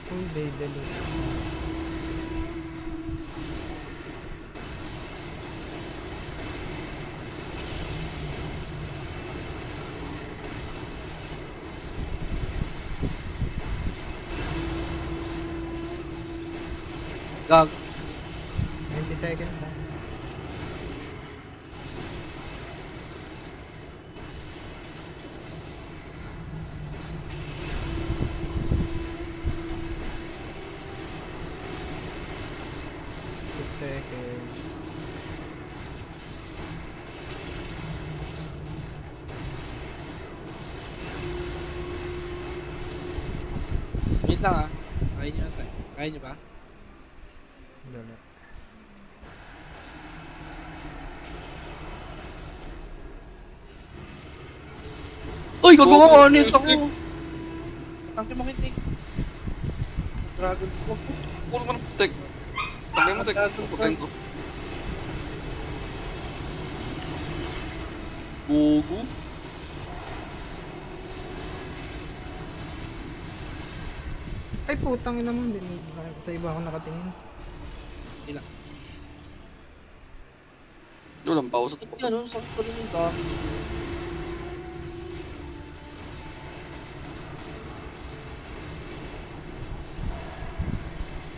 Full day delete. Gag. 90 seconds na. Wait lang ah. Kaya niyo ata. Kaya niyo ba? Dali. Uy, gagawa Go, ko go, ulit go, ako. Tangke makinig. Dragon ko. Puno ka ng tek. Tagay mo tek. Putayin ko. Gogo. Ay, putang ina mo. Hindi, sa iba ako nakatingin. Ila. Walang pause. Ba't yan? Sakit pa rin yung dami.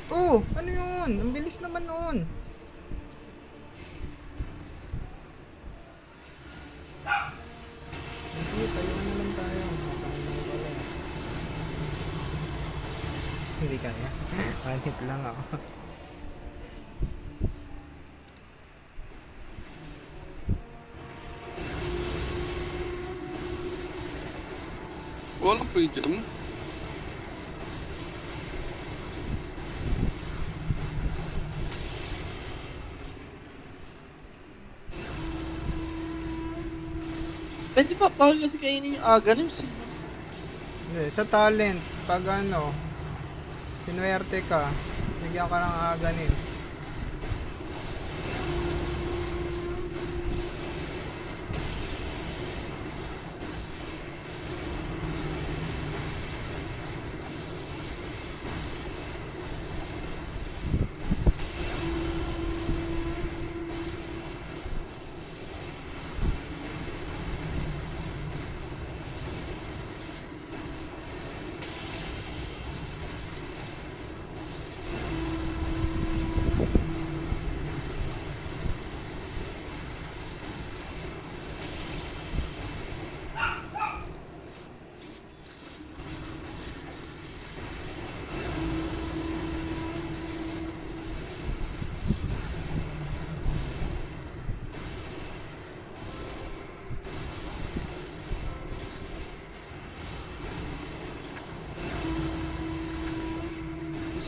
Oh, ano yun? Ang bilis naman noon. Hindi, tayo na lang tayo. Hindi kaya. Panit lang ako. Walang freedom. Pwede ba? Bawal kasi kainin yung aganims. Hindi, sa talent, pag ano, sinuwerte ka, bigyan ka ng aganin.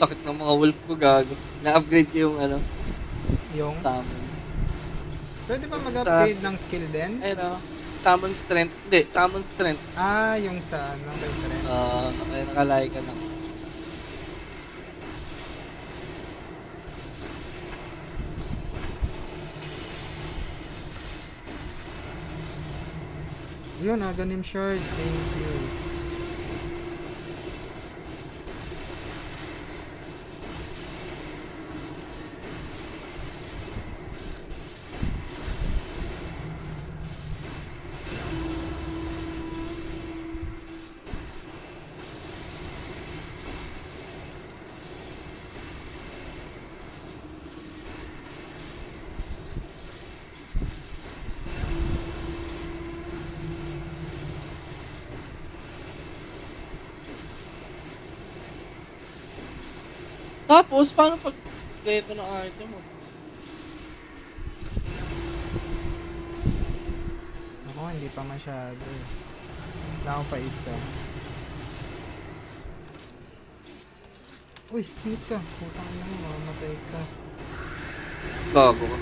Sakit ng mga wolf ko, gago. Na-upgrade ko yung ano, Yung, summon. pwede ba mag-upgrade ng skill din? Ayun o. Summon strength. Hindi, summon strength. Ah, yung sa ano, kay friend. Kaya nakalay ka na. Yun, aganim shard. Thank you. Tapos, paano pag ito ng item mo? Ako, hindi pa masyado. Wala akong pa isa. Uy, hit ka. Putang ina mo, mamatay ka. Gago ka.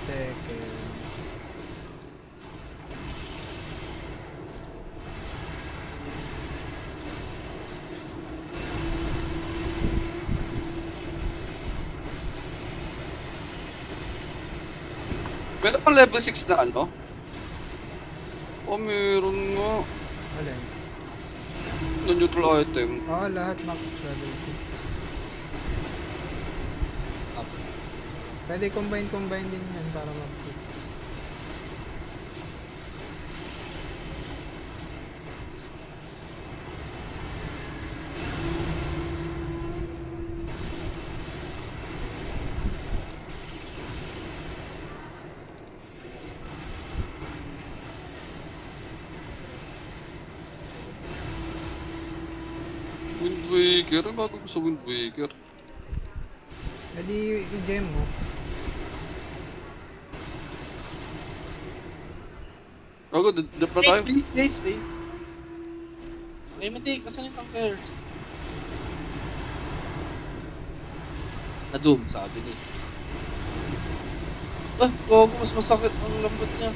Seconds. Meron pang level 6 na ano? Oh, meron nga. Alin? Na neutral item. Oo, lahat max level 6. Pwede combine din yan para mag-6. Wind Waker? Ano bago ko sa Wind Waker? Pwede i-gem mo. Gago, dip na tayo. Base. Okay, matik. Asan yung tankers? Na-doom, sabi ni. Gogo, mas masakit ang lambot niya.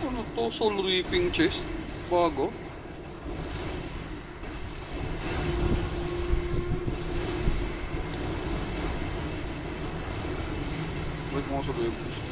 Ano to? Soul Reaping chest? Bago? Wait mo soul reaping chest.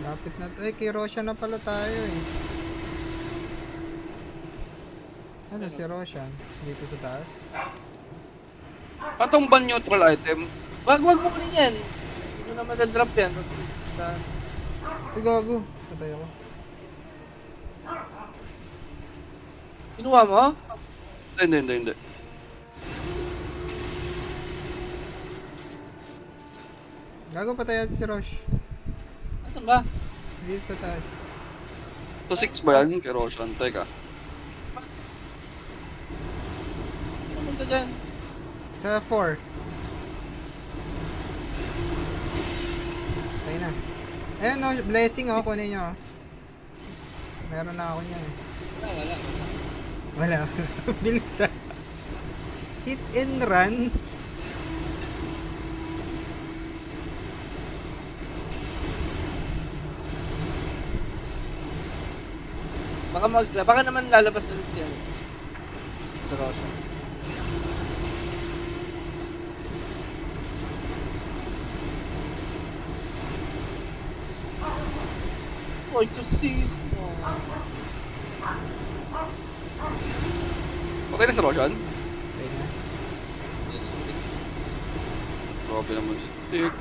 Lapit na tayo. Kay Roshan na pala tayo eh. Ano si Roshan? Dito sa taas? Atong ban neutral item? Wag mo kunin yan. Hindi mo na madadrop yan. Ay, gago. Patay ako. Kinuha mo? Hindi. Gago, patay natin si Rosh. Asan ba? Dito sa taas. To 6 ba yan? Kay Roshan. Teka. Pumunta dyan. Sa 4. Ayun na. Ayun no, blessing oh, kunin nyo oh. Meron na ako niya eh. Wala. Bilis ah. Hit and run. Baka naman lalabas ulit yan. Sa Rosa. Oy, susis mo. Okay na si Roshan? Okay na. Grabe naman si Tik.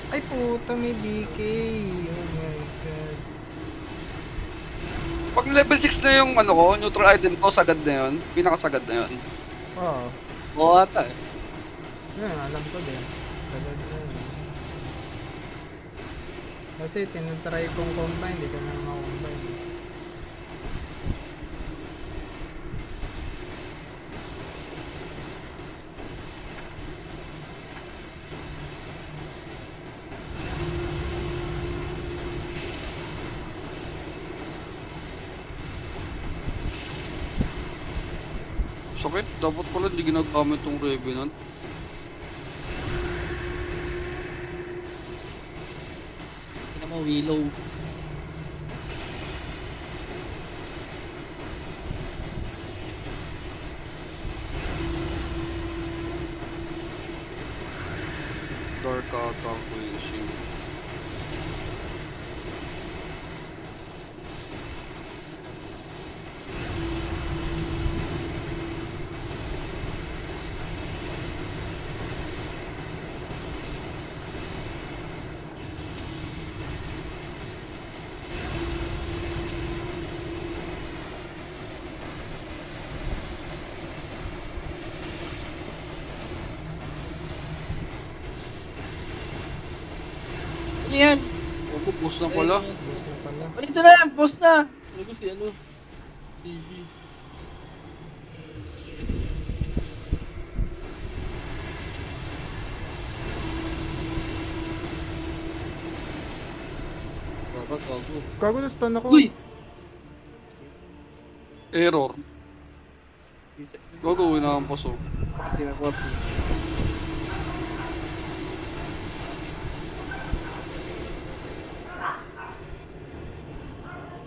Ay puta, may DK. Oh my god. Pag level 6 na yung ano ko, neutral item ko, sagad na yun. Pinakasagad na yun. Oo. Oo ata eh. Yan, alam ko din. Sagad na yun. Kasi tinatry kong combine, hindi ko na makakombine. Sakit, dapat pala hindi ginagamit tong Revenant. Hindi mo Willow. Dark Attack Racing. Ano yan? Boss na pala. Boss na pala. Ay, ito na! Boss na! Ano ko si ano? TV. Gago. Gago na stun ako. Uy! Error. Gagawin na ang paso. Hindi na po.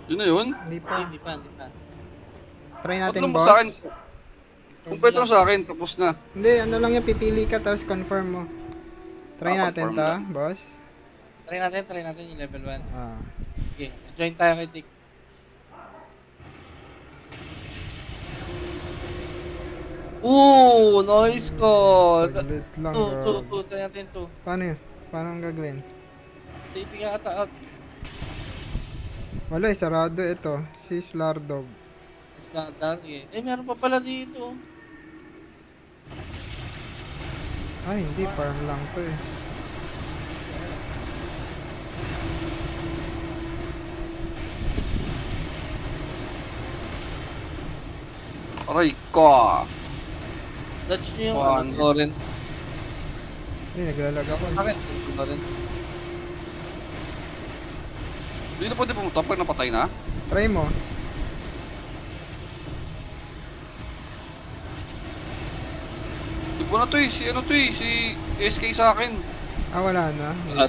Yun na yun. Hindi pa. Hindi pa. Try Ba't natin, lang mo boss. sa akin? Kung pwede lang sa akin, tapos na. Hindi, ano lang yan, pipili ka tapos confirm mo. Try natin confirm to, lang. boss. Try natin yung level 1. Ah. Okay, join tayo kay Dick. Ooh, noise ko. Saglit lang, Try natin to. Paano yun? Paano ang gagawin? Taping ata out. Wala eh, sarado ito. Si Slardog. Standard eh. Eh, meron pa pala dito. Ay, hindi. Farm lang to eh. Aray ka. Touch niyo yung One. torrent. Hindi, naglalag ako. Sa akin, torrent. Hindi na pwede pumunta pag napatay na. Try mo. Ibo na to eh. Si ano to eh. Si SK sa akin. Ah, wala na. Wala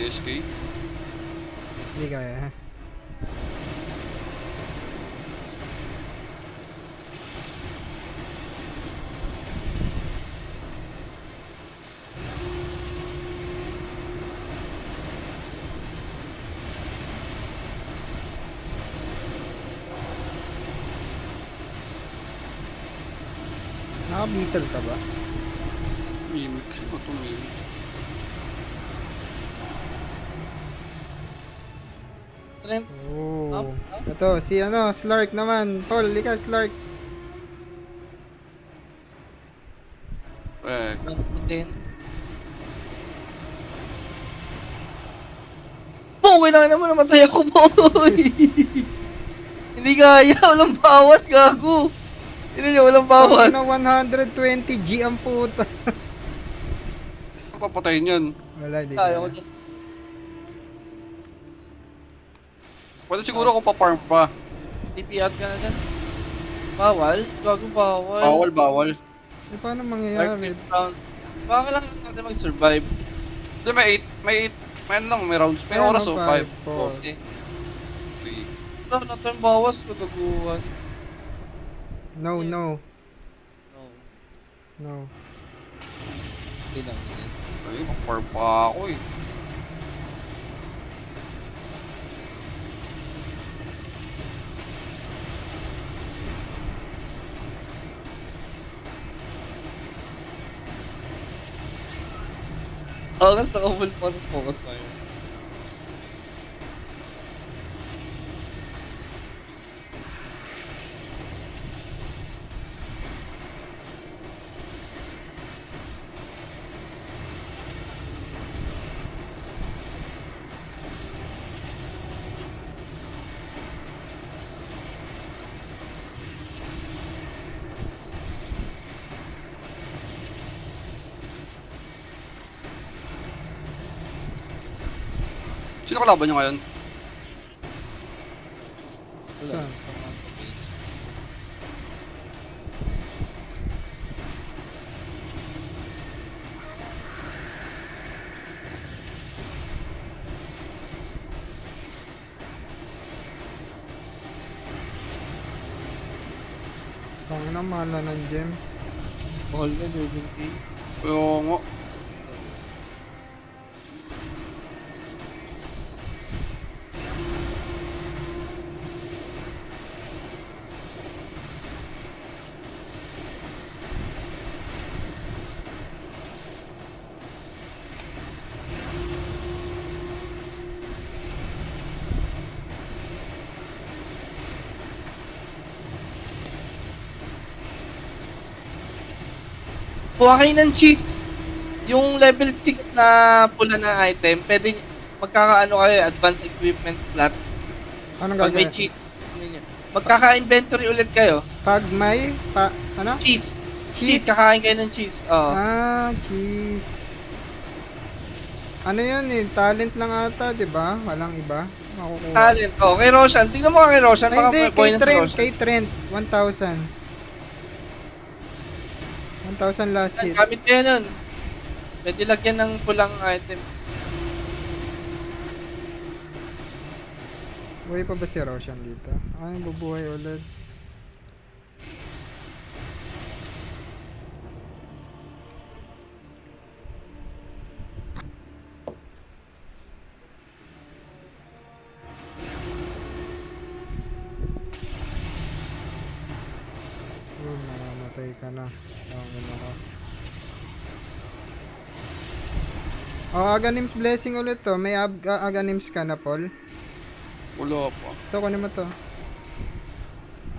SK. Hindi kaya. Naka-beetle ka ba? Mimic. Sino to mimic? Torrent. Oh. Ito, si ano, Slark naman. Paul, lika, Slark. Eh, 1 to 10. Okay na naman, namatay ako, boy! Hindi kaya, walang bawat, gago! Hindi niya, walang bawat! Na 120G ang puta. ano papatayin yan? Wala, di Kaya kaya. ko dyan. Pwede siguro kung pa-farm pa. TP out ka na dyan. Bawal? Gago, bawal. Bawal. Eh, paano mangyayari? Round. Baka lang natin mag-survive. Hindi, may ano lang, may rounds. May Ayan, oras oh, oh, 5, five, four. 4, Okay. 3. Wala natin bawas, kagaguhan. No, Yeah. no, No. no. Hindi lang yun. Ay, pa-farm pa ako eh. Oo, kasi naka-full focus fire. Sino kalaban niyo ngayon? Wala. Saan? Tangin na, mahal na ng gem. Mahal na, 11K. Oo nga. Kuha kayo ng cheat. Yung level 6 na pula na item, pwede magkakaano kayo, advanced equipment slot. Anong Pag may gagawin? cheat, magkaka-inventory ulit kayo. Pag may, ano? Cheese. Cheese. Cheese, kakain kayo ng cheese. Oo. Cheese. Ano yun eh, talent lang ata, di ba? Walang iba. Makukuha. Talent. Oh, kay Roshan. Tingnan mo kay Roshan. Ay, Baka hindi, buhay kay na si Trent, Roshan. kay Trent. 1,000. 1,000 last hit. Gamit kayo nun. Pwede lagyan ng pulang item. Buhay pa ba si Roshan dito? Ay, bubuhay ulit. Namamatay ka na. Tawagin ako. Aganims blessing ulit to. May Aganims ka na, Paul? Wala pa. Ito, kunin mo to.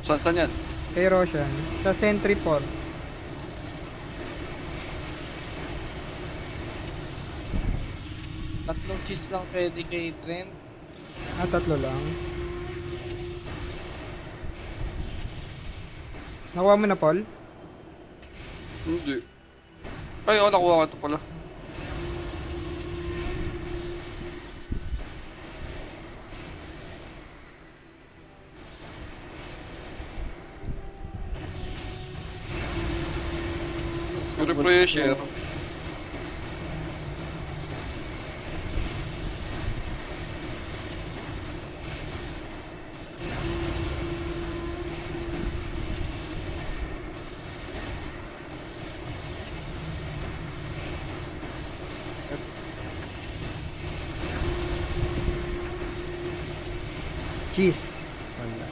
Saan yan? Kay Roshan. Sa Sentry Port. Tatlong cheese lang pwede kay Trent. Tatlo lang. Nakuha mo na, Paul? Hindi. Ay, nakuha ko ito pala. Refresher. Cheese. Wala.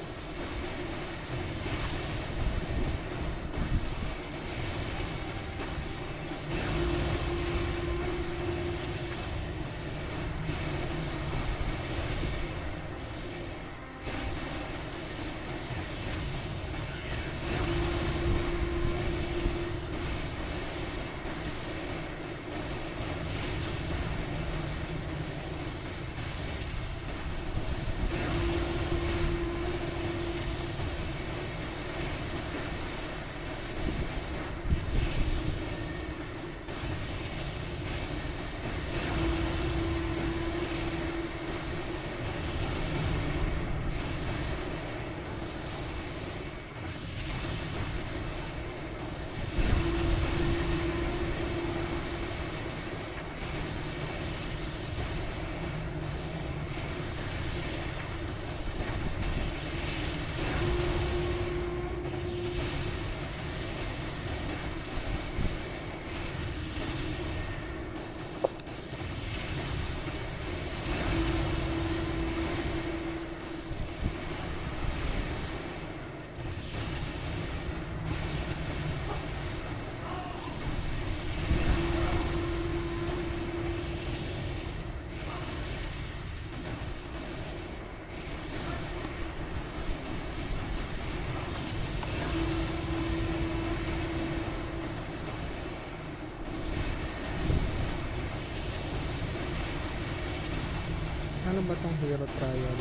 Ano ba tong hero trial?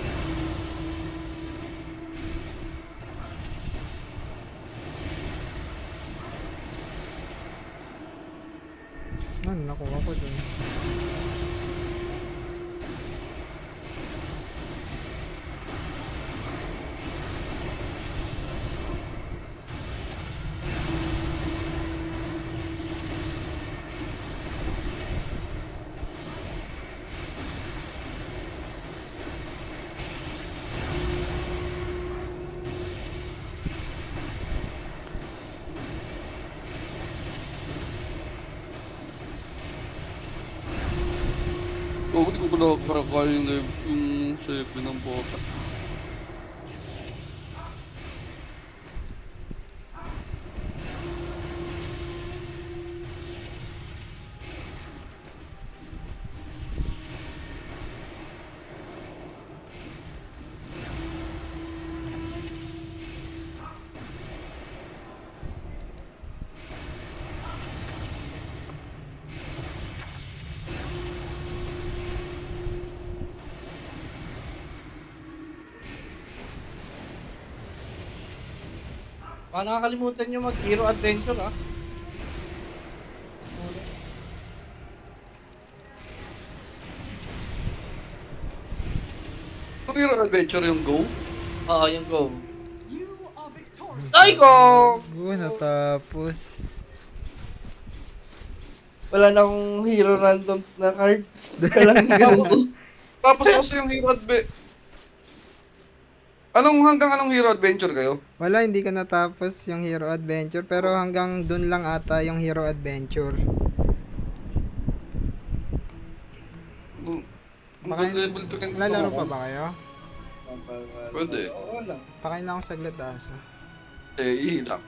Ano nakuha ko dun? Hindi ko pala karakaya yung sepe ng bota. Baka nakakalimutan nyo mag-Hero Adventure, ah. Kung Hero Adventure yung Go? Oo, yung Go. You are victorious. Ay, go! Natapos. Wala na akong hero random na card. Kailangan ganun. Tapos kasi yung Hero Adventure. Hanggang anong Hero Adventure kayo? Wala, hindi ka natapos yung Hero Adventure. Pero hanggang dun lang ata yung Hero Adventure. Hanggang level 2 ka Lalaro pa ba kayo? Pwede. Oo lang. Pakain lang ako saglit asa. Ilang.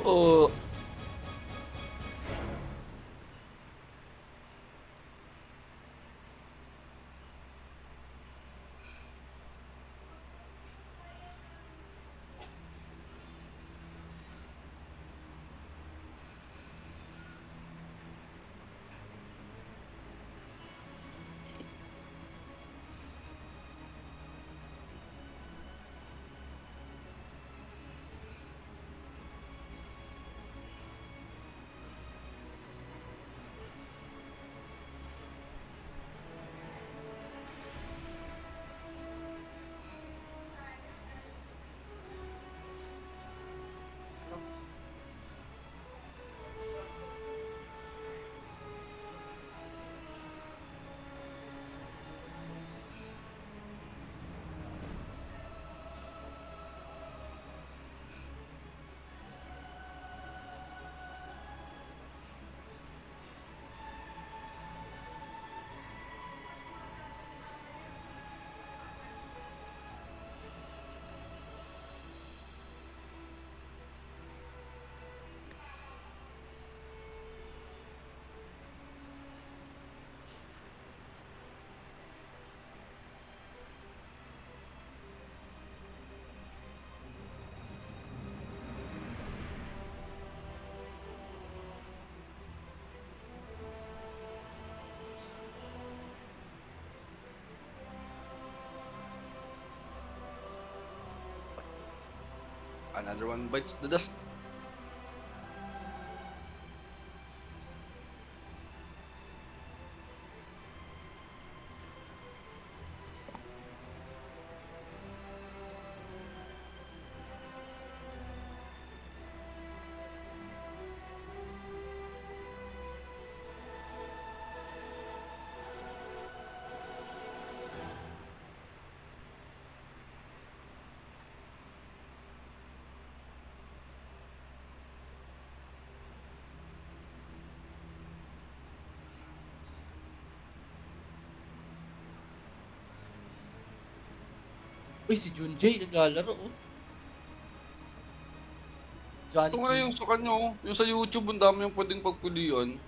Oh. Another one bites the dust. Uy, si Junjay naglalaro, oh. Johnny Ito nga na yung sa kanya, oh. Yung sa YouTube, ang dami yung pwedeng pagpilian.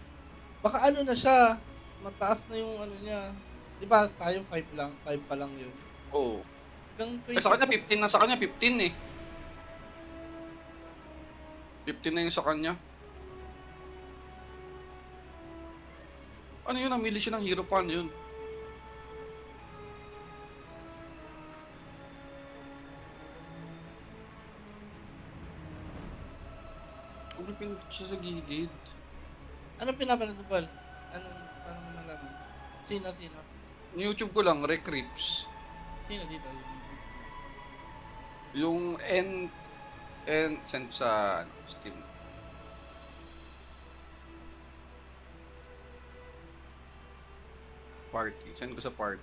Baka ano na siya, mataas na yung ano niya. Di ba tayo 5 lang, 5 pa lang yun. Oo. Hanggang Eh, sa 20 kanya 15 na, sa kanya 15 eh. 15 na yung sa kanya. Ano yun, namili siya ng hero pan yun. Kung may pinindot siya sa gilid. Anong pinapanood mo, Paul? Paano mo nalaman? Sino? YouTube ko lang, Recrypts. Sino dito? Yung send sa Steam. Party. Send ko sa party.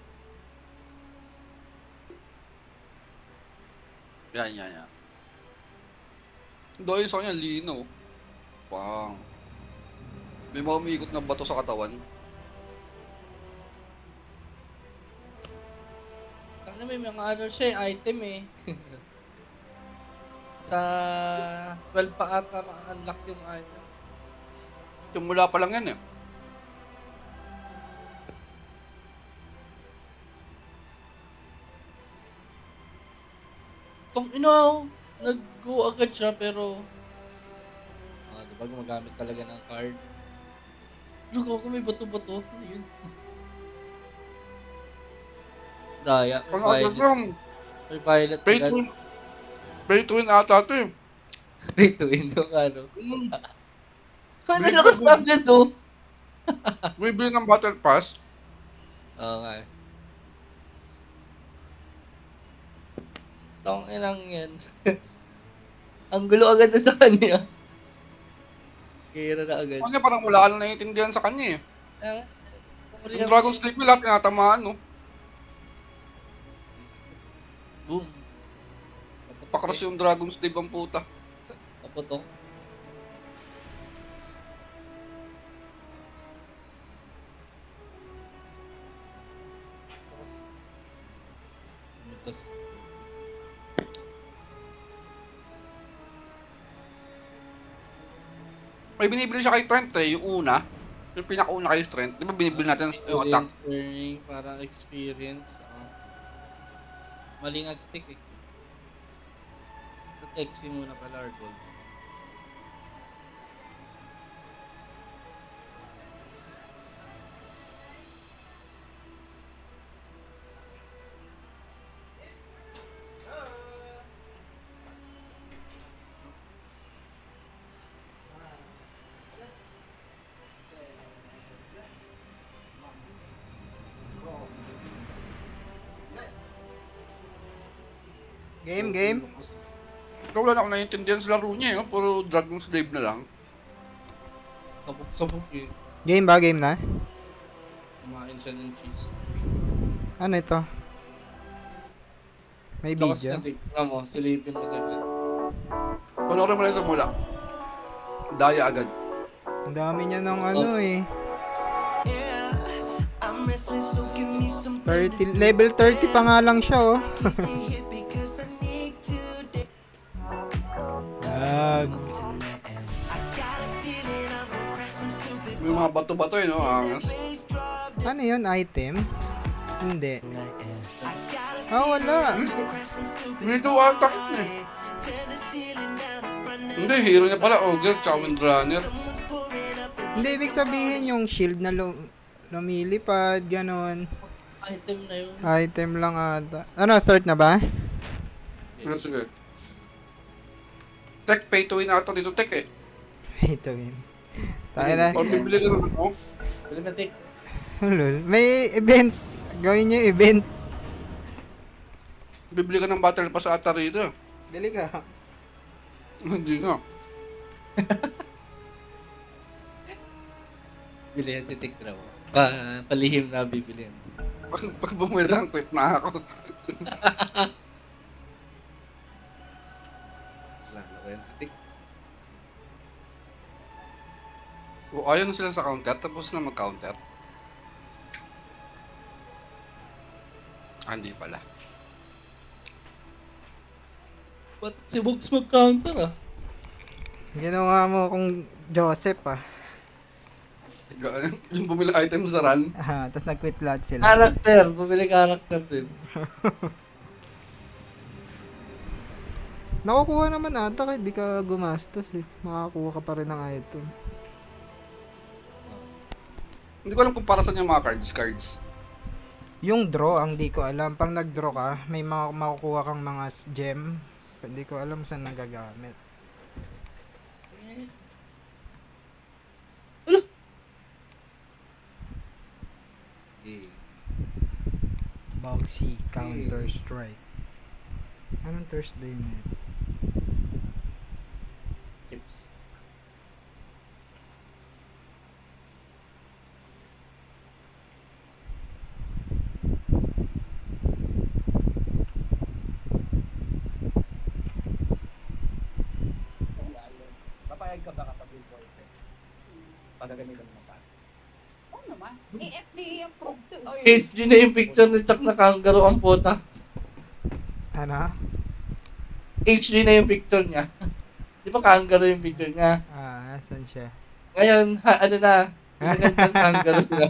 Yan. Dahil sa kanya, lino. Pang. May mga umiikot na bato sa katawan. Ano may mga ano siya item eh. Sa 12 pa ata ma-unlock yung item. Yung mula pa lang yan eh. Tong ino, nag-go agad siya pero diba gumagamit talaga ng card. Look ako may bato-bato. Ano yun? Daya. Ano agad lang? May violet agad. Pay to win ata ito eh. Pay to win yung ano. Kano lakas agad oh? May bili ng battle pass. Oo nga eh. Tong inang yan. Ang gulo agad na sa kanya. Kira na agad. Ano parang wala ka na naiintindihan sa kanya eh. Yung Yung Dragon Slave nila, tinatamaan no. Boom. Pakras yung Dragon Slave ang puta. Kaputok. Tapos, May binibili siya kay Trent eh, yung una. Yung pinakauna kay Trent. Di ba binibili natin yung attack? experience earning, parang experience. Mali nga stick eh. At XP muna pala or gold. Game. Ikaw wala na akong naiintindihan sa laro niya eh. Puro Dragon Slave na lang. Sabog-sabog eh. Game na? Kumain siya ng cheese. Ano ito? May Lakas video. na tignan mo, silipin mo saglit. Panoorin mo lang sa mula. Daya agad. Ang dami niya ng ano eh. 30, level 30 pa nga lang siya oh. May mga bato-bato eh no, angas. Ano yun? Item? Hindi. Wala. Dito attack eh. Hindi, hero niya pala, Ogre, tsaka Windrunner. Hindi, ibig sabihin yung shield na lumilipad, ganon. Item na yun. Item lang ata. Ano, start na ba? Sige. Tech, pay to win ata dito, Tech eh. Ito yun. Tayo na. Or bibili ka ng ano? Bili ka tik. Lol. May event. Gawin niyo event. Bibili ka ng battle pass ata rito. Bili ka. Hindi nga. Bili yan si tik na mo. Palihim na bibili yan. Pag bumilang, quit na ako. Lalo ko yan si tik. O, ayaw na sila sa counter, tapos na mag-counter. Hindi pala. Ba't si Bugs mag-counter ah? Ginawa mo kung Joseph ah. Yung bumili item sa run. Tapos nag-quit lahat sila. Character, bumili character din. Nakukuha naman ata kahit di ka gumastos eh. Makakuha ka pa rin ng item. Hindi ko alam kung para saan yung mga cards. Yung draw, ang di ko alam. Pag nag-draw ka, may makukuha kang mga gem. Hindi ko alam saan nagagamit. Boxy, Counter Strike. Anong Thursday night? Chips. Papayag ka ba kapag yung boyfriend? Pagaganitan mo pa. Oo naman. FDA approved to. HD na yung picture ni Chuck na kangaroo ang puta. Ano? HD na yung picture niya. Di ba kangaroo yung picture niya? Asan siya? Ngayon, ano na, pinagandang kangaroo na.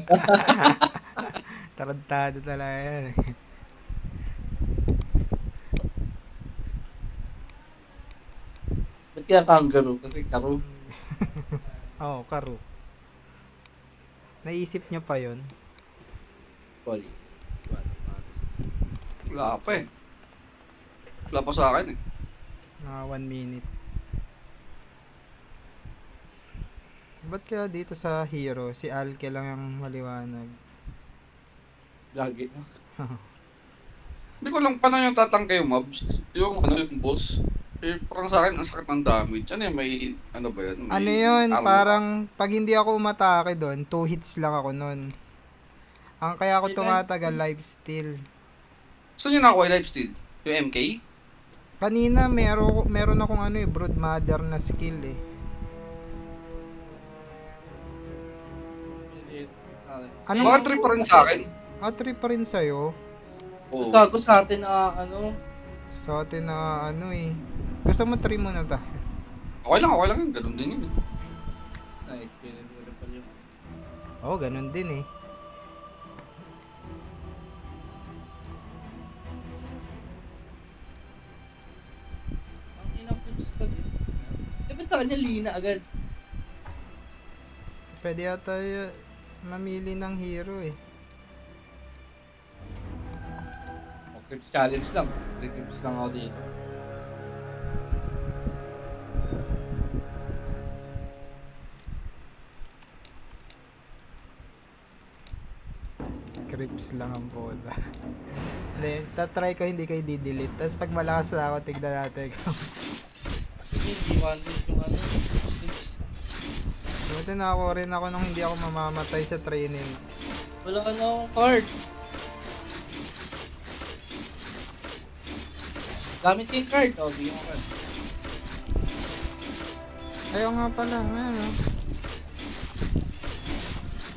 Tarantado talaga yan eh. Ba't kaya kangaroo? Kasi karo. Oo, karo. Naisip niyo pa yun? Sorry. Wala pa eh. Wala pa sa akin eh. 1 minute. Ba't kaya dito sa hero, si Alke lang ang maliwanag? Gagi. Hindi ko lang paano yung tatangke yung mobs. Yung yung boss. Eh, parang sa akin, ang sakit ng damage. Ano yun, may, ano ba yun? May Ano yun, armor. parang pag hindi ako umatake doon, 2 hits lang ako nun. Ang kaya ako tumatagal, lifesteal. Saan yun nakuha yung lifesteal? Yung MK? Kanina, meron akong ano eh, brood mother na skill eh. Ano? Mga trip pa rin sa akin. Trip pa rin sa'yo. Oo. Gago sa atin na ano. Sa atin na ano eh. Gusto mo 3 muna ta? Okay lang yun. Ganun din yun eh. Na-experience ko na pala yun. Oo, ganun din eh. Ang inang clips pa din. Eh, ba't sa kanya lina agad? Pwede yata mamili ng hero eh. O, clips challenge lang. 3 clips lang ako dito. Crips lang ang bola. Hindi, tatry ko hindi kayo di-delete. Tapos pag malakas na ako, tignan natin. Hindi, one-hit yung ano. Clips. Buti na ako rin ako nung hindi ako mamamatay sa training. Wala ka na akong card. Gamit ko yung card. O, bigyan mo card. Ayaw nga pala. Ano?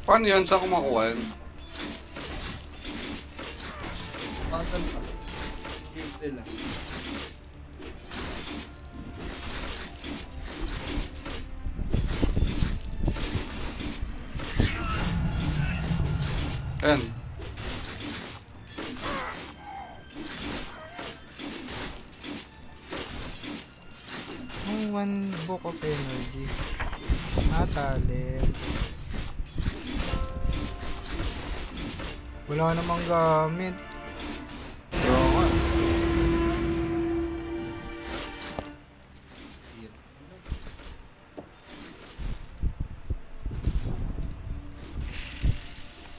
Paano yun? Saan ko makuha yun? Pangsan pa. Simple lang. Ayan. Yung 1 book of energy. Talent. Wala namang gamit. Oo nga.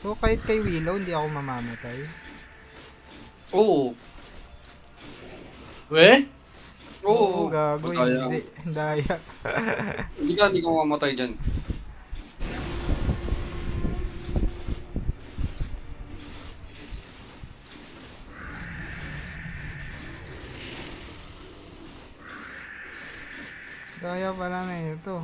So kahit kay Willow, hindi ako mamamatay. Oo. We? Oo. Gago. Madaya. Hindi. Daya. Hindi ka mamamatay dyan. Daya pala na ito.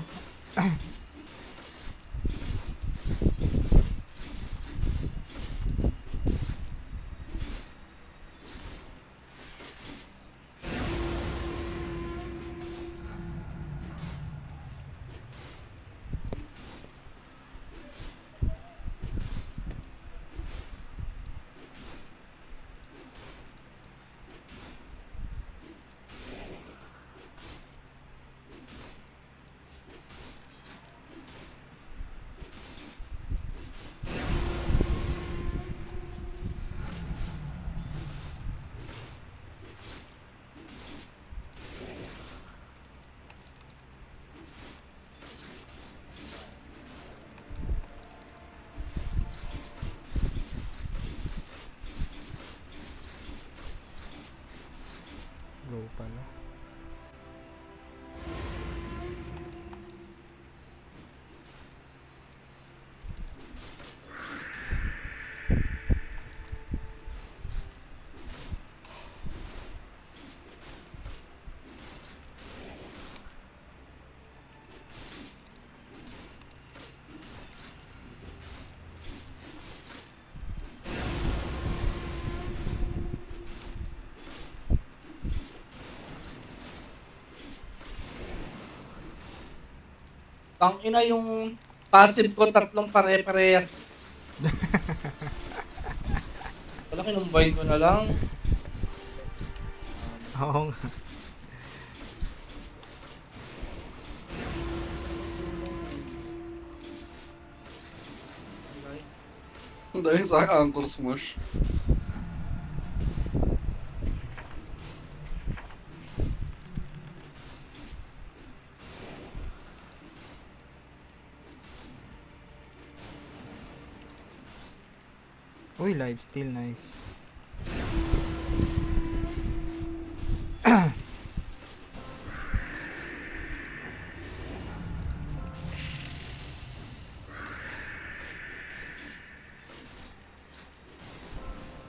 Tangina yung passive ko, tatlong pare-parehas. Wala, kinumbine ko na lang. Oo nga. Dahil sa anchor smash. Uy, live still nice.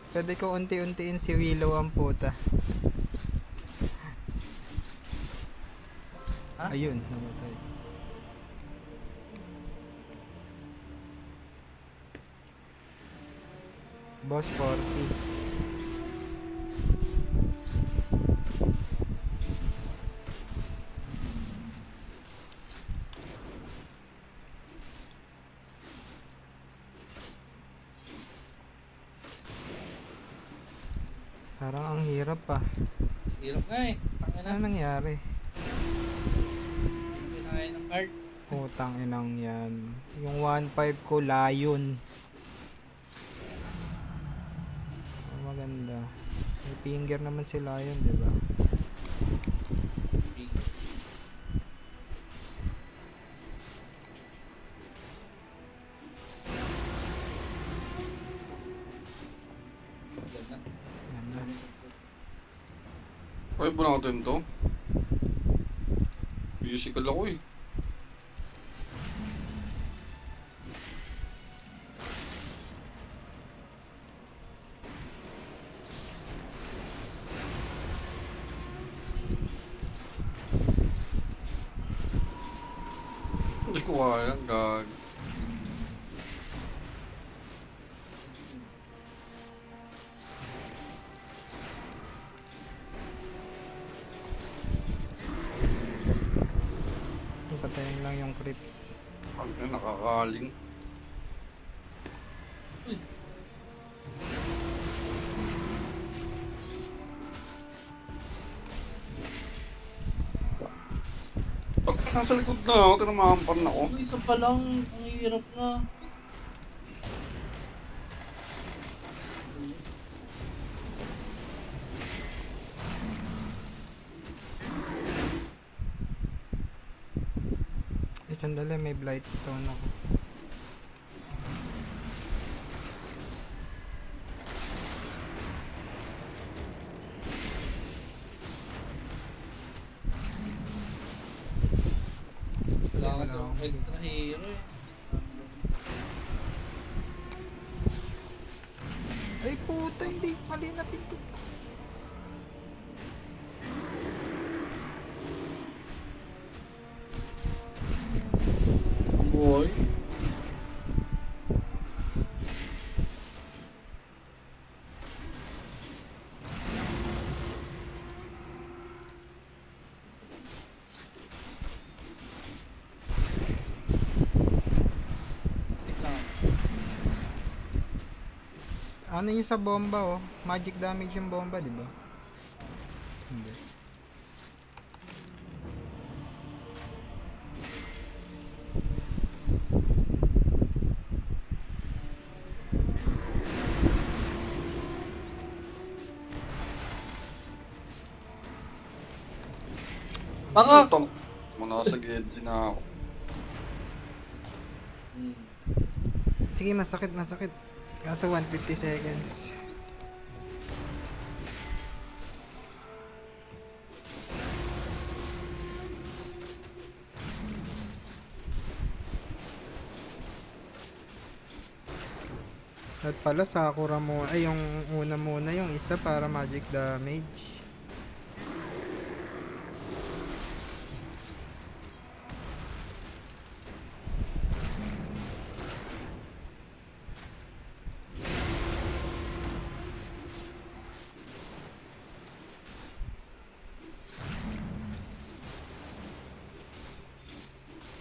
Pwede ko unti-untiin si Willow ang puta. Ha? Ayun, namatay. Boss 40. Parang ang hirap pa. Hirap nga eh. Tangina. Ano nangyari? Pinakain ng card. Putang inang yan. Yung 1.5 ko, Lion. Maganda. May finger naman si Lion, di ba? Kaya ba natin to? Physical ako eh. Hindi ko kaya, gag. Patayin lang yung creeps. Pag nakakaling. Pag nasa likod na ako, tinamahampan na ako. Uy, isa pa lang. Ang hirap na. Sandali, may blight stone ako. Kailangan daw ng extra hero eh. Ay puta, hindi mali na pinto. Boy. Ano yung sa bomba oh? Magic damage yung bomba, di ba? Hindi. Baka! Ito, muna sa gilid na ako. Sige, masakit. Kaso 150 seconds. At pala Sakura mo, ay yung una muna, yung isa para magic damage.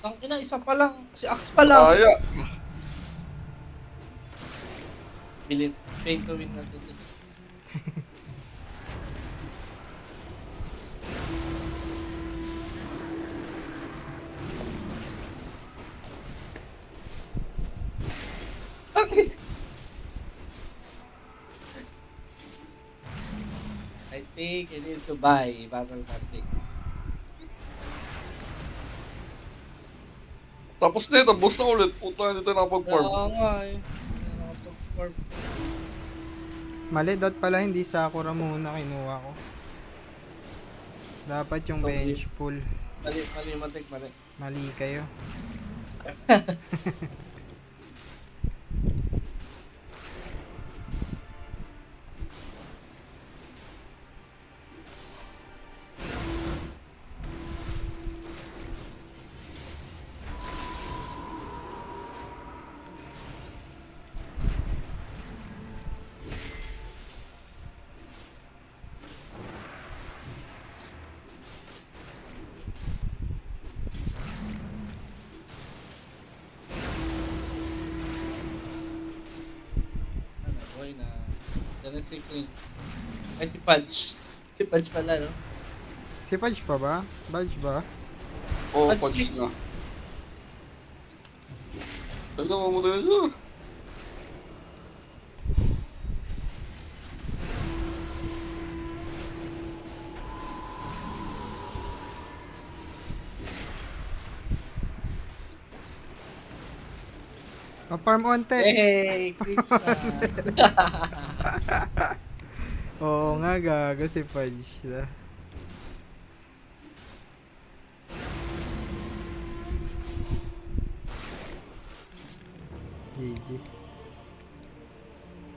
Tangina, isa pa lang. Si Axe pa lang. Kaya. Bilit. Pay to win na to. I think I need to buy Battle Plastic. Tapos na tapos na ulit. Puta, hindi tayo nakapag-farm. Oo nga eh. Hindi na nakapag-farm. Mali, dot pala hindi Sakura muna kinuha ko. Dapat yung bench pull. Mali, matik, mali. Mali kayo. Boy na. Genetic ring. Ay, si Pudge. Si Pudge pala, no? Si Pudge pa ba? Budge ba? Oo, punch na. Ay, namamatay na siya. Pa-farm onte. Hey, Krishna. Oo nga, gago si Pudge na. GG.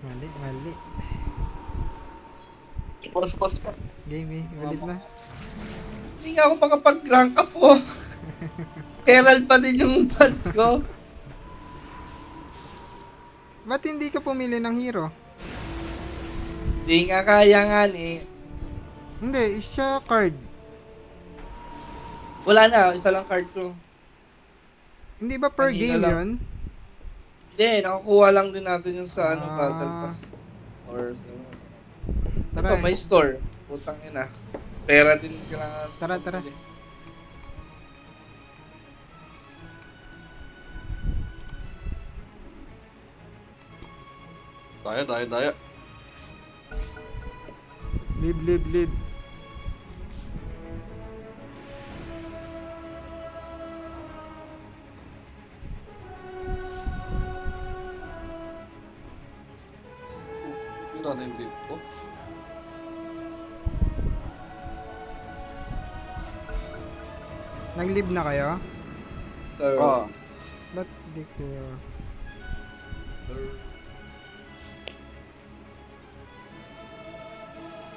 Mali. Pas. Game eh, ulit na. Hindi nga ako makapag-rank up po. Herald pa din yung pad ko. Ba't hindi ka pumili ng hero? Hindi nga kaya nga eh. Hindi, siya card. Wala na, isa lang card ko. Hindi ba per Kanina game lang. yun? Hindi, nakakuha lang din natin yung sa ano, Ah. battle pass. Or, Tara, ito, may store. Putang ina. Pera din kailangan. Tara. Daya. Live. Tira na yung bait ko. Nag-live na kayo? Sir. Ba't di ko...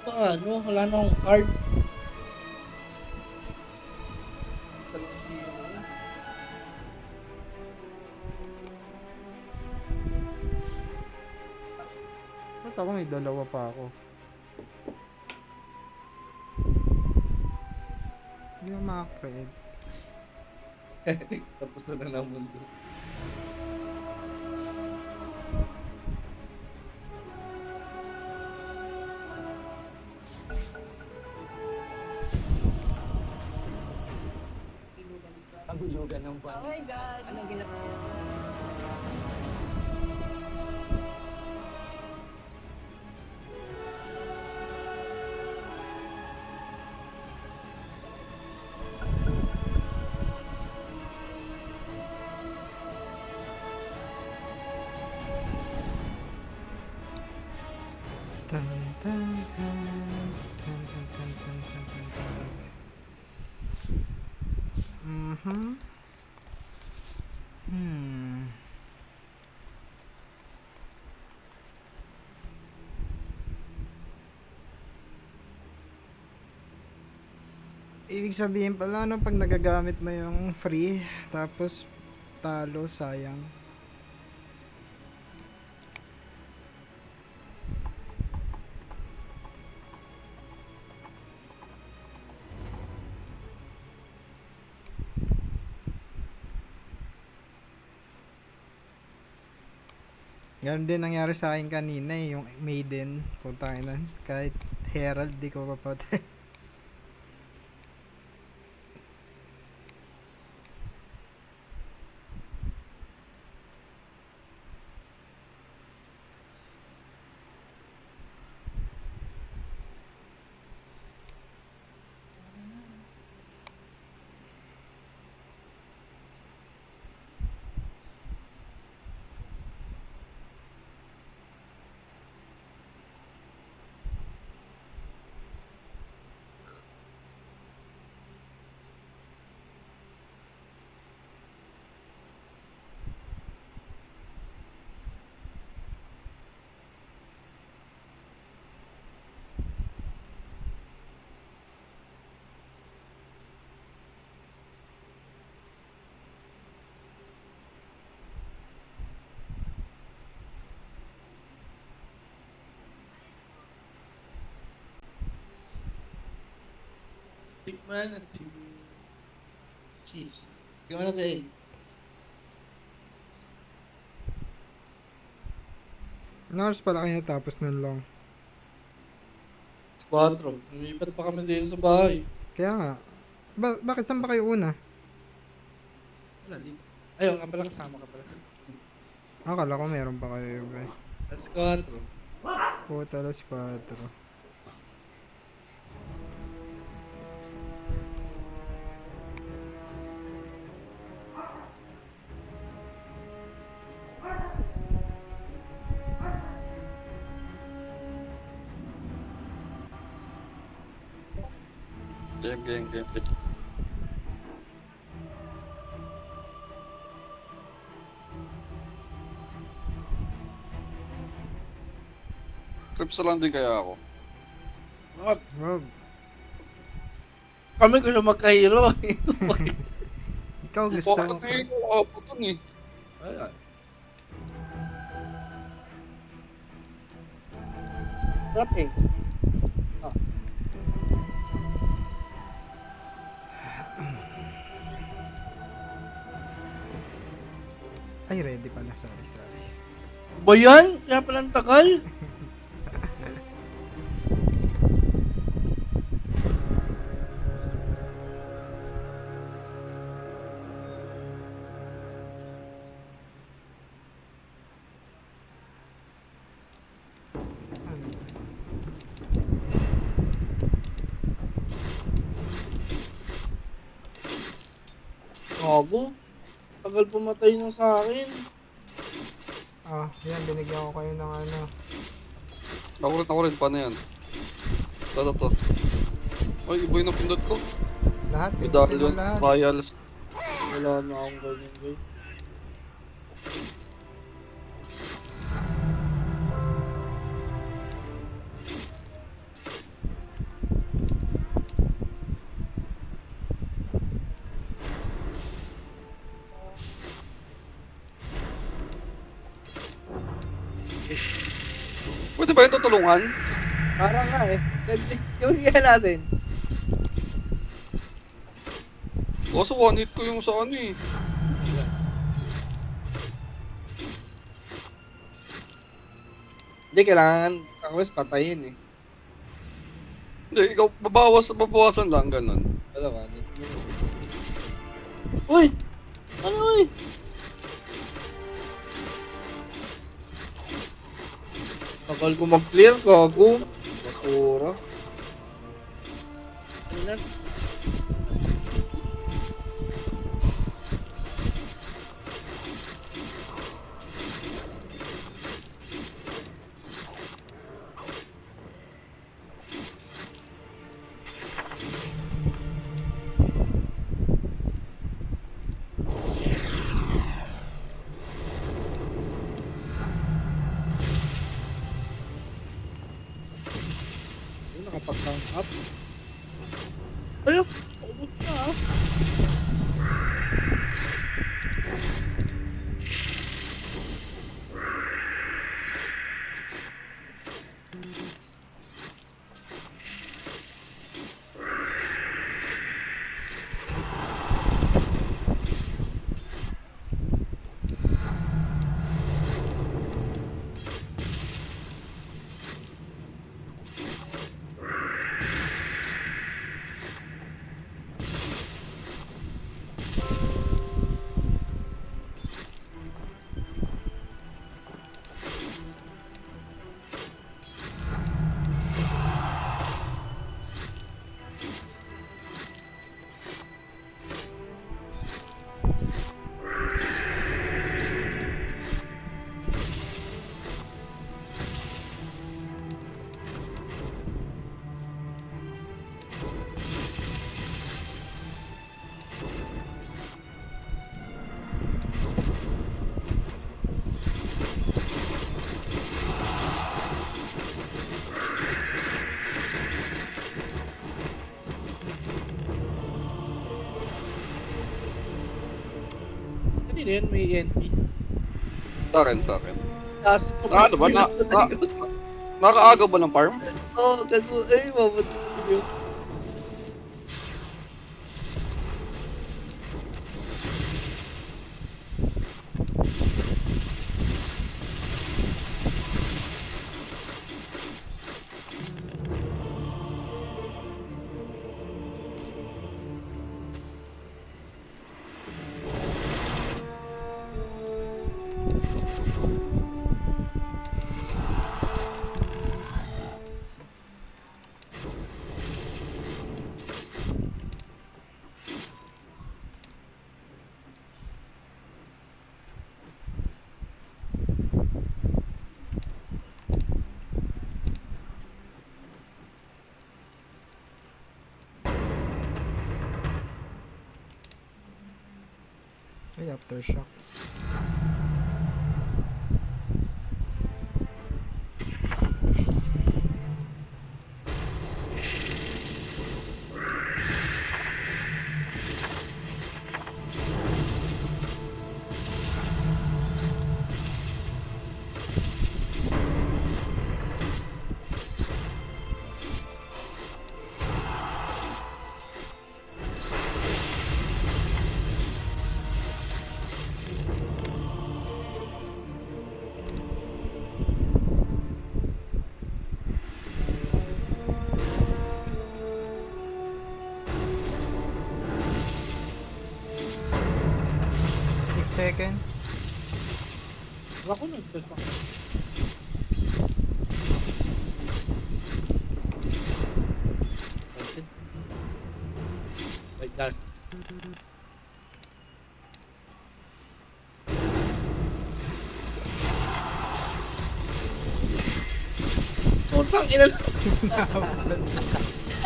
Ano? Wala na akong card. Talang siya. Ba't ako may dalawa pa ako? Hindi mo makakred. Tapos na ng mundo. Pagulugan ng buwan. Oh my God! Anong ginagawa? Ibig sabihin pala, no, pag nagagamit mo yung free, tapos talo, sayang. Ganun din nangyari sa akin kanina eh, yung Maiden. Putang ina. Kahit Herald, di ko papatay. Tikman natin. Cheese. Tikman natin. Ano oras pala kayo natapos nun long? 4. Lumipat pa kami dito sa bahay. Kaya nga. Bakit saan ba kayo una? Wala dito. Ayun, nga pala kasama ka pala. Akala ko meron pa kayo iba eh. Alas 4. Puta, alas 4. Game. Trips na lang din kaya ako. What? Wag. Kami gusto magka-hero. Ikaw gusto Bakit mo. natin yung ako dun eh? Ayan. Sarap eh. Ah. Ay, ready pala. Sorry. Ba yan? Kaya pala ang tagal? Gago. Tagal pumatay na sa akin. Yan. Binigyan ko kayo ng ano. Ako rin. Paano yan? Ito. Ay, iba yung napindot ko. Lahat. Medallion, Lahat. trials. Wala na akong ganyan, guys. Pwede ba yung tutulungan? Parang nga eh. Yung hiya natin. Kaso one hit ko yung sa ano eh. Hindi, kailangan kakwes patayin eh. Hindi, ikaw babawasan lang, ganun. Wala ka. Uy! Ano uy? Tagal ko mag-clear, gago. Basura. Ilan? Nakapag-count up. Ayun! Paubos na ah. Kanina yan, may NP. Sa akin, sa akin. Kaso ito Ano ba? Nakaaga ba ng farm? Oo, gago. Ay, mabuti yun. Ay, aftershock. Seconds. Ako nag-test ako. Wait, that. Putang ina.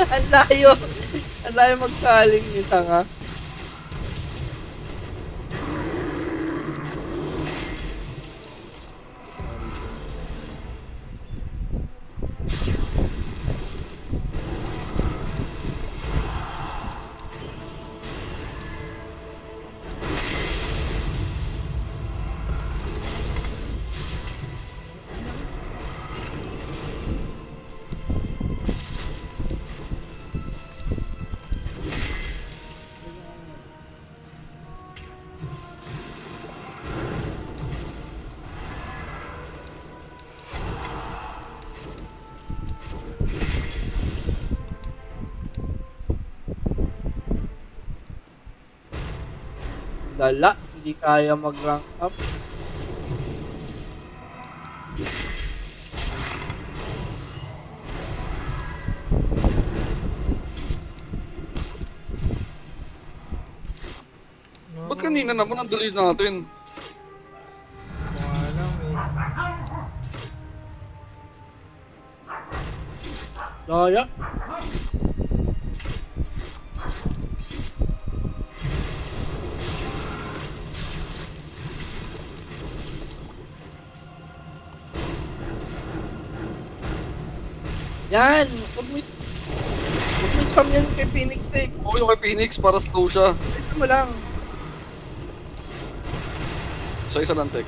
Ang layo. Ang layo magkaling ni tanga. Dala, hindi kaya mag-rank up. Ba't kanina naman ang dali natin? Wala eh. Daya. Yan! Huwag mo spam yan kay Phoenix Take. Oo, yung kay Phoenix para slow siya. Ito mo lang. Sa isa lang, tek.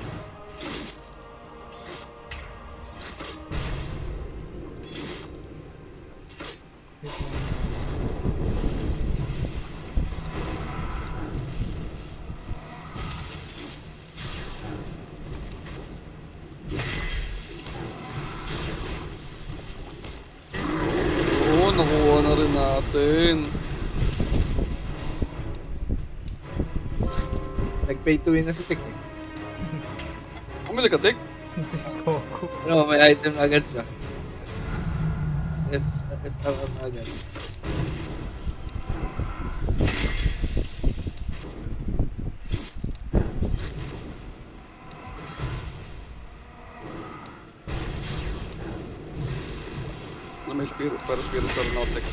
Oo, nakuha na rin natin. Nag-pay to win na si Tik. Pumili ka, tek? Coco. No, may item agad siya. SRM agad. Na may spirit, pero spirit sa rin ako, tek.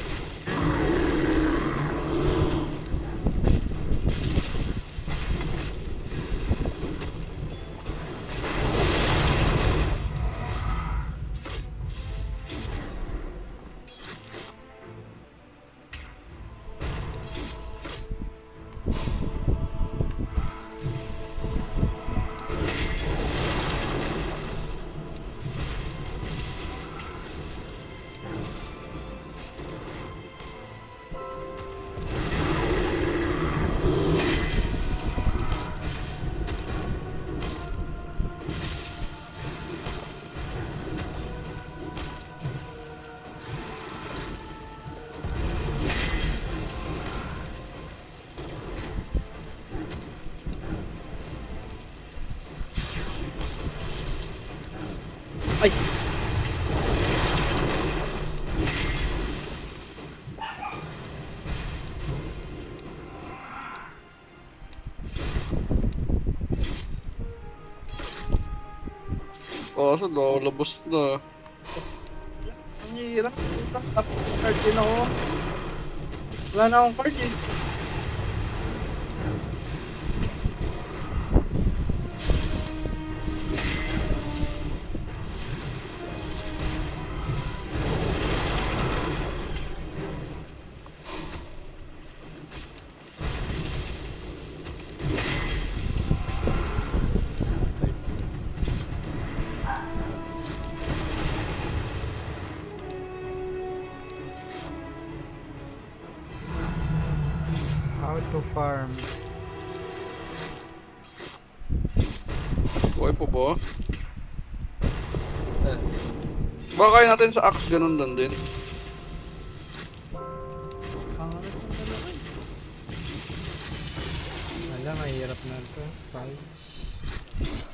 Ay! Kaso lalabas na. Ang hirap. Tapos card din ako. Wala na akong card eh. How to farm. Okay po ba? Baka kaya natin sa axe ganun lang din. Wala, mahirap na ito. 5.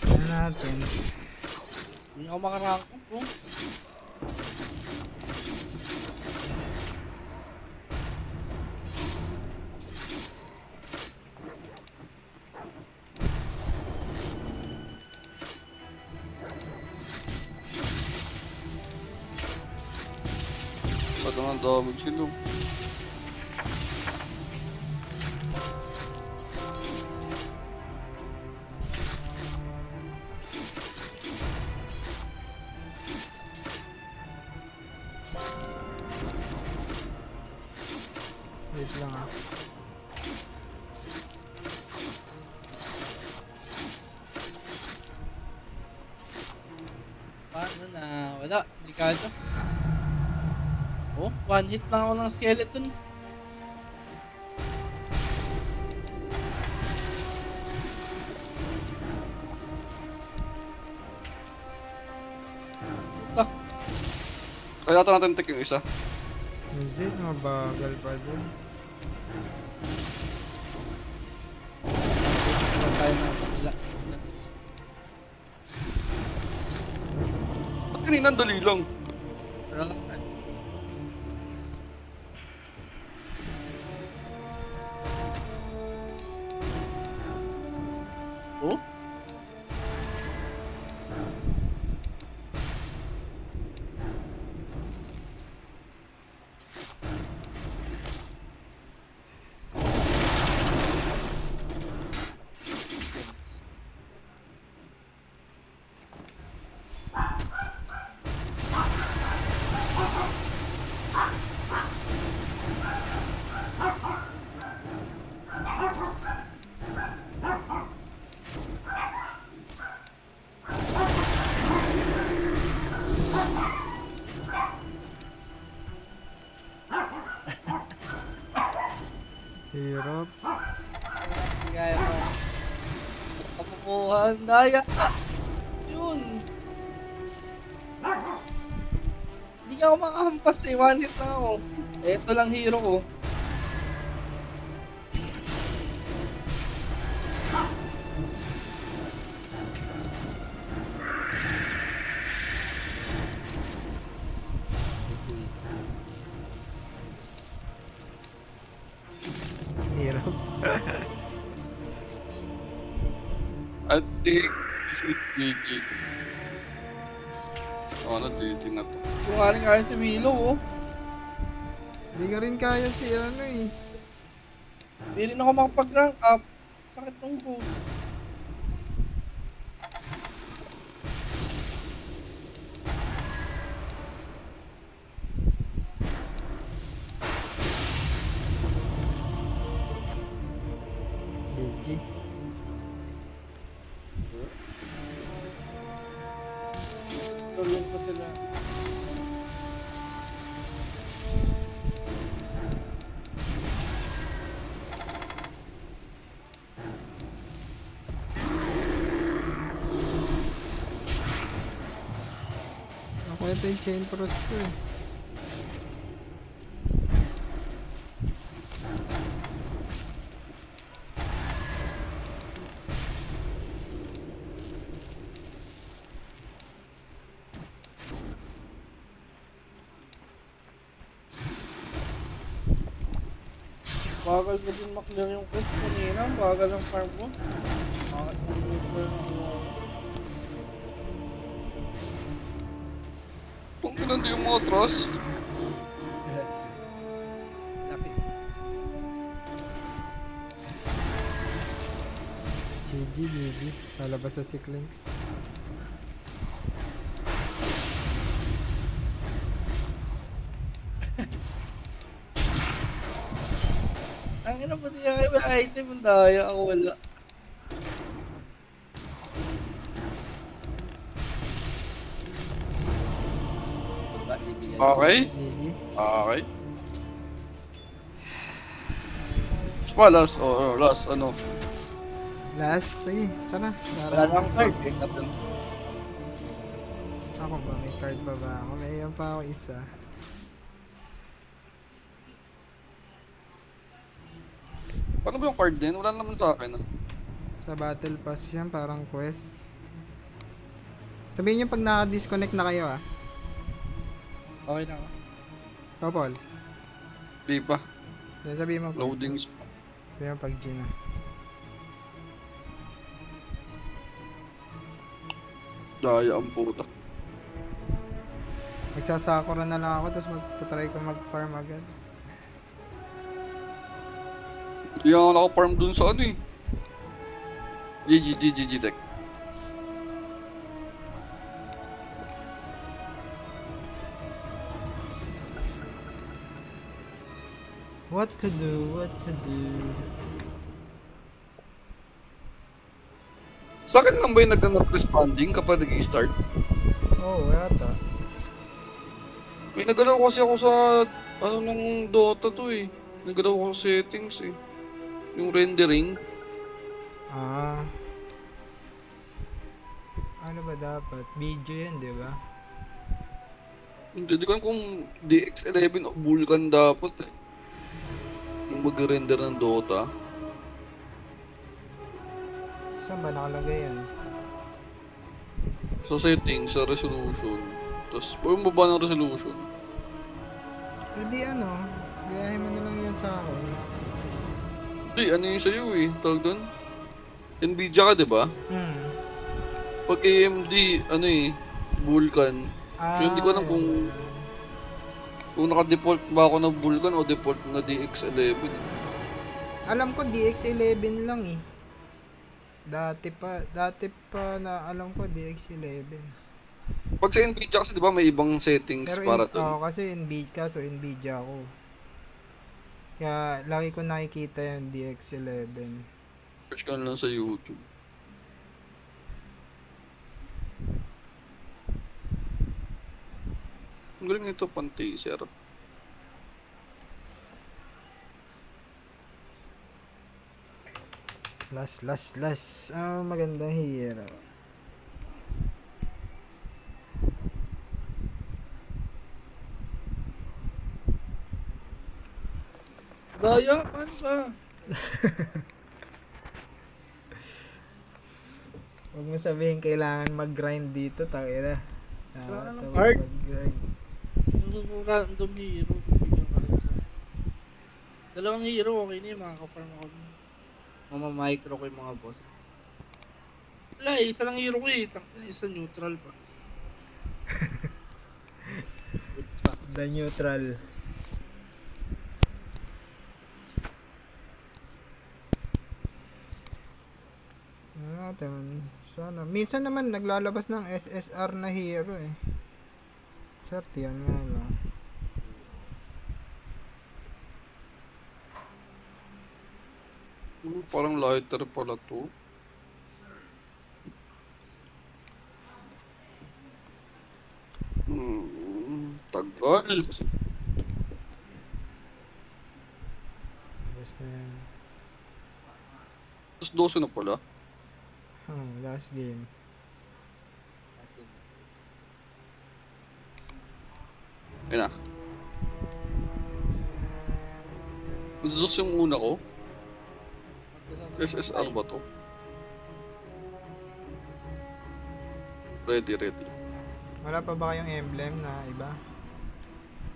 Ano natin? Hindi ako makarangkap bro. Sa ng damage sila. Wait lang ah. Paano na? Wala. Hindi kaya. Oh, one hit lang ako ng skeleton. Kaya ata natin take yung isa. Hindi, mabagal pa dun. Wala tayo na kanila. Ba't kanina ang dali lang? Pero lang na. Oh? Hirap. Hindi kaya pa. Kapukuha ang daya. Yun. Hindi ako makahampas eh. One hit lang ako. Eto lang hero ko. Hirap. I think this is GG. Ano, GG na to. Kung nga rin kaya si Willow oh. Hindi ka rin kaya si ano eh. Hindi rin ako makapag-rank up. Sakit ng go. GG. Tulong ko sila. Ako ito yung chain frost ko eh. Bagal mo din maklear yung quest kanina. Ang bagal ng farm mo. Bakit mo neutral na kuha mo? Kung kinandi yung mga trust. Laki. GG. Lalabas sa si Clinks. Ang ina pa niya kayo may item ang daya. Ako wala. Okay. GG. Okay. Pa, last, last, ano. Last, sige, tara. Wala na akong card eh. Ako ba? May card pa ba ako? Mayroon pa ako isa. Paano ba yung card din? Wala naman sa akin. Sa battle pass yan, parang quest. Sabihin nyo pag naka-disconnect na kayo ah. Okay na ako. Ikaw, Paul. Di pa. Sabihin mo. Loading. Sabihin mo pag G na. Daya ang puta. Magsasakura na lang ako, tapos magtatry ko mag-farm agad. Hindi ako naka-farm dun sa ano eh. GG tech. What to do? Sa akin lang ba yung nag-responding kapag nag-start? Oo, yata. May nagalaw kasi ako sa ano ng Dota to eh. Nagalaw ako sa settings eh. Yung rendering. Ah. Ano ba dapat? Video yun, di ba? Hindi ko alam kung DX11 o Vulkan dapat eh. Yung mag-render ng Dota. Saan ba nakalagay yan? Sa settings, sa resolution. Tapos, pag baba ng resolution. Hindi ano, gayahin mo na lang yun sa akin. Hindi, ano yung sa'yo eh. Tawag doon? Nvidia ka, diba? Pag AMD, ano eh, Vulkan. Yung hindi ko alam kung naka-default ba ako na Vulkan o default na DX11 eh. Alam ko DX11 lang eh. Dati pa na alam ko DX11. Pag sa Nvidia kasi, di ba, may ibang settings Pero para doon. Oo, kasi Nvidia, so Nvidia ako. Kaya lagi ko nakikita yung DX11. Search ka lang sa YouTube. Ang galing nito, Pantaser. Last. Ano magandang hero? Daya, paano ba? Huwag mo sabihin kailangan mag-grind dito, tangina. Kailangan ng Dapat card. mag-grind. Yung random hero, bibigyan ka isa. Dalawang hero, okay na yun, makaka-farm ako. Mamamicro ko yung mga boss. Wala eh, isa lang hero ko eh. Isa neutral pa. The neutral. Sana. Minsan naman naglalabas ng SSR na hero eh. Swerte yan nga no. Parang lighter pala to. Tagal. Basta yan. Tapos 12 na pala. Last game. Ayun na. Zeus yung una ko. SSR ba to? Ready. Wala pa ba kayong emblem na iba?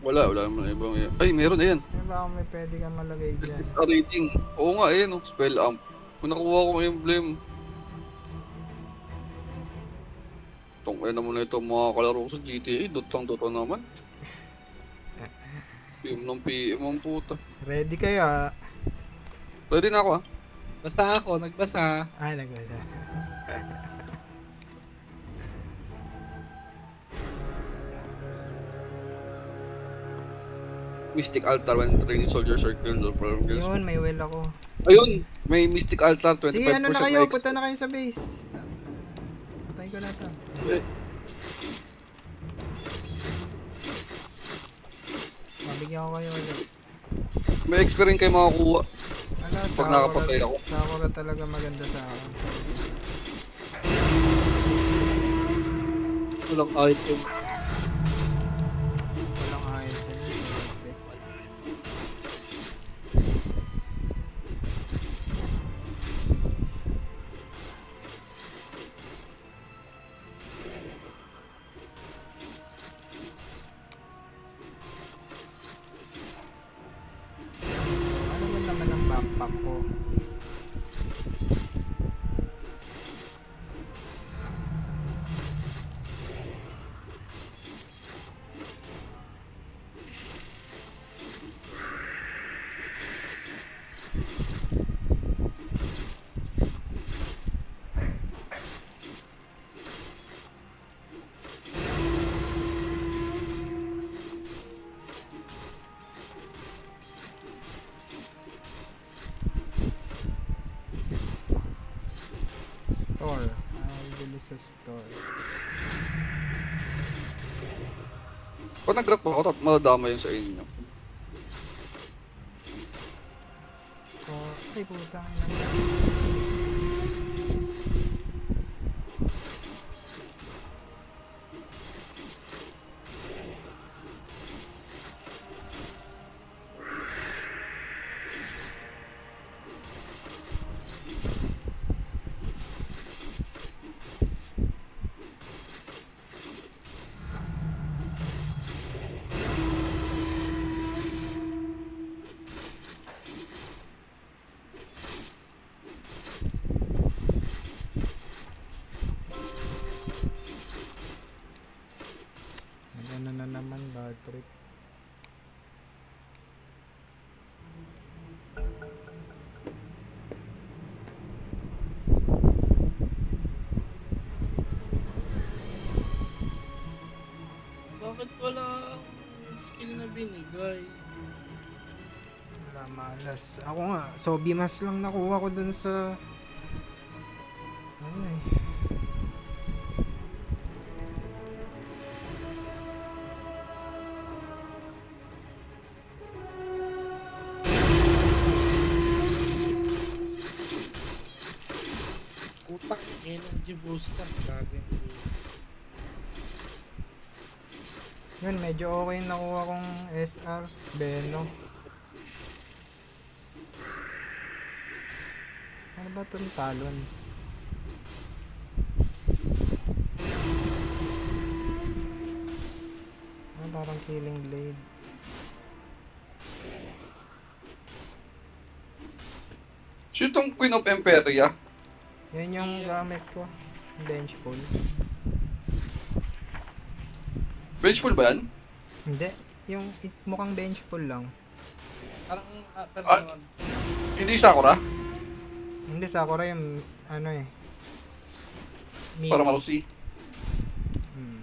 Wala naman ibang ay meron ayan. Ano ba kung may pwede kang malagay dyan? SSR rating. Oo nga ayan oh, spell amp. Kung nakuha ko yung emblem. Tungkay naman na ito mga kalaro ko sa GTA. Dotang naman. PM ng PM ang puta. Ready kayo ah. Ready na ako ah. Basta ako, nagbasa. Ay, nagbasa. Mystic Altar when training soldiers are killed or progress. Yun, may well ako. Ayun! May Mystic Altar, 25% Sige, ano na kayo? extra. Punta na kayo sa base. Patay ko na to. Eh, Mabigyan ko kayo ulit. may experience kayo makakuha. Ano, Pag nakapatay ako. Sakura talaga maganda sa akin. Walang item. Walang ayos. Ano ba naman ang backpack ko? Store. Bili sa store. Pag nag-grab ako, madama yun sa inyo. Ay, putang ina. Ano na naman, bad trip. Bakit wala skill na binigay? Wala malas. Ako nga, Sobimas lang nakuha ko dun sa... Ano eh. Utak, energy booster. Gagawin ko. Yun, medyo okay yung nakuha kong SR. Beno. Ano ba itong talon? Ano parang killing blade? Shoot ang Queen of Emperia. Yan yung gamit ko. Bench pull. Bench pull ba yan? Hindi. Yung mukhang bench pull lang. Parang, person. Hindi Sakura? Hindi, Sakura yung ano eh. Para Marcy. Hmm.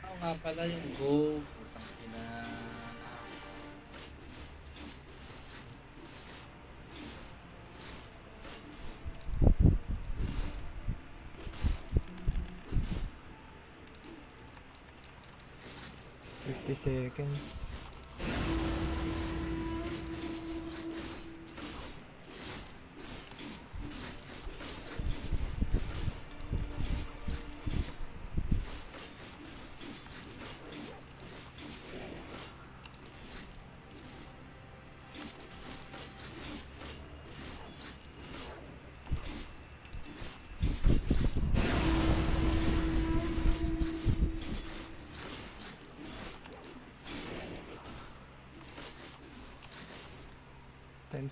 Ako nga pala yung go. Putang ina. Seconds.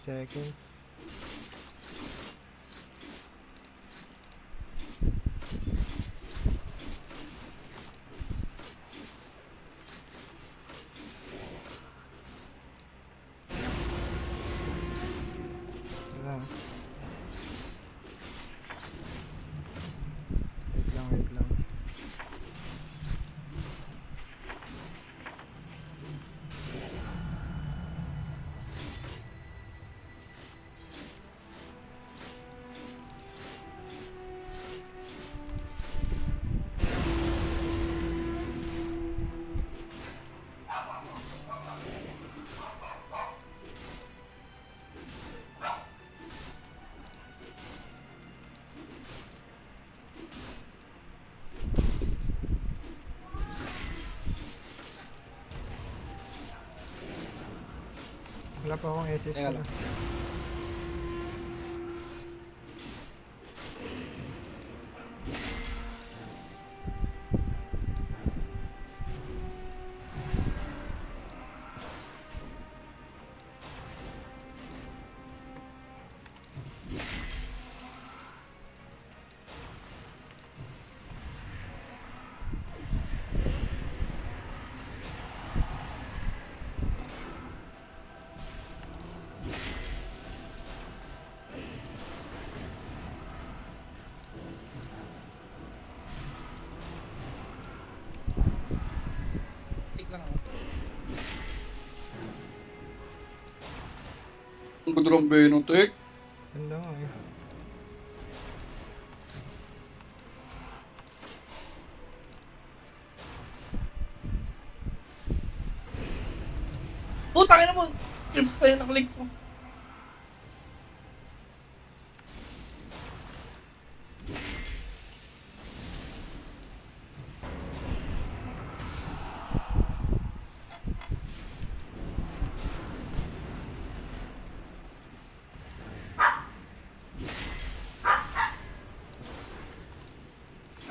seconds. Wala. Wait lang. Wala pa akong SS Teka pala. lang. Tik lang ako. Ang ganda ng Benotek. Ganda nga eh. Putang ina mo! Trip pa yung nakalik ko.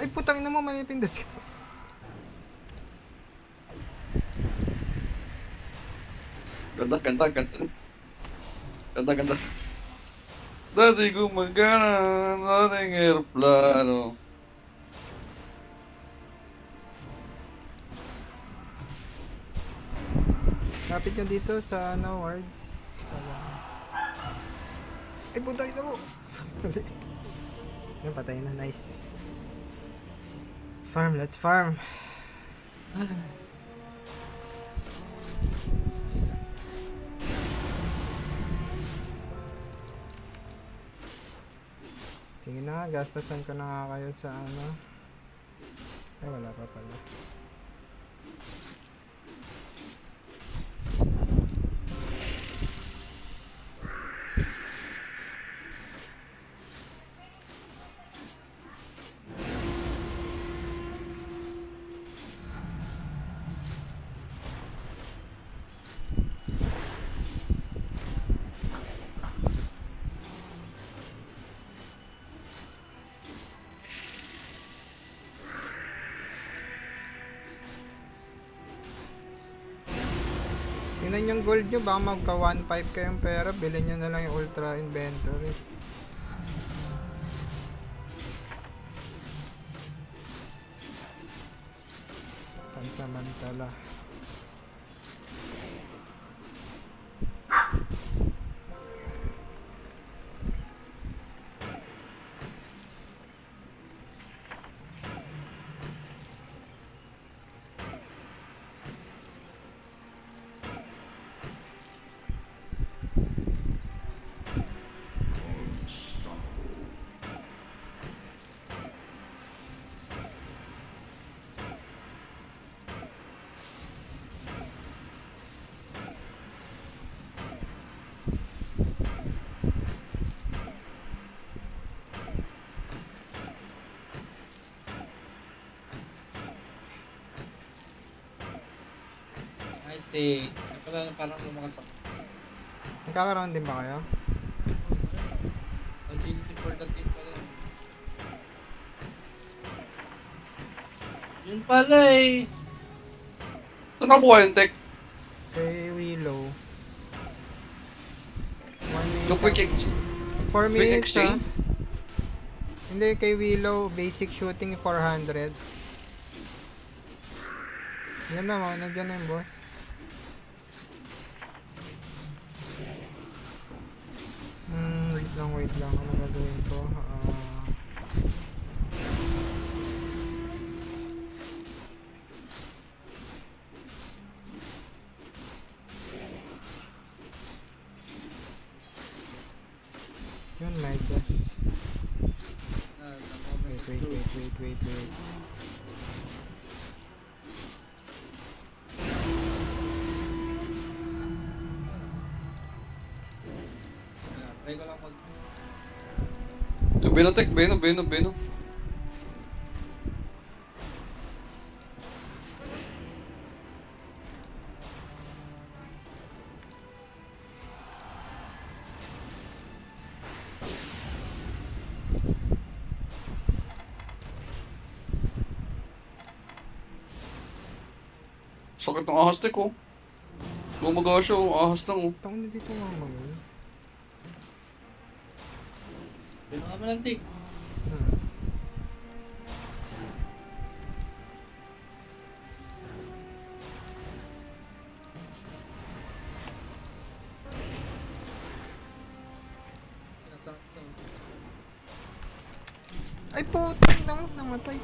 Ay, putang ina mo, mali yung pindot ko. Ganda. Ganda. Dati gumagana ng ating aeroplano. Lapit nyo dito sa ano, wards. Ay, putang ina mo. Yan, patay na. Nice. Let's farm. Sige na, gastasan ko na nga kayo sa ano. Ay, wala pa pala. Tingnan yung gold nyo, baka magka 1.5 kayong pera, bilhin nyo na lang yung ultra inventory. Pansamantala. Nice take. Pala parang lumakas ako. Nagkakaroon din ba kayo? Agility for the team pala. Yun pala eh. Saan nakuha yung tech? Kay Willow. 1 Yung quick 4 quick minutes exchange? Hindi, kay Willow, basic shooting 400. Yan na, nandiyan na yung boss. Wait lang. Ano gagawin ko? Yun, my guess. Wait. Try ko lang mag... Yung Benotek, Beno. Sakit ng ahas tek oh. Gumaga siya oh, ahas lang oh. Tawag na dito nga mga. Pero ka malantik. Ay putang na, namatay.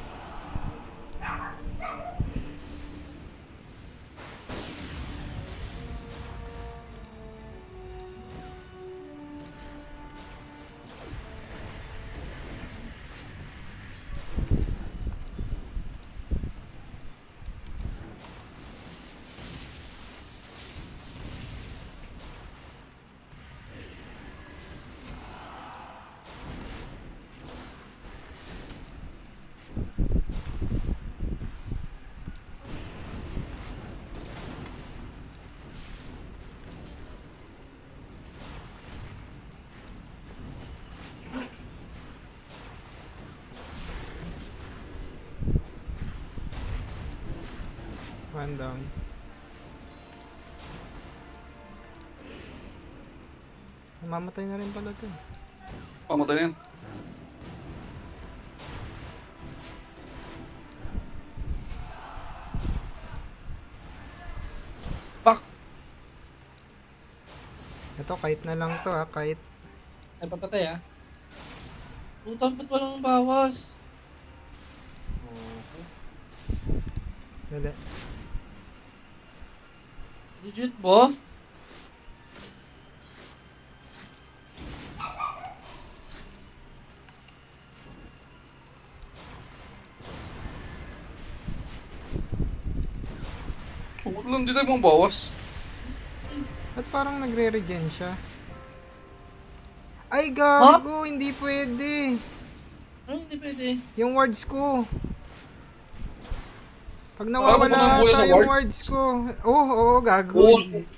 One down. Mamatay na rin pala to. Pamatay na yan. Pak! Ito, kahit na lang to kahit. Ay, papatay Putang, ba't walang bawas? Dali. Legit ba? Huwag lang, di tayo mong bawas. Ba't parang nagre-regen siya? Ay gago, hindi pwede. Ano hindi pwede? Yung wards ko. Pag Paano nawawala pa nabuhay sa ata yung ward? wards ko. Oo, gago.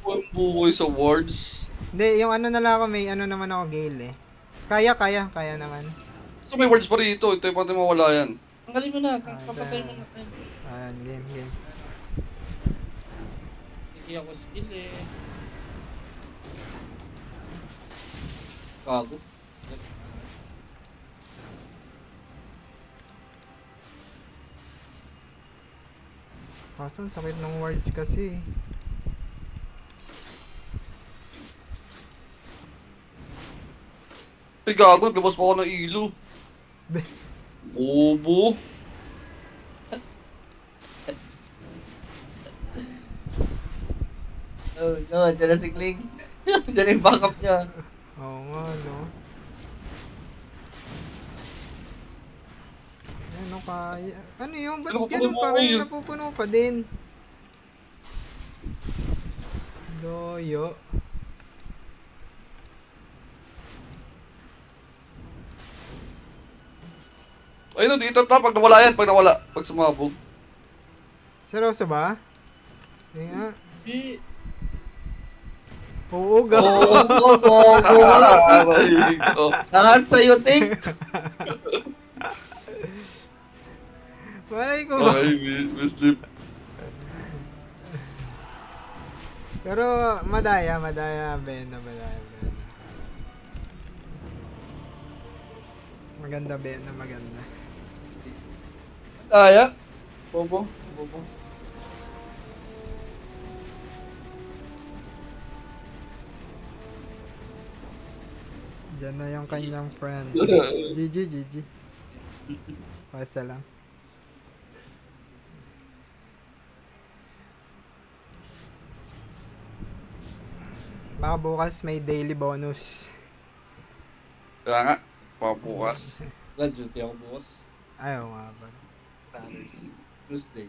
Oo, buhay sa wards. Hindi, yung ano na lang ako, may ano naman ako, Gale eh. Kaya naman. So may wards pa rito, ito yung pati mawala yan. Tanggalin mo na, papatay mo na. Ayan, game. Hindi ako skill Gago. Kaso, ang sakit ng wards kasi. Ay gago, naglabas pa ako ng ilo. Bobo. Oh, no, dyan na si Kling. Dyan yung backup niya. Oo nga, no? Ano kaya? Ano yun? Ba't ganun pa rin? Napupuno pa din. Doyo. Ayun, dito ta, pag nawala yan, pag sumabog. Seryoso ba? Hindi nga. Hindi. Oo, gago. Lahat sa'yo, Ting. Malay ko ba? Okay, mislip. Pero madaya, Ben. Maganda, Beno, maganda. Kaya? Bobo. Bobo. Diyan na yung kanyang friend. GG, GG. Basta lang. Baka bukas may daily bonus. Kaya nga. Pabukas. Wala, duty ako bukas. Ayaw nga ba. Saturday. Tuesday.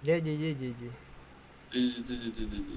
GG, GG, GG. GG.